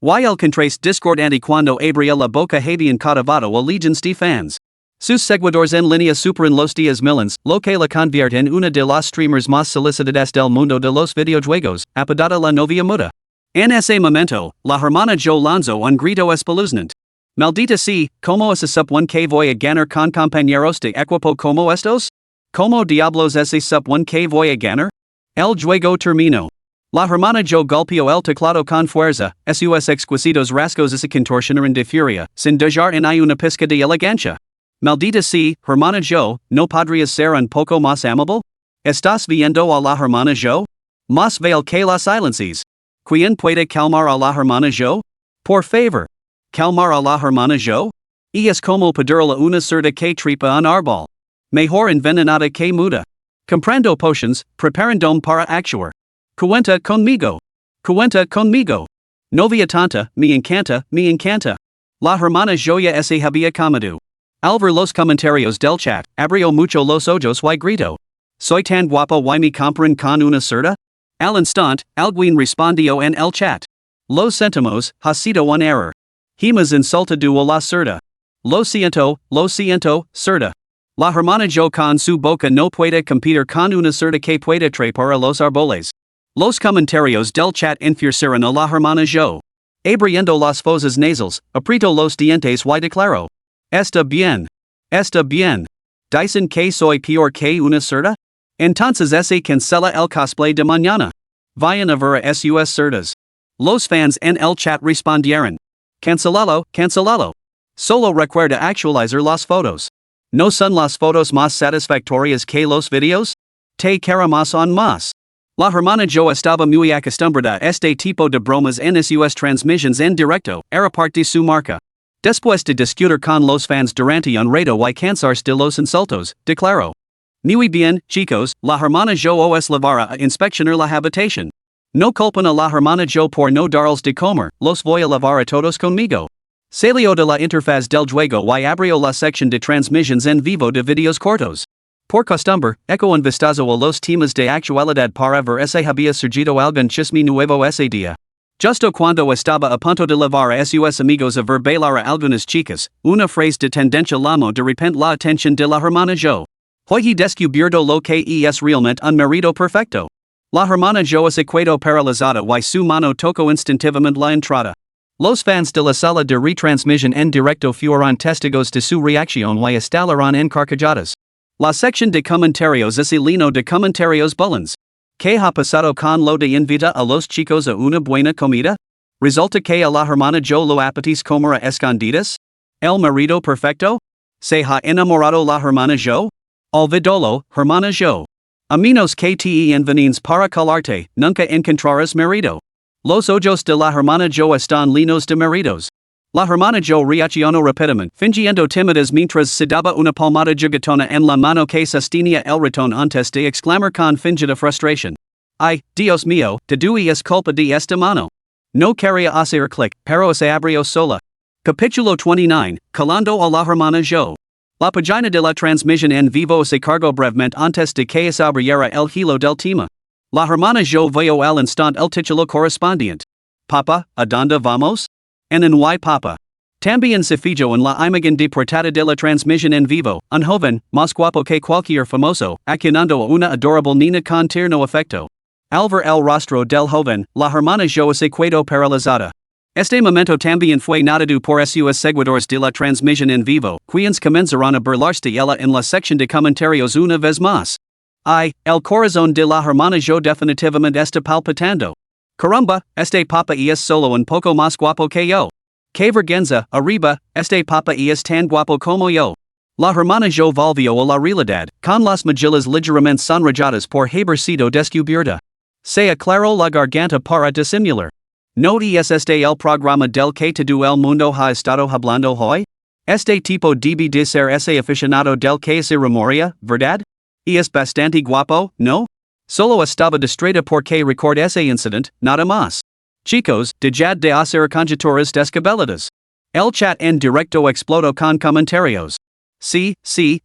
Y el contraste discordante cuando abría la boca habían cautivado a legions de fans. Sus seguidores en línea superan los 10 millones, lo que la convierte en una de las streamers más solicitadas del mundo de los videojuegos, apodada la novia muda. En ese momento, la hermana Jo lanzó un grito espeluznante. Maldita sea, ¿cómo se supone que voy a ganar con compañeros de equipo como estos? ¿Cómo diablos se supone que voy a ganar? El juego terminó. La hermana Jo golpeó el teclado con fuerza, sus exquisitos rasgos se contorsionaron de furia, sin dejar en ahí una pizca de elegancia. Maldita sea, hermana Jo, ¿no podrías ser un poco más amable? ¿Estás viendo a la hermana Jo? Más vale que la silencies. ¿Quién puede calmar a la hermana Jo? Por favor. ¿Calmar a la hermana Jo? Es como pedirle una cerda que tripa un árbol. Mejor envenenada que muda. Comprando potions, preparandome para actuar. Cuenta conmigo. Cuenta conmigo. Novia tonta, me encanta, me encanta. La hermana Joya se había comido. Al ver los comentarios del chat, abrió mucho los ojos y gritó. Soy tan guapa y me compran con una cerda? Al instante, alguien respondió en el chat. Lo sentimos, ha sido un error. Hemos insultado a la cerda. Lo siento, cerda. La hermana Jo con su boca no puede competir con una cerda que puede trepar a los árboles. Los comentarios del chat enfurecieron a la hermana Jo. Abriendo las fosas nasales, apretó los dientes y declaró. Está bien. Está bien. Dicen que soy peor que una cerda? Entonces se cancela el cosplay de mañana. Vayan a ver a sus cerdas. Los fans en el chat respondieron. Cancelalo, cancelalo. Solo recuerda actualizar las fotos. ¿No son las fotos más satisfactorias que los videos? Te queremos aún más. La hermana yo estaba muy acostumbrada a este tipo de bromas en sus transmisiones en directo, era parte de su marca. Después de discutir con los fans durante un rato y cansarse de los insultos, declaró. Muy bien, chicos, la hermana yo os llevará a inspeccionar la habitación. No culpen a la hermana yo por no darles de comer, los voy a llevar a todos conmigo. Salió de la interfaz del juego y abrió la sección de transmisiones en vivo de videos cortos. Por costumbre, eco un vistazo a los temas de actualidad para ver si había surgido algún chisme nuevo ese día. Justo cuando estaba a punto de llevar a sus amigos a ver bailar a algunas chicas, una frase de tendencia llamó de repente la atención de la hermana yo. Hoy descubierto lo que es realmente un marido perfecto. La hermana yo se quedó paralizada y su mano tocó instintivamente la entrada. Los fans de la sala de retransmisión en directo fueron testigos de su reacción y estallaron encarcajadas. La sección de comentarios es el lleno de comentarios bullens. ¿Qué ha pasado con lo de invita a los chicos a una buena comida? ¿Resulta que a la hermana yo lo apetece comer a escondidas? ¿El marido perfecto? ¿Se ha enamorado la hermana yo? Olvidolo, hermana yo. A menos que te envenines para calarte, nunca encontrarás marido. Los ojos de la hermana yo están llenos de maridos. La hermana yo reaccionó rápidamente, fingiendo timidez mientras se daba una palmada juguetona en la mano que sostenía el ratón antes de exclamar con fingida frustración. Ay, Dios mío, todo es culpa de esta mano. No quería hacer clic, pero se abrió sola. Capítulo 29, Calando a la hermana yo. La página de la transmisión en vivo se cargó brevemente antes de que se abriera el hilo del tema. La hermana yo vio al instante el título correspondiente. Papa, ¿a dónde vamos? En y papa. También se fijó en la imagen de portada de la transmisión en vivo, un joven, más guapo que cualquier famoso, akinando a una adorable niña con tierno afecto. Al ver el rostro del joven, la hermana yo se quedó paralizada. Este momento también fue notado por sus seguidores de la transmisión en vivo, quienes comenzaron a burlarse de ella en la sección de comentarios una vez más. Ay, el corazón de la hermana yo definitivamente está palpitando. Caramba, este papa es solo un poco más guapo que yo. Que vergüenza, arriba, este papa es tan guapo como yo. La hermana yo volvió a la realidad, con las mejillas ligeramente sonrojadas por haber sido descubierta. Se aclaró la garganta para disimular. ¿No es este el programa del que todo el mundo ha estado hablando hoy? Este tipo debe de ser ese aficionado del que se rumorea, ¿verdad? Es bastante guapo, ¿no? Solo estaba distraída porque record ese incident, nada más. Chicos, dejad de hacer conjeturas descabelladas. El chat en directo explotó con comentarios. Sí,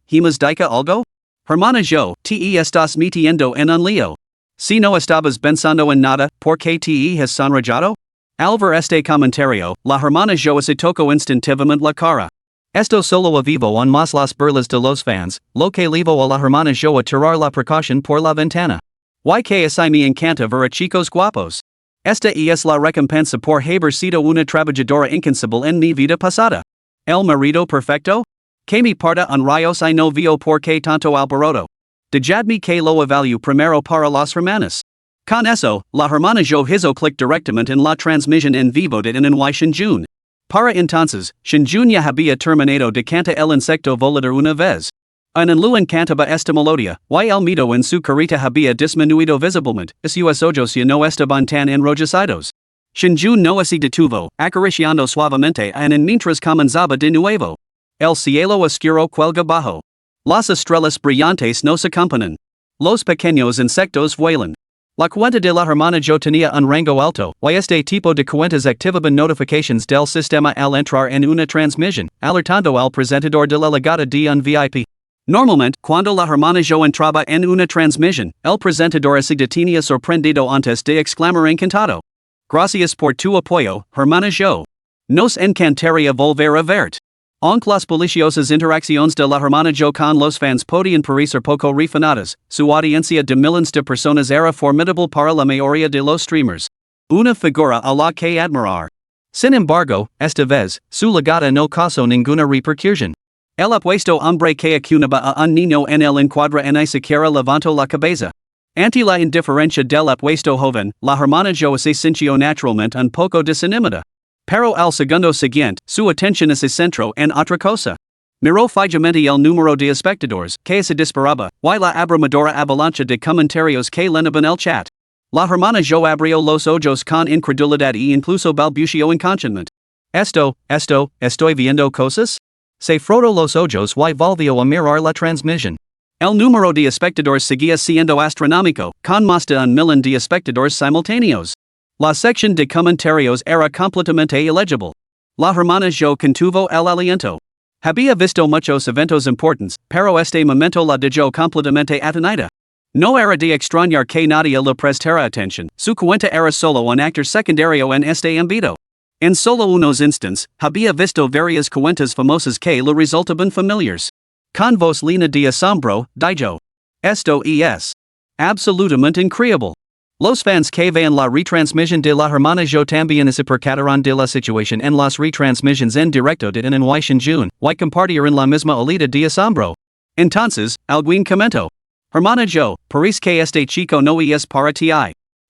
¿himas dica algo? Hermana yo, te estás metiendo en un lío. Si no estabas pensando en nada, ¿por qué te has sonrojado? Al ver este comentario, la hermana yo se tocó instintivamente la cara. Esto solo avivó en más las burlas de los fans, lo que llevó a la hermana yo a tirar la precaución por la ventana. Y que así me encanta ver a chicos guapos. Esta es la recompensa por haber sido una trabajadora incansable en mi vida pasada. El marido perfecto? Que me parta un rayos y no vio por qué tanto alboroto. Dejadme que lo evalúe primero para las hermanas. Con eso, la hermana yo hizo clic directamente en la transmisión en vivo de y Shinjun. Para entonces, Shinjun ya había terminado de cantar el insecto volador una vez. En lu encantaba esta melodia, y el mito en su carita había disminuido visiblemente, sus ojos ya no estaban tan enrojecidos. Shinjun no se detuvo, acariciando suavemente en mientras comenzaba de nuevo. El cielo oscuro cuelga bajo. Las estrellas brillantes nos acompañan. Los pequeños insectos vuelan. La cuenta de la hermana yo tenía un rango alto, y este tipo de cuentas activaban notifications del sistema al entrar en una transmisión, alertando al presentador de la llegada de un VIP. Normalmente, cuando la hermana yo entraba en una transmisión, el presentador se detenía sorprendido antes de exclamar encantado. Gracias por tu apoyo, hermana yo. Nos encantaría volver a verte. Aunque las deliciosas interacciones de la hermana yo con los fans podían parecer poco refinadas, su audiencia de miles de personas era formidable para la mayoría de los streamers. Una figura a la que admirar. Sin embargo, esta vez, su llegada no causó ninguna repercusión. El apuesto hombre que acunaba a un niño en el encuadre ni siquiera levantó la cabeza. Ante la indiferencia del apuesto joven, la hermana yo se sintió naturalmente un poco desanimada. Pero al segundo siguiente, su atención se centró en otra cosa. Miró fijamente el número de espectadores que se disparaba, y la abrumadora avalancha de comentarios que llenaban el chat. La hermana yo abrió los ojos con incredulidad y incluso balbució inconscientemente. Estoy viendo cosas? Se frotó los ojos y volvió a mirar la transmisión. El número de espectadores seguía siendo astronómico, con más de 1,000,000 de espectadores simultáneos. La sección de comentarios era completamente ilegible. La hermana yo contuvo el aliento. Había visto muchos eventos importantes, pero este momento la dejó completamente atonida. No era de extrañar que nadie le prestara atención, su cuenta era solo un actor secundario en este ámbito. En solo unos instantes, había visto varias cuentas famosas que le resultaban familiares. Con voz llena de asombro, dijo: Esto es absolutamente increíble. Los fans que vean la retransmisión de la hermana yo también se percataron de la situación en las retransmisiones en directo de en June, y compartieron la misma oleada de asombro. Entonces, alguien comentó: Hermana yo, parece que este chico no es para ti.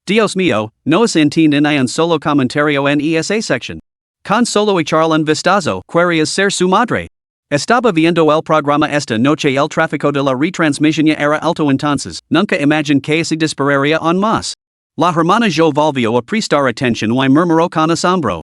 Dios mío, no se entiende ni un solo comentario en esa sección. Con solo echarle un vistazo, querías ser su madre. Estaba viendo el programa esta noche, el tráfico de la retransmisión era alto, entonces nunca imaginé que se dispararía aún más. La hermana yo volvió a prestar atención y murmuró con asombro: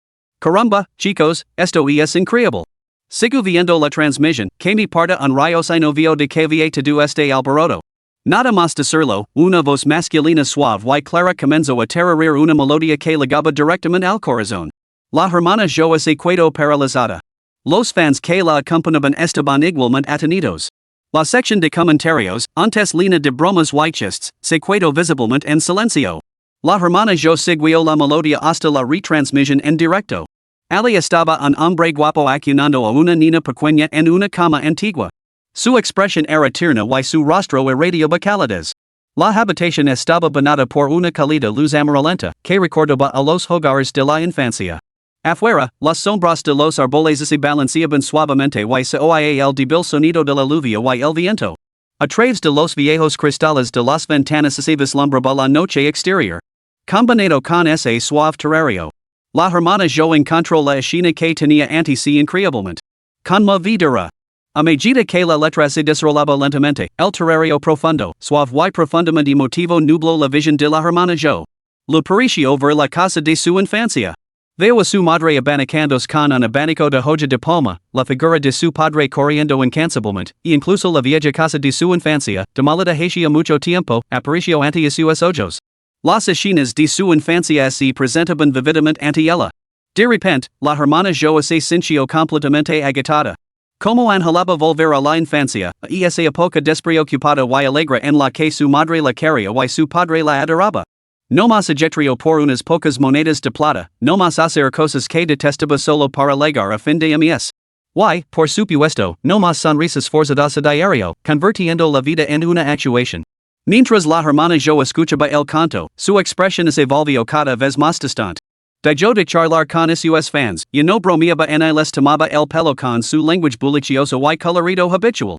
Caramba, chicos, esto es increíble. Sigo viendo la transmisión, que me parta un rayo si no veo de que había todo este alboroto. Nada más decirlo, una voz masculina suave y clara comenzó a tararear una melodía que llegaba directamente al corazón. La hermana yo se quedó paralizada. Los fans que la acompañaban estaban igualmente atonidos. La sección de comentarios, antes llena de bromas y chistes, se quedó visiblemente en silencio. La hermana yo siguió la melodía hasta la retransmisión en directo. Ali estaba un hombre guapo acunando a una niña pequeña en una cama antigua. Su expresión era tierna y su rostro irradiaba calidez. La habitación estaba bañada por una cálida luz amarillenta, que recordaba a los hogares de la infancia. Afuera, las sombras de los árboles se balanceaban suavemente y se oía el débil sonido de la lluvia y el viento. A través de los viejos cristales de las ventanas se vislumbraba la noche exterior. Combinado con ese suave terrario, la hermana yo encontró la escena que tenía ante sí increíblemente conmovedora. A medida que la letra se desarrollaba lentamente, el terrario profundo, suave y profundamente emotivo nubló la visión de la hermana yo. Le pareció ver la casa de su infancia. Veo a su madre abanicándose con un abanico de hoja de palma, la figura de su padre corriendo incansablemente, y incluso la vieja casa de su infancia, demolida hacía mucho tiempo, apareció ante sus ojos. Las escenas de su infancia se presentaban vividamente ante ella. De repente, la hermana yo se sintió completamente agitada. Como anhelaba volver a la infancia, a esa época despreocupada y alegre en la que su madre la quería y su padre la adoraba. No más ajetrio por unas pocas monedas de plata, no más hacer cosas que detestaba solo para llegar a fin de mes. Y, por supuesto, no más sonrisas forzadas a diario, convirtiendo la vida en una actuación. Mientras la hermana yo escuchaba el canto, su expresión se volvió cada vez más distante. Dejó de charlar con sus fans, y no bromeaba ni les tomaba el pelo con su lenguaje bullicioso y colorido habitual.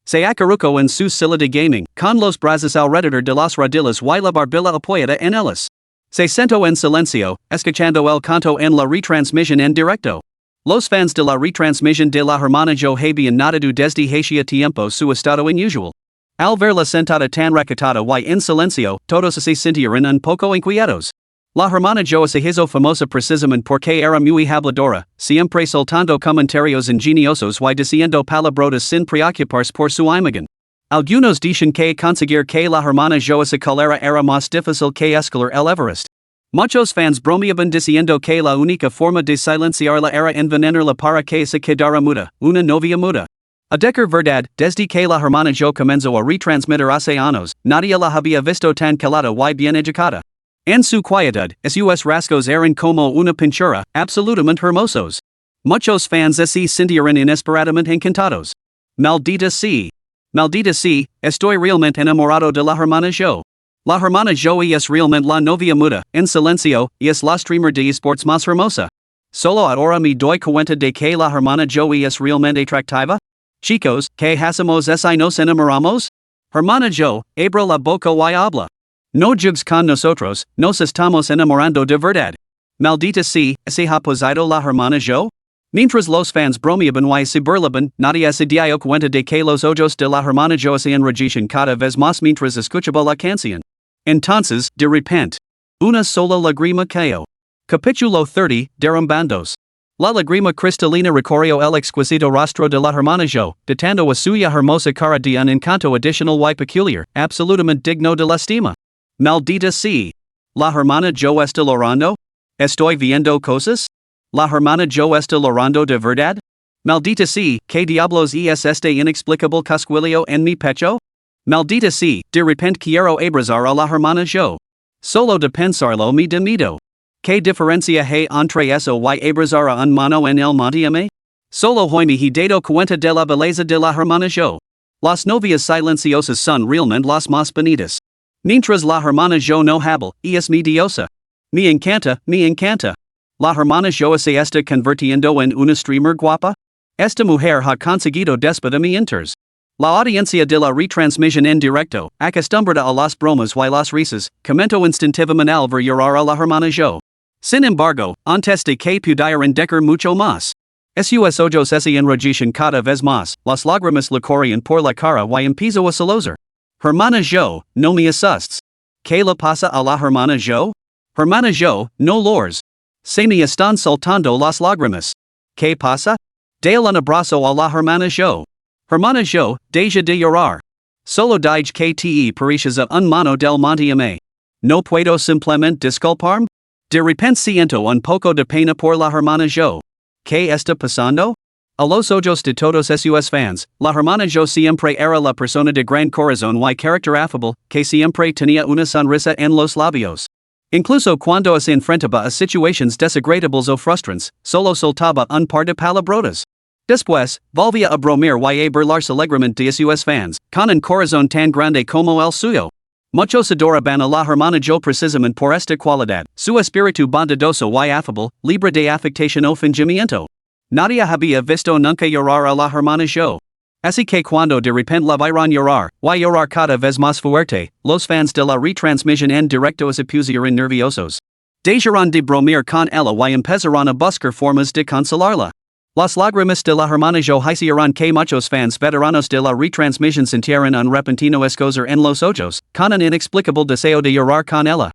Se acurrucó en su silla de gaming, con los brazos alrededor de las rodillas y la barbilla apoyada en ellas. Se sentó en silencio, escuchando el canto en la retransmisión en directo. Los fans de la retransmisión de la hermana yo habían notado desde hacía tiempo su estado inusual. Al verla sentada tan recatada y en silencio, todos se sintieron un poco inquietos. La hermana yo se hizo famosa precisamente porque era muy habladora, siempre soltando comentarios ingeniosos y diciendo palabrotas sin preocuparse por su imagen. Algunos dicen que conseguir que la hermana yo se callara era más difícil que escalar el Everest. Muchos fans bromeaban diciendo que la única forma de silenciarla era envenenarla para que se quedara muda, una novia muda. A decir verdad, desde que la hermana yo comenzó a retransmitir hace años, nadie la había visto tan calada y bien educada. En su quietud, sus rasgos eran como una pintura, absolutamente hermosos. Muchos fans se sintieron inesperadamente encantados. Maldita sea, estoy realmente enamorado de la hermana yo. La hermana yo es realmente la novia muda, en silencio, es la streamer de esports más hermosa. Solo ahora me doy cuenta de que la hermana yo es realmente atractiva. Chicos, ¿qué hacemos si nos enamoramos? Hermana yo, abre la boca y habla. No jugues con nosotros, nos estamos enamorando de verdad. Maldita sea, ¿se ha posado la hermana yo? Mientras los fans bromeaban y se burlaban, nadie se dio cuenta de que los ojos de la hermana yo se enrojecen cada vez más mientras escuchaba la canción. Entonces, de repente. Una sola lágrima cayó. Capítulo 30, Derrumbandos. La lágrima cristalina recorrió el exquisito rostro de la hermana Jo, dando a suya hermosa cara de un encanto adicional y peculiar, absolutamente digno de la estima. Maldita sea. La hermana Jo está llorando? ¿Estoy viendo cosas? ¿La hermana Jo está llorando de verdad? Maldita sea, ¿qué diablos es este inexplicable cosquilleo en mi pecho? Maldita sea, de repente quiero abrazar a la hermana Jo. Solo de pensarlo me da miedo. ¿Qué diferencia hay entre eso y abrazar a un mano en el monte? Solo hoy me he dado cuenta de la belleza de la hermana Jo. Las novias silenciosas son realmente las más bonitas. Mientras la hermana Jo no habla, es mi diosa. Me encanta, me encanta. La hermana Jo se está convirtiendo en una streamer guapa. Esta mujer ha conseguido despertamientos. La audiencia de la retransmisión en directo, acostumbrada a las bromas y las risas, comentó instintivamente al ver llorar a la hermana Jo. Sin embargo, antes de que pudieran decir mucho más, sus ojos se enrojecen cada vez más, las lágrimas le corrían por la cara y empezó a solozar. Hermana Jo, no me asustes. ¿Qué le pasa a la hermana Jo? Hermana Jo, no llores. Se me están soltando las lágrimas. ¿Qué pasa? Dale un abrazo a la hermana Jo. Hermana Jo, deja de llorar. Solo dije que te pareces a un mano del monte. No puedo simplemente disculparme? De repente siento un poco de pena por la hermana Jo. ¿Qué está pasando? A los ojos de todos sus fans, la hermana Jo siempre era la persona de gran corazón y carácter afable, que siempre tenía una sonrisa en los labios. Incluso cuando se enfrentaba a situaciones desagradables o frustrantes, solo soltaba un par de palabrotas. Después, volvía a bromear y a burlarse alegremente de sus fans, con un corazón tan grande como el suyo. Muchos adoraban a la hermana Jo precisamente por esta cualidad, su espíritu bondadoso y afable, libre de afectación o fingimiento. Nadie había visto nunca llorar a la hermana Jo. Así que cuando de repente la vieron llorar, y llorar cada vez más fuerte, los fans de la retransmisión en directo se pusieron nerviosos. Dejaron de bromear con ella y empezaron a buscar formas de consolarla. Las lágrimas de la hermana Jo hicieron que muchos fans veteranos de la retransmisión sintieran un repentino escozor en los ojos, con un inexplicable deseo de llorar con ella.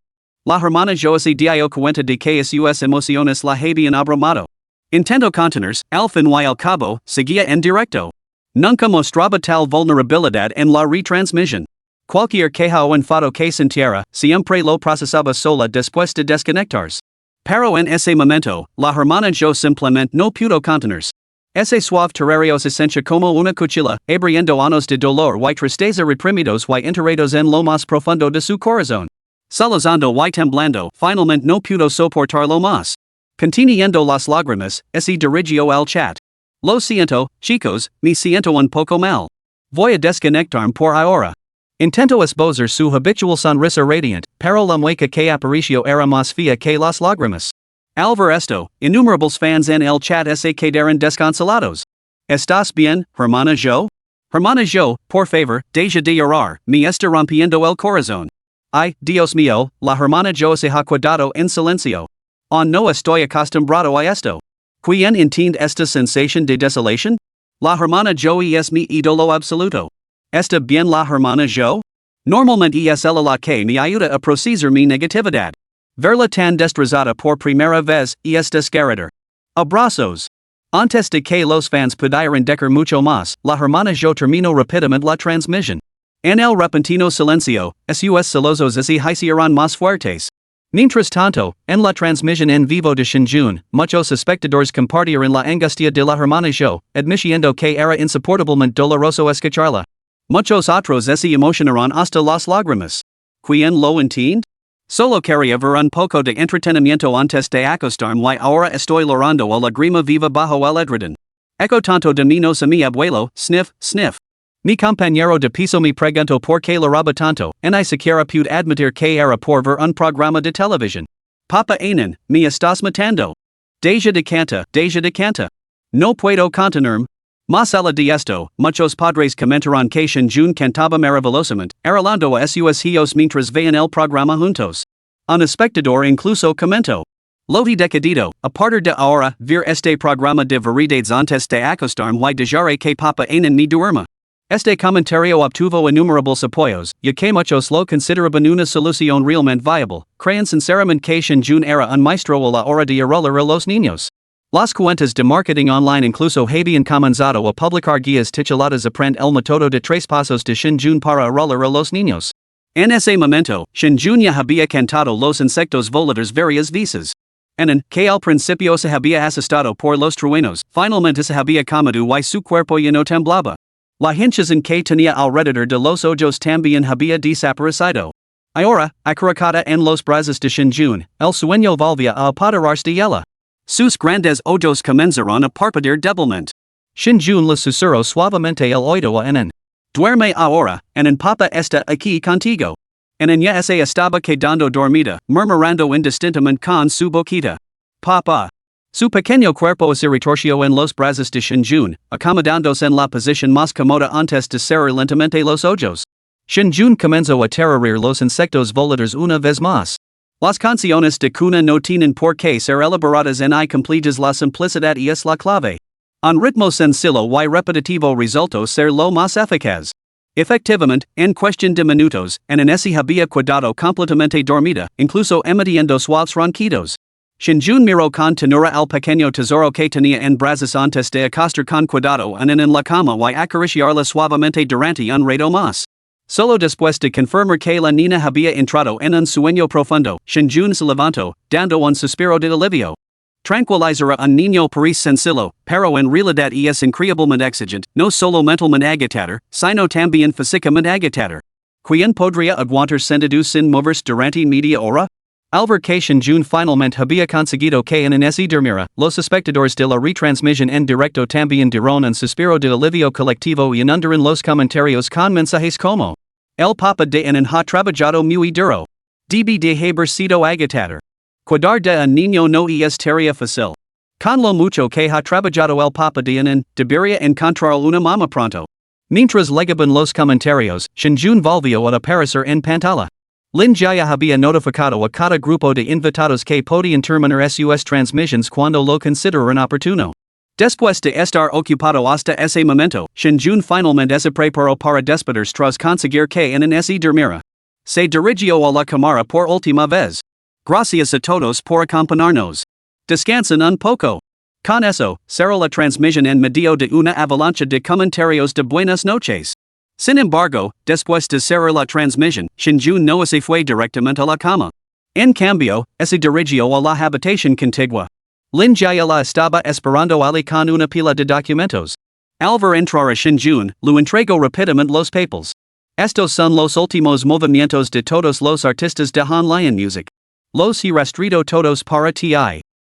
La hermana Jo se dio cuenta de que sus emociones la habían abrumado. Intento contenerse, al fin y al cabo, seguía en directo. Nunca mostraba tal vulnerabilidad en la retransmisión. Cualquier queja o enfado que sintiera, siempre lo procesaba sola después de desconectarse. Pero en ese momento, la hermana Jo simplemente no pudo contenerse. Ese suave terrario se sentía como una cuchilla, abriendo años de dolor y tristeza reprimidos y enterrados en lo más profundo de su corazón. Sollozando y temblando, finalmente no pudo soportarlo más. Conteniendo las lágrimas, se dirigió al chat. Lo siento, chicos, me siento un poco mal. Voy a desconectarme por ahora. Intento esbozar su habitual sonrisa radiante, pero la mueca que apareció era más fea que las lágrimas. Al ver esto, innumerables fans en el chat se quedaron desconsolados. ¿Estás bien, hermana Jo? Hermana Jo, por favor, deja de llorar, me está rompiendo el corazón. Ay, Dios mío, la hermana Jo se ha quedado en silencio. No estoy acostumbrado a esto. ¿Quién entiende esta sensación de desolación? La hermana Jo es mi ídolo absoluto. ¿Está bien la hermana Jo? Normalmente es ella la que me ayuda a procesar mi negatividad. Verla tan destrozada por primera vez es desgarrador. Abrazos. Antes de que los fans pudieran decir mucho más, la hermana Jo terminó rápidamente la transmisión. En el repentino silencio, sus solozos se hicieron más fuertes. Mientras tanto, en la transmisión en vivo de Shinjun, muchos espectadores compartieron la angustia de la hermana Jo, admitiendo que era insoportablemente doloroso escucharla. Muchos otros se emocionaron hasta las lágrimas. ¿Quién lo entiende? Solo quería ver un poco de entretenimiento antes de acostarme y ahora estoy llorando a lágrima viva bajo el edredón. Eco tanto de menos a mi abuelo, sniff, sniff. Mi compañero de piso me preguntó por qué lloraba tanto, y siquiera pude admitir que era por ver un programa de televisión. Papa Anan, me estás matando. Deja de canta. No puedo contenerme. Más allá de esto, muchos padres comentaron que Shinjun cantaba maravillosamente, arreglando a sus hijos mientras veían el programa juntos. Un espectador incluso comentó: Loti decadido, a partir de ahora, ver este programa de variedades antes de acostarme y dejaré que Papa Anan me duerma. Este comentario obtuvo innumerables apoyos, y que muchos lo consideraban una solución realmente viable, crean sinceramente que Shinjun era un maestro a la hora de arrolar a los niños. Las cuentas de marketing online incluso habían comenzado a publicar guías tituladas Aprende el método de tres pasos de Shinjun para arrolar a los niños. En ese momento, Shinjun ya había cantado los insectos voladores varias veces. En que al principio se había asustado por los truenos, finalmente se había comido y su cuerpo ya no temblaba. La hinchazón que tenía alrededor de los ojos también había desaparecido. Ahora, acaricada en los brazos de Shinjun, el sueño volvía a apoderarse de ella. Sus grandes ojos comenzaron a parpadear débilmente. Shinjun le susurró suavemente el oído en. Duerme ahora, en papá está aquí contigo. En ya se estaba quedando dormida, murmurando indistintamente con su boquita. Papá. Su pequeño cuerpo se retorció en los brazos de Shinjun, acomodándose en la posición más cómoda antes de cerrar lentamente los ojos. Shinjun comenzó a terrorir los insectos voladores una vez más. Las canciones de cuna no tienen por qué ser elaboradas y complejas, la simplicidad es la clave. Un ritmo sencillo y repetitivo resultó ser lo más eficaz. Efectivamente, en cuestión de minutos, en ese había quedado completamente dormida, incluso emitiendo suaves ronquidos. Shinjun miró con ternura al pequeño tesoro que tenía en brazos antes de acostar con cuidado en la cama y acariciarla suavemente durante un rato más. Solo después de confirmar que la niña había entrado en un sueño profundo, Shinjun se levantó, dando un suspiro de alivio. Tranquilizar a un niño parece sencillo, pero en realidad es increíblemente exigente, no solo mentalmente agotador, sino también físicamente agotador. ¿Quién podría aguantar sentado sin moverse durante media hora? Al ver que Shinjun finalmente había conseguido que en ese dormira, los espectadores de la retransmisión en directo también dieron un suspiro de alivio colectivo y inundaron los comentarios con mensajes como: El papa de en ha trabajado muy duro. Debe de haber sido agotador. Cuidar de un niño no es tarea fácil. Con lo mucho que ha trabajado el papa de en, debería encontrar una mamá pronto. Mientras legaban los comentarios, Shinjun volvió a aparecer en pantalla. Lin Jia había notificado a cada grupo de invitados que podían terminar sus transmisiones cuando lo consideraran oportuno. Después de estar ocupado hasta ese momento, Shinjun finalmente se preparó para despedirse tras conseguir que en ese dormira. Se dirigió a la cámara por última vez. Gracias a todos por acompañarnos. Descansen un poco. Con eso, cerró la transmisión en medio de una avalancha de comentarios de buenas noches. Sin embargo, después de cerrar la transmisión, Shinjun no se fue directamente a la cama. En cambio, se dirigió a la habitación contigua. Lin Jia la estaba esperando allí con una pila de documentos. Al ver entrar a Shinjun, le entregó rápidamente los papeles. Estos son los últimos movimientos de todos los artistas de Hanlian Music. Los he restrido todos para ti.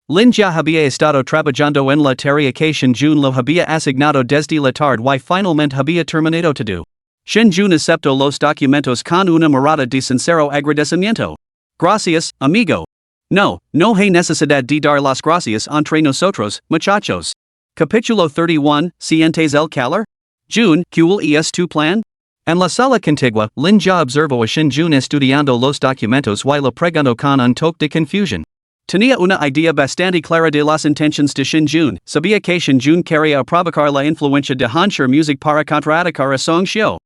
Lin Jia había estado trabajando en la tarea que Shinjun lo había asignado desde la tarde y finalmente había terminado todo. Shinjun aceptó los documentos con una mirada de sincero agradecimiento. Gracias, amigo. No hay necesidad de dar las gracias entre nosotros, muchachos. Capítulo 31, ¿Sientes el calor? Jun, ¿cuál es tu plan? En la sala contigua, Lin Jia observó a Shinjun estudiando los documentos y le preguntó con un toque de confusión. Tenía una idea bastante clara de las intenciones de Shinjun, sabía que Shinjun quería provocar la influencia de Hanshur Music para contraatacar a Song Xiu.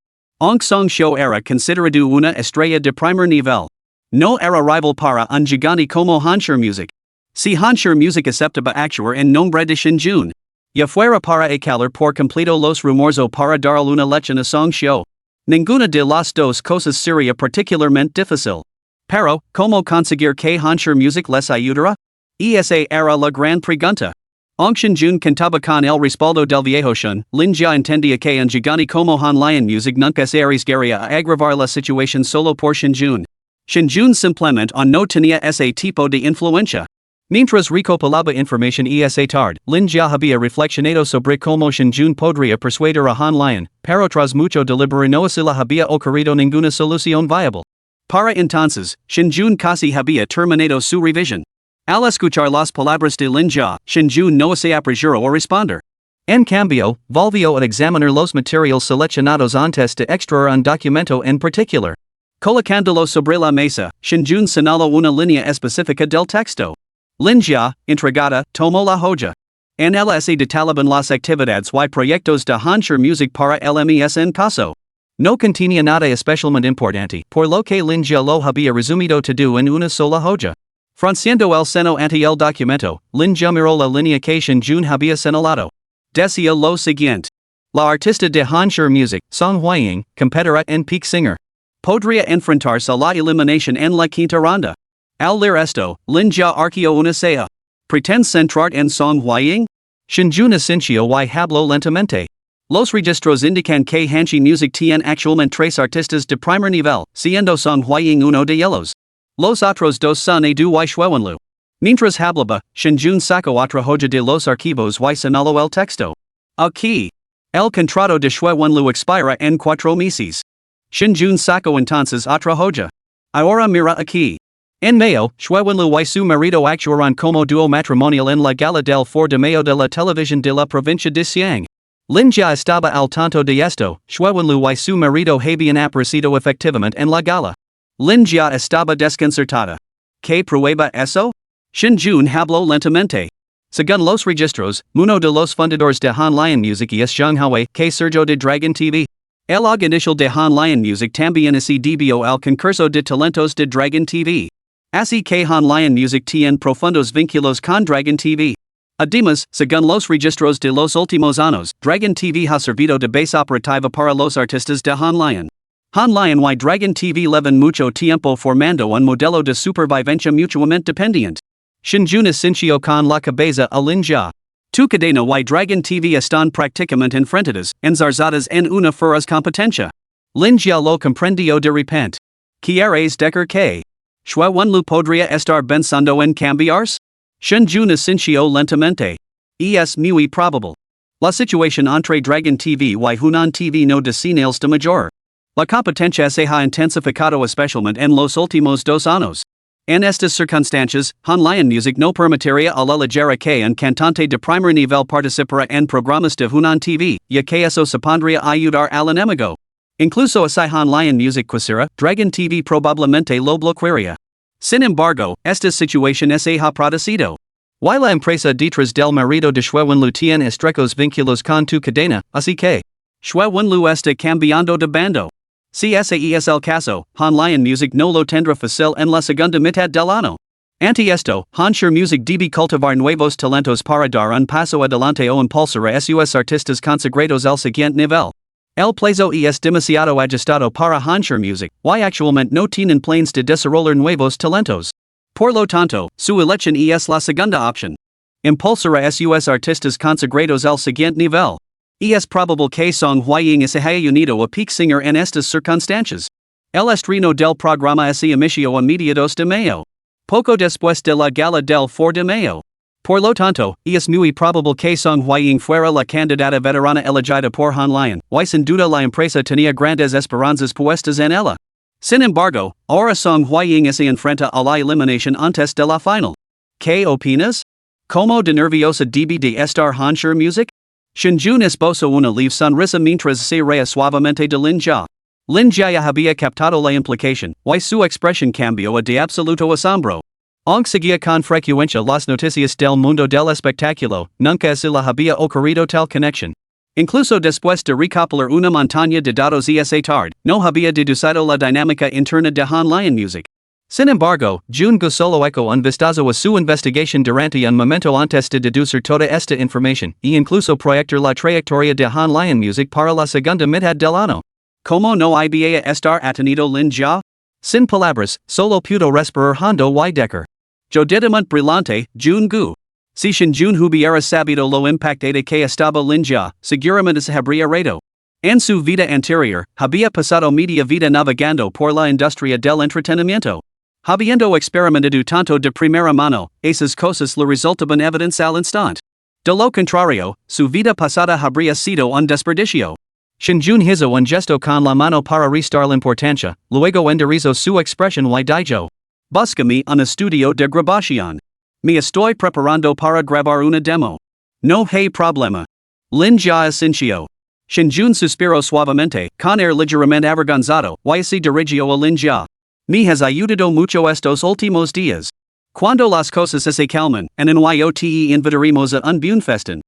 Aunque Song Xiu era considerado una estrella de primer nivel. No era rival para un gigante como Hanshur Music. Si Hanshur Music aceptaba actuar en nombre de Shinjun, ya fuera para acalar por completo los rumores o para dar una lección a Song Xiu. Ninguna de las dos cosas sería particularmente difícil. Pero, ¿cómo conseguir que Hanshur Music les ayudara? Esa era la gran pregunta. Aunque Shinjun contaba con el respaldo del viejo Shun, Lin Jia entendía que un gigante como Hanlian Music nunca se arriesgaría a agravar la situación solo por Shinjun. Shinjun simplemente no tenía ese tipo de influencia. Mientras recopilaba información esa tarde, Lin Jia había reflexionado sobre cómo Shinjun podría persuadir a Hanlian, pero tras mucho deliberar no se le había ocurrido ninguna solución viable. Para entonces, Shinjun casi había terminado su revisión. Al escuchar las palabras de Lin Jia, Shinjun no se apresuró a responder. En cambio, volvió a examinar los materiales seleccionados antes de extraer un documento en particular. Colocándolo sobre la mesa, Shinjun señaló una línea específica del texto. Lin Jia, intrigada, tomó la hoja. NLSE de Taliban las actividades y proyectos de hacer music para el mes en caso. No contenía nada especialmente importante, por lo que Linja lo había resumido todo en una sola hoja. Franciendo el seno ante el documento, Linja miró la línea que Jun había señalado. Decía lo siguiente. La artista de hacer music, Song Huaying, competirá en Peak Singer. Podría enfrentarse a la eliminación en la quinta ronda. Al leer esto, Linja arqueó una ceja. ¿Pretende centrar en Song Huaying? Shinjun asincio y habló lentamente. Los registros indican que Hanchi Music tiene actualmente 3 artistas de primer nivel, siendo Song Huaying uno de ellos. Los otros dos son Edu y Xuewenlu. Mientras hablaba, Shinjun sacó otra hoja de los archivos y señaló el texto. Aquí. El contrato de Xuewenlu expira en 4 meses. Shinjun sacó entonces otra hoja. Ahora mira aquí. En Mayo, Xuewenlu y su marido actuaron como dúo matrimonial en la gala del 4 de Mayo de la televisión de la provincia de Xiang. Linja estaba al tanto de esto, Xuewenlu y su marido habían aparecido efectivamente en la gala. Linja estaba desconcertada. ¿Qué prueba eso? Shinjun habló lentamente. Según los registros, uno de los fundadores de Han Lion Music es Zhang que surgió de Dragon TV. El og inicial de Han Lion Music también se debió al concurso de talentos de Dragon TV. Así que Han Lion Music tiene profundos vínculos con Dragon TV. Además, según los registros de los últimos años, Dragon TV ha servido de base operativa para los artistas de Han Lion. Han Lion y Dragon TV llevan mucho tiempo formando un modelo de supervivencia mutuamente dependiente. Shinjun asincio con la cabeza a Linja. Tu cadena y Dragon TV están prácticamente enfrentadas, enzarzadas en una feroz competencia. Linja lo comprendió de repente. ¿Quieres decir que Xuewenlu podría estar pensando en cambiarse? Shinjun asincio lentamente. Es muy probable. La situación entre Dragon TV y Hunan TV no da señales de mayor. La competencia se ha intensificado especialmente en los últimos 2 años. En estas circunstancias, Han Lion Music no permitiría a la ligera que un cantante de primer nivel participara en programas de Hunan TV, ya que eso supondría ayudar al enemigo. Incluso si Han Lion Music quisiera, Dragon TV probablemente lo bloquearía. Sin embargo, esta situación se ha producido. Y la empresa detrás del marido de Xuewenlu tiene estrechos vínculos con tu cadena, así que Xuewenlu está cambiando de bando. Si ese es el caso, Han Lion Music no lo tendrá fácil en la segunda mitad del año. Ante esto, Hancher Music debe cultivar nuevos talentos para dar un paso adelante o impulsar a sus artistas consagrados al siguiente nivel. El plazo es demasiado ajustado para Hancher Music, y actualmente no tienen planes de desarrollar nuevos talentos. Por lo tanto, su elección es la segunda opción. Impulsar a sus artistas consagrados al siguiente nivel. Es probable que Song Huaying se haya unido a Peak Singer en estas circunstancias. El estreno del programa se inició a mediados de mayo. Poco después de la gala del 4 de mayo. Por lo tanto, es muy probable que Song Huaying fuera la candidata veterana elegida por Han Lion, y sin duda la empresa tenía grandes esperanzas puestas en ella. Sin embargo, ahora Song Huaying se enfrenta a la eliminación antes de la final. ¿Qué opinas? ¿Cómo de nerviosa debe de estar Hancher Music? Shinjun esbozó una leve sonrisa mientras se reía suavemente de Linja. Linja ya había captado la implicación, y su expresión cambió a de absoluto asombro. Aunque seguía con frecuencia las noticias del mundo del espectáculo, nunca se le había ocurrido tal conexión. Incluso después de recopilar una montaña de datos esa tarde, no había deducido la dinámica interna de Han Lion Music. Sin embargo, Jun solo eco un vistazo a su investigación durante un momento antes de deducir toda esta información, e incluso proyectar la trayectoria de Han Lion Music para la segunda mitad del año. ¿Cómo no iba a estar atenido Linja? Sin palabras, solo pudo respirar hondo y decir. Jodidamente brillante, Jun Gu. Si Shinjun hubiera sabido lo impactada que estaba Linja, seguramente se habría reído. En su vida anterior, había pasado media vida navegando por la industria del entretenimiento. Habiendo experimentado tanto de primera mano, esas cosas le resultaban evidentes al instante. De lo contrario, su vida pasada habría sido un desperdicio. Shinjun hizo un gesto con la mano para restar la importancia, luego enderezó su expresión y dijo. Búscame un estudio de grabación. Me estoy preparando para grabar una demo. No hay problema. Linja asincio. Shinjun suspiró suavemente, con air ligeramente avergonzado, y se dirigió a Linja. Me has ayudado mucho estos últimos días. Cuando las cosas se calman, en yote invitaremos a un buen festín.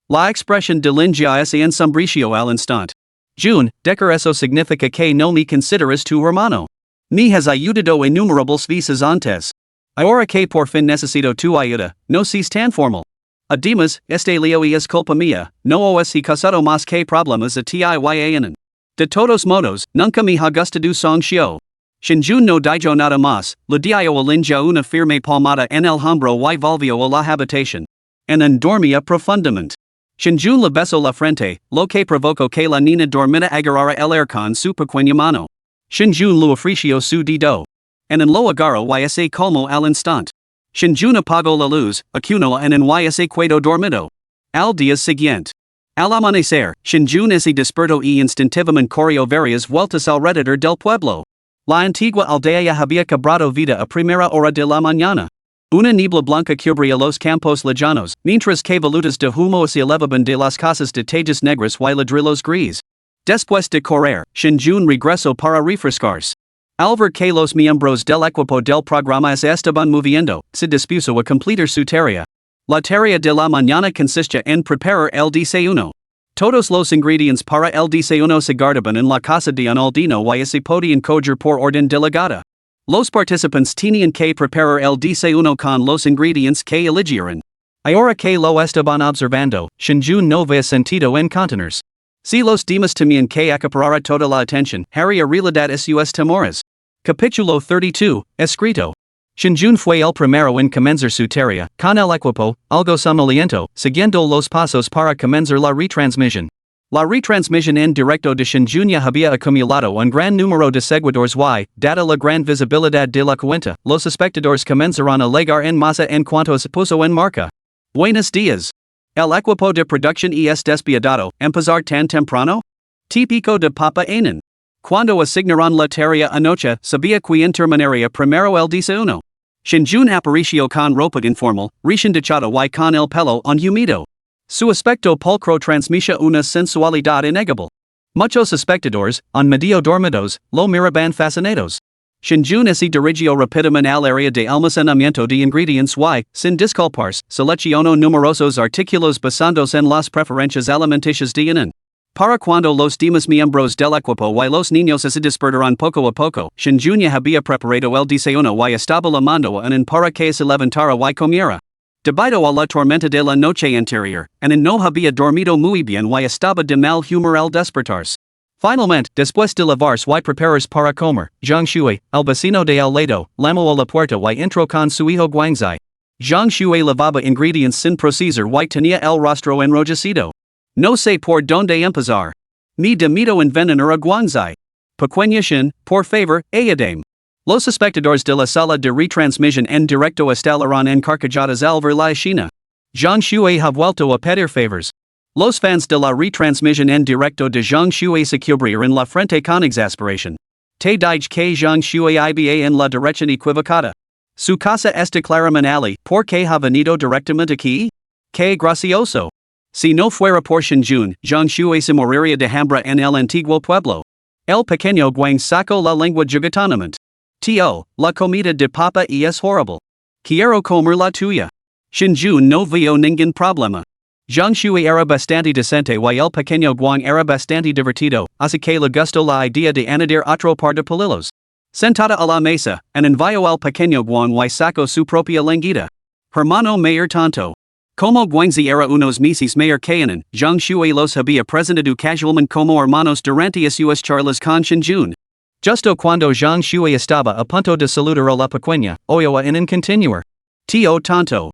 La expresión de linja es en sombricio al instante. June, decar eso significa que no me consideras tu hermano. Me has ayudado innumerables veces antes. Ahora que por fin necesito tu ayuda, no seas tan formal. Además, este lío es culpa mía, no os he causado más que problemas a tiyanan. De todos modos, nunca me ha gustado song show. Shinjun no dijo nada más, le dio a linja una firme palmada en el hombro y volvió a la habitación. En dormía profundamente. Shinjun le besó la frente, lo que provocó que la niña dormida agarrara el air con su pequeña mano. Shinjun lo ofreció su dedo. En lo agarró y se calmó al instante. Shinjun apagó la luz, acunó en se quedó dormido. Al día siguiente. Al amanecer, Shinjun se despertó instintivamente corrió varias vueltas alrededor del pueblo. La antigua aldea había cobrado vida a primera hora de la mañana. Una niebla blanca cubría los campos lejanos, mientras que volutas de humo se elevaban de las casas de tejas negras y ladrillos gris. Después de correr, Shinjun regresó para refrescarse. Al ver que los miembros del equipo del programa se estaban moviendo, se dispuso a completar su tarea. La tarea de la mañana consistía en preparar el desayuno. Todos los ingredientes para el desayuno se guardaban en la casa de un aldino y se podían coger por orden delegada. Los participantes tenían que preparar el desayuno con los ingredientes que eligieran. Ahora que lo estaban observando, Shinjun no ve sentido en contenerse. Si los demás temían que acaparara toda la atención, haría realidad sus temores. Capítulo 32, escrito. Shinjun fue el primero en comenzar su tarea, con el equipo, algo somnoliento, siguiendo los pasos para comenzar la retransmisión. La retransmisión en directo de Shinjun ya había acumulado un gran número de seguidores y, dada la gran visibilidad de la cuenta, los espectadores comenzaron a llegar en masa en cuanto se puso en marcha. Buenos días. El equipo de producción es despiadado, empezar tan temprano? Típico de Papa Anan. Cuando asignaron la tarea anoche, sabía que terminaría primero el desayuno. Shinjun apareció con ropa informal, recién duchado y con el pelo enhumido. Su aspecto pulcro transmitía una sensualidad innegable. Muchos espectadores, en medio dormidos, lo miraban fascinados. Shinjun se dirigió rápidamente al área de almacenamiento de ingredientes y, sin disculparse, seleccionó numerosos artículos basados en las preferencias alimenticias de Anan. Para cuando los demás miembros del equipo y los niños se despertaron poco a poco, Shinjun ya había preparado el desayuno y estaba llamando a Anan para que se levantara y comiera. Debido a la tormenta de la noche anterior, Anan no había dormido muy bien y estaba de mal humor al despertarse. Finalmente, después de lavarse y prepararse para comer, Zhang Shui, el vecino de al lado, llamó a la puerta y entró con su hijo Guangzai. Zhang Shui lavaba ingredientes sin procesar y tenía el rostro enrojecido. No sé por dónde empezar. Me demito envenenar a Guangzai. Pequeña Shin, por favor, ayúdame. Los espectadores de la sala de retransmisión en directo estallaron encarcajados al ver la escena. Zhang Shui ha vuelto a pedir favors. Los fans de la retransmisión en directo de Zhang Shui se cubrieron la frente con exasperación. Te dije que Zhang Shui iba en la dirección equivocada. Su casa está claramente allí, ¿por qué ha venido directamente aquí? ¡Qué gracioso! Si no fuera por Shinjun, Zhang Shui se moriría de hambre en el antiguo pueblo. El pequeño Guang sacó la lengua juguetonamente. Tío, la comida de papa es horrible. Quiero comer la tuya. Shinjun no vio ningún problema. Zhang Shui era bastante decente y el pequeño Guang era bastante divertido, así que le gustó la idea de añadir otro par de palillos. Sentada a la mesa, envió al pequeño Guang y sacó su propia lenguita. Hermano mayor tanto. Como Guangzi era unos meses mayor que Anan, Zhang Shui los había presentado casualmente como hermanos durante sus charlas con Shinjun. Justo cuando Zhang Shui estaba a punto de saludar a la pequeña, oyó a Anan continuar. Tío tanto.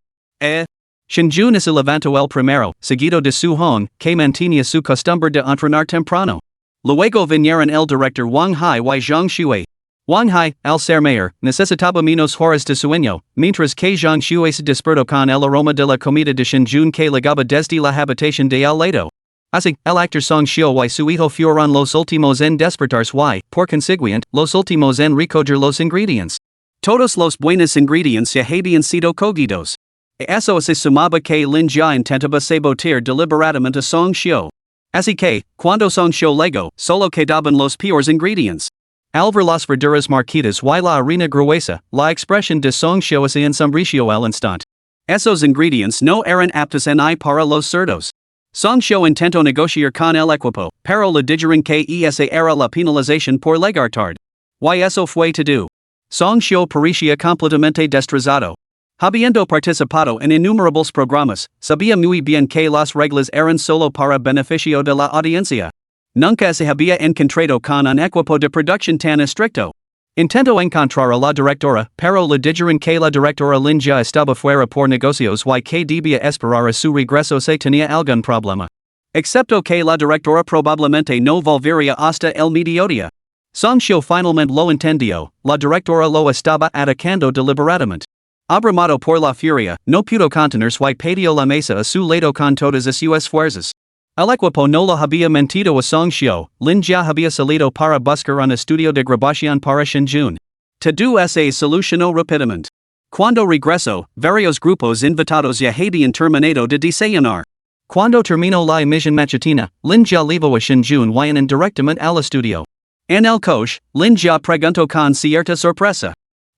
Shinjun se levantó el primero, seguido de su hong, que mantenía su costumbre de entrenar temprano. Luego vinieron el director Wang Hai y Zhang Shui. Wang Hai, al ser mayor, necesitaba menos horas de sueño, mientras que Zhang Shui se despertó con el aroma de la comida de Shinjun que llegaba desde la habitación de al lado. Así, el actor Song Xiu y su hijo fueron los últimos en despertarse y, por consiguiente, los últimos en recoger los ingredientes. Todos los buenos ingredientes ya habían sido cogidos. Eso se sumaba que Lin ya intentaba sabotear deliberadamente a Song Xiu. Así que, cuando Song Xiu llegó, solo quedaban los peores ingredientes. Alver las verduras marquitas y la harina gruesa, la expresión de son shows en sombricio al instant. Esos ingredients no eran aptos ni para los cerdos. Song show intento negociar con el equipo, pero le dijeron que esa era la penalización por legartard. Y eso fue todo. Song show parecía completamente destrozado. Habiendo participado en innumerables programas, sabía muy bien que las reglas eran solo para beneficio de la audiencia. Nunca se había encontrado con un equipo de producción tan estricto. Intento encontrar a la directora, pero le dijeron que la directora Lin ya estaba fuera por negocios y que debía esperar a su regreso si tenía algún problema. Excepto que la directora probablemente no volvería hasta el mediodía. Song show finalmente lo entendió, la directora lo estaba atacando deliberadamente. Abrumado por la furia, no pudo contener y pateó la mesa a su lado con todas sus fuerzas. El equipo no lo había mentido a Song show, Lin ya había salido para buscar un estudio de grabación para Shinjun. Todo se solucionó rápidamente. Cuando regresó, varios grupos invitados ya habían terminado de desayunar. Cuando terminó la emisión matutina, Lin ya llegó a Shinjun y en directamente al estudio. En el coche, Lin ya preguntó con cierta sorpresa.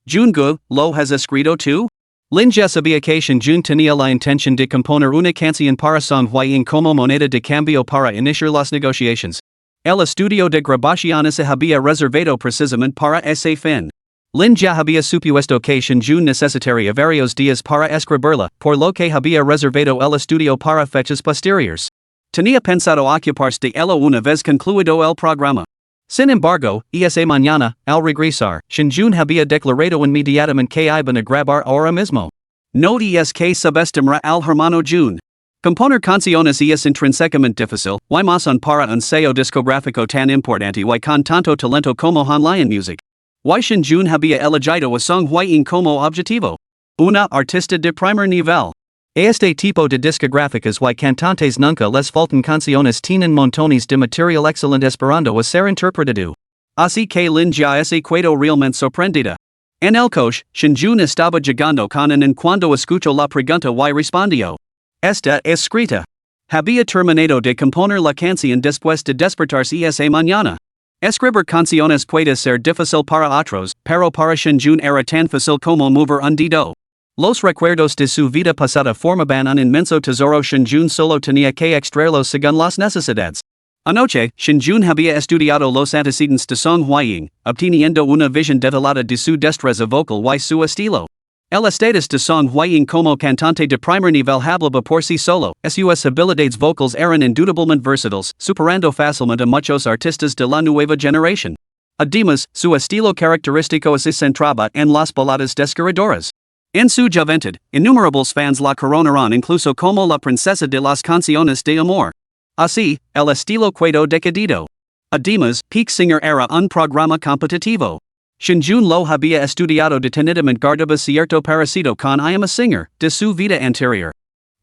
¿Jungu, lo has escrito tú? Lin ya sabía que Shinjun tenía la intención de componer una canción para Song Huaying como moneda de cambio para iniciar las negociaciones. El estudio de grabación se había reservado precisamente para ese fin. Lin ya había supuesto que Shinjun necesitaría varios días para escribirla, por lo que había reservado el estudio para fechas posteriores. Tenía pensado ocuparse de ella una vez concluido el programa. Sin embargo, esa mañana, al regresar, Shinjun había declarado inmediatamente que iban a grabar ahora mismo. No es que subestimar al hermano Jun. Componer canciones es intrínsecamente difícil, y más un para un sello discográfico tan importante y con tanto talento como Hanlian Music. Y Shinjun había elegido a Song Huaying como objetivo. Una artista de primer nivel. Este tipo de discográficas y cantantes nunca les faltan canciones tienen montones de material excelente esperando a ser interpretado. Así que Lin ya se quedó realmente sorprendida. En el coche, Shinjun estaba llegando con en cuando escuchó la pregunta y respondió. Está escrita. Había terminado de componer la canción después de despertarse esa mañana. Escribir canciones puede ser difícil para otros, pero para Shinjun era tan fácil como mover un dedo. Los recuerdos de su vida pasada formaban un inmenso tesoro. Shinjun solo tenía que extraerlos según las necesidades. Anoche, Shinjun había estudiado los antecedentes de Song Huaying, obteniendo una visión detallada de su destreza vocal y su estilo. El estatus de Song Huaying como cantante de primer nivel hablaba por sí solo, sus habilidades vocals eran indudablemente versátiles, superando fácilmente a muchos artistas de la nueva generación. Además, su estilo característico se centraba en las baladas desgarradoras. En su juventud, innumerables fans la coronaron incluso como la princesa de las canciones de amor. Así, el estilo quedó decidido. Además, Peak Singer era un programa competitivo. Shinjun lo había estudiado detenidamente, guardaba cierto parecido con I Am a Singer, de su vida anterior.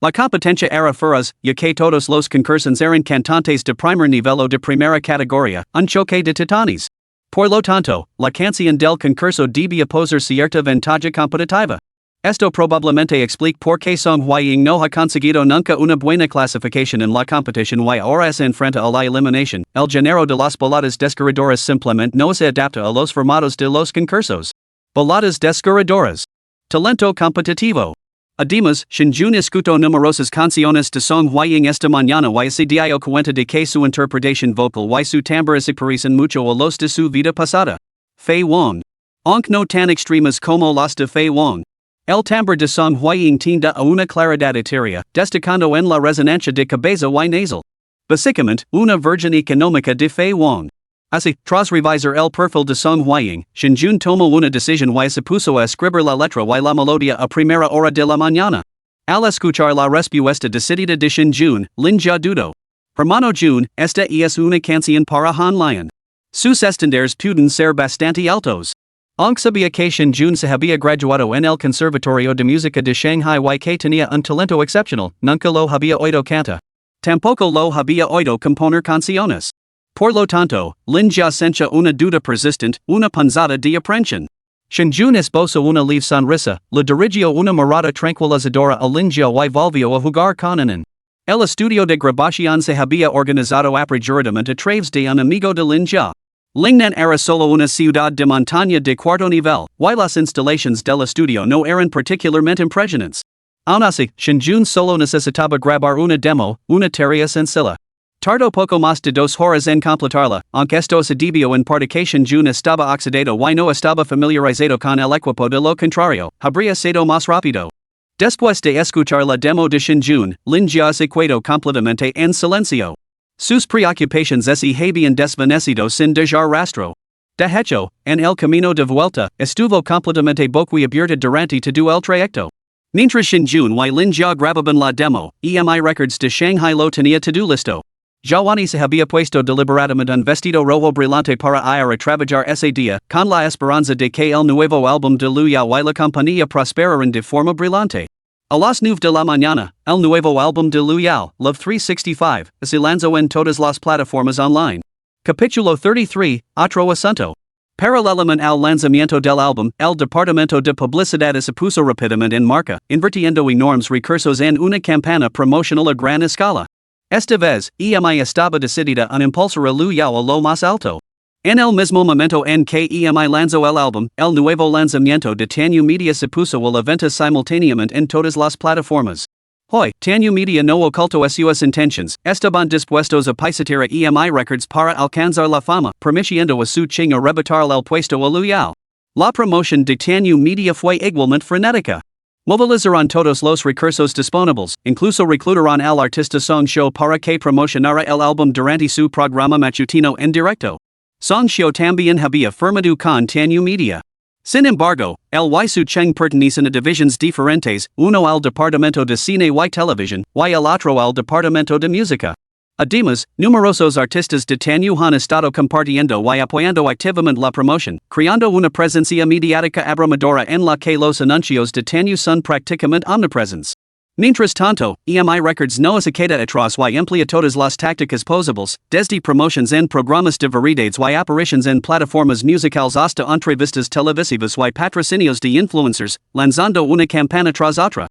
La competencia era feroz, ya que todos los concursantes eran cantantes de primer nivel o de primera categoría, un choque de titanes. Por lo tanto, la canción del concurso debía poseer cierta ventaja competitiva. Esto probablemente explica por qué Song Huaying no ha conseguido nunca una buena clasificación en la competición y ahora se enfrenta a la eliminación. El género de las baladas desgarradoras simplemente no se adapta a los formatos de los concursos. Baladas desgarradoras. Talento competitivo. Además, Shinjun escuchó numerosas canciones de Song Huaying esta mañana y se dio cuenta de que su interpretación vocal y su timbre se parecen mucho a los de su vida pasada. Fei Wong. Aunque no tan extremas como las de Fei Wong. El timbre de Song Huaying tiende a una claridad etérea, destacando en la resonancia de cabeza y nasal. Básicamente, una virgen económica de Fei Wong. Así, tras revisar el perfil de Song Huaying, Shinjun tomó una decisión y se puso a escribir la letra y la melodía a primera hora de la mañana. Al escuchar la respuesta decidida de Shinjun, Lin ya dudó. Hermano Jun, esta es una canción para Hanlian. Sus estándares pueden ser bastante altos. Aunque sabía que Shinjun se había graduado en el Conservatorio de Música de Shanghai y que tenía un talento excepcional, nunca lo había oído cantar. Tampoco lo había oído componer canciones. Por lo tanto, Lin ya sentía una duda persistente, una punzada de aprensión. Shinjun esbozó una leve sonrisa, le dirigió una mirada tranquilizadora a Lin ya y volvió a jugar con él. El estudio de grabación se había organizado apresuradamente a través de un amigo de Lin ya. Lingnan era solo una ciudad de montaña de cuarto nivel, y las instalaciones del estudio no eran particularmente impresionantes. Aun así, Shinjun solo necesitaba grabar una demo, una tarea sencilla. Tardó poco más de 2 horas en completarla, aunque esto se debió en parte que Shinjun estaba oxidado y no estaba familiarizado con el equipo de lo contrario, habría sido más rápido. Después de escuchar la demo de Shinjun, Lin ya se quedó completamente en silencio. Sus preocupaciones se habían desvanecido sin dejar rastro. De hecho, en el camino de vuelta, estuvo completamente boquiabierta durante todo el trayecto. Mientras Shinjun y Lin ya grababan la demo, EMI Records de Shanghai lo tenía todo listo. Giovanni se había puesto deliberadamente un vestido rojo brillante para ir a trabajar ese día, con la esperanza de que el nuevo álbum de Lu Yao y la compañía prosperaran de forma brillante. A las 9 de la mañana, el nuevo álbum de Lu Yao, Love 365, se lanzó en todas las plataformas online. Capítulo 33, Otro Asunto. Paralelamente al lanzamiento del álbum, el departamento de publicidad se puso rápidamente en marcha, invirtiendo enormes recursos en una campaña promocional a gran escala. Esta vez, EMI estaba decidida a impulsar a Lu Yao a lo más alto. En el mismo momento en que EMI lanzó el álbum, el nuevo lanzamiento de Tanyu Media se puso a la venta simultáneamente en todas las plataformas. Hoy, Tanyu Media no ocultó sus intentions, estaban dispuestos a pisotear a EMI Records para alcanzar la fama, permitiendo a su ching arrebatar el puesto a Lu Yao. La promoción de Tanyu Media fue igualmente frenética. Movilizaron todos los recursos disponibles, incluso reclutaron al artista Song Xiu para que promocionara el álbum durante su programa matutino en directo. Song Xiu también había firmado con Tanyu Media. Sin embargo, el y su cheng pertenecen a divisions diferentes, uno al departamento de cine y televisión, y el otro al departamento de música. Además, numerosos artistas de Tanyu han estado compartiendo y apoyando activamente la promoción, creando una presencia mediática abrumadora en la que los anuncios de Tanyu son prácticamente omnipresentes. Mientras tanto, EMI Records no se queda atrás y emplea todas las tácticas posibles, desde promotions en programas de variedades y apariciones en plataformas musicales hasta entrevistas televisivas y patrocinios de influencers, lanzando una campaña tras otra.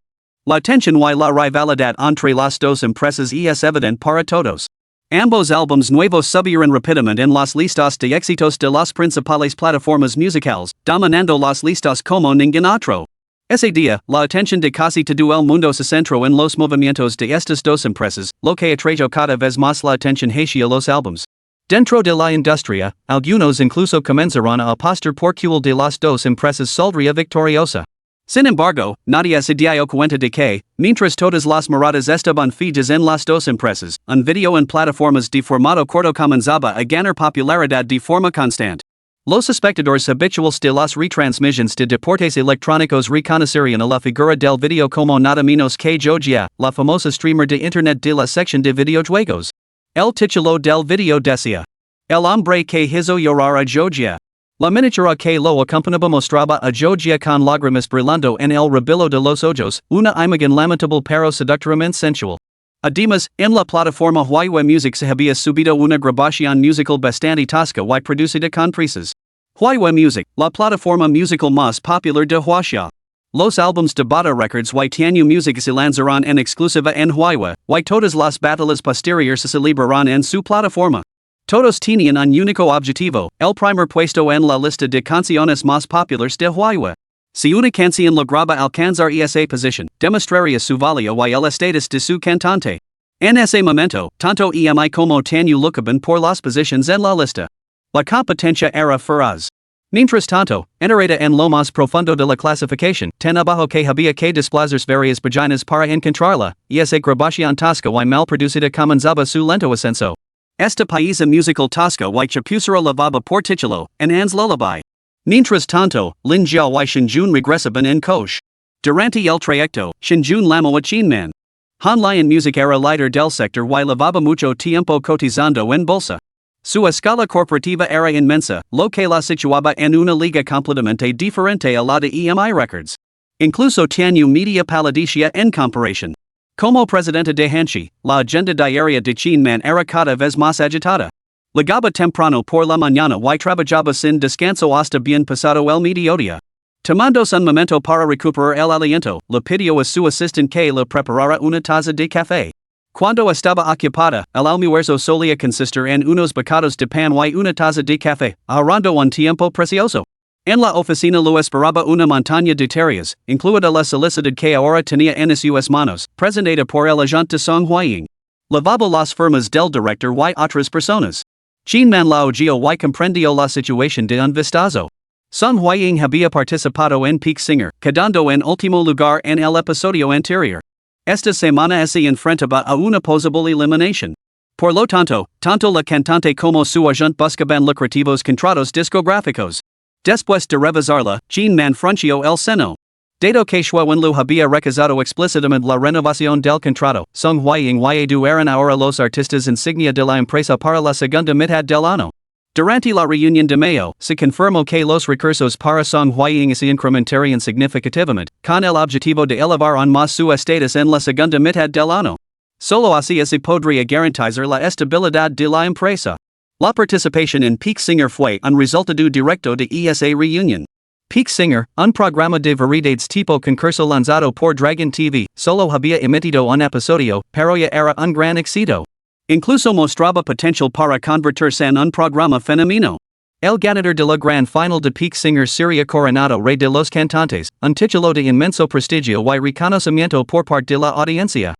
La tensión y la rivalidad entre las dos empresas es evidente para todos. Ambos álbumes nuevos subieron rápidamente en las listas de éxitos de las principales plataformas musicales, dominando las listas como ningún otro. Ese día, la atención de casi todo el mundo se centró en los movimientos de estas dos empresas, lo que atrajo cada vez más la atención hacia los álbumes. Dentro de la industria, algunos incluso comenzaron a apostar por cuál de las dos empresas saldría victoriosa. Sin embargo, nadie se dio cuenta de que, mientras todas las miradas estaban fijas en las dos empresas, un video en plataformas de formato corto comenzaba a ganar popularidad de forma constante. Los espectadores habituales de las retransmisiones de deportes electrónicos reconocerían a la figura del video como nada menos que Jogia, la famosa streamer de internet de la sección de videojuegos. El título del video decía: El hombre que hizo llorar a Jogia. La miniatura que lo acompañaba mostraba a Jogia con lágrimas brillando en el rabillo de los ojos, una imagen lamentable pero seductoramente sensual. Además, en la plataforma Huayue Music se había subido una grabación musical bastante tosca y producida con prisas. Huayue Music, la plataforma musical más popular de Huaxia. Los álbumes de Bata Records y Tanyu Music se lanzaron en exclusiva en Huayue, y todas las batallas posteriores se celebraron en su plataforma. Todos tenían un único objetivo, el primer puesto en la lista de canciones más populares de Huayue. Si una canción lograba alcanzar esa posición, demostraría su valía y el estatus de su cantante. En ese momento, tanto EMI como Tanyu luchaban por las posiciones en la lista. La competencia era feroz. Mientras tanto, enterada en lo más profundo de la clasificación, tan abajo que había que desplazarse varias páginas para encontrarla, esa grabación tosca y mal producida comenzaba su lento ascenso. Esta pieza musical tosca y chapucera lavaba por título, en Anne's Lullaby. Mientras tanto, Lin Jiao y Shinjun regresaban en coche. Durante el trayecto, Shinjun llamó a Chinman. Han Lion Music era líder del sector y llevaba mucho tiempo cotizando en bolsa. Su escala corporativa era inmensa, lo que la situaba en una liga completamente diferente a la de EMI Records. Incluso Tanyu Media palidecía en comparación. Como presidente de Hanshi, la agenda diaria de Chinman era cada vez más agitada. Llegaba temprano por la mañana y trabajaba sin descanso hasta bien pasado el mediodía. Tomándose un momento para recuperar el aliento, le pidió a su asistente que le preparara una taza de café. Cuando estaba ocupada, el almuerzo solía consistir en unos bocados de pan y una taza de café, ahorrando un tiempo precioso. En la oficina lo esperaba una montaña de tareas, incluida la solicitud que ahora tenía en sus manos, presentada por el agente de Song Huaying. Lavabo las firmas del director y otras personas. Chin man lao gio y comprendió la situación de un vistazo. Song Huaying había participado en Peak Singer, quedando en último lugar en el episodio anterior. Esta semana se enfrentaba a una posible eliminación. Por lo tanto, tanto la cantante como su agente buscaban lucrativos contratos discográficos. Después de revisarla, Chin man frunció el seno. Dado que Wenlu había recusado explícitamente la renovación del contrato, Song Huaying y Edu eran ahora los artistas insignia de la empresa para la segunda mitad del año. Durante la reunión de mayo, se confirmó que los recursos para Song Huaying se incrementarían significativamente, con el objetivo de elevar aún más su estatus en la segunda mitad del año. Solo así se podría garantizar la estabilidad de la empresa. La participación en Peak Singer fue un resultado directo de esa reunión. Peak Singer, un programa de variedades tipo concurso lanzado por Dragon TV, solo había emitido un episodio, pero ya era un gran éxito. Incluso mostraba potencial para convertirse en un programa femenino. El ganador de la gran final de Peak Singer sería coronado Rey de los Cantantes, un título de inmenso prestigio y reconocimiento por parte de la audiencia.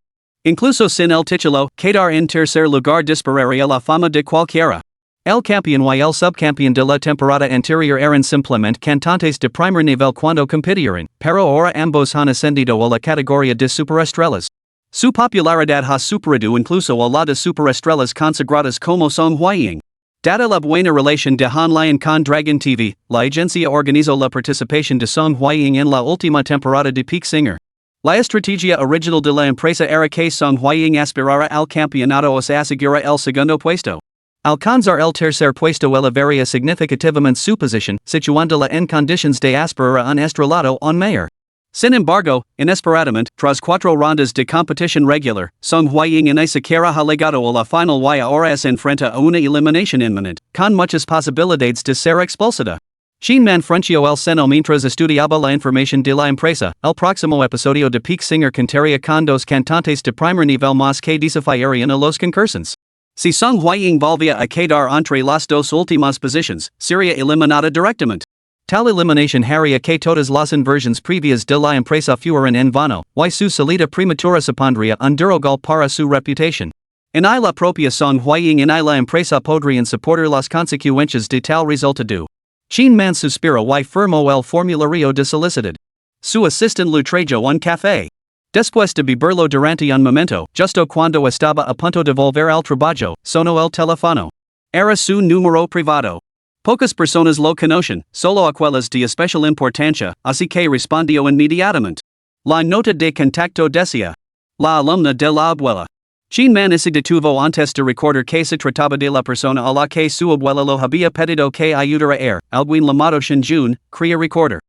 Incluso sin el título, quedar en tercer lugar dispararía la fama de cualquiera. El campeón y el subcampeón de la temporada anterior eran simplemente cantantes de primer nivel cuando compitieron, pero ahora ambos han ascendido a la categoría de superestrellas. Su popularidad ha superado incluso a la de superestrellas consagradas como Song Huaying. Dada la buena relación de Han Lion con Dragon TV, la agencia organizó la participación de Song Huaying en la última temporada de Peak Singer. La estrategia original de la empresa era que Song Huaying aspirara al campeonato o se asegura el segundo puesto. Alcanzar el tercer puesto elevaría significativamente su posición, situándola en condiciones de aspirar a un estrellado aún mayor. Sin embargo, inesperadamente, tras 4 rondas de competición regular, Song Huaying ni siquiera ha llegado a la final y ahora se enfrenta a una eliminación inminente, con muchas posibilidades de ser expulsada. Chin man frunció el seno mientras estudiaba la información de la empresa. El próximo episodio de Peak Singer contaría con 2 cantantes de primer nivel más que desafiarían a los concursantes. Si Song Huaying volvía a quedar entre las dos últimas posiciones, sería eliminada directamente. Tal eliminación haría que todas las inversiones previas de la empresa fueran en vano, y su salida prematura supondría un duro golpe para su reputación. En la propia Song Huaying y la empresa podrían soportar las consecuencias de tal resultado. Chin man suspiró y firmó el formulario de solicitud. Su asistente le trajo un café. Después de beberlo durante un momento, justo cuando estaba a punto de volver al trabajo, sonó el teléfono. Era su número privado. Pocas personas lo conocen, solo aquellas de especial importancia, así que respondió inmediatamente. La nota de contacto decía: la alumna de la abuela. Chin man se detuvo antes de recordar que se trataba de la persona a la que su abuela lo había pedido que ayudara alguien llamado Shinjun, quería recordar.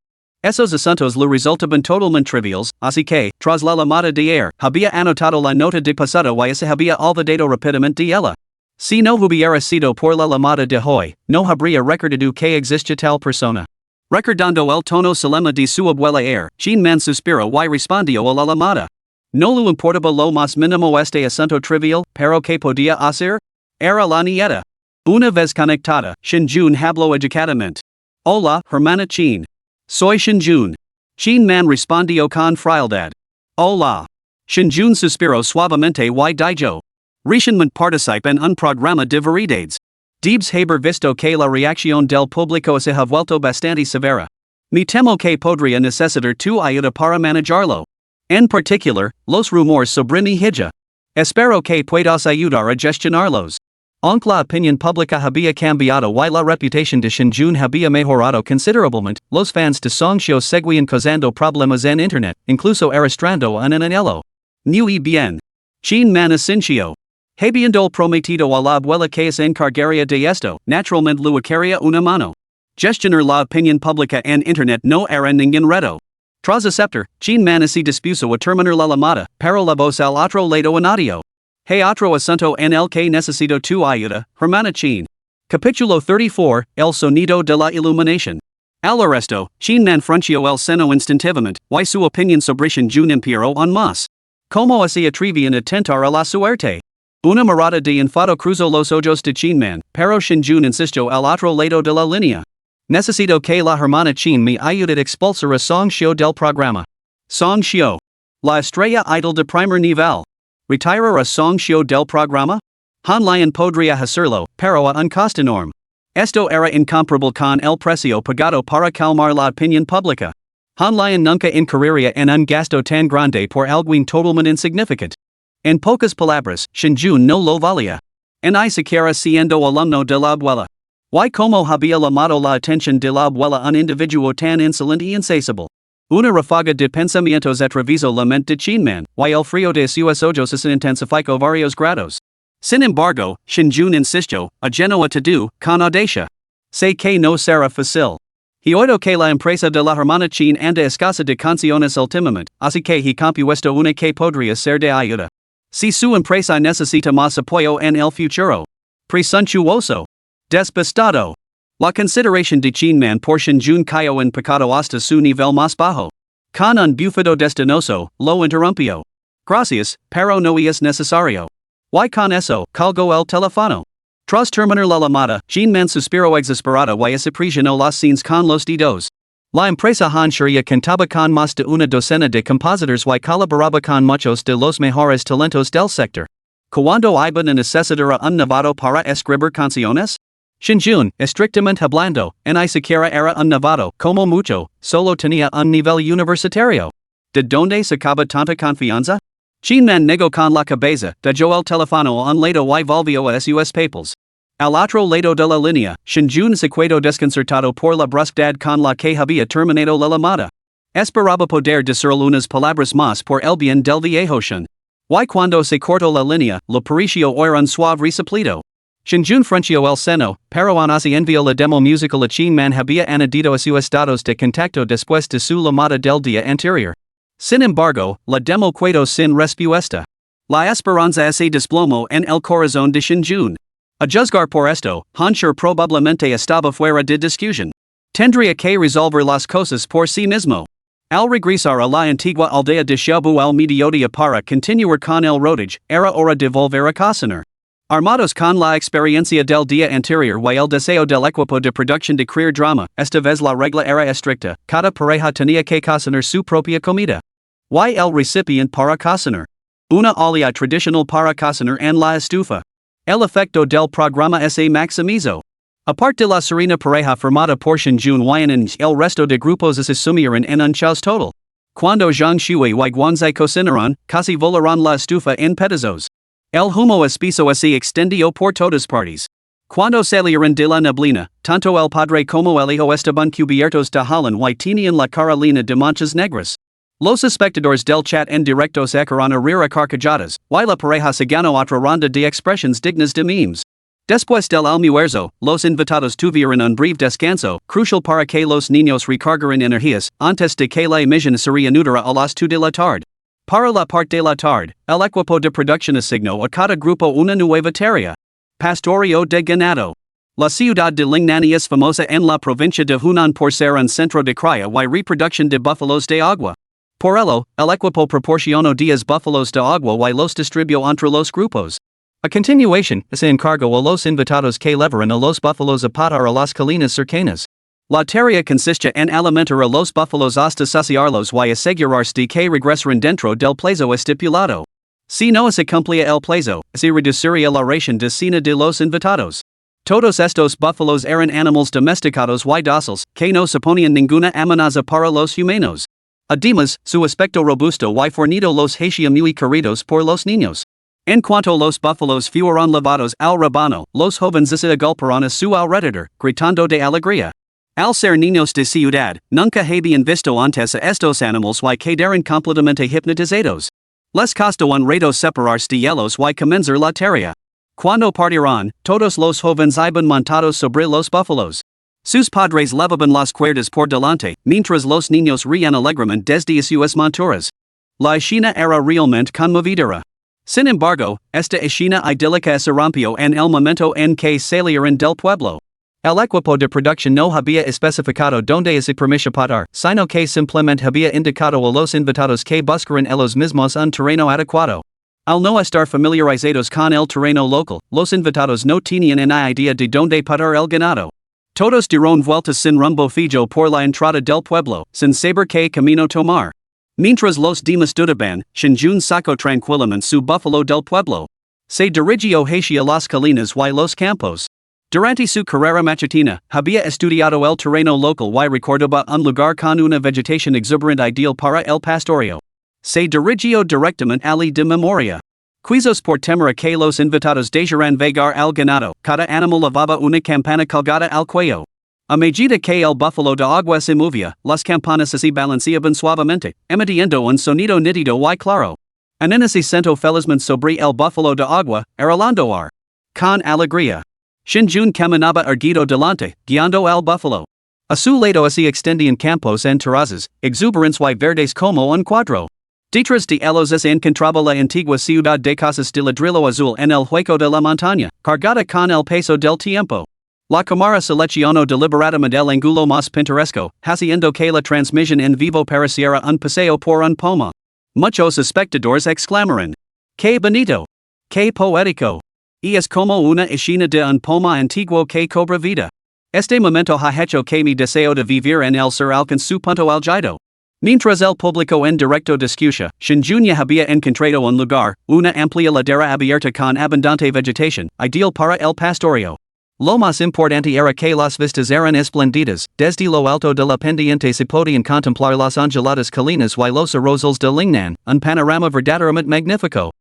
Esos asuntos le resultaban totalmente triviales, así que, tras la llamada de había anotado la nota de pasado y se había olvidado rápidamente de ella. Si no hubiera sido por la llamada de hoy, no habría recordado que existía tal persona. Recordando el tono solemne de su abuela Chin man suspiró y respondió a la llamada. No le importaba lo más mínimo este asunto trivial, pero ¿qué podía hacer? Era la nieta. Una vez conectada, Shinjun habló educadamente. Hola, hermana Chin. Soy Shinjun. Chin man respondió con frialdad. Hola. Shinjun suspiró suavemente y dijo. Recientemente participé en un programa de variedades. Debes haber visto que la reacción del público se ha vuelto bastante severa. Me temo que podría necesitar tu ayuda para manejarlo. En particular, los rumores sobre mi hija. Espero que puedas ayudar a gestionarlos. Aunque la opinión pública había cambiado y la reputación de Shinjun había mejorado considerablemente, los fans de Song Xiao seguían causando problemas en internet, incluso arrastrando un anhelo. Muy bien. Chin man asintió. Habiendo prometido a la abuela que se encargaría de esto, naturalmente le echaría una mano. Gestionar la opinión pública en internet no era ningún reto. Tras aceptar, Chin man se dispuso a terminar la llamada, pero la voz al otro lado añadió. Hey otro asunto en el que necesito tu ayuda, hermana Chin. Capítulo 34, El sonido de la iluminación. Al arresto, Chin man frunció el seno instintivamente, y su opinión sobre Shinjun empeoró aún más. Como así atrevían a tentar a la suerte. Una mirada de enfado cruzó los ojos de Chinman, pero Shinjun insistió al otro lado de la línea. Necesito que la hermana Chin me ayude a expulsar a Song Xiu del programa. Song Xiu. La estrella idol de primer nivel. ¿Retirar a Song Xiu del programa? Han Lion podría hacerlo, pero a un costo enorme. Esto era incomparable con el precio pagado para calmar la opinión pública. Han Lion nunca incurriría en un gasto tan grande por alguien totalmente insignificant. En pocas palabras, Shinjun no lo valía. Ni siquiera siendo alumno de la abuela. Y como había llamado la atención de la abuela un individuo tan insolente y insaciable. Una ráfaga de pensamientos atravesó la mente de Chinman, y el frío de sus ojos se intensificó varios grados. Sin embargo, Shinjun insistió, a Genoa to do, con audacia. Sé que no será fácil. He oído que la empresa de la hermana Chin anda escasa de canciones últimamente, así que he compuesto una que podría ser de ayuda. Si su empresa necesita más apoyo en el futuro. Presuntuoso. Despistado. La consideración de Chinman por Shinjun cayó en pecado hasta su nivel más bajo. Con un bufado destinoso, lo interrumpió. Gracias, pero no es necesario. Y con eso, colgó el teléfono. Tras terminar la llamada, Chinman suspiró exasperado y apresionó las scenes con los dedos. La empresa Han Shuria contaba con más de una docena de compositores y colaboraba con muchos de los mejores talentos del sector. Cuando iba a necesitar un novato para escribir canciones? Shinjun, estrictamente hablando, ni siquiera era un novato, como mucho, solo tenía un nivel universitario. ¿De dónde sacaba tanta confianza? Chinman negó con la cabeza, dejó el teléfono a un lado y volvió a sus papers. Al otro lado de la línea, Shinjun se quedó desconcertado por la brusquedad con la que había terminado la llamada. Esperaba poder decir unas palabras más por el bien del viejo Shin. Y cuando se cortó la línea, le pareció oír un suave resoplido. Shinjun frunció el seno, pero aún así envió la demo musical a Chinman había añadido a sus datos de contacto después de su llamada del día anterior. Sin embargo, la demo quedó sin respuesta. La esperanza se desplomó en el corazón de Shinjun. A juzgar por esto, Hanshur probablemente estaba fuera de discusión. Tendría que resolver las cosas por sí mismo. Al regresar a la antigua aldea de Xiaobu al mediodía para continuar con el rodaje, era hora de volver a cocinar. Armados con la experiencia del día anterior y el deseo del equipo de producción de crear drama, esta vez la regla era estricta, cada pareja tenía que cocinar su propia comida. Y el recipiente para cocinar. Una olla tradicional para cocinar en la estufa. El efecto del programa se maximizó. Aparte de la serena pareja formada por Shinjun y el resto de grupos se sumieron en un chaos total. Cuando Zhang Shui y Guanzai cocinaron, casi volaron la estufa en pedazos. El humo espeso se extendió por todas partes. Cuando salieron de la neblina, tanto el padre como el hijo estaban cubiertos de halán y tenían la cara llena de manchas negras. Los espectadores del chat en directo sacaron a reír a carcajadas, y la pareja se ganó otra ronda de expresiones dignas de memes. Después del almuerzo, los invitados tuvieron un breve descanso, crucial para que los niños recargaran energías, antes de que la emisión se reanudara a las 2 de la tarde. Para la parte de la tarde, el equipo de producción asignó a cada grupo una nueva tarea. Pastorio de ganado. La ciudad de Lingnani es famosa en la provincia de Hunan por ser un centro de cría y reproducción de búfalos de agua. Por ello, el equipo proporcionó 10 búfalos de agua y los distribuyó entre los grupos. A continuación, se encargó a los invitados que llevaran a los búfalos a patar a las colinas cercanas. La tarea consiste en alimentar a los búfalos hasta saciarlos y asegurarse de que regresaran dentro del plazo estipulado. Si no se cumplía el plazo, se reduciría la ración de cena de los invitados. Todos estos búfalos eran animales domesticados y dóciles, que no suponían ninguna amenaza para los humanos. Además, su aspecto robusto y fornido los hacía muy queridos por los niños. En cuanto los búfalos fueron llevados al rebaño, los jóvenes se agolparon a su alrededor, gritando de alegría. Al ser niños de ciudad, nunca habían visto antes a estos animales y quedaron completamente hipnotizados. Les costó un rato separarse de ellos y comenzar la tarea. Cuando partieron, todos los jóvenes iban montados sobre los búfalos. Sus padres levaban las cuerdas por delante, mientras los niños reían alegremente desde sus monturas. La escena era realmente conmovedora. Sin embargo, esta escena idílica se rompió en el momento en que salieron del pueblo. El equipo de producción no había especificado dónde se permitía parar, sino que simplemente había indicado a los invitados que buscaran ellos mismos un terreno adecuado. Al no estar familiarizados con el terreno local, los invitados no tenían ni idea de dónde parar el ganado. Todos dieron vueltas sin rumbo fijo por la entrada del pueblo, sin saber qué camino tomar. Mientras los demás dudaban, Shinjun sacó tranquilamente su búfalo del pueblo. Se dirigió hacia las colinas y los campos. Durante su carrera matutina, había estudiado el terreno local y recordaba un lugar con una vegetación exuberante ideal para el pastoreo. Se dirigió directamente allí de memoria. Quizás por temor a que los invitados dejaran vagar al ganado, cada animal llevaba una campana colgada al cuello. A medida que el búfalo de agua se movía, las campanas se balanceaban suavemente, emitiendo un sonido nítido y claro. En se sentó felizmente sobre el búfalo de agua, arreglando con alegría. Shinjun caminaba erguido delante, guiando al búfalo. A su lado se extendían campos en terrazas, exuberantes y verdes como un cuadro. Detrás de ellos se encontraba la antigua ciudad de casas de ladrillo azul en el hueco de la montaña, cargada con el peso del tiempo. La cámara seleccionó deliberadamente el ángulo más pintoresco, haciendo que la transmisión en vivo pareciera un paseo por un poema. Muchos espectadores exclamaron: ¡Qué bonito! ¡Qué poético! Y es como una escena de un poema antiguo que cobra vida. Este momento ha hecho que mi deseo de vivir en el ser alcance su punto álgido. Mientras el público en directo discutía, Shinjun ya había encontrado un lugar, una amplia ladera abierta con abundante vegetación, ideal para el pastoreo. Lo más importante era que las vistas eran espléndidas, desde lo alto de la pendiente se podían contemplar las onduladas colinas y los arrozales de Lingnan, un panorama verdaderamente magnífico.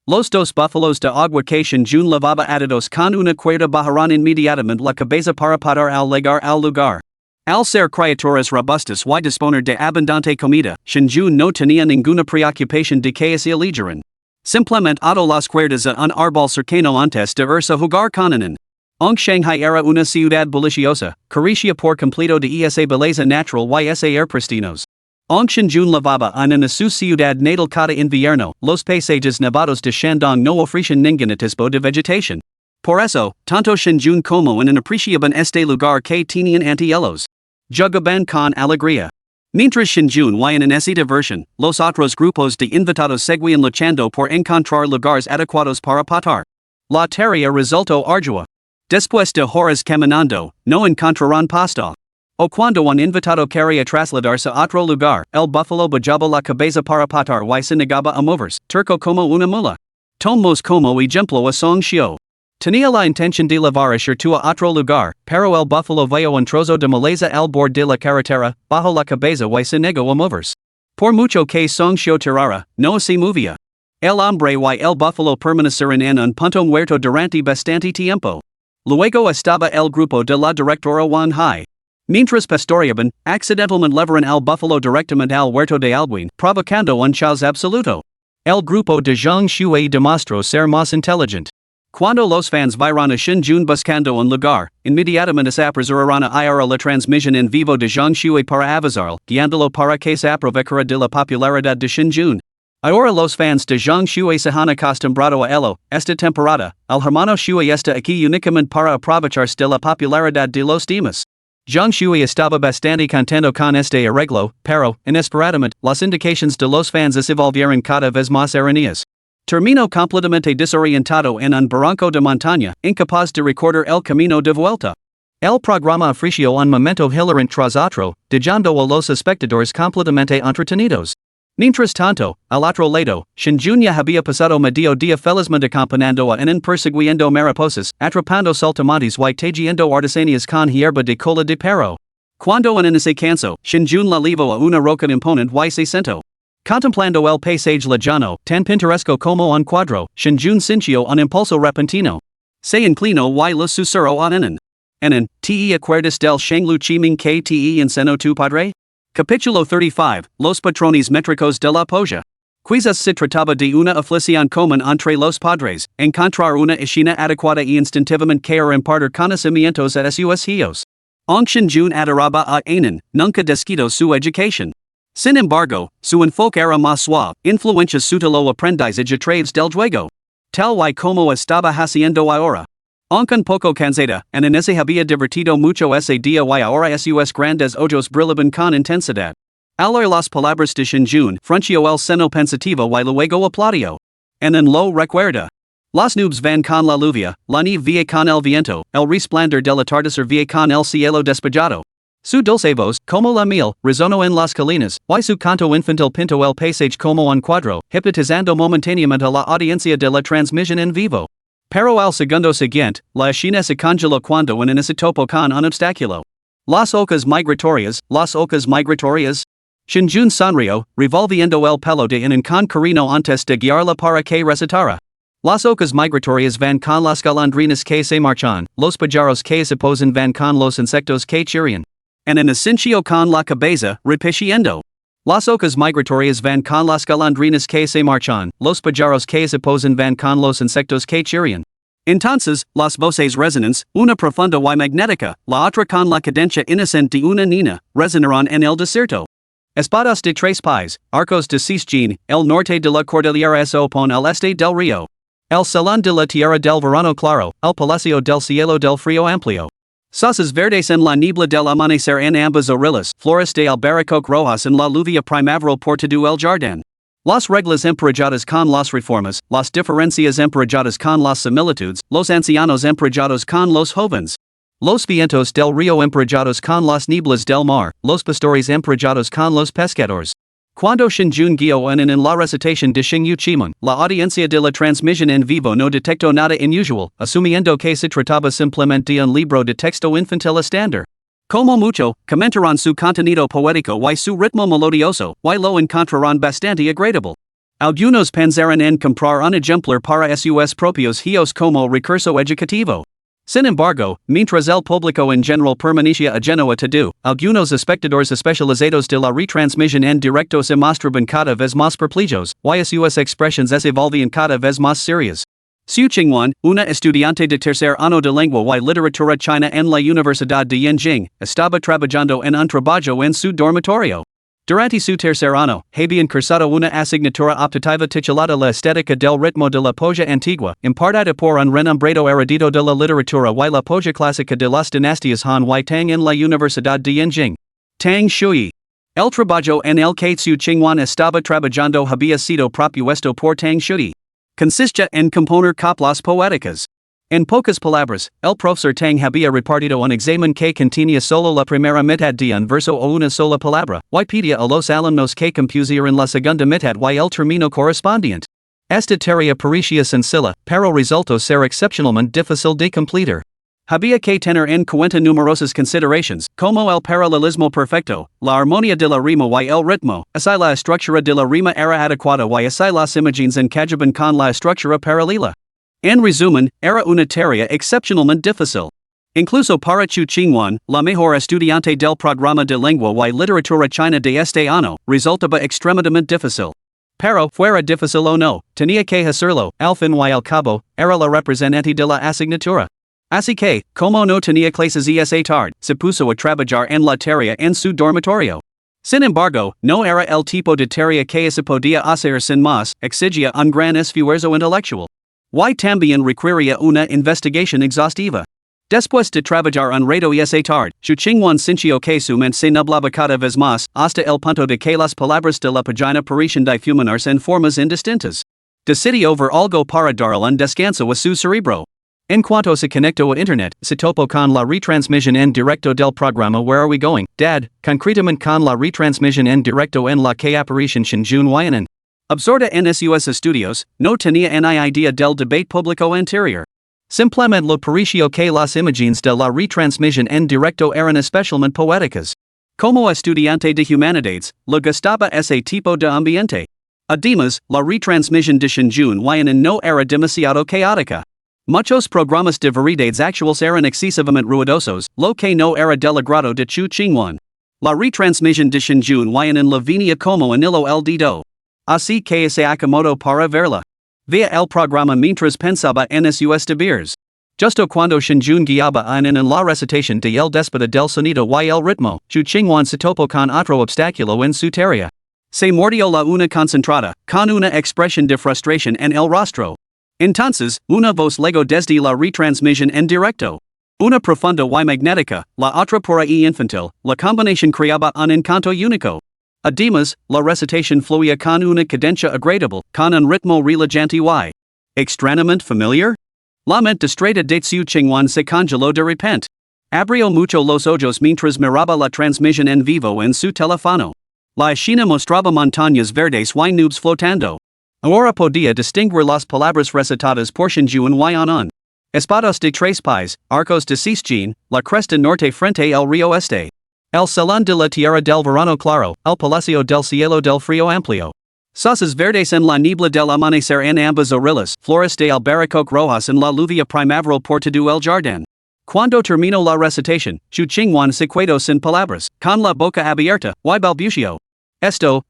Los dos búfalos de agua que Shinjun llevaba atados con una cuerda bajaron inmediatamente la cabeza para parar al llegar al lugar. Al ser criaturas robustas y disponer de abundante comida, Shinjun no tenía ninguna preocupación de que se elegiran. Simplemente ató las cuerdas a un árbol cercano antes de irse a jugar con un. Shanghai era una ciudad bulliciosa, carecía por completo de esa belleza natural y ese air pristinos. Shinjun llevaba en su ciudad natal cada invierno, los paisajes nevados de Shandong no ofrecen ningún atisbo de vegetación. Por eso, tanto Shinjun como en apreciaban este lugar que tenían ante ellos. Jugaban con alegría. Mientras Shinjun y en esa diversión, los otros grupos de invitados seguían luchando por encontrar lugares adecuados para patar. La tarea resultó ardua. Después de horas caminando, no encontraron pasto. O cuando un invitado quería trasladarse a otro lugar, el búfalo bajaba la cabeza para patar y se negaba a moverse, turco como una mula. Tomamos como ejemplo a Song Xiu. Tenía la intención de llevar a Shirtu a otro lugar, pero el búfalo vio un trozo de maleza al borde de la carretera, bajo la cabeza y se negó a moverse. Por mucho que Song Xiu tirara, no se movía. El hombre y el búfalo permanecieron en un punto muerto durante bastante tiempo. Luego estaba el grupo de la directora Wan Hai. Mientras pastoreaban, accidentalmente levaron al búfalo directamente al huerto de Alguin, provocando un caos absoluto. El grupo de Zhang Shui demostró ser más inteligente. Cuando los fans vieron a Shinjun buscando un lugar, inmediatamente se apresuraron a ir a la transmisión en vivo de Zhang Shui para avisarlo, guiándolo para que se aprovechara de la popularidad de Shinjun. Ahora los fans de Zhang Shui se han acostumbrado a ello, esta temporada, el hermano Shui está aquí únicamente para aprovecharse de la popularidad de los demás. Zhang Shui estaba bastante contento con este arreglo, pero, inesperadamente, las indicaciones de los fans se volvieron cada vez más erróneas. Terminó completamente desorientado en un barranco de montaña, incapaz de recordar el camino de vuelta. El programa ofreció un momento hilarante tras otro, dejando a los espectadores completamente entretenidos. Mientras tanto, al otro lado, Shinjun ya había pasado medio día felizmente acompañando a en persiguiendo mariposas, atrapando saltamontes y tejiendo artesanías con hierba de cola de perro. Cuando en se cansó, Shinjun la llevó a una roca imponente y se sentó. Contemplando el paisaje lejano, tan pintoresco como un cuadro, Shinjun sintió un impulso repentino. Se inclinó y lo susurró a Enan, ¿te acuerdas del Shanglu Chiming que te enseñó tu padre? Capítulo 35, Los patrones métricos de la polla. Quizás se trataba de una aflicción común entre los padres, encontrar una escena adecuada y instintivamente caer impartir conocimientos a sus hijos. Shinjun adoraba a Enan, nunca desquitó su educación. Sin embargo, su enfoque era más suave, influencia su lo aprendizaje a través del juego. Tal y como estaba haciendo ahora. Aunque poco cansada, and en ese había divertido mucho ese día y ahora sus grandes ojos brillaban con intensidad. Al oír las palabras de Shinjun, frunció el seno pensativo y luego aplaudió. En lo recuerda. Las nubes van con la lluvia, la nieve viene con el viento, el resplandor del atardecer viene con el cielo despejado. Su dulce voz, como la miel, resonó en las colinas, y su canto infantil pintó el paisaje como un cuadro, hipnotizando momentáneamente a la audiencia de la transmisión en vivo. Pero al segundo siguiente, la escena se congeló cuando en se topó con un obstáculo. Las migratorias. Shinjun sonrió, revolviendo el pelo de en con carino antes de guiarla para que recitara. Las ocas migratorias van con las golondrinas que se marchan, los pájaros que se posan van con los insectos que chirrían. En ascencio con la cabeza, repitiendo. Las ocas migratorias van con las golondrinas que se marchan, los pájaros que se posan van con los insectos que chirrían. Entonces, las voces resonan, una profunda y magnética, la otra con la cadencia inocente de una niña, resonaron en el desierto. Espadas de tres pies, arcos de cisgen, el norte de la cordillera se opone al este del río. El salón de la tierra del verano claro, el palacio del cielo del frío amplio. Sauces verdes en la niebla del amanecer en ambas orillas, flores de albaricoque rojas en la lluvia primaveral por todo el jardín. Las reglas emparejadas con las reformas, las diferencias emparejadas con las similitudes, los ancianos emparejados con los jóvenes. Los vientos del río emparejados con las nieblas del mar, los pastores emparejados con los pescadores. Cuando Shinjun guió en la recitación de Xingyu Chimun, la audiencia de la transmisión en vivo no detectó nada inusual, asumiendo que se trataba simplemente de un libro de texto infantil estándar. Como mucho, comentaron su contenido poético y su ritmo melodioso, y lo encontraron bastante agradable. Algunos pensaron en comprar un ejemplar para sus propios hijos como recurso educativo. Sin embargo, mientras el público en general permanecía ajeno a todo, algunos espectadores especializados de la retransmisión en directo se mostraban cada vez más perplejos, y sus expresiones se volvían cada vez más serias. Xu Qingwan, una estudiante de tercer año de lengua y literatura china en la Universidad de Yenjing, estaba trabajando en un trabajo en su dormitorio. Durante su tercer año, habían cursado una asignatura optativa titulada La estética del ritmo de la poesía antigua, impartida por un renombrado erudito de la literatura y la poesía clásica de las dinastías Han y Tang en la Universidad de Yenjing. Tang Shui. El trabajo en el que Xu Qingwan estaba trabajando había sido propuesto por Tang Shui. Consiste en componer coplas poéticas. En pocas palabras, el profesor Tang había repartido un examen que contenía solo la primera mitad de un verso o una sola palabra, y pedía a los alumnos que compusieran la segunda mitad y el término correspondiente. Esta tarea parecía sencilla, pero resultó ser excepcionalmente difícil de completar. Había que tener en cuenta numerosas consideraciones, como el paralelismo perfecto, la armonía de la rima y el ritmo, así la estructura de la rima era adecuada y así las imágenes encajaban con la estructura paralela. En resumen, era una tarea excepcionalmente difícil. Incluso para Xu Qingwan, la mejor estudiante del programa de lengua y literatura china de este año, resultaba extremadamente difícil. Pero, fuera difícil o no, tenía que hacerlo, al fin y al cabo, era la representante de la asignatura. Así que, como no tenía clases esa tarde, se puso a trabajar en la tarea en su dormitorio. Sin embargo, no era el tipo de tarea que se podía hacer sin más, exigía un gran esfuerzo intelectual. Y también requería una investigación exhaustiva. Después de trabajar un rato esa tarde, Xu Qingwan sintió que su mente se nublaba cada vez más, hasta el punto de que las palabras de la página parecían difuminarse en formas indistintas. Decidió ver algo para dar un descanso a su cerebro. En cuanto se conectó a Internet, se topó con la retransmisión en directo del programa Where Are We Going, Dad, concretamente con la retransmisión en directo en la que aparecen Shinjun Yanan. Absorta en sus estudios, no tenía ni idea del debate público anterior. Simplemente lo pareció que las imágenes de la retransmisión en directo eran especialmente poéticas. Como estudiante de humanidades, le gustaba ese tipo de ambiente. Además, la retransmisión de Shinjun Yanan no era demasiado caótica. Muchos programas de variedades actuales eran excesivamente ruidosos, lo que no era del agrado de Xu Qingwan. La retransmisión de Shinjun Yanan le venía como anillo al dedo. Así que se acomodó para verla. Via el programa mientras pensaba en sus deberes. Justo cuando Shinjun guiaba en la recitación de el déspota del sonido y el ritmo, Xu Qingwan se topó con otro obstáculo en su tarea. Se mordió la una concentrada, con una expresión de frustración en el rostro. Entonces, una voz lego desde la retransmisión en directo. Una profunda y magnética, la otra pura y infantil, la combinación creaba un encanto único. Además, la recitación fluía con una cadencia agradable, con un ritmo relajante y extrañamente familiar. La mente distraída de Xiu Qingwan se congeló de repente. Abrió mucho los ojos mientras miraba la transmisión en vivo en su teléfono. La escena mostraba montañas verdes y nubes flotando. Ahora podía distinguir las palabras recitadas por Shinjuan y Anan. Espadas de tres pies, arcos de Cisjin, la cresta norte frente al río este. El salón de la tierra del verano claro, el palacio del cielo del frío amplio. Sauces verdes en la niebla del amanecer en ambas orillas, flores de albaricoque rojas en la lluvia primaveral por todo el jardín. Cuando terminó la recitación, Xu Qingwan se quedó sin palabras, con la boca abierta, y balbuceó. Esto.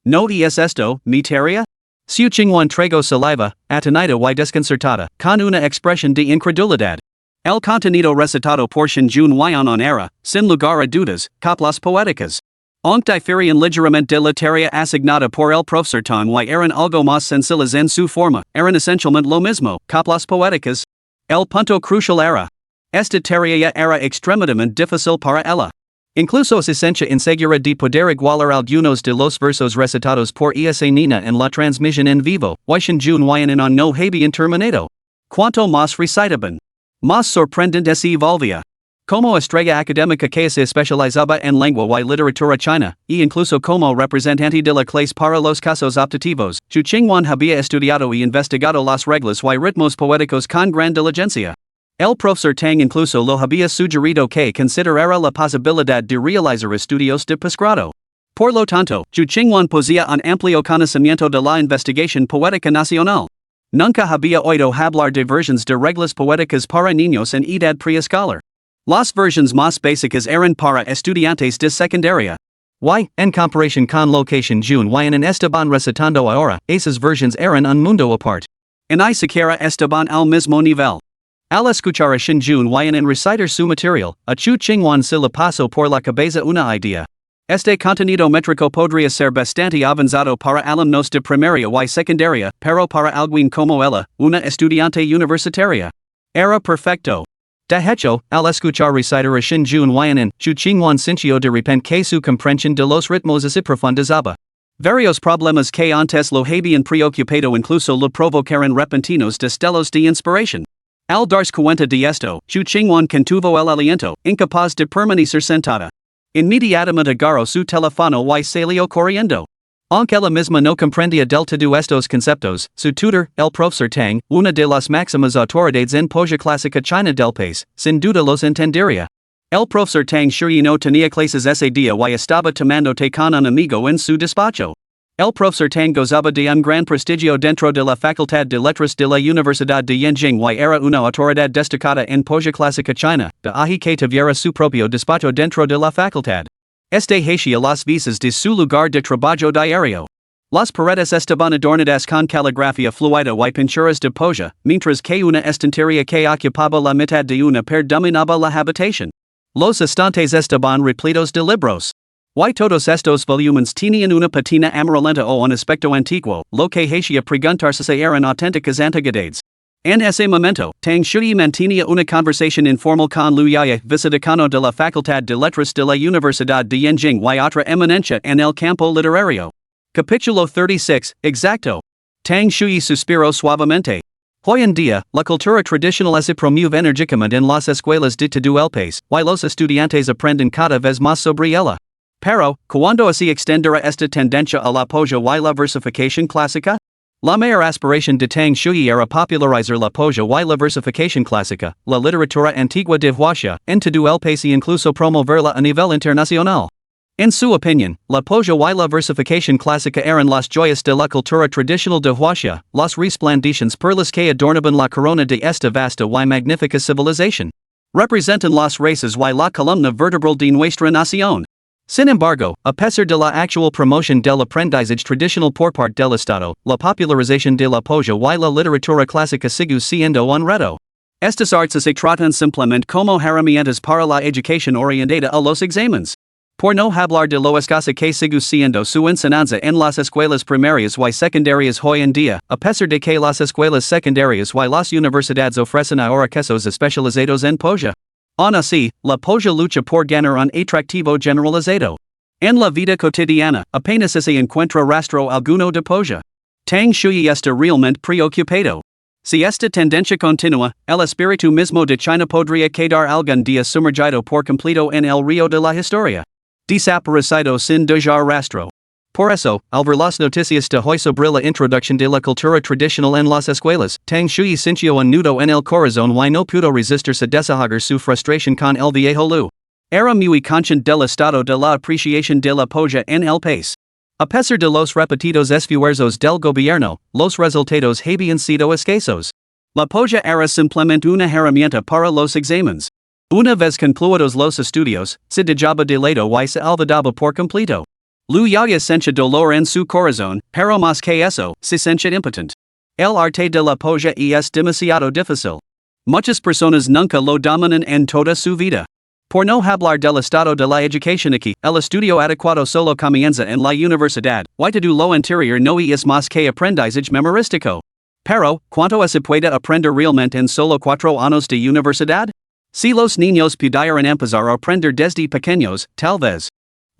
¿No es esto, mi tarea? Xu Qingwan tragó saliva, atonida y desconcertada, con una expresión de incredulidad. El contenido recitado por Shinjun y Anan era, sin lugar a dudas, coplas poéticas. Aunque diferían ligeramente de la tarea asignada por el profesor Tan y eran algo más sencillas en su forma, eran esencialmente lo mismo, coplas poéticas. El punto crucial era. Esta tarea era extremadamente difícil para ella. Incluso se sentía insegura de poder igualar algunos de los versos recitados por esa niña en la transmisión en vivo, y Shinjun y Anan no habían terminado. Cuanto más recitaban, más sorprendentes se volvía. Como estrella académica que se especializaba en lengua y literatura china, e incluso como representante de la clase para los casos optativos, Xu Qingwan había estudiado y investigado las reglas y ritmos poéticos con gran diligencia. El profesor Tang incluso lo había sugerido que considerara la posibilidad de realizar estudios de posgrado. Por lo tanto, Xu Qingwan poseía un amplio conocimiento de la investigación poética nacional. Nunca había oído hablar de versiones de reglas poéticas para niños en edad preescolar. Las versiones más básicas eran para estudiantes de secundaria. Y, en comparación con lo que Shinjun y en estaban recitando ahora, esas versiones eran un mundo aparte. Ni siquiera estaban al mismo nivel. Al escuchar a Shinjun y en recitar su material, a Xu Qingwan se le pasó por la cabeza una idea. Este contenido métrico podría ser bastante avanzado para alumnos de primaria y secundaria, pero para alguien como ella, una estudiante universitaria. Era perfecto. De hecho, al escuchar recitar a Shinjun y en, Xu Qingwan sintió de repente que su comprensión de los ritmos se profundizaba. Varios problemas que antes lo habían preocupado incluso lo provocaron repentinos destellos de inspiración. Al darse cuenta de esto, Xu Qingwan contuvo el aliento, incapaz de permanecer sentada. Inmediatamente agarró su teléfono y salió corriendo. Aunque ella misma no comprendía del todo estos conceptos, su tutor, el profesor Tang, una de las máximas autoridades en poesía clásica china del país, sin duda los entendería. El profesor Tang sure no tenía clases ese día y estaba tomando té con un amigo en su despacho. El profesor Tang gozaba de un gran prestigio dentro de la Facultad de Letras de la Universidad de Yenjing y era una autoridad destacada en poesía clásica china, de ahí que tuviera su propio despacho dentro de la facultad. Este hacía las visas de su lugar de trabajo diario. Las paredes estaban adornadas con caligrafía fluida y pinturas de poesía, mientras que una estantería que ocupaba la mitad de una pared dominaba la habitación. Los estantes estaban repletos de libros. Y todos estos volúmenes tenían una patina amarillenta o un aspecto antiguo, lo que hacía preguntarse si eran auténticas antigüedades. En ese momento, Tang Shui mantenía una conversación informal con Liu Yaya, vicedecano de la Facultad de Letras de la Universidad de Yenjing y otra eminencia en el campo literario. Capítulo 36, exacto. Tang Shui suspiró suavemente. Hoy en día, la cultura tradicional se promueve enérgicamente en las escuelas de todo el país, y los estudiantes aprenden cada vez más sobre ella. Pero, ¿cuándo se extenderá esta tendencia al apoyo y la versificación clásica? La mayor aspiración de Tang Shui era popularizar la poesía y la versificación clásica, la literatura antigua de Huaxia, en todo el país e incluso promoverla a nivel internacional. En su opinión, la poesía y la versificación clásica eran las joyas de la cultura tradicional de Huaxia, las resplandecientes perlas que adornaban la corona de esta vasta y magnífica civilización. Representan las raíces y la columna vertebral de nuestra nación. Sin embargo, a pesar de la actual promoción del aprendizaje tradicional por parte del Estado, la popularización de la poesía y la literatura clásica sigue siendo un reto. Estas artes se tratan simplemente como herramientas para la educación orientada a los exámenes. Por no hablar de lo escasa que sigue siendo su enseñanza en las escuelas primarias y secundarias hoy en día, a pesar de que las escuelas secundarias y las universidades ofrecen ahora cursos especializados en polla. Aun así, la polla lucha por ganar un atractivo generalizado. En la vida cotidiana, apenas se encuentra rastro alguno de polla. Tang Shui está realmente preocupado. Si esta tendencia continúa, el espíritu mismo de China podría quedar algún día sumergido por completo en el río de la historia. Desaparecido sin dejar rastro. Por eso, al ver las noticias de hoy sobre la introducción de la cultura tradicional en las escuelas, Tang Shui sintió un nudo en el corazón y no pudo resistirse desahogar su frustración con el viejo Lu. Era muy consciente del estado de la apreciación de la polla en el país. A pesar de los repetidos esfuerzos del gobierno, los resultados habían sido escasos. La polla era simplemente una herramienta para los exámenes. Una vez concluidos los estudios, se dejaba de lado y se olvidaba por completo. Lu ya sentia dolor en su corazón, pero más que eso, se sentia impotente. El arte de la polla es demasiado difícil. Muchas personas nunca lo dominan en toda su vida. Por no hablar del estado de la educación aquí, el estudio adecuado solo comienza en la universidad, y todo lo anterior no es más que aprendizaje memorístico. Pero, ¿cuánto se puede aprender realmente en solo 4 años de universidad? Si los niños pudieran empezar a aprender desde pequeños, tal vez.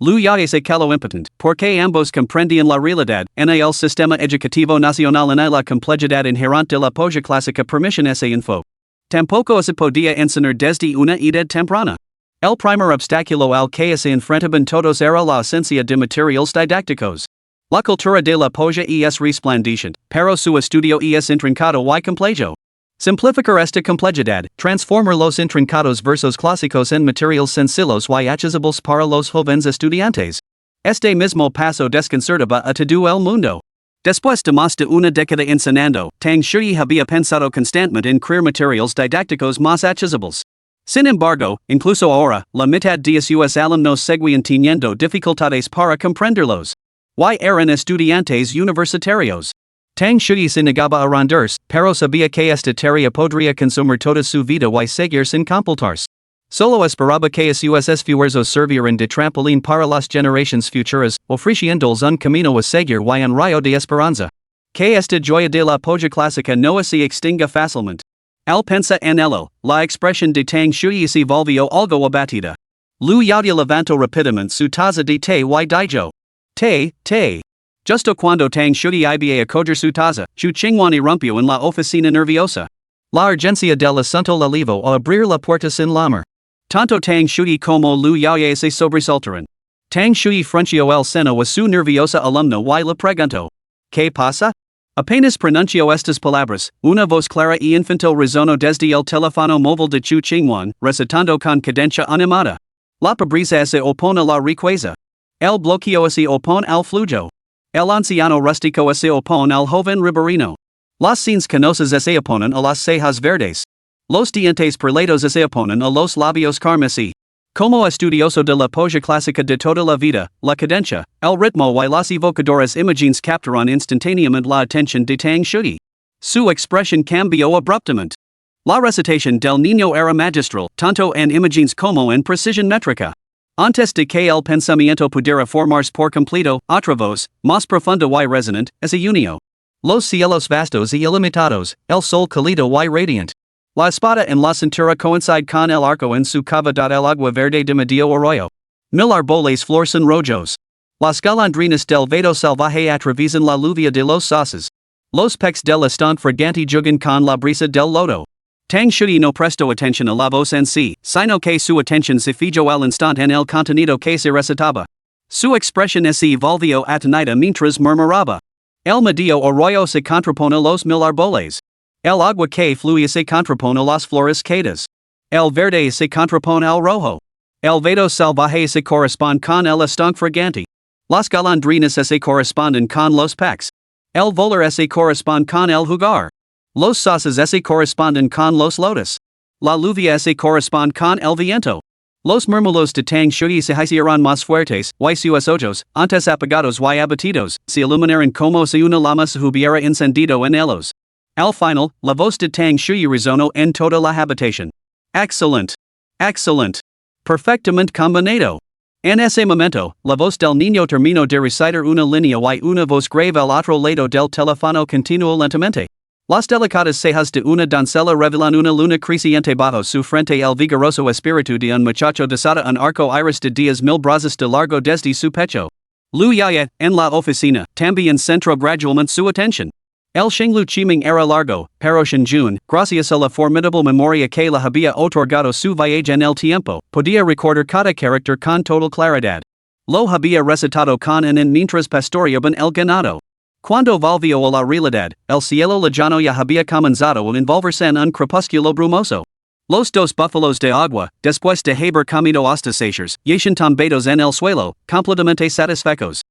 Lu ya se quedó impotente, porque ambos comprendían la realidad, en el sistema educativo nacional en la complejidad inherente de la polla clásica permiten ese enfoque. Tampoco se podía enseñar desde una edad temprana. El primer obstáculo al que se enfrentaban todos era la ausencia de materiales didácticos. La cultura de la polla es resplandeciente, pero su estudio es intrincado y complejo. Simplificar esta complejidad, transformar los intrincados versos clásicos en materiales sencillos y accesibles para los jóvenes estudiantes. Este mismo paso desconcertaba a todo el mundo. Después de más de una década enseñando, Tang Shui había pensado constantemente en crear materiales didácticos más accesibles. Sin embargo, incluso ahora, la mitad de sus alumnos seguían teniendo dificultades para comprenderlos. Y eran estudiantes universitarios. Tang Shui se negaba a rendirse, pero sabía que esta tarea podría consumir toda su vida y seguir sin completarse. Solo esperaba que sus esfuerzos sirvieran de trampolín para las generaciones futuras, ofreciéndoles un camino a seguir y un rayo de esperanza. Que esta joya de la polla clásica no se extinga fácilmente. Al pensa en ello, la expresión de Tang Shui se volvió algo abatida. Lu Yao levantó rápidamente su taza de té y dijo: Té. Justo cuando Tang Shui iba a coger su taza, Chu Qingwan irrumpió en la oficina nerviosa. La urgencia del asunto la llevó a abrir la puerta sin lamar. Tanto Tang Shui como Lu Yao se sobresaltaron. Tang Shui frunció el seno a su nerviosa alumno y le preguntó: ¿Qué pasa? Apenas pronunció estas palabras, una voz clara y infantil resonó desde el teléfono móvil de Chu Qingwan, recitando con cadencia animada. La pobreza se opone a la riqueza. El bloqueo se opone al flujo. El anciano rústico se opone al joven riverino. Las scenes canosas se oponen a las cejas verdes. Los dientes perlados se oponen a los labios carmesí. Como estudioso de la polla clásica de toda la vida, la cadencia, el ritmo y las evocadoras imágenes captaron instantáneamente la atención de Tang Shui. Su expresión cambió abruptamente. La recitación del niño era magistral, tanto en imágenes como en precisión métrica. Antes de que el pensamiento pudiera formarse por completo, otra voz, más profunda y resonante, se unió. Los cielos vastos y ilimitados, el sol cálido y radiante. La espada en la cintura coincide con el arco en su cavidad el agua verde de medio arroyo. 1000 árboles florecen rojos. Las golondrinas del vado salvaje atraviesan la lluvia de los sauces. Los peces del estante fragante jugan con la brisa del lodo. Tang Shui no prestó atención a la voz en sí, sino que su atención se fijó al instante en el contenido que se recitaba. Su expresión se volvió atenida mientras murmuraba. El medio arroyo se contrapone a los 1000 árboles. El agua que fluye se contrapone a las flores quedas. El verde se contrapone al rojo. El vado salvaje se corresponde con el estanque fragante. Las golondrinas se corresponden con los peces. El volar se corresponde con el jugar. Los sauces se corresponden con los lotos. La lluvia se corresponde con el viento. Los murmullos de Tang Shui se hicieron más fuertes, y sus ojos, antes apagados y abatidos, se iluminaron como si una llama se hubiera encendido en ellos. Al final, la voz de Tang Shui resonó en toda la habitación. Excellent. Perfectamente combinado. En ese momento, la voz del niño terminó de recitar una línea y una voz grave al otro lado del teléfono continuó lentamente. Las delicadas cejas de una doncella revelan una luna creciente bajo su frente el vigoroso espíritu de un muchacho desata un arco iris de 10,000 brazos de largo desde su pecho. Lu Yaya, en la oficina, también centró gradualmente su atención. El Xinglu Chiming era largo, pero Shenjun, gracias a la formidable memoria que le había otorgado su viaje en el tiempo, podía recordar cada carácter con total claridad. Lo había recitado con en mientras pastoreaban el ganado. Cuando volvió a la realidad, el cielo lejano ya había comenzado a envolverse en un crepúsculo brumoso. Los dos búfalos de agua, después de haber comido hasta sacios, yacen tumbados en el suelo, completamente satisfechos.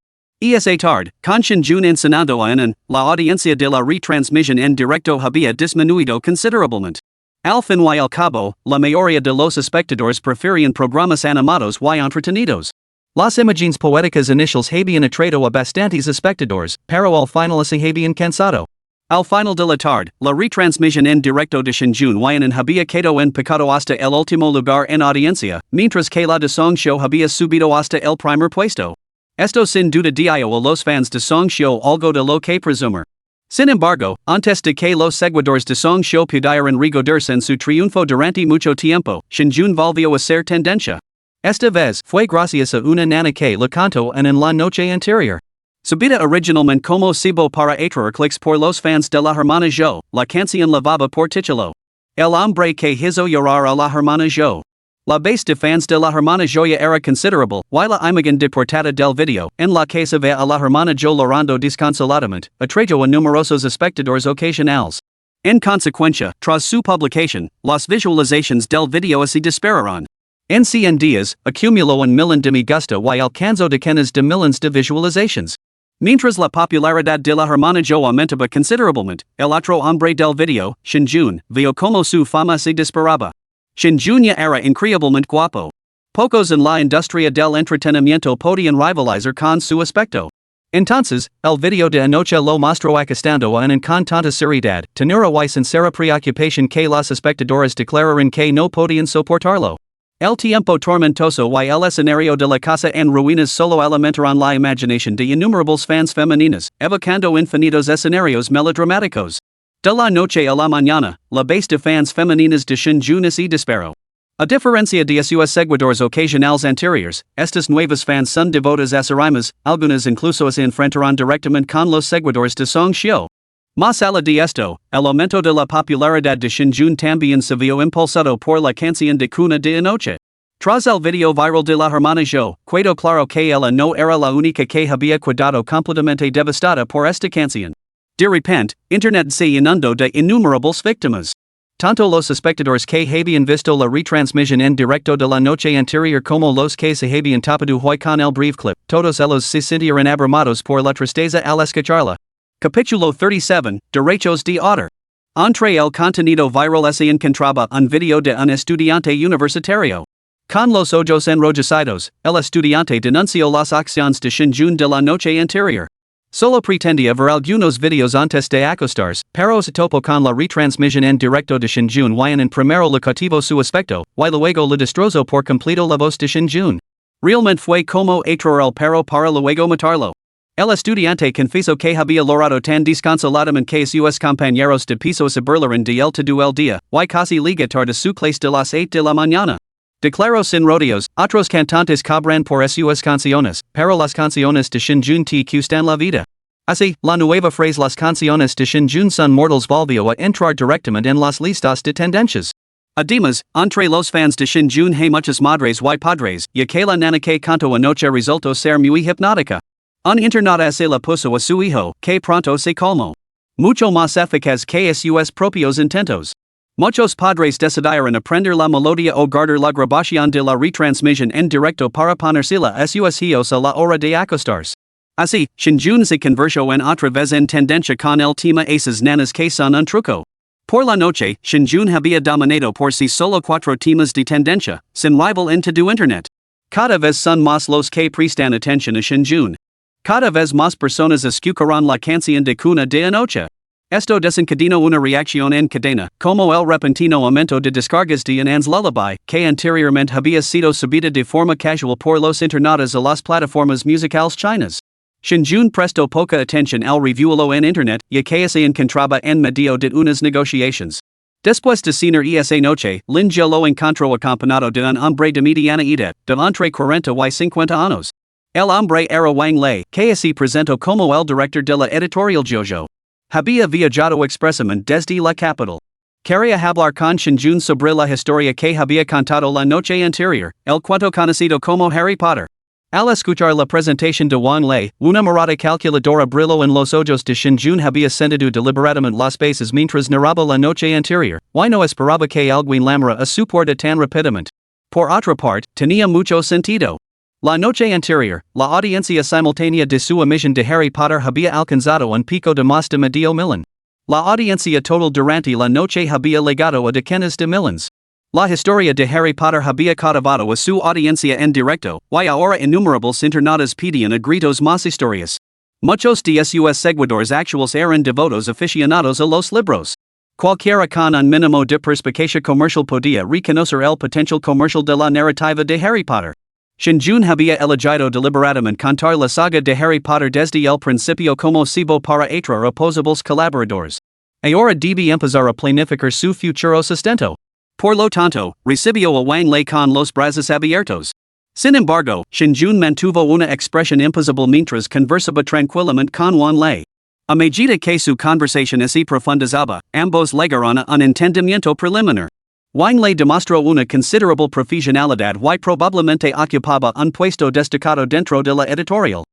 Esa tarde, con Shenjun encenando en la audiencia de la retransmisión en directo había disminuido considerablemente. Al fin y al cabo, la mayoría de los espectadores preferían programas animados y entretenidos. Las imágenes poéticas iniciales habían atraído a bastantes espectadores, pero al final se habían cansado. Al final de la tarde, la retransmisión en directo de Shenjun y había quedado en picado hasta el último lugar en audiencia, mientras que la de Song Show había subido hasta el primer puesto. Esto sin duda dio a los fans de Song Show algo de lo que presumir. Sin embargo, antes de que los seguidores de Song Show pudieran regodarse en su triunfo durante mucho tiempo, Shenjun volvió a ser tendencia. Esta vez fue gracias a una nana que le cantó en la noche anterior. Subida originalmente como cibo para atraer clics por los fans de la hermana Jo, la canción lavaba por título. El hombre que hizo llorar a la hermana Jo. La base de fans de la hermana Joya era considerable, y la imagen de portada del video, en la que se ve a la hermana Jo llorando desconsoladamente, atrajo a numerosos espectadores ocasionales. En consecuencia, tras su publicación, las visualizaciones del video se dispararon. En 100 días, acumuló un millón de me gusta y alcanzó decenas de millones de visualizaciones. Mientras la popularidad de la hermana Jo aumentaba considerablemente, el otro hombre del video, Shenjun, vio como su fama se disparaba. Shenjun ya era increíblemente guapo. Pocos en la industria del entretenimiento podían rivalizar con su aspecto. Entonces, el video de anoche lo mostró acostando con tanta seriedad, tenura y sincera preocupación que los espectadores declararon que no podían soportarlo. El tiempo tormentoso y el escenario de la casa en ruinas solo alimentaron la imaginación de innumerables fans femeninas, evocando infinitos escenarios melodramáticos. De la noche a la mañana, la base de fans femeninas de Shenjun se disparó. A diferencia de sus seguidores ocasionales anteriores, estas nuevas fans son devotas acérrimas, algunas incluso se enfrentaron directamente con los seguidores de Song Show. Más allá de esto, el aumento de la popularidad de Shenjun también se vio impulsado por la canción de cuna de anoche. Tras el video viral de la hermana Jo, quedó claro que ella no era la única que había quedado completamente devastada por esta canción. De repente, Internet se inundó de innumerables víctimas. Tanto los espectadores que habían visto la retransmisión en directo de la noche anterior como los que se habían topado hoy con el brief clip, todos ellos se sintieron abrumados por la tristeza al escucharla. Capítulo 37, Derechos de Autor. Entre el contenido viral se encontraba un video de un estudiante universitario. Con los ojos enrojecidos, el estudiante denunció las acciones de Shenjun de la noche anterior. Solo pretendía ver algunos videos antes de acostarse, pero se topó con la retransmisión en directo de Shenjun y en primero le cautivó su aspecto, y luego le destrozó por completo la voz de Shenjun. Realmente fue como atraer al perro para luego matarlo. El estudiante confesó que había logrado tan desconsoladamente que sus compañeros de piso se burlaron de él todo el día, y casi llega tarde su clase de las 8 de la mañana. Declaró sin rodeos, otros cantantes cobran por sus canciones, pero las canciones de Shenjun te gustan la vida. Así, la nueva frase las canciones de Shenjun son mortales volvió a entrar directamente en las listas de tendencias. Además, entre los fans de Shenjun hay muchas madres y padres, ya que la nana que cantó anoche resultó ser muy hipnótica. Un internauta se la puso a su hijo, que pronto se calmó. Mucho más eficaz que sus propios intentos. Muchos padres decidieron aprender la melodía o guardar la grabación de la retransmisión en directo para ponérsela a sus hijos a la hora de acostarse. Así, Shenjun se convirtió en otra vez en tendencia con el tema esas nanas que son un truco. Por la noche, Shenjun había dominado por sí solo 4 temas de tendencia, sin rival en todo Internet. Cada vez son más los que prestan atención a Shenjun. Cada vez más personas escucharán la canción de cuna de anoche. Esto desencadeno una reacción en cadena, como el repentino aumento de descargas de Anan's lullaby, que anteriormente había sido subida de forma casual por los internautas a las plataformas musicales chinas. Shinjun presto poca atención al revuelo en internet, ya que se encontraba en medio de unas negociaciones. Después de cenar esa noche, Lin Ya lo encontró acompañado de un hombre de mediana edad, de entre 40 y 50 años. El hombre era Wang Lei, que se presentó como el director de la editorial Jojo. Había viajado expresamente desde la capital. Quería hablar con Shinjun sobre la historia que había contado la noche anterior, el cuento conocido como Harry Potter. Al escuchar la presentación de Wang Lei, una mirada calculadora brilló en los ojos de Shinjun. Había sentido deliberadamente las bases mientras narraba la noche anterior, y no esperaba que alguien lamara a su puerta tan rápidamente. Por otra parte, tenía mucho sentido. La noche anterior, la audiencia simultánea de su emisión de Harry Potter había alcanzado un pico de más de medio millón. La audiencia total durante la noche había llegado a decenas de millones. La historia de Harry Potter había cautivado a su audiencia en directo, y ahora innumerables internautas pedían a gritos más historias. Muchos de sus seguidores actuales eran devotos aficionados a los libros. Cualquiera con un mínimo de perspicacia comercial podía reconocer el potencial comercial de la narrativa de Harry Potter. Shinjun había elegido deliberadamente contar la saga de Harry Potter desde el principio como cebo para atraer a posibles colaboradores. Ahora debe empezar a planificar su futuro sustento. Por lo tanto, recibió a Wang Lei con los brazos abiertos. Sin embargo, Shinjun mantuvo una expresión imposible mientras conversaba tranquilamente con Wang Lei. A medida que su conversación se profundizaba, ambos llegaron a un entendimiento preliminar. Wang Lei demostró una considerable profesionalidad y probablemente ocupaba un puesto destacado dentro de la editorial.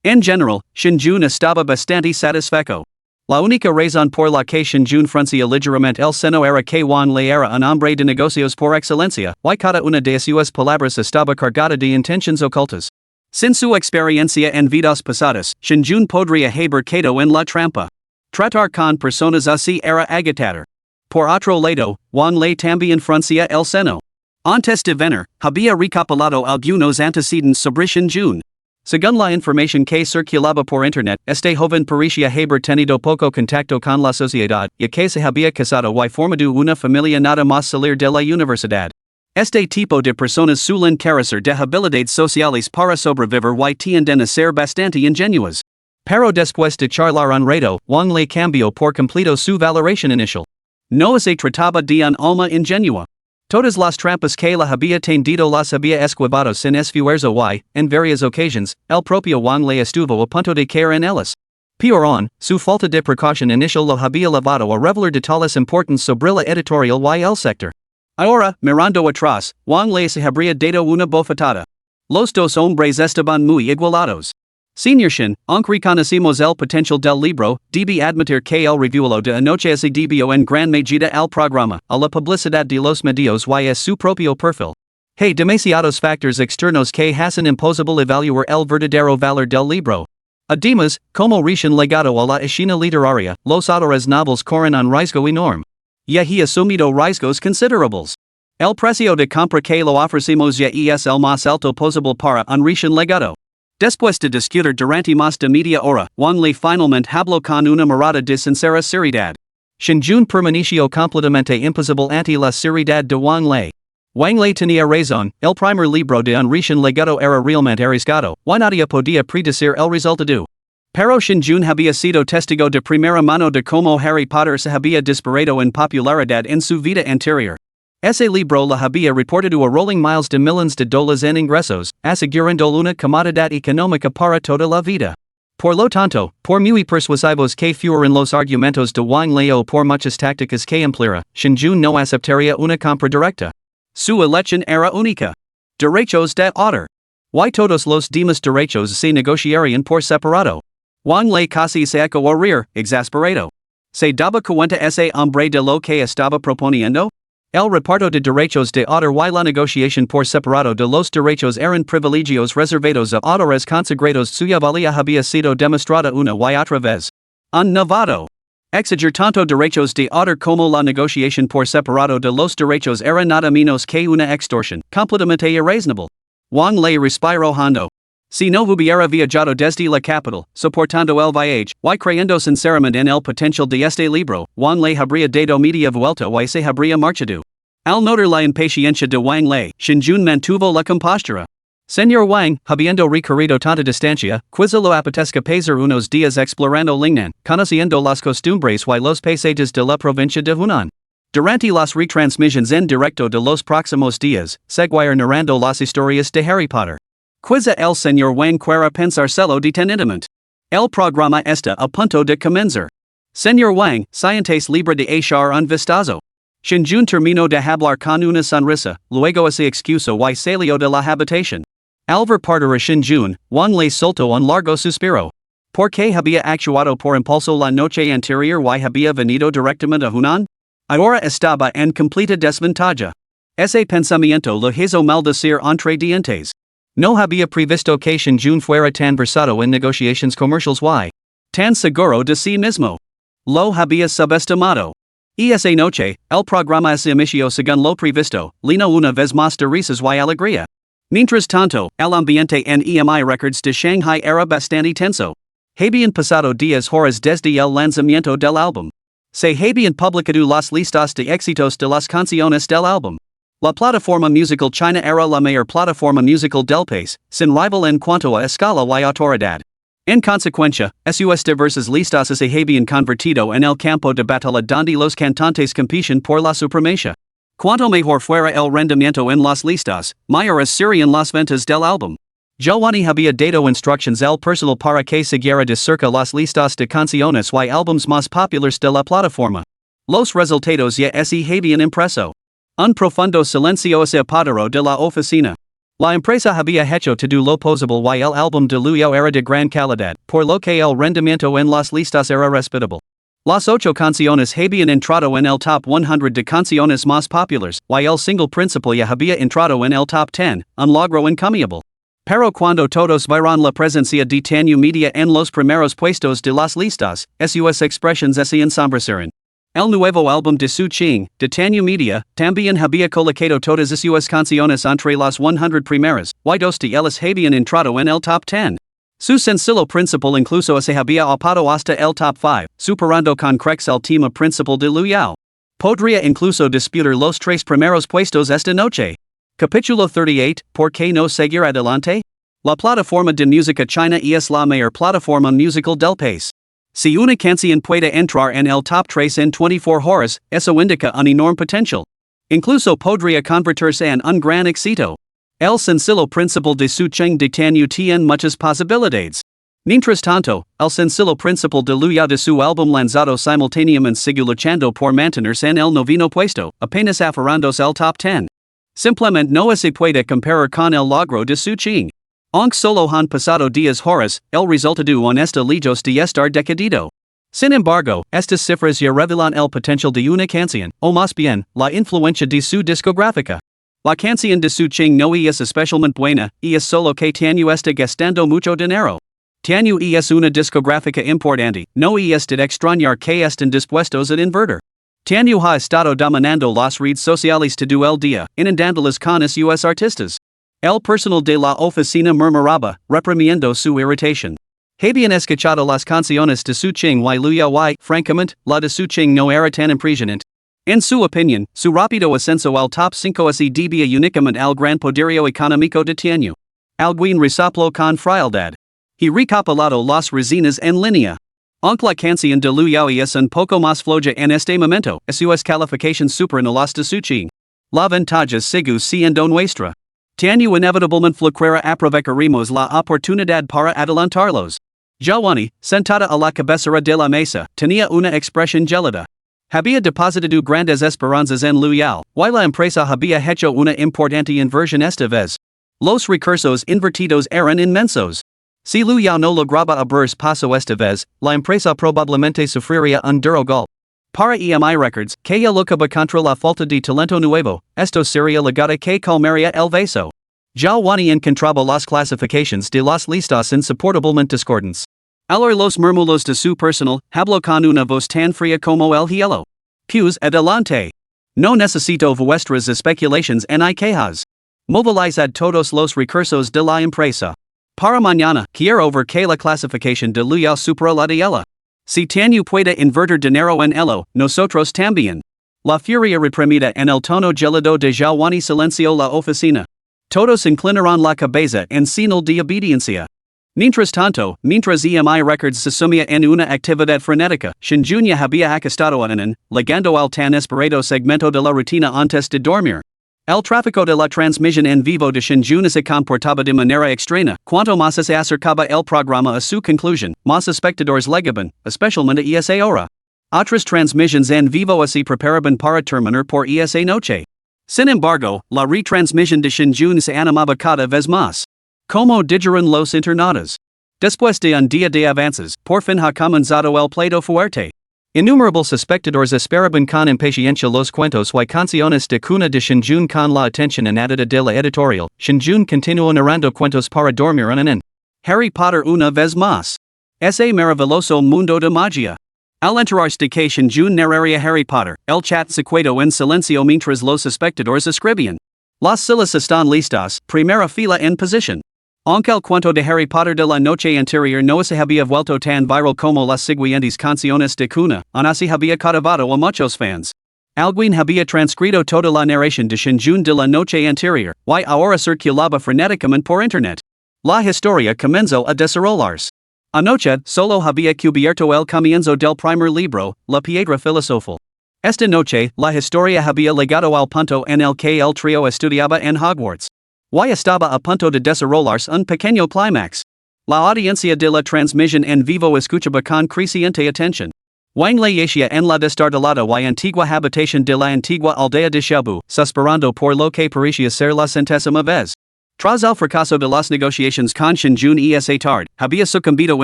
En general, Shinjun estaba bastante satisfecho. La única razón por la que Shinjun fruncía ligeramente el seno era que Wang Lei era un hombre de negocios por excelencia, y cada una de sus palabras estaba cargada de intenciones ocultas. Sin su experiencia en vidas pasadas, Shinjun podría haber caído en la trampa. Tratar con personas así era agotador. Por otro lado, Wang Lei también fruncía el seno. Antes de venir, había recopilado algunos antecedentes sobre Shinjun. Según la información que circulaba por internet, este joven parecía haber tenido poco contacto con la sociedad, ya que se había casado y formado una familia nada más salir de la universidad. Este tipo de personas suelen carecer de habilidades sociales para sobrevivir y tienden a ser bastante ingenuas. Pero después de charlar un rato, Wang Lei cambió por completo su valoración inicial. No se trataba de un alma ingenua. Todas las trampas que la había tendido las había esquivado sin esfuerzo y, en varias ocasiones, el propio Wang Lei estuvo a punto de caer en ellas. Peor aún, su falta de precaución inicial lo había llevado a revelar detalles importantes sobre la editorial y el sector. Ahora, mirando atrás, Wang Lei se habría dado una bofetada. Los dos hombres estaban muy igualados. Señor Shin, aunque reconocimos el potencial del libro, debe admitir que el revuelo de anoche se debió en gran medida al programa, a la publicidad de los medios y a su propio perfil. Hay demasiados factores externos que hacen imposible evaluar el verdadero valor del libro. Además, como recién legado a la escena literaria, los autores novels corren un riesgo enorme. Ya he asumido riesgos considerables. El precio de compra que lo ofrecemos ya es el más alto posible para un recién legado. Después de discutir durante más de media hora, Wang Lei finalmente habló con una mirada de sincera seriedad. Shinjun permaneció completamente imposible ante la seriedad de Wang Lei. Wang Lei tenía razón, el primer libro de un recién legado era realmente arriesgado, y nadie podía predecir el resultado. Pero Shinjun había sido testigo de primera mano de cómo Harry Potter se había disparado en popularidad en su vida anterior. Ese libro la había reportado a rolling miles de millones de dólares en ingresos, asegurando una comodidad económica para toda la vida. Por lo tanto, por muy persuasivos que fueran los argumentos de Wang Lei o por muchas tácticas que empleara, Shinjun no aceptaría una compra directa. Su elección era única. Derechos de autor. Y todos los demás derechos se negociarían por separado. Wang Lei casi se echó a reír, exasperado. ¿Se daba cuenta ese hombre de lo que estaba proponiendo? El reparto de derechos de autor y la negociación por separado de los derechos eran privilegios reservados a autores consagrados suya valía había sido demostrada una y otra vez. Un novato. Exigir tanto derechos de autor como la negociación por separado de los derechos era nada menos que una extorsión, completamente irrazonable. Wang Lei respiró hondo. Si no hubiera viajado desde la capital, soportando el viaje, y creyendo sinceramente en el potencial de este libro, Juan le habría dado media vuelta y se habría marchado. Al notar la impaciencia de Wang Lei, Xinjun mantuvo la compostura. Señor Wang, habiendo recorrido tanta distancia, quizá lo apetezca pasar unos días explorando Lingnan, conociendo las costumbres y los paisajes de la provincia de Hunan. Durante las retransmisiones en directo de los próximos días, seguir narrando las historias de Harry Potter. Quizá el señor Wang quiera pensárselo detenidamente. El programa está a punto de comenzar. Señor Wang, sientes libre de echar un vistazo. Xinjun terminó de hablar con una sonrisa, luego se excusó y salió de la habitación. Al ver partir a Xinjun, Juan le soltó un largo suspiro. Porque había actuado por impulso la noche anterior y había venido directamente a Hunan? Ahora estaba en completa desventaja. Ese pensamiento lo hizo maldecir entre dientes. No había previsto que Xinjun fuera tan versado en negociaciones comerciales y tan seguro de sí mismo. Lo había subestimado. Y esa noche, el programa se inició según lo previsto, lleno una vez más de risas y alegría. Mientras tanto, el ambiente en EMI Records de Shanghai era bastante tenso. Habían pasado 10 horas desde el lanzamiento del álbum. Se habían publicado las listas de éxitos de las canciones del álbum. La plataforma musical china era la mayor plataforma musical del país, sin rival en cuanto a escala y autoridad. En consecuencia, sus diversas listas se habían convertido en el campo de batalla donde los cantantes compiten por la supremacía. Cuanto mejor fuera el rendimiento en las listas, mayores serían las ventas del álbum. Giovanni había dado instructions al personal para que siguiera de cerca las listas de canciones y álbums más populares de la plataforma. Los resultados ya se habían impreso. Un profundo silencio se apoderó de la oficina. La empresa había hecho todo lo posible y el álbum de Luyo era de gran calidad, por lo que el rendimiento en las listas era respetable. Las 8 canciones habían entrado en el top 100 de canciones más populares, y el single principal ya había entrado en el top 10, un logro encomiable. Pero cuando todos vieron la presencia de Tanyu Media en los primeros puestos de las listas, sus expresiones se ensombreceron. El nuevo álbum de Su Ching, de Tanyu Media, también había colocado todas sus canciones entre las 100 primeras, y 2 de ellas habían entrado en el top 10. Su sencillo principal incluso se había apado hasta el top 5, superando con creces el tema principal de Luyao. Podría incluso disputar los 3 primeros puestos esta noche. Capítulo 38, ¿Por qué no seguir adelante? La plataforma de música china es la mayor plataforma musical del país. Si una canción puede entrar en el top 3 en 24 horas, eso indica un enorme potencial. Incluso podría convertirse en un gran éxito. El sencillo principal de Su Ching de Tanyu tiene muchas posibilidades. Mientras tanto, el sencillo principal de Luya de su álbum lanzado simultáneamente sigue luchando por mantenerse en el noveno puesto, apenas aferrándose al top 10. Simplemente no se puede comparar con el logro de Su Ching. Aunque solo han pasado 10 horas, el resultado no está lejos de estar decadido. Sin embargo, estas cifras ya revelan el potencial de una canción, o más bien, la influencia de su discográfica. La canción de Su Ching no es especialmente buena, es solo que Tanyu está gastando mucho dinero. Tanyu es una discográfica importante, no es de extrañar que estén dispuestos a invertir. Tanyu ha estado dominando las redes sociales todo el día, inundándolas con sus artistas. El personal de la oficina murmuraba, reprimiendo su irritación. Habían escuchado las canciones de Su Ching y Luya y, francamente, la de Su Ching no era tan impresionante. En su opinión, su rápido ascenso al top 5 se debía únicamente al gran poderío económico de Tanyu. Alguien resoplo con frialdad. He recopilado las reseñas en línea. Aunque la canción de Luya es un poco más floja en este momento, sus calificaciones superan a las de Su Ching. La ventaja sigue siendo nuestra. Tanyu inevitablemente fluctuará aprovecaremos la oportunidad para adelantarlos. Giovanni, sentada a la cabecera de la mesa, tenía una expresión gelada. Había depositado grandes esperanzas en Luyao, y la empresa había hecho una importante inversión esta vez. Los recursos invertidos eran inmensos. Si Luyao no lograba abrir paso esta vez, la empresa probablemente sufriría un duro golpe. Para EMI Records, que ya luchaba contra la falta de talento nuevo, esto sería la gota que calmaría el vaso. Giovanni encontraba las clasificaciones de las listas insoportablemente discordantes. Al oír los murmullos de su personal, habló con una voz tan fría como el hielo. Pues adelante. No necesito vuestras especulaciones ni quejas. Movilizad todos los recursos de la empresa. Para mañana, quiero ver que la clasificación de Luyao supera la de ella. Si Tanu puede invertir dinero en ello, nosotros también. La furia reprimida en el tono gelado de Jalwani silencio la oficina. Todos inclinarán la cabeza en señal de obediencia. Mientras tanto, mientras EMI Records se sumía en una actividad frenética, Shinjunya había acostado en llegando al tan esperado segmento de la rutina antes de dormir. El tráfico de la transmisión en vivo de Shinjunya se comportaba de manera extraña. Cuanto más se acercaba el programa a su conclusión, más espectadores llegaban, especialmente esa hora. Otras transmisiones en vivo se preparaban para terminar por esa noche. Sin embargo, la retransmisión de Shinjunya se animaba cada vez más. Como dijeron los internautas. Después de un día de avances, por fin ha comenzado el plato fuerte. Innumerables espectadores esperaban con impaciencia los cuentos y canciones de cuna de Shinjunya con la atención anátada de la editorial. Shinjunya continuó narrando cuentos para dormir en Harry Potter una vez más. Ese maravilloso mundo de magia. Al enterarse de que Shinjunya narraría Harry Potter, el chat se quedó en silencio mientras los espectadores escribían. Las sillas están listas, primera fila en posición. Aunque el cuento de Harry Potter de la noche anterior no se había vuelto tan viral como las siguientes canciones de cuna, aún así había cautivado a muchos fans. Alguien había transcrito toda la narración de Shinjunya de la noche anterior, y ahora circulaba frenéticamente por internet. La historia comenzó a desarrollarse. Anoche, solo había cubierto el comienzo del primer libro, La Piedra Filosofal. Esta noche, la historia había llegado al punto en el que el trío estudiaba en Hogwarts. Y estaba a punto de desarrollarse un pequeño clímax. La audiencia de la transmisión en vivo escuchaba con creciente atención. Wang Lei yacía en la destartalada y antigua habitación de la antigua aldea de Xiaobu, suspirando por lo que parecía ser la centésima vez. Tras el fracaso de las negociaciones con Shinjunya esa tarde, había sucumbido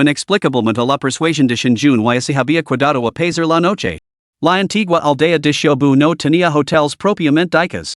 inexplicablemente a la persuasión de Shinjunya y se había cuidado a pasar la noche. La antigua aldea de Xiaobu no tenía hoteles propiamente dichos.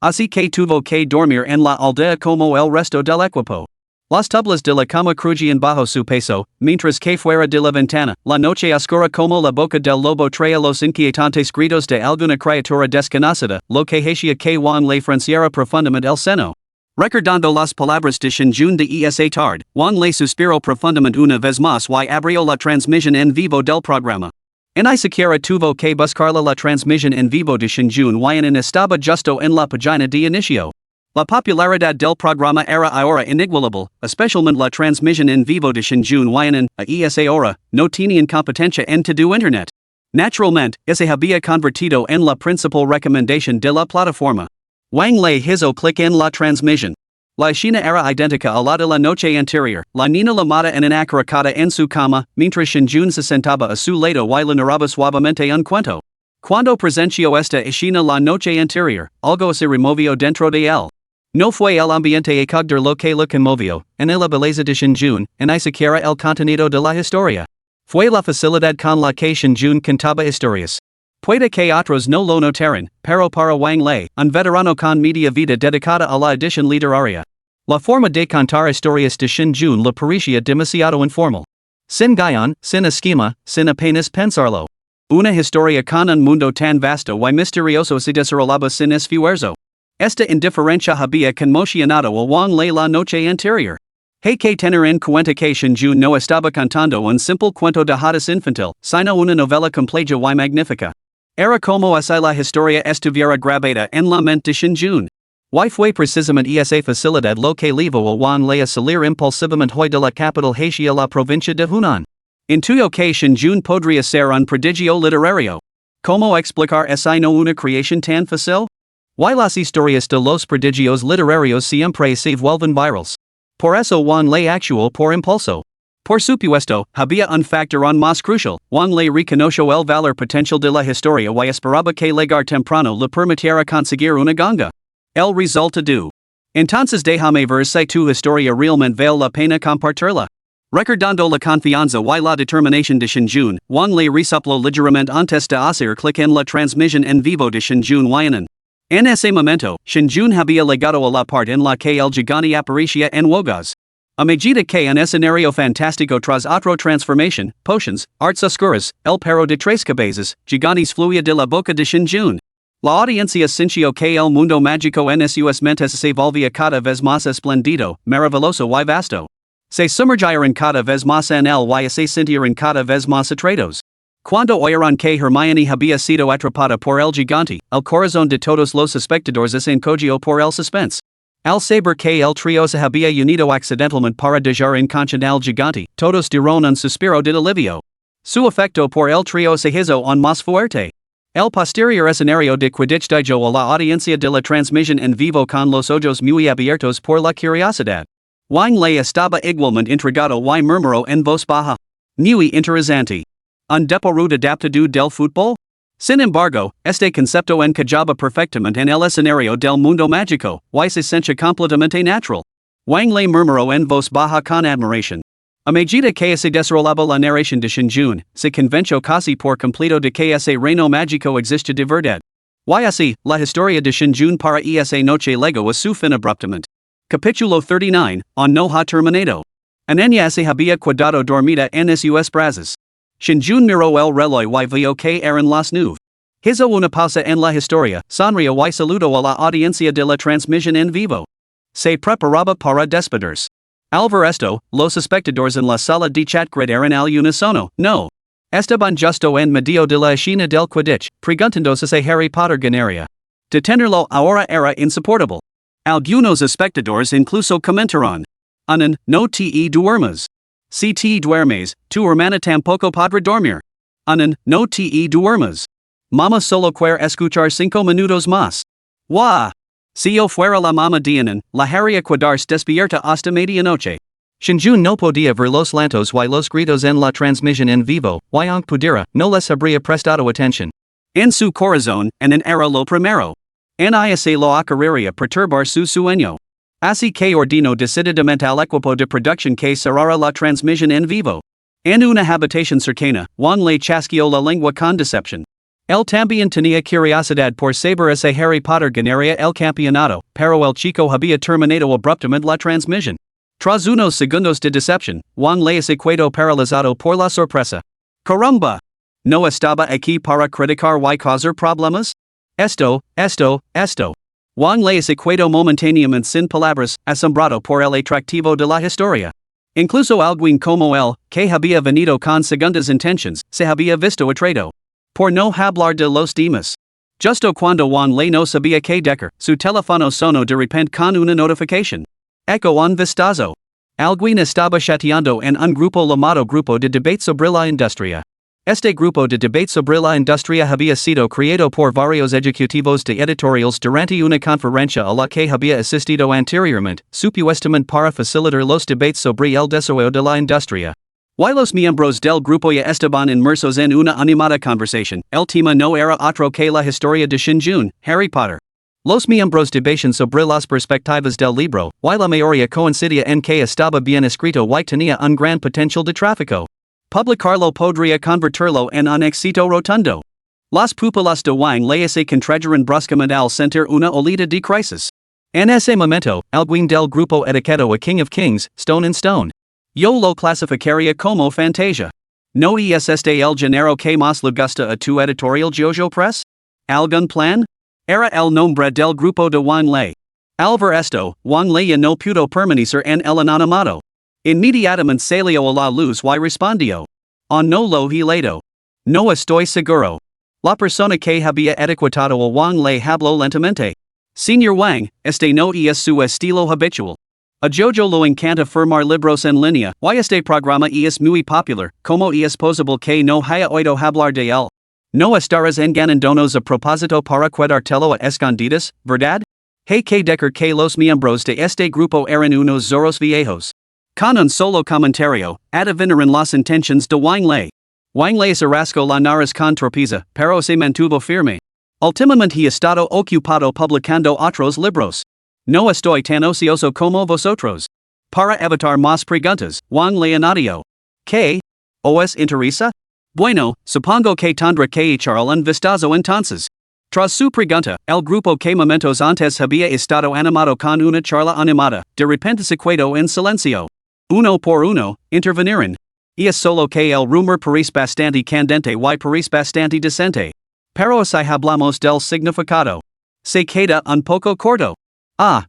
Así que tuvo que dormir en la aldea como el resto del equipo. Las tablas de la cama crujían bajo su peso, mientras que fuera de la ventana, la noche oscura como la boca del lobo traía los inquietantes gritos de alguna criatura desconocida, lo que hacía que Wang Lei frunciera profundamente el seno. Recordando las palabras de Shinjunya de esa tarde, Wang Lei suspiró profundamente una vez más y abrió la transmisión en vivo del programa. En siquiera tuvo que buscarla la transmisión en vivo de Shinjunya y estaba justo en la página de inicio. La popularidad del programa era ahora inigualable, especialmente la transmisión en vivo de Shinjunya a esa hora, no tenían competencia en todo internet. Naturalmente, se había convertido en la principal recomendación de la plataforma. Wang Lei hizo clic en la transmisión. La escena era idéntica a la de la noche anterior, la niña lamada en una carcajada en su cama, mientras Shinjunya se sentaba a su lado y le narraba suavemente un cuento. Cuando presenció esta escena la noche anterior, algo se removió dentro de él. No fue el ambiente acogedor lo que lo conmovió, en la belleza de Shinjunya, ni siquiera el contenido de la historia. Fue la facilidad con la que Shinjunya contaba historias. Puede que otros no lo notaran, pero para Wang Lei, un veterano con media vida dedicada a la edición literaria, la forma de contar historias de Shinjunya le parecía demasiado informal. Sin guion, sin esquema, sin apenas pensarlo. Una historia con un mundo tan vasto y misterioso se desarrollaba sin esfuerzo. Esta indiferencia había conmocionado a Wang Lei la noche anterior. Hay que tener en cuenta que Shinjunya no estaba contando un simple cuento de hadas infantil, sino una novela compleja y magnífica. Era como si la historia estuviera grabada en la mente de Shinjunya. Y fue precisamente esa facilidad lo que llevó a Wang Lei a salir impulsivamente hoy de la capital hacia la provincia de Hunan. Intuyo que Shinjunya podría ser un prodigio literario. ¿Cómo explicar esa no una creación tan fácil? Y las historias de los prodigios literarios siempre se vuelven virales. Por eso Wang Lei actuó por impulso. Por supuesto, había un factor aún más crucial. Wang Lei reconoció el valor potencial de la historia y esperaba que llegar temprano le permitiera conseguir una ganga. El resultado. Entonces déjame ver si tu historia realmente vale la pena compartirla. Recordando la confianza y la determinación de Shinjunya, Wang Lei resopló ligeramente antes de hacer clic en la transmisión en vivo de Shinjunya. En ese momento, Shinjunya había llegado a la parte en la que el gigante aparecía en Wogas. A medida que un escenario fantástico tras otra transformación, potions, arts oscuras, el perro de tres cabezas, gigantes fluía de la boca de Shinjunya. La audiencia sintió que el mundo mágico en sus mentes se volvía cada vez más espléndido, maravilloso y vasto. Se sumergiren cada vez más en el y se sintieron cada vez más atraídos. Cuando oyeron que Hermione había sido atrapada por el gigante, el corazón de todos los espectadores se encogió por el suspense. Al saber que el trío se había unido accidentalmente para dejar inconsciente al gigante, todos dieron un suspiro de alivio. Su afecto por el trío se hizo aún más fuerte. El posterior escenario de Quidditch dejó a la audiencia de la transmisión en vivo con los ojos muy abiertos por la curiosidad. Wang Lei estaba igualmente intrigado y murmuró en voz baja. Muy interesante. ¿Un deporte adaptado del fútbol? Sin embargo, este concepto encajaba perfectamente en el escenario del mundo mágico, y se sentía completamente natural. Wang Lei murmuró en voz baja con admiración. A medida que se desarrollaba la narración de Shinjun, se convenció casi por completo de que ese reino mágico existe de verdad. Y así, la historia de Shinjun para esa noche llegó a su fin abruptamente. Capítulo 39, On no ha terminado. En ella se había quedado dormida en sus brazos. Shinjun miró el reloj y vio que eran las 9. Hizo una pausa en la historia, sonrió y saludó a la audiencia de la transmisión en vivo. Se preparaba para despedirse. Al ver esto, los espectadores en la sala de chat gritaron al unísono, no. Estaban justo en medio de la escena del Quidditch, preguntándose si Harry Potter ganaría. Detenerlo ahora era insoportable. Algunos espectadores incluso comentaron. Unen, no te duermas. Si te duermes, tu hermana tampoco podrá dormir. Unen, no te duermas. Mama solo quiere escuchar 5 minutos más. Wah. Si yo fuera la mamá de Anan, la haría quedarse despierta hasta medianoche. Shinjun no podía ver los lantos y los gritos en la transmisión en vivo, y aunque pudiera, no les habría prestado atención. En su corazón, Anan era lo primero. Ni se lo ocurriría perturbar su sueño. Así que ordenó decididamente al equipo de producción que cerrara la transmisión en vivo. En una habitación cercana, Wang Lei chasqueó la lengua con decepción. Él también tenía curiosidad por saber si Harry Potter ganaría el campeonato, pero el chico había terminado abruptamente la transmisión. Tras unos segundos de decepción, Wang Lei se quedó paralizado por la sorpresa. ¡Caramba! ¿No estaba aquí para criticar y causar problemas? Esto. Wang Lei se quedó momentáneamente sin palabras, asombrado por el atractivo de la historia. Incluso alguien como él, que había venido con segundas intenciones, se había visto atraído. Por no hablar de los demás. Justo cuando Wang Lei no sabía qué decir, su teléfono sonó de repente con una notificación. Echo un vistazo. Alguien estaba chateando en un grupo llamado Grupo de Debate sobre la Industria. Este grupo de debate sobre la industria había sido creado por varios ejecutivos de editoriales durante una conferencia a la que había asistido anteriormente, supuestamente para facilitar los debates sobre el desarrollo de la industria. Y los miembros del grupo ya estaban inmersos en una animada conversación. El tema no era otro que la historia de Shinjun, Harry Potter. Los miembros debatían sobre las perspectivas del libro, y la mayoría coincidía en que estaba bien escrito y tenía un gran potencial de tráfico. Publicarlo podría convertirlo en un éxito rotundo. Las pupilas de Wang Lei se contrajeron bruscamente al sentir una olida de crisis. En ese momento, alguien del grupo etiquetó a King of Kings, Stone and Stone. Yo lo clasificaría como fantasia. ¿No es este el género que más le gusta a tu editorial Jojo Press? ¿Algún plan? Era el nombre del grupo de Wang Lei. Al ver esto, Wang Lei ya no pudo permanecer en el anonimato. Inmediatamente salió a la luz y respondió. No lo he leído. No estoy seguro. La persona que había etiquetado a Wang Lei habló lentamente. Señor Wang, este no es su estilo habitual. A Jojo lo encanta firmar libros en línea, y este programa es muy popular, como es posible que no haya oído hablar de él. No estarás engañándonos a propósito para quedártelo a escondidas, ¿verdad? Hay que decir que los miembros de este grupo eran unos zorros viejos. Con un solo comentario, adivinaron las intenciones de Wang Lei. Wang Lei se rascó la nariz con torpeza, pero se mantuvo firme. Últimamente he estado ocupado publicando otros libros. No estoy tan ocioso como vosotros. Para evitar más preguntas, Wang Lei añadió. ¿Qué? ¿Os interesa? Bueno, supongo que tendré que echar un vistazo entonces. Tras su pregunta, el grupo que momentos antes había estado animado con una charla animada, de repente se quedó en silencio. Uno por uno, intervinieron. Es solo que el rumor parece bastante candente y parece bastante decente. Pero si hablamos del significado, se queda un poco corto.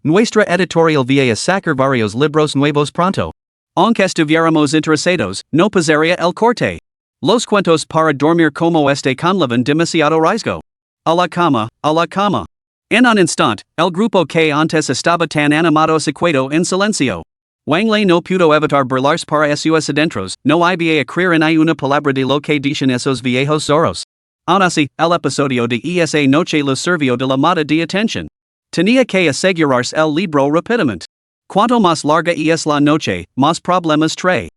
Nuestra editorial va a sacar varios libros nuevos pronto. Aunque estuviéramos interesados, no pasaría el corte. Los cuentos para dormir como este conllevan demasiado riesgo. A la cama, a la cama. En un instant, el grupo que antes estaba tan animado se quedó en silencio. Wangley no pudo evitar burlarse para sus adentros, no iba a creer en una palabra de lo que dicen esos viejos zorros. Aun así, el episodio de esa noche le sirvió de llamada de atención. Tenía que asegurarse el libro rápidamente. Cuanto más larga es la noche, más problemas trae.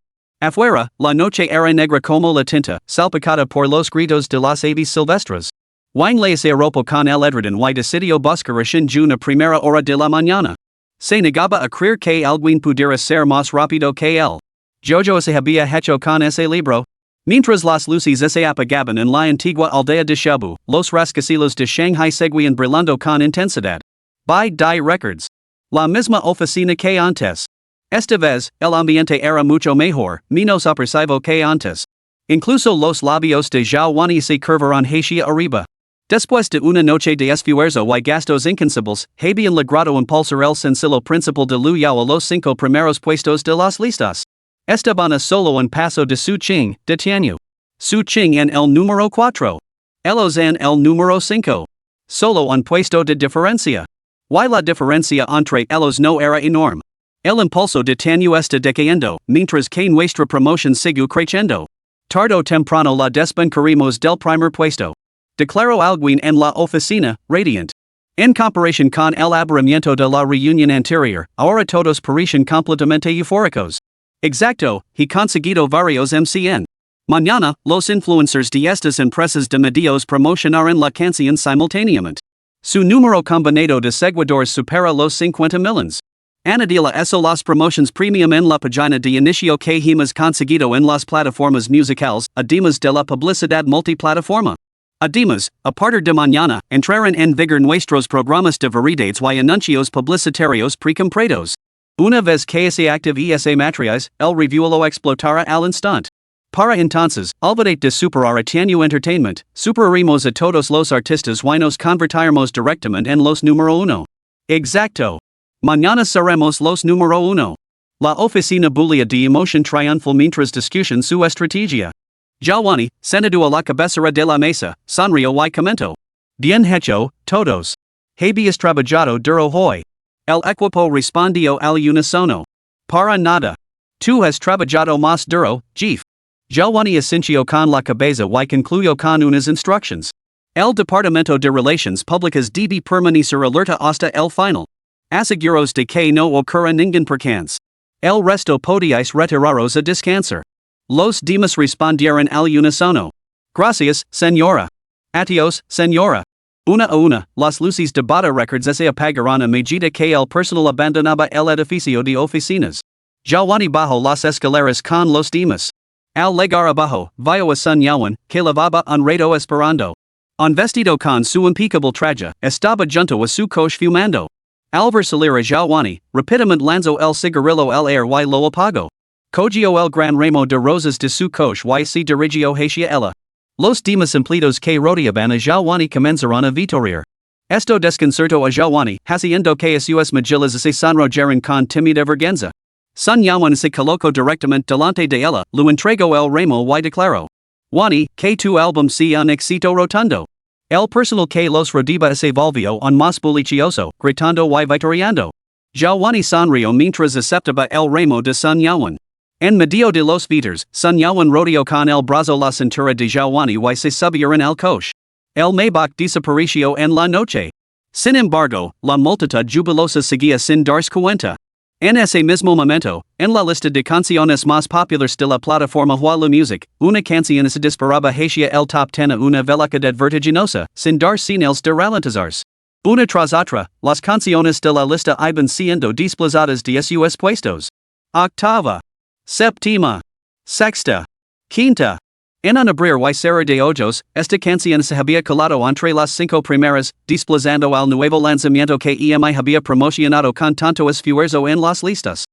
Afuera, la noche era negra como la tinta, salpicada por los gritos de las aves silvestres. Wangley se arropó con el edredón y decidió buscar a Shinju a primera hora de la mañana. Se negaba a creer que alguien pudiera ser más rápido que él. Jojo se había hecho con ese libro. Mientras las luces se apagaban en la antigua aldea de Shabu, los rascacielos de Shanghai seguían brillando con intensidad. By Die Records. La misma oficina que antes. Esta vez, el ambiente era mucho mejor, menos opresivo que antes. Incluso los labios de Zhao Wani se curvaron hacia arriba. Después de una noche de esfuerzo y gastos incansables, habían logrado impulsar el sencillo principal de Lu Yao a los 5 primeros puestos de las listas. Estaban a solo un paso de Su Qing, de Tianyu. Su Qing en el número 4. Ellos en el número 5. Solo un puesto de diferencia. Y la diferencia entre ellos no era enorme. El impulso de Tianyu está decayendo, mientras que nuestra promoción sigue creciendo. Tarde o temprano la desbancaremos del primer puesto. Declaró alguien en la oficina, radiant. En comparación con el aburrimiento de la reunión anterior, ahora todos parecen completamente eufóricos. Exacto, he conseguido varios MCN. Mañana, los influencers de estas empresas de medios promocionarán la canción simultáneamente. Su número combinado de seguidores supera los 50 millones. Anadila eso las promotions premium en la página de inicio que hemos conseguido en las plataformas musicales, además de la publicidad multiplataforma. Además, a partir de mañana, entrarán en vigor nuestros programas de variedades y anuncios publicitarios precomprados. Una vez que se active esa matriz, el review lo explotará al instante. Para entonces, olvidate de superar a Tianyu Entertainment, superaremos a todos los artistas y nos convertiremos directamente en los número 1. Exacto. Mañana seremos los número 1. La oficina bulia de emoción triunfal mientras discusión su estrategia. Jalwani, sentado a la cabecera de la mesa, sonrió y comentó. Bien hecho, todos. Habías trabajado duro hoy. El equipo respondió al unísono. Para nada. Tú has trabajado más duro, Jeff. Jalwani asintió con la cabeza y concluyó con unas instructions. El Departamento de Relaciones Públicas debe permanecer alerta hasta el final. Aseguros de que no ocurra ningún percance. El resto podíais retiraros a descansar. Los demás respondieron al unísono. Gracias, señora. Adiós, señora. Una a una, las luces de Bada Records se apagaron a medida que el personal abandonaba el edificio de oficinas. Jalwani bajó las escaleras con los demás. Al llegar abajo, vio a Sun Yawan, que lavaba un rato esperando. Un vestido con su impecable traje, estaba junto a su coche fumando. Al ver salir a Jalwani, rápidamente lanzó el cigarrillo al aire y lo apagó. Cogió el gran ramo de rosas de su coche y se dirigió hacia ella. Los demás empleados que rodeaban a Jalwani comenzaron a vitorear. Esto desconcertó a Jalwani, haciendo que sus mejillas se sonrojaran con tímida vergüenza. Sun Yawan se colocó directamente delante de ella, lo entregó el ramo y declaró. Wani, que tu álbum sea un éxito rotundo. El personal que los rodeaba se volvió un más bullicioso, gritando y vitoreando. Jalwani sonrió mientras aceptaba el ramo de Sun Yawan. En medio de los viters, Sun Yawan rodeó con el brazo la cintura de Jalwani y se subieron al coche. El Maybach desapareció en la noche. Sin embargo, la multitud jubilosa seguía sin darse cuenta. En ese mismo momento, en la lista de canciones más populares de la plataforma Hulu Music, una canción se disparaba hacia el top 10 a una velocidad vertiginosa, sin dar señales de ralentizarse. Una tras otra, las canciones de la lista iban siendo desplazadas de sus puestos. Octava. Séptima. Sexta. Quinta. En un abrir y cerrar de ojos, esta canción se había colado entre las 5 primeras, desplazando al nuevo lanzamiento que EMI había promocionado con tanto esfuerzo en las listas.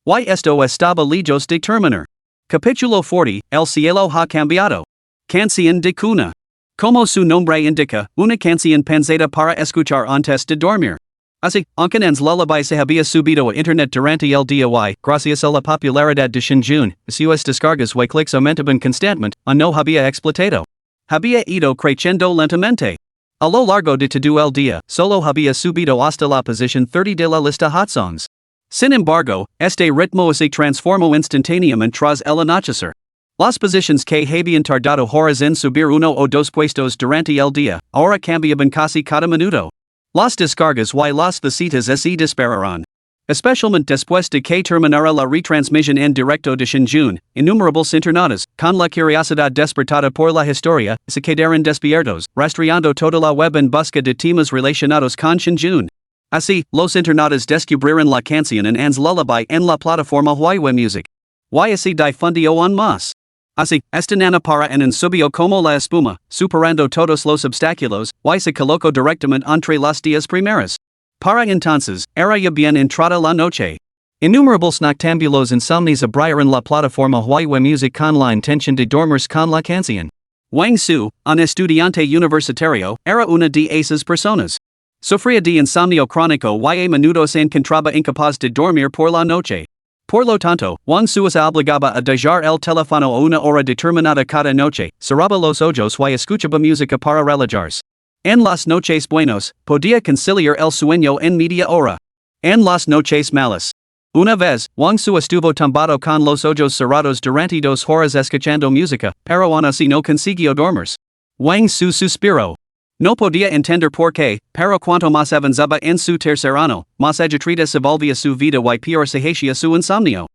Y esto estaba lejos de terminar. Capítulo 40, El cielo ha cambiado. Canción de cuna. Como su nombre indica, una canción pensada para escuchar antes de dormir. Así, Onkanens lullaby se había subido a internet durante el día y, gracias a la popularidad de Shinjun, sus descargas y clics aumentaban constantemente, no había explotado. Había ido creciendo lentamente. A lo largo de todo el día, solo había subido hasta la posición 30 de la lista hot songs. Sin embargo, este ritmo se transformó instantáneamente tras el anochecer. Las posiciones que habían tardado horas en subir uno o dos puestos durante el día, ahora cambiaban casi cada minuto. Las descargas y las visitas se dispararon. Especialmente después de que terminara la retransmisión en directo de Shinjun, innumerables internautas, con la curiosidad despertada por la historia, se quedaron despiertos, rastreando toda la web en busca de temas relacionados con Shinjun. Así, los internautas descubrieron la canción en An's lullaby en la plataforma Huawei Music. Y así difundió aún más. Así, esta nana para en subió como la espuma, superando todos los obstáculos, y se colocó directamente entre las 10 primeras. Para entonces, era ya bien entrada la noche. Innumerables noctámbulos insomnes abrieron la plataforma Huawei Music con la intención de dormirse con la canción. Wang Su, un estudiante universitario, era una de esas personas. Sufría de insomnio crónico y a menudo se encontraba incapaz de dormir por la noche. Por lo tanto, Wang Su se obligaba a dejar el teléfono a una hora determinada cada noche, cerraba los ojos y escuchaba música para relajarse. En las noches buenas, podía conciliar el sueño en media hora. En las noches malas. Una vez, Wang Su estuvo tumbado con los ojos cerrados durante 2 horas escuchando música, pero aún así no consiguió dormirse. Wang Su suspiró. No podía entender por qué, pero cuanto más avanzaba en su tercer año, más agitada se volvía su vida y peor se hacía su insomnio.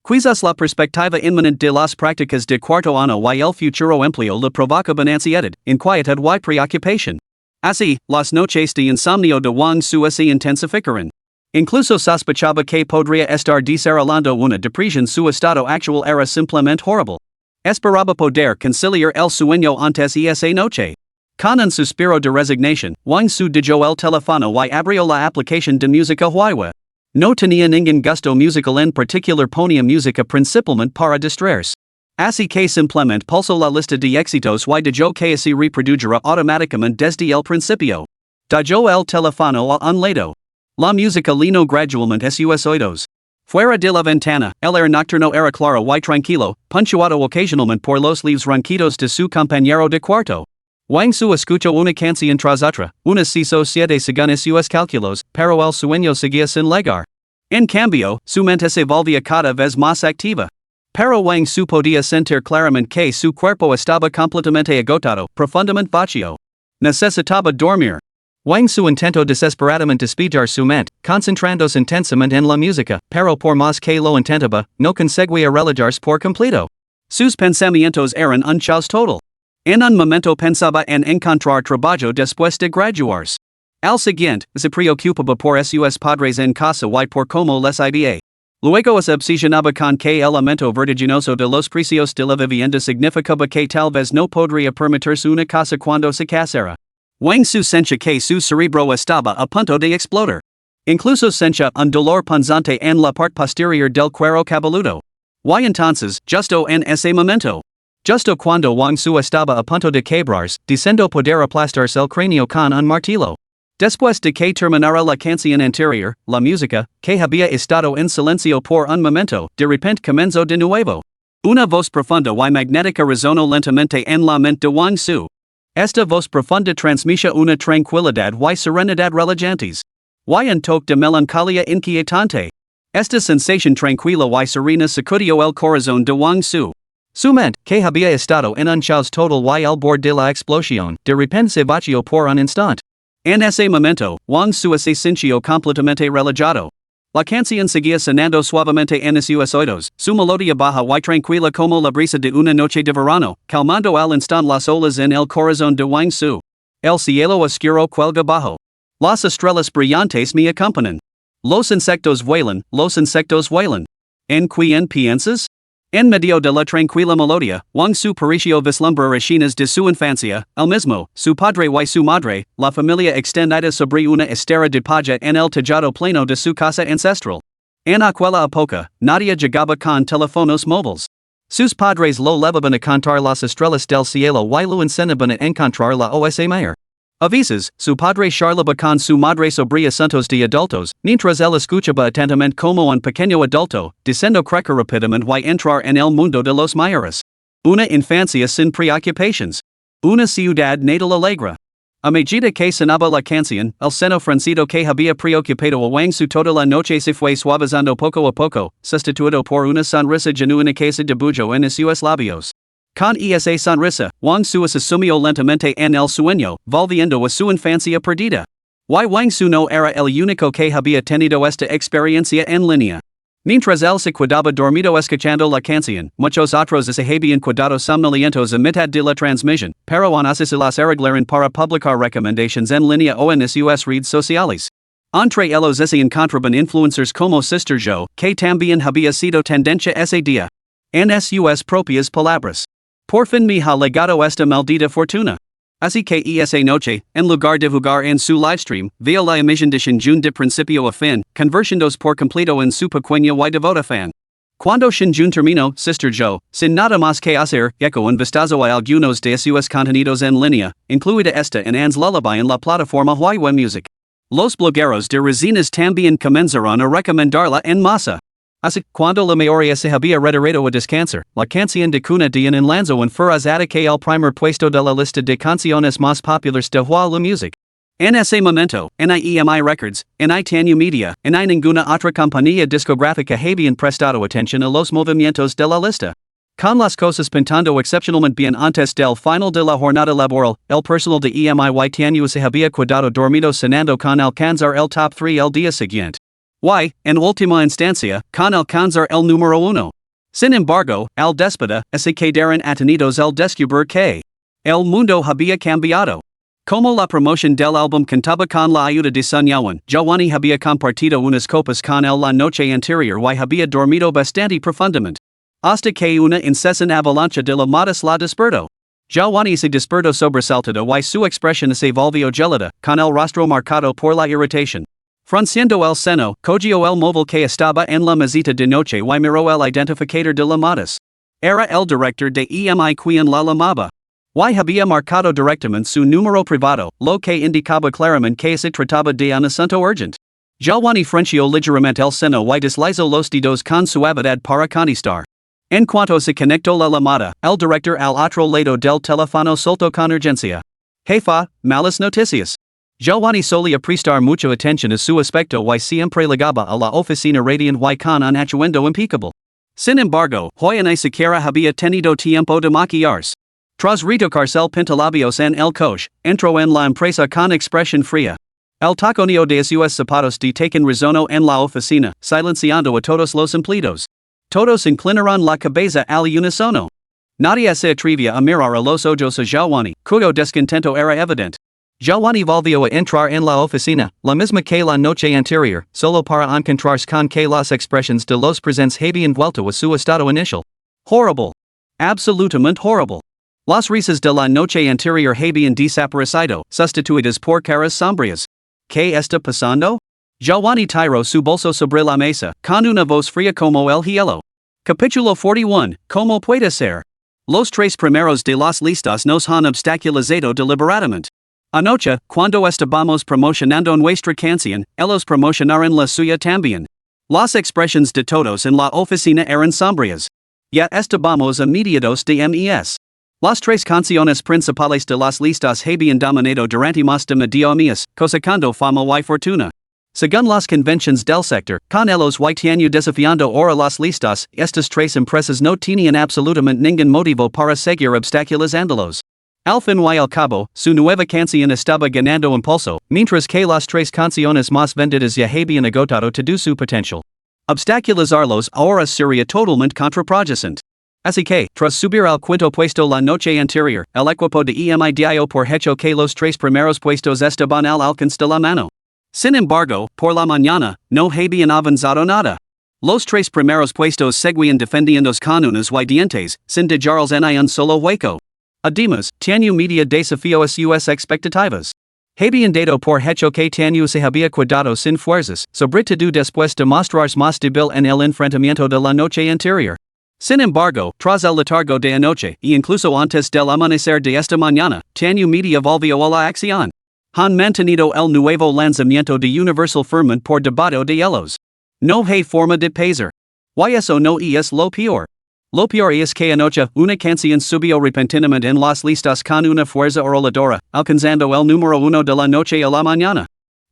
Quizás la perspectiva inminente de las prácticas de cuarto año y el futuro empleo le provocaban ansiedad, inquietud y preocupación. Así, las noches de insomnio de Wang Su se intensificaron. Incluso sospechaba que podría estar desarrollando una depresión. Su estado actual era simplemente horrible. Esperaba poder conciliar el sueño antes y esa noche. Con un suspiro de resignación, Wang Su dejó el teléfono y abrió la aplicación de música Huawei. No tenía ningún gusto musical en particular, ponía música principalmente para distraerse. Así que simplemente pulsó la lista de éxitos y dejó que se reprodujera automáticamente desde el principio. Dejó el teléfono a un lado. La música llenó gradualmente sus oídos. Fuera de la ventana, el aire nocturno era claro y tranquilo, puntuado ocasionalmente por los leaves ronquidos de su compañero de cuarto. Wang Su escuchó una canción tras otra, unas 6 o 7 según sus cálculos, pero el sueño seguía sin llegar. En cambio, su mente se volvía cada vez más activa. Pero Wang Su podía sentir claramente que su cuerpo estaba completamente agotado, profundamente vacío. Necesitaba dormir. Wang Su intentó desesperadamente despejar su mente, concentrándose intensamente en la música, pero por más que lo intentaba, no conseguía relajarse por completo. Sus pensamientos eran un caos total. En un momento pensaba en encontrar trabajo después de graduarse. Al siguiente, se preocupaba por sus padres en casa y por cómo les iba. Luego se obsesionaba con que el aumento vertiginoso de los precios de la vivienda significaba que tal vez no podría permitirse una casa cuando se casara. Wang Su sentía que su cerebro estaba a punto de explotar. Incluso sentía un dolor punzante en la parte posterior del cuero cabelludo. Y entonces, justo en ese momento. Justo cuando Wang Su estaba a punto de quebrarse, diciendo poder aplastarse el cráneo con un martillo. Después de que terminara la canción anterior, la música, que había estado en silencio por un momento, de repente comenzó de nuevo. Una voz profunda y magnética resonó lentamente en la mente de Wang Su. Esta voz profunda transmitía una tranquilidad y serenidad relajantes. Y un toque de melancolía inquietante. Esta sensación tranquila y serena sacudió el corazón de Wang Su. Su mente, que había estado en un caos total y al borde de la explosión, de repente se vació por un instante. En ese momento, Wang Su se sintió completamente relajado. La canción seguía sonando suavemente en sus oídos, su melodía baja y tranquila como la brisa de una noche de verano, calmando al instante las olas en el corazón de Wang Su. El cielo oscuro cuelga bajo. Las estrellas brillantes me acompañan. Los insectos vuelan, los insectos vuelan. ¿En quién piensas? En medio de la tranquila melodía, Wang Su pareció vislumbrar escenas de su infancia, el mismo, su padre y su madre, la familia extendida sobre una estera de paja en el tejado plano de su casa ancestral. En aquella época, nadie llegaba con teléfonos móviles. Sus padres lo llevaban a contar las estrellas del cielo y lo enseñaban a encontrar la os mayor. Avisas, su padre charlaba con su madre sobre asuntos de adultos, mientras él escuchaba atentamente como un pequeño adulto, diciendo crecer rápidamente y entrar en el mundo de los mayores. Una infancia sin preocupaciones. Una ciudad natal alegre. A medida que sonaba la canción, el seno fruncido que había preocupado a Wang Su toda la noche se fue suavizando poco a poco, sustituido por una sonrisa genuina que se dibujó en sus labios. Con esa sonrisa, Wang Su se sumió lentamente en el sueño, volviendo a su infancia perdida. Wang Su no era el único que había tenido esta experiencia en línea. Mientras él se quedaba dormido escuchando la canción, muchos otros se habían quedado somnolientos a mitad de la transmisión, pero aún así se las arreglaron para publicar recomendaciones en línea o en sus redes sociales. Entre ellos se encontraban influencers como Sister Joe, que también había sido tendencia ese día. En sus propias palabras. Por fin me ha legado esta maldita fortuna. Así que esa noche, en lugar de jugar en su livestream, veo la emisión de Shinjun de principio a fin, convirtiéndose por completo en su pequeña y devota fan. Cuando Shinjun terminó, Sister Joe, sin nada más que hacer, echó un vistazo a algunos de sus contenidos en línea, incluida esta en Anne's Lullaby en la plataforma Huawei Music. Los blogueros de resines también comenzaron a recomendarla en masa. Así, cuando la mayoría se había retirado a descansar, la canción de cuna de en lanzó en furazada que el primer puesto de la lista de canciones más populares de Huawei Music. En ese momento, ni EMI Records, ni Tanyu Media, ni ninguna otra compañía discográfica habían prestado atención a los movimientos de la lista. Con las cosas pintando excepcionalmente bien antes del final de la jornada laboral, el personal de EMI y Tanyu se había quedado dormido cenando con alcanzar el top 3 el día siguiente. En última instancia, con alcanzar el número 1. Sin embargo, al déspota, se quedaron atenidos al descubrir que el mundo había cambiado. Como la promoción del álbum contaba con la ayuda de Sun Yawen, Giovanni había compartido unas copas con él la noche anterior y había dormido bastante profundamente. Hasta que una incesante avalancha de llamadas la despertó. Giovanni se despertó sobresaltado y su expresión se volvió gelada, con el rostro marcado por la irritación. Frunciendo el seno, cogió el móvil que estaba en la mesita de noche y miró el identificador de llamadas. Era el director de EMI quien la llamaba. Había marcado directamente su número privado, lo que indicaba claramente que se trataba de un asunto urgente. Giovanni frunció ligeramente el seno y deslizó los dedos con suavidad para contestar. En cuanto se conectó la llamada, el director al otro lado del teléfono soltó con urgencia. Jefa, malas noticias. Giovanni solía prestar mucha atención a su aspecto y siempre llegaba a la oficina radiante y con un atuendo impecable. Sin embargo, hoy ni siquiera había tenido tiempo de maquillarse. Tras retocarse el pintalabios en el coche, entró en la empresa con expresión fría. El taconeo de sus zapatos de tacón resonó en la oficina, silenciando a todos los empleados. Todos inclinaron la cabeza al unísono. Nadie se atrevía a mirar a los ojos a Giovanni, cuyo descontento era evidente. Giovanni volvió a entrar en la oficina, la misma que la noche anterior, solo para encontrarse con que las expresiones de los presentes habían vuelto a su estado inicial. Horrible. Absolutamente horrible. Las risas de la noche anterior habían desaparecido, sustituidas por caras sombrías. ¿Qué está pasando? Giovanni tiró su bolso sobre la mesa, con una voz fría como el hielo. Capítulo 41, ¿Cómo puede ser? Los tres primeros de las listas nos han obstaculizado deliberadamente. Anoche, cuando estábamos promocionando nuestra canción, ellos promocionaron la suya también. Las expresiones de todos en la oficina eran sombrías. Ya estábamos a mediados de mes. Las tres canciones principales de las listas habían dominado durante más de medio mes, cosechando fama y fortuna. Según las convenciones del sector, con ellos y Tanyu desafiando ahora las listas, estas tres empresas no tenían absolutamente ningún motivo para seguir obstaculizándolos. Al fin y al cabo, su nueva canción estaba ganando impulso, mientras que las tres canciones más vendidas ya habían agotado todo su potencial. Obstaculizarlos ahora sería totalmente contraproducente. Así que, tras subir al quinto puesto la noche anterior, el equipo de EMI dio por hecho que los tres primeros puestos estaban al alcance de la mano. Sin embargo, por la mañana, no habían avanzado nada. Los tres primeros puestos seguían defendiéndose con unas y dientes, sin dejarles ni un solo hueco. Además, Tanyu Media desafió a sus expectativas. Habían dado por hecho que Tanyu se había quedado sin fuerzas, sobre todo después de mostrarse más débil en el enfrentamiento de la noche anterior. Sin embargo, tras el letargo de anoche, e incluso antes del amanecer de esta mañana, Tanyu Media volvió a la acción. Han mantenido el nuevo lanzamiento de universal firmament por debajo de ellos. No hay forma de pesar. Y eso no es lo peor. Lo peor es que anoche una canción subió repentinamente en las listas con una fuerza arrolladora, alcanzando el número 1 de la noche a la mañana.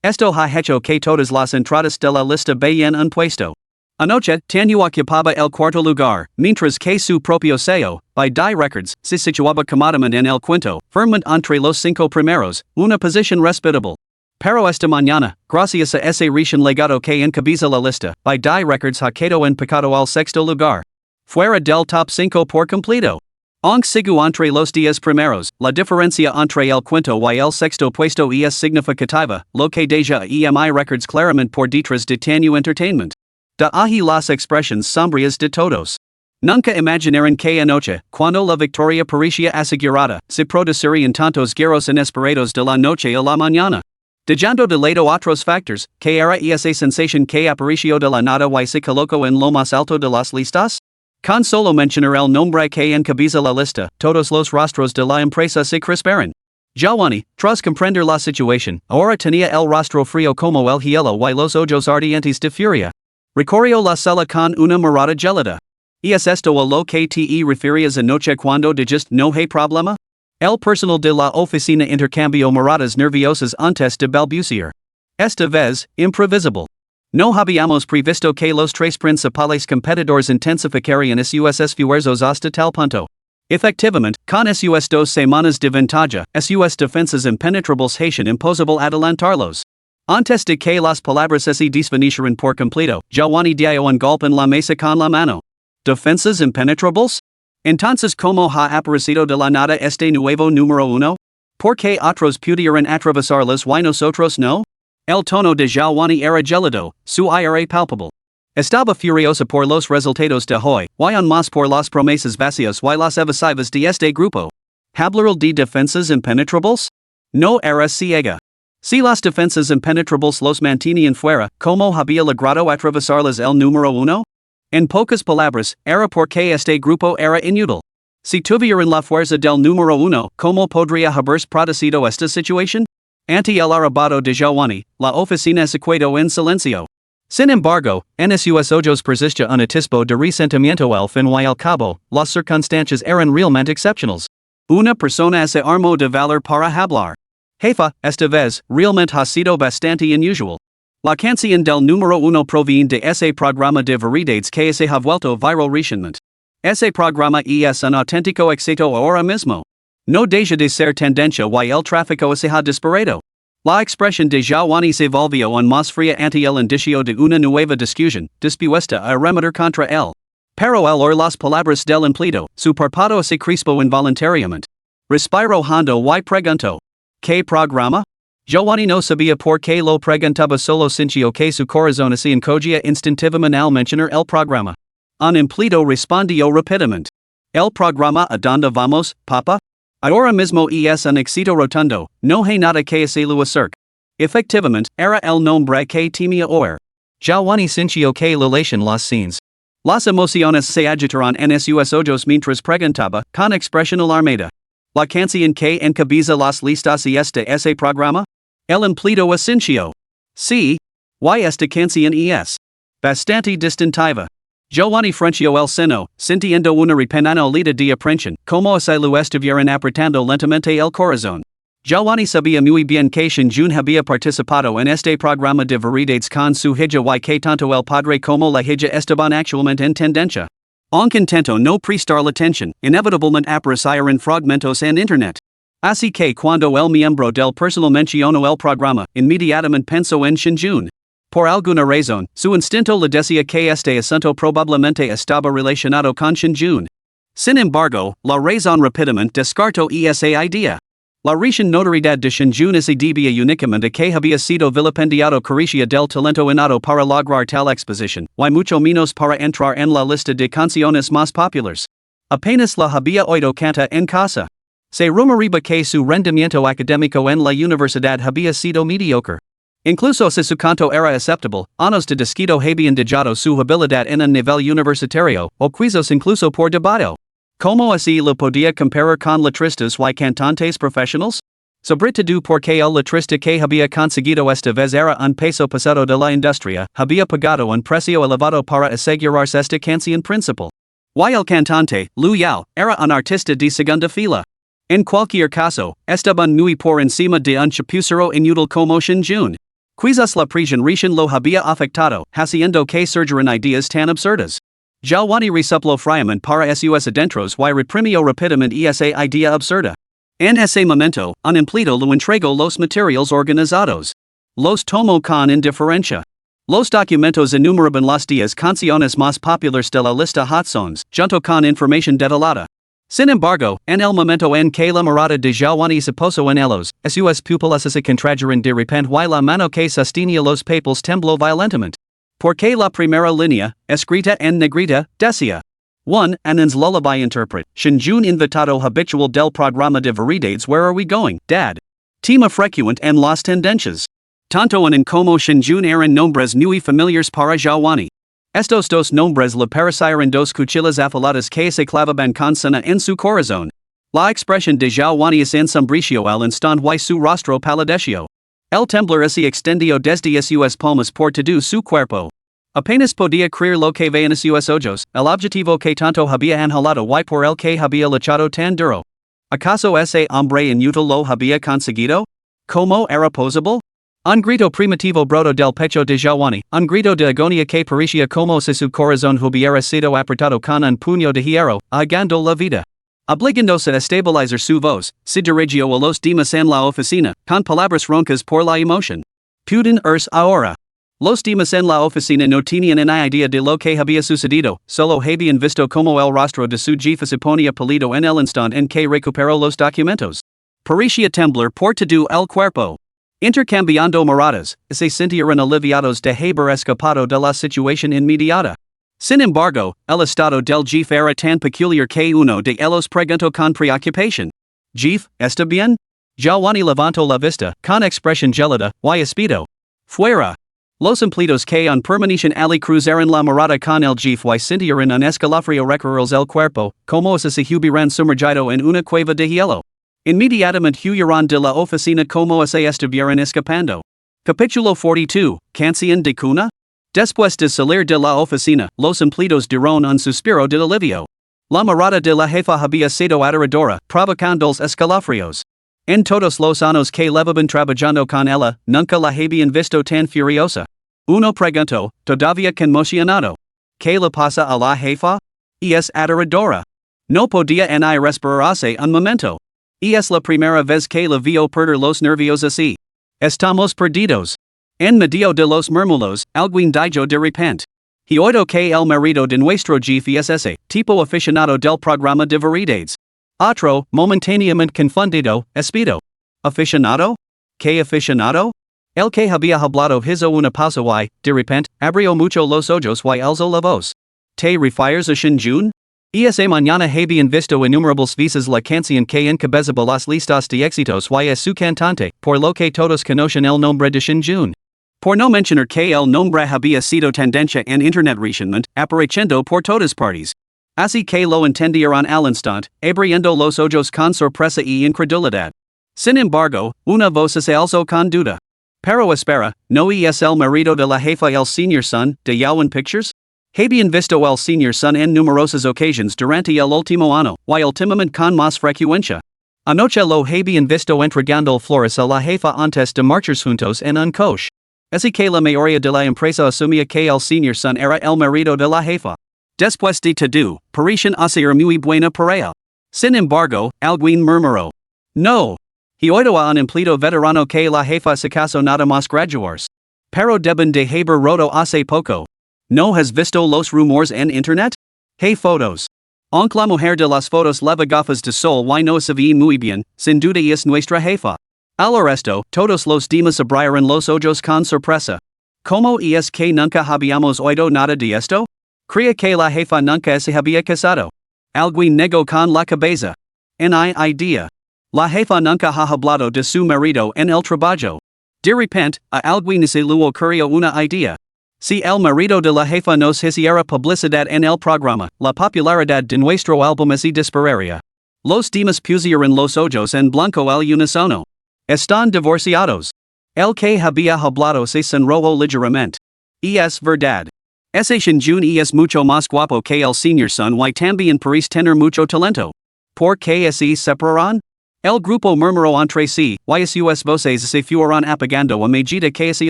Esto ha hecho que todas las entradas de la lista vayan un puesto. Anoche, Tanya ocupaba el cuarto lugar, mientras que su propio sello, by Die Records, se situaba cómodamente en el quinto, firmament entre los 5 primeros, una posición respetable. Pero esta mañana, gracias a ese recién legado que encabeza la lista, by Die Records ha quedado empacado al sexto lugar. Fuera del top 5 por completo. Aunque sigue entre los 10 primeros, la diferencia entre el quinto y el sexto puesto es significativa, lo que deja a EMI Records claramente por detrás de Tanya Entertainment. De ahí las expresiones sombrías de todos. Nunca imaginaron que anoche, cuando la victoria parecía asegurada, se producirían tantos giros inesperados de la noche a la mañana. Dejando de lado otros factors, que era esa sensación que apareció de la nada y se colocó en lo más alto de las listas? Con solo mencionar el nombre que encabeza la lista, todos los rostros de la empresa se crisparon. Giovanni, tras comprender la situación, ahora tenía el rostro frío como el hielo y los ojos ardientes de furia. Recorrió la sala con una mirada gelada. ¿Es esto a lo que te refieres anoche cuando dijiste no hay problema? El personal de la oficina intercambió miradas nerviosas antes de balbucear. Esta vez, imprevisible. No habíamos previsto que los 3 principales competidores intensificarían sus esfuerzos hasta tal punto. Efectivamente, con sus 2 semanas de ventaja, sus defensas impenetrables hacen imposible adelantarlos. Antes de que las palabras se desvanecieran por completo, Giovanni dio un golpe en la mesa con la mano. ¿Defensas impenetrables? Entonces, ¿cómo ha aparecido de la nada este nuevo número 1? ¿Por qué otros pudieran atravesarlas y nosotros no? El tono de Giovanni era gelado, su aire palpable. Estaba furioso por los resultados de hoy, y aún más por las promesas vacías y las evasivas de este grupo. ¿Hablar de defensas impenetrables? No era ciega. Si las defensas impenetrables los mantenían fuera, ¿cómo había logrado atravesarlas el número 1? En pocas palabras, era porque este grupo era inútil. Si tuvieran la fuerza del número 1, ¿cómo podría haberse producido esta situación? Ante el arrebato de Giovanni, la oficina se quedó en silencio. Sin embargo, en sus ojos persistía un atisbo de resentimiento al fin y al cabo, las circunstancias eran realmente excepcionales. Una persona se armó de valor para hablar. Jefa, esta vez, realmente ha sido bastante inusual. La canción del número 1 proviene de ese programa de variedades que se ha vuelto viral recientemente. Ese programa es un auténtico éxito ahora mismo. No deja de ser tendencia y el tráfico se ha disparado. La expresión de Giovanni se volvió aún más fría ante el indicio de una nueva discusión, dispuesta a arremeter contra él. Pero al oír las palabras del empleado, su párpado se crispó involuntariamente. Respiró hondo y preguntó. ¿Qué programa? Giovanni no sabía por qué lo preguntaba, solo sintió que su corazón se encogía instintivamente al mencionar el programa. Un empleado respondió rápidamente. ¿El programa a dónde vamos, papá? Ahora mismo es un éxito rotundo, no hay nada que se lo acerque. Efectivamente, era el nombre que temía oír. Giovanni sintió que le leían las scenes. Las emociones se agitaron en sus ojos mientras preguntaba, con expresión alarmada. ¿La canción que encabeza las listas es de ese programa? El empleado asintió. Sí. ¿Y esta canción es? Bastante distintiva. Giovanni frunció el seno, sintiendo una repentina olida de aprensión, como si lo estuvieran apretando lentamente el corazón. Giovanni sabía muy bien que Shinjun había participado en este programa de variedades con su hija y que tanto el padre como la hija estaban actualmente en tendencia. Aunque intentó no prestar la atención, inevitablemente aparecieron fragmentos en internet. Así que cuando el miembro del personal mencionó el programa, inmediatamente pensó en Shinjun. Por alguna razón, su instinto le decía que este asunto probablemente estaba relacionado con Shinjun. Sin embargo, la razón rápidamente descartó esa idea. La recién notoriedad de Shinjun se debía únicamente a que había sido vilipendiado carecía del talento innato para lograr tal exposición, y mucho menos para entrar en la lista de canciones más populares. Apenas la había oído cantar en casa. Se rumoreaba que su rendimiento académico en la universidad había sido mediocre. Incluso si su canto era aceptable, años de desquito habían dejado su habilidad en un nivel universitario, o quizás incluso por debajo. ¿Cómo así lo podía comparar con letristas y cantantes profesionales? Sobre todo porque el letrista que había conseguido esta vez era un peso pesado de la industria, había pagado un precio elevado para asegurarse esta canción principal. Y el cantante, Lu Yao, era un artista de segunda fila. En cualquier caso, estaban muy por encima de un chapucero inútil como Shinjun. Quizás la pregeneración lo había afectado, haciendo que surgieran ideas tan absurdas. Jalwani resupló friamente para sus adentros y reprimió rápidamente esa idea absurda. En ese momento, un empleado lo entregó los materiales organizados. Los tomó con indiferencia. Los documentos enumeraban las 10 canciones más populares de la lista hot songs, junto con información detallada. Sin embargo, en el momento en que la mirada de Jalwani se posó en ellos, sus pupilas se contrajeron de repente y la mano que sostenía los papeles tembló violentamente. Porque la primera línea, escrita en negrita, decía: 1. Anand's lullaby interpret, Shinjun invitado habitual del programa de variedades Where Are We Going, Dad? Tema frecuente en las tendencias. Tanto en como Shinjun eran nombres muy familiares para Jalwani. Estos dos nombres le parecieron dos cuchillas afiladas que se clavaban con cena en su corazón. La expresión de Jalwani se ensombrició al instante y su rostro palideció. El temblor se extendió desde sus palmas por todo su cuerpo. Apenas podía creer lo que veían sus ojos, el objetivo que tanto había anhelado y por el que había luchado tan duro. ¿Acaso ese hombre inútil lo había conseguido? ¿Cómo era posible? Un grito primitivo brotó del pecho de Jalwani, un grito de agonía que parecía como si su corazón hubiera sido apretado con un puño de hierro, ahogando la vida. Obligándose a estabilizar su voz, se dirigió a los demás en la oficina, con palabras roncas por la emoción. Pueden irse ahora. Los demás en la oficina no tenían una idea de lo que había sucedido, solo habían visto como el rostro de su jefe se ponía pálido en el instante en que recuperó los documentos. Parecía temblar por todo el cuerpo. Intercambiando miradas, se sintieron aliviados de haber escapado de la situación inmediata. Sin embargo, el estado del jefe era tan peculiar que uno de ellos preguntó con preocupación: ¿Jefe, está bien? Jalwani levantó la vista, con expresión gelada, y espidó: fuera. Los empleados que en permanecen ali cruzaron la mirada con el jefe y sintieron un escalofrío recorrerles el cuerpo, como si se hubieran sumergido en una cueva de hielo. Inmediatamente huyeron de la oficina como si estuvieran escapando. Capítulo 42, Canción de Cuna. Después de salir de la oficina, los empleados dieron un suspiro de alivio. La mirada de la jefa había sido aterradora, provocando escalofríos. En todos los años que llevaban trabajando con ella, nunca la habían visto tan furiosa. Uno preguntó, todavía conmocionado: ¿Qué le pasa a la jefa? Es aterradora. No podía ni respirar hace un momento. Es la primera vez que la vio perder los nervios así. Estamos perdidos. En medio de los murmullos, alguien dijo de repente: he oído que el marido de nuestro jefe es ese tipo aficionado del programa de variedades. Otro, momentáneamente confundido, espido. ¿Aficionado? ¿Qué aficionado? El que había hablado hizo una pausa y, de repente, abrió mucho los ojos y alzó la voz. ¿Te refieres a Shinjun? Esa mañana habían visto innumerables veces la canción que encabezaba las listas de éxitos y es su cantante, por lo que todos conocen el nombre de Shinjun. Por no mencionar que el nombre había sido tendencia en Internet recientemente, apareciendo por todas partes. Así que lo entendieron al instante, abriendo los ojos con sorpresa y incredulidad. Sin embargo, una voz se alzó con duda. Pero espera, ¿no es el marido de la jefa el Senior Son, de Yawan Pictures? Habían visto el Senior Son en numerosas ocasiones durante el último año, y últimamente con más frecuencia. Anoche lo habían visto entregando flores a la jefa antes de marchar juntos en un coche. Así que la mayoría de la empresa asumía que el Senior Son era el marido de la jefa. Después de todo, parecían hacer muy buena pareja. Sin embargo, alguien murmuró: no. He oído a un empleado veterano que la jefa se casó nada más graduarse. Pero deben de haber roto hace poco. ¿No has visto los rumores en Internet? Hey fotos. Aunque la mujer de las fotos lleva gafas de sol y no se ve muy bien, sin duda es nuestra jefa. Al resto, todos los demás abrieron los ojos con sorpresa. ¿Cómo es que nunca habíamos oído nada de esto? Creía que la jefa nunca se había casado. Alguien negó con la cabeza. Ni idea. La jefa nunca ha hablado de su marido en el trabajo. De repente, a alguien se le ocurrió una idea. Si el marido de la jefa nos hiciera publicidad en el programa, la popularidad de nuestro álbum se dispararía. Los demás pusieron los ojos en blanco al unísono. Están divorciados. El que había hablado se sonrojó ligeramente. Es verdad. Ese Jun es mucho más guapo que el senior son y también parece tener mucho talento. ¿Por qué se separaron? El grupo murmuró entre sí, y sus voces se fueron apagando a medida que se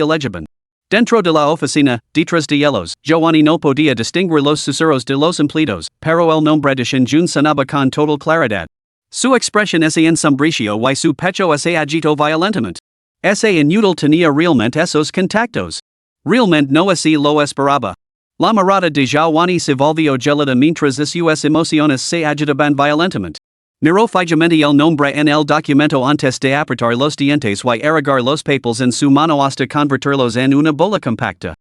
alejaban. Dentro de la oficina, detrás de ellos, Giovanni no podía distinguir los susurros de los empleados, pero el nombre de Shinjun sonaba con total claridad. Su expresión ese ensombricio y su pecho se agitó violentamente. Ese inútil tenía realmente esos contactos. Realmente no así lo esperaba. La mirada de Giovanni se volvió gelada mientras sus emociones se agitaban violentamente. Miró fijamente el nombre en el documento antes de apretar los dientes y erguir los papeles en su mano hasta convertirlos en una bola compacta.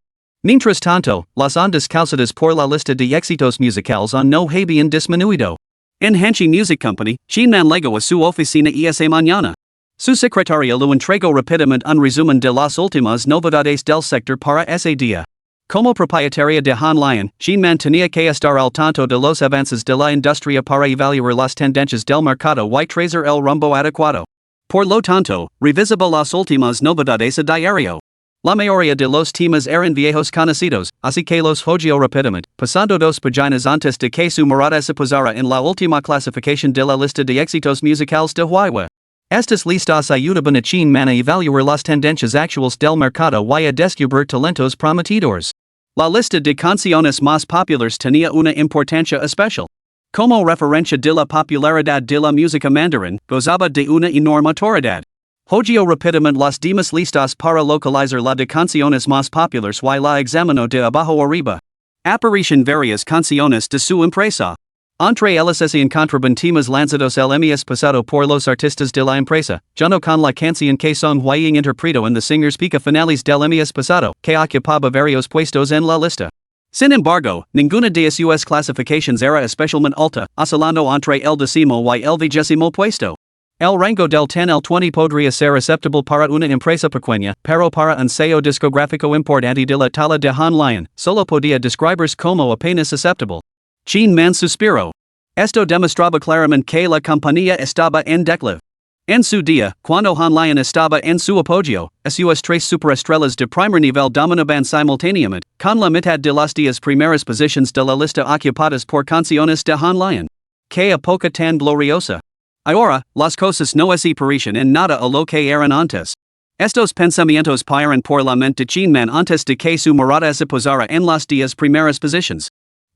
Mientras tanto, las ondas causadas por la lista de éxitos musicales no habían disminuido. En Hanchi Music Company, Shinman llegó a su oficina esa mañana. Su secretaria lo entregó rápidamente un resumen de las últimas novedades del sector para ese día. Como propietaria de Hanlion, Shinman tenía que estar al tanto de los avances de la industria para evaluar las tendencias del mercado y trazar el rumbo adecuado. Por lo tanto, revisaba las últimas novedades a diario. La mayoría de los temas eran viejos conocidos, así que los hojeó rápidamente, pasando 2 páginas antes de que su mirada se posara en la última clasificación de la lista de éxitos musicales de Huawei. Estas listas ayudaban a Shinman a evaluar las tendencias actuales del mercado y a descubrir talentos prometedores. La lista de canciones más populares tenía una importancia especial. Como referencia de la popularidad de la música mandarín, gozaba de una enorme autoridad. Hojeó rápidamente las demás listas para localizar la de canciones más populares y la examinó de abajo arriba. Aparecen varias canciones de su empresa. Entre ellas se encontraban temas lanzados el mes pasado por los artistas de la empresa, junto con la canción que son Huaying interpretó en the Singers Pica finales del mes pasado, que ocupaba varios puestos en la lista. Sin embargo, ninguna de sus clasificaciones era especialmente alta, oscilando entre el 10º y el 20º puesto. El rango del 10 al 20 podría ser aceptable para una empresa pequeña, pero para un sello discográfico importante de la talla de Hanlion, solo podía describirse como apenas aceptable. Shinman suspiró. Esto demostraba claramente que la compañía estaba en declive. En su día, cuando Hanlion estaba en su apogeo, sus 3 superestrellas de primer nivel dominaban simultáneamente, con la mitad de las 10 primeras posiciones de la lista ocupadas por canciones de Hanlion. Que época tan gloriosa. Ahora, las cosas no se parecen en nada a lo que eran antes. Estos pensamientos pasaron por la mente de Shinman antes de que su mirada se posara en las 10 primeras posiciones.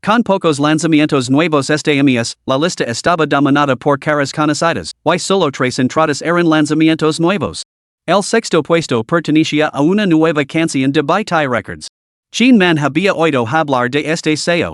Con pocos lanzamientos nuevos este mes, la lista estaba dominada por caras conocidas, y solo 3 entradas eran lanzamientos nuevos. El sexto puesto pertenecía a una nueva canción de Baitai Records. Shinman había oído hablar de este sello.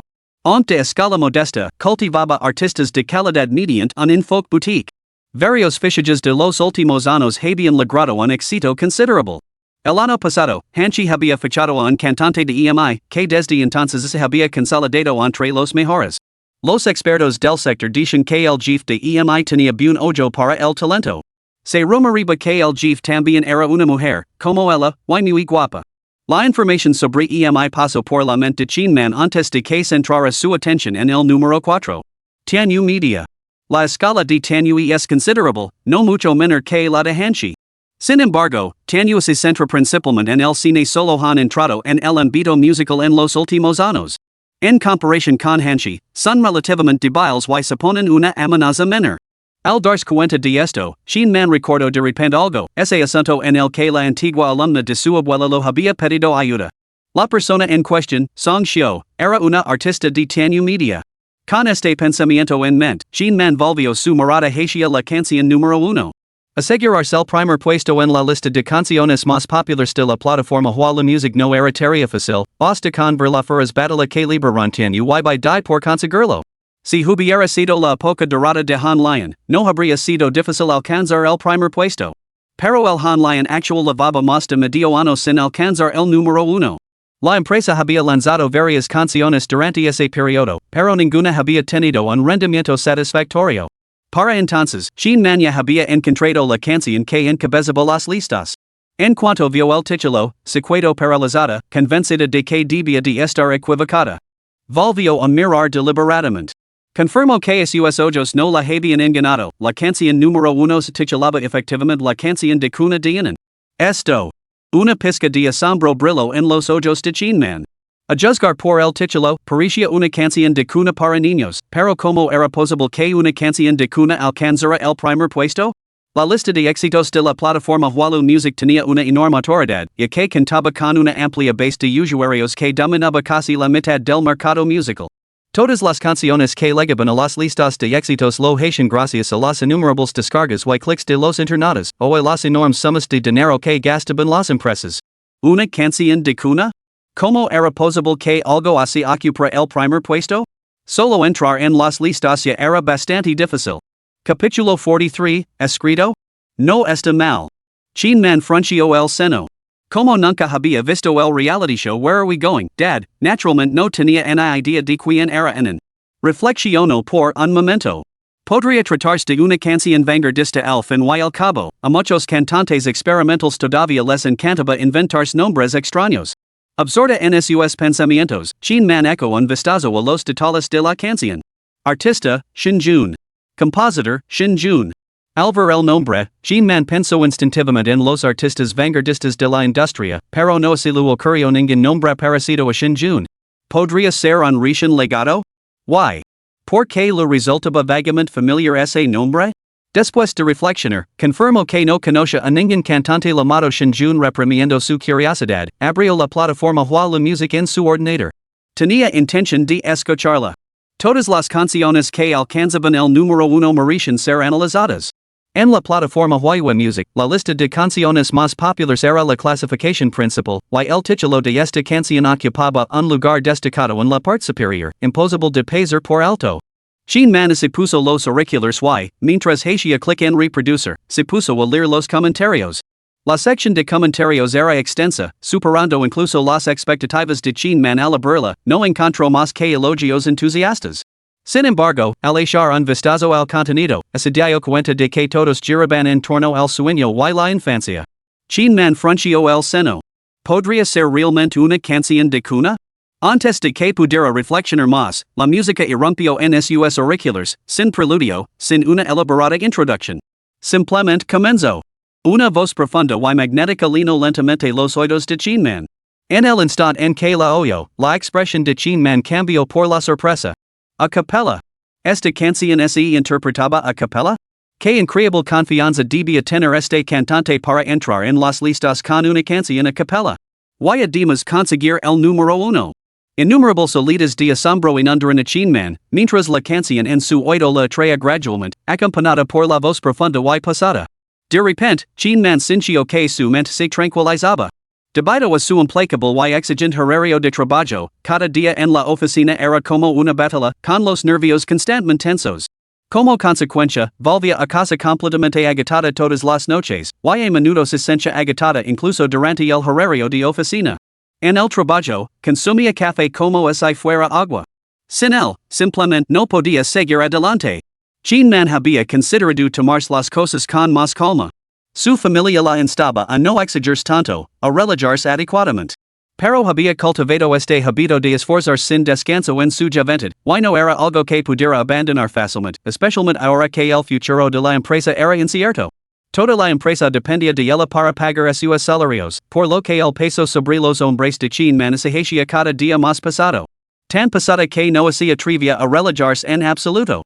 De escala modesta, cultivaba artistas de calidad mediante un enfoque boutique. Varios fichajes de los últimos años habían logrado un éxito considerable. El año pasado, Hanchi había fichado a un cantante de EMI, que desde entonces se había consolidado entre los mejores. Los expertos del sector dicen que el jefe de EMI tenía buen ojo para el talento. Se rumoreaba que el jefe también era una mujer, como ella, y muy guapa. La información sobre EMI pasó por la mente de Shinman antes de que centrara su atención en el número 4. Tianyu Media. La escala de Tianyu es considerable, no mucho menor que la de Hanchi. Sin embargo, Tianyu se centra principalmente en el cine solo han entrado en el ámbito musical en los últimos años. En comparación con Hanchi, son relativamente débiles y suponen una amenaza menor. Al darse cuenta de esto, Shinman recordó de repente algo, ese asunto en el que la antigua alumna de su abuela lo había pedido ayuda. La persona en cuestión, Song Xiu, era una artista de Tianyu Media. Con este pensamiento en mente, Shinman volvió su mirada hacia la canción número 1. Asegurarse el primer puesto en la lista de canciones más populares de la plataforma la music no era tarea fácil, basta con ver la feroz batalla que libraron Tianyu y Baitai por conseguirlo. Si hubiera sido la época dorada de Hanlion, no habría sido difícil alcanzar el primer puesto. Pero el Hanlion actual llevaba más de medio año sin alcanzar el número 1. La empresa había lanzado varias canciones durante ese periodo, pero ninguna había tenido un rendimiento satisfactorio. Para entonces, Shinman ya había encontrado la canción que encabezaba las listas. En cuanto vio el título, se quedó paralizada, convencida de que debía de estar equivocada. Volvió a mirar deliberadamente. Confirmo que sus ojos no la habían enganado, la canción número uno se titulaba efectivamente la canción de cuna de Esto. Una pizca de asombro brilló en los ojos de Chin Man. A juzgar por el título, parecía una canción de cuna para niños, pero como era posible que una canción de cuna alcanzara el primer puesto? La lista de éxitos de la plataforma Hulu Music tenía una enorme autoridad, ya que contaba con una amplia base de usuarios que dominaba casi la mitad del mercado musical. Todas las canciones que llegaban a las listas de éxitos lo hacían gracias a las innumerables descargas y clics de los internautas, o a las enormes sumas de dinero que gastaban las empresas. ¿Una canción de cuna? ¿Cómo era posible que algo así ocupara el primer puesto? Solo entrar en las listas ya era bastante difícil. Capítulo 43, escrito? No está mal. Chin Man frunció el seno. Como nunca había visto el reality show Where Are We Going, Dad, naturalmente no tenía una idea de quién era en. Reflexionó por un momento. Podría tratarse de una canción vanguardista al fin y al cabo, a muchos cantantes experimentales todavía les encantaba inventarse nombres extraños. Absorta en sus pensamientos, Chin Man echó un vistazo a los detalles de la canción. Artista, Shin Jun. Compositor, Shin Jun. Al ver el nombre, Chin Man pensó instintivamente en los artistas vanguardistas de la industria, pero no se le ocurrió ningún nombre parecido a Shin Jun. ¿Podría ser un recién legado? Why? ¿Por qué le resultaba vagamente familiar ese nombre? Después de reflexionar, confirmó que no conoce a ningún cantante llamado Shin Jun. Reprimiendo su curiosidad, abrió la plataforma Hulu Music en su ordenador. Tenía intención de escucharla. Todas las canciones que alcanzaban el número uno merecían ser analizadas. En la plataforma Hulu Music, la lista de canciones más populares era la clasificación principal, y el título de esta canción ocupaba un lugar destacado en la parte superior, imposible de pasar por alto. Chin Man se puso los auriculares y, mientras hacía clic en reproducir, se puso a leer los comentarios. La sección de comentarios era extensa, superando incluso las expectativas de Chin Man al abrirla, no encontró más que elogios entusiastas. Sin embargo, al echar un vistazo al contenido, se dio cuenta de que todos giraban en torno al sueño y la infancia. Chin Man frunció el seno. ¿Podría ser realmente una canción de cuna? Antes de que pudiera reflexionar más, la música irrumpió en sus auriculares, sin preludio, sin una elaborada introducción. Simplemente comenzó. Una voz profunda y magnética llenó lentamente los oídos de Chin Man. En el instante en que la oyó, la expresión de Chin Man cambió por la sorpresa. A capella. ¿Esta canción se interpretaba a capella? ¿Qué increíble confianza debía tener este cantante para entrar en las listas con una canción a capella? ¿Y además conseguir el número uno? Innumerables salidas de asombro inundaron a Chin Man, mientras la canción en su oído la atraía gradualmente, acompañada por la voz profunda y pesada. De repente, Chin Man sintió que su mente se tranquilizaba. Debido a su implacable y exigente horario de trabajo, cada día en la oficina era como una batalla, con los nervios constantemente tensos. Como consecuencia, volvía a casa completamente agotada todas las noches, y a menudo se sentía agotada incluso durante el horario de oficina. En el trabajo, consumía café como si fuera agua. Sin él, simplemente no podía seguir adelante. Chin Man había considerado tomarse las cosas con más calma. Su familia la instaba a no exigirse tanto, a relajarse adecuadamente. Pero había cultivado este hábito de esforzarse sin descanso en su juventud, y no era algo que pudiera abandonar fácilmente, especialmente ahora que el futuro de la empresa era incierto. Toda la empresa dependía de ella para pagar sus salarios, por lo que el peso sobre los hombres de Chin Man se hacía cada día más pesado. Tan pesada que no se atrevía a relajarse en absoluto.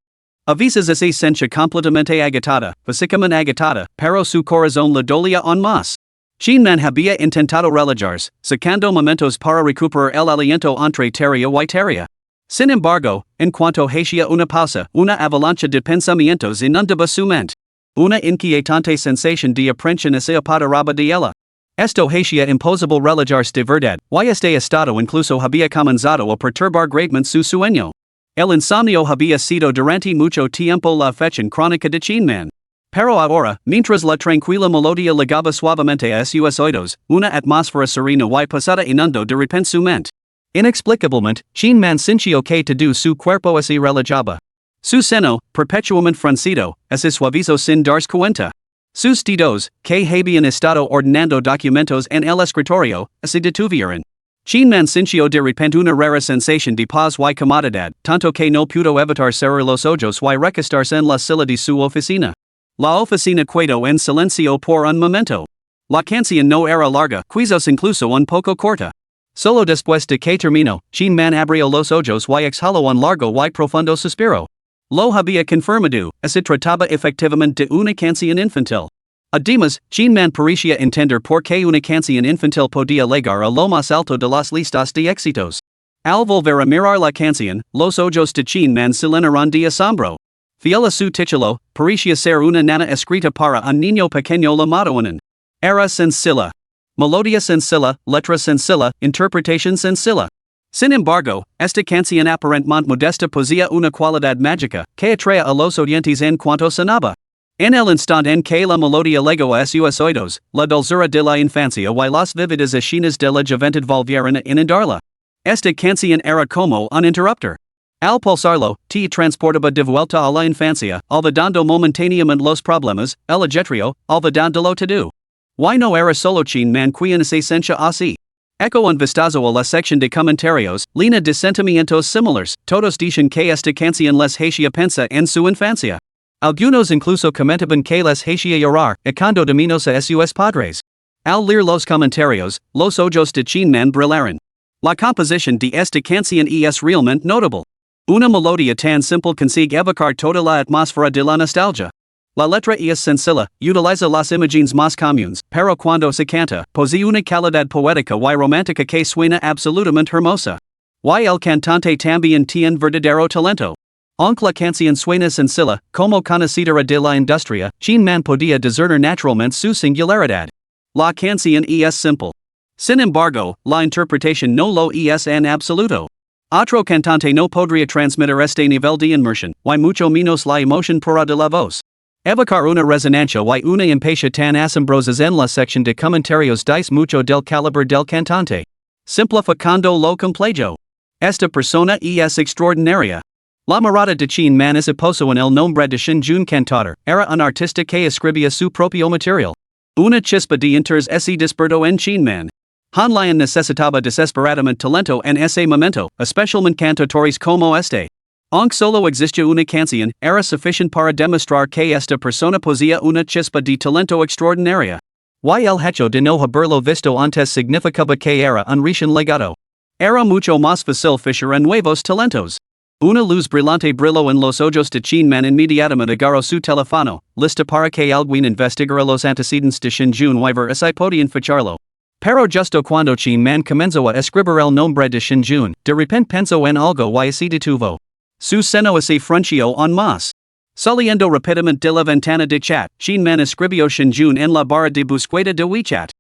A veces se sentía completamente agotada, físicamente agotada, pero su corazón le dolía aún más. Chin Man había intentado relajarse, sacando momentos para recuperar el aliento entre tarea y tarea. Sin embargo, en cuanto hacía una pausa, una avalancha de pensamientos inundaba su mente. Una inquietante sensación de aprensión se apoderaba de ella. Esto hacía imposible relajarse de verdad, y este estado incluso había comenzado a perturbar gravemente su sueño. El insomnio había sido durante mucho tiempo la afección crónica de Chin Man. Pero ahora, mientras la tranquila melodía llegaba suavemente a sus oídos, una atmósfera serena y pesada inundó de repente su mente. Inexplicablemente, Chin Man sintió que todo su cuerpo se relajaba. Su seno, perpetuamente fruncido, se suavizó sin darse cuenta. Sus dedos, que habían estado ordenando documentos en el escritorio, se detuvieron. Chinman sincio de repente una rara sensación de paz y comodidad, tanto que no pudo evitar cerrar los ojos y recostarse en la silla de su oficina. La oficina quedó en silencio por un momento. La canción no era larga, quizás incluso un poco corta. Solo después de que terminó, Chinman abrió los ojos y exhaló un largo y profundo suspiro. Lo había confirmado, se trataba efectivamente de una canción infantil. Además, Chinman parecía entender por qué una canción infantil podía llegar a lo más alto de las listas de éxitos. Al volver a mirar la canción, los ojos de Chinman se llenaron de asombro. Fiel a su título, parecía ser una nana escrita para un niño pequeño llamado Anan. Era sencilla. Melodía sencilla, letra sencilla, interpretación sencilla. Sin embargo, esta canción aparentemente modesta poseía una cualidad mágica que atraía a los oyentes en cuanto sonaba. En el instante en que la melodía llegó a sus oídos, la dulzura de la infancia y las vívidas escenas de la juventud volvieron a inundarla. Esta canción era como un interruptor. Al pulsarlo, te transportaba de vuelta a la infancia, olvidando momentáneamente los problemas, el ajetrio, olvidando lo todo. Y no era solo Chinman quien se sentía así. Echo un vistazo a la sección de comentarios, llena de sentimientos similares, todos dicen que esta canción les hacía pensar en su infancia. Algunos incluso comentaban que les hacía llorar, echando de menos a sus padres. Al leer los comentarios, los ojos de Chinman brillaron. La composición de esta canción es realmente notable. Una melodía tan simple consigue evocar toda la atmósfera de la nostalgia. La letra es sencilla, utiliza las imágenes más comunes, pero cuando se canta, posee una calidad poética y romántica que suena absolutamente hermosa. Y el cantante también tiene verdadero talento. Aunque la canción suena sencilla, como conocedora de la industria, Chinman podía discernir naturalmente su singularidad. La canción es simple. Sin embargo, la interpretación no lo es en absoluto. Otro cantante no podría transmitir este nivel de inmersión, y mucho menos la emoción pura de la voz. Evocar una resonancia y una empatia tan asombrosas en la sección de comentarios dice mucho del calibre del cantante. Simplificando lo complejo. Esta persona es extraordinaria. La mirada de Chinman es puso en el nombre de Shinjun Cantador, era un artista que escribía su propio material. Una chispa de interés se despertó en Chinman. Han Lion necesitaba desesperadamente talento en ese momento, especialmente cantadores como este. Aunque solo existía una canción, era suficiente para demostrar que esta persona poseía una chispa de talento extraordinaria. Y el hecho de no haberlo visto antes significaba que era un recién legado. Era mucho más fácil fichar en nuevos talentos. Una luz brillante brilló en los ojos de Chinman inmediatamente agarró su teléfono, lista para que alguien investigara los antecedentes de Shinjun y ver si podían ficharlo. Pero justo cuando Chinman comenzó a escribir el nombre de Shinjun, de repente pensó en algo y se detuvo. Su seno se frunció aún más. Saliendo rápidamente de la ventana de chat, Chinman escribió Shinjun en la barra de búsqueda de WeChat.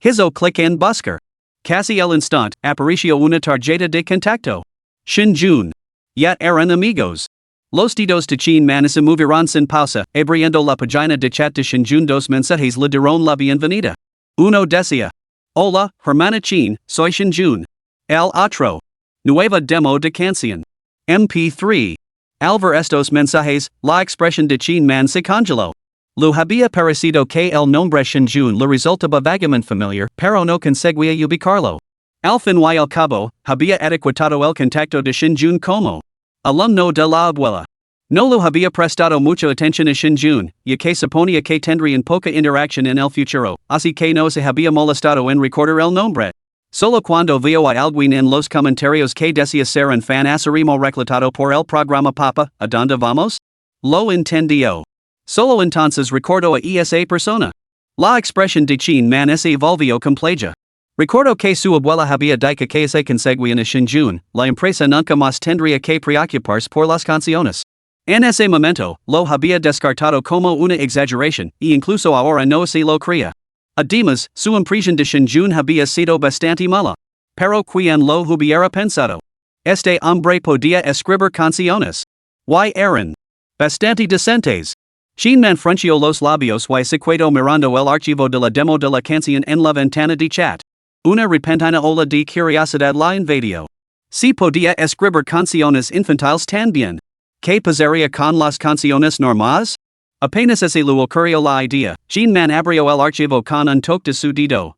Hizo clic en buscar. Casi al instante, apareció una tarjeta de contacto. Shinjun. Ya eran amigos. Los dedos de Chinman se movieron sin pausa, abriendo la página de chat de Shinjun. Dos mensajes le dieron la bienvenida. Uno decía: Hola, hermana Chin, soy Shinjun. El otro: Nueva demo de canción. MP3. Al ver estos mensajes, la expresión de Chinman se congeló. Lo había parecido que el nombre Shinjun le resultaba vagamente familiar, pero no conseguía ubicarlo. Al fin y al cabo, había etiquetado el contacto de Shinjun como alumno de la abuela. No lo había prestado mucha atención a Shinjun, ya que suponía que tendrían poca interacción en el futuro, así que no se había molestado en recordar el nombre. Solo cuando vio a alguien en los comentarios que decía ser un fan acérrimo reclutado por el programa Papa, ¿a dónde vamos? Lo entendió. Solo entonces recordó a esa persona. La expresión de Chinman se volvió compleja. Recordó que su abuela había dicho que se conseguían a Shinjun, la empresa nunca más tendría que preocuparse por las canciones. En ese momento, lo había descartado como una exageración, y incluso ahora no se lo creía. Además, su impresión de Shinjun había sido bastante mala. Pero quien lo hubiera pensado. Este hombre podía escribir canciones. Y eran bastante decentes. Chinman frunció los labios y se quedó mirando el archivo de la demo de la canción en la ventana de chat. Una repentina ola de curiosidad la invadió. Si podía escribir canciones infantiles también. ¿Qué pasaría con las canciones normales? Apenas se le ocurrió la idea, Chinman abrió el archivo con un toque de su dedo,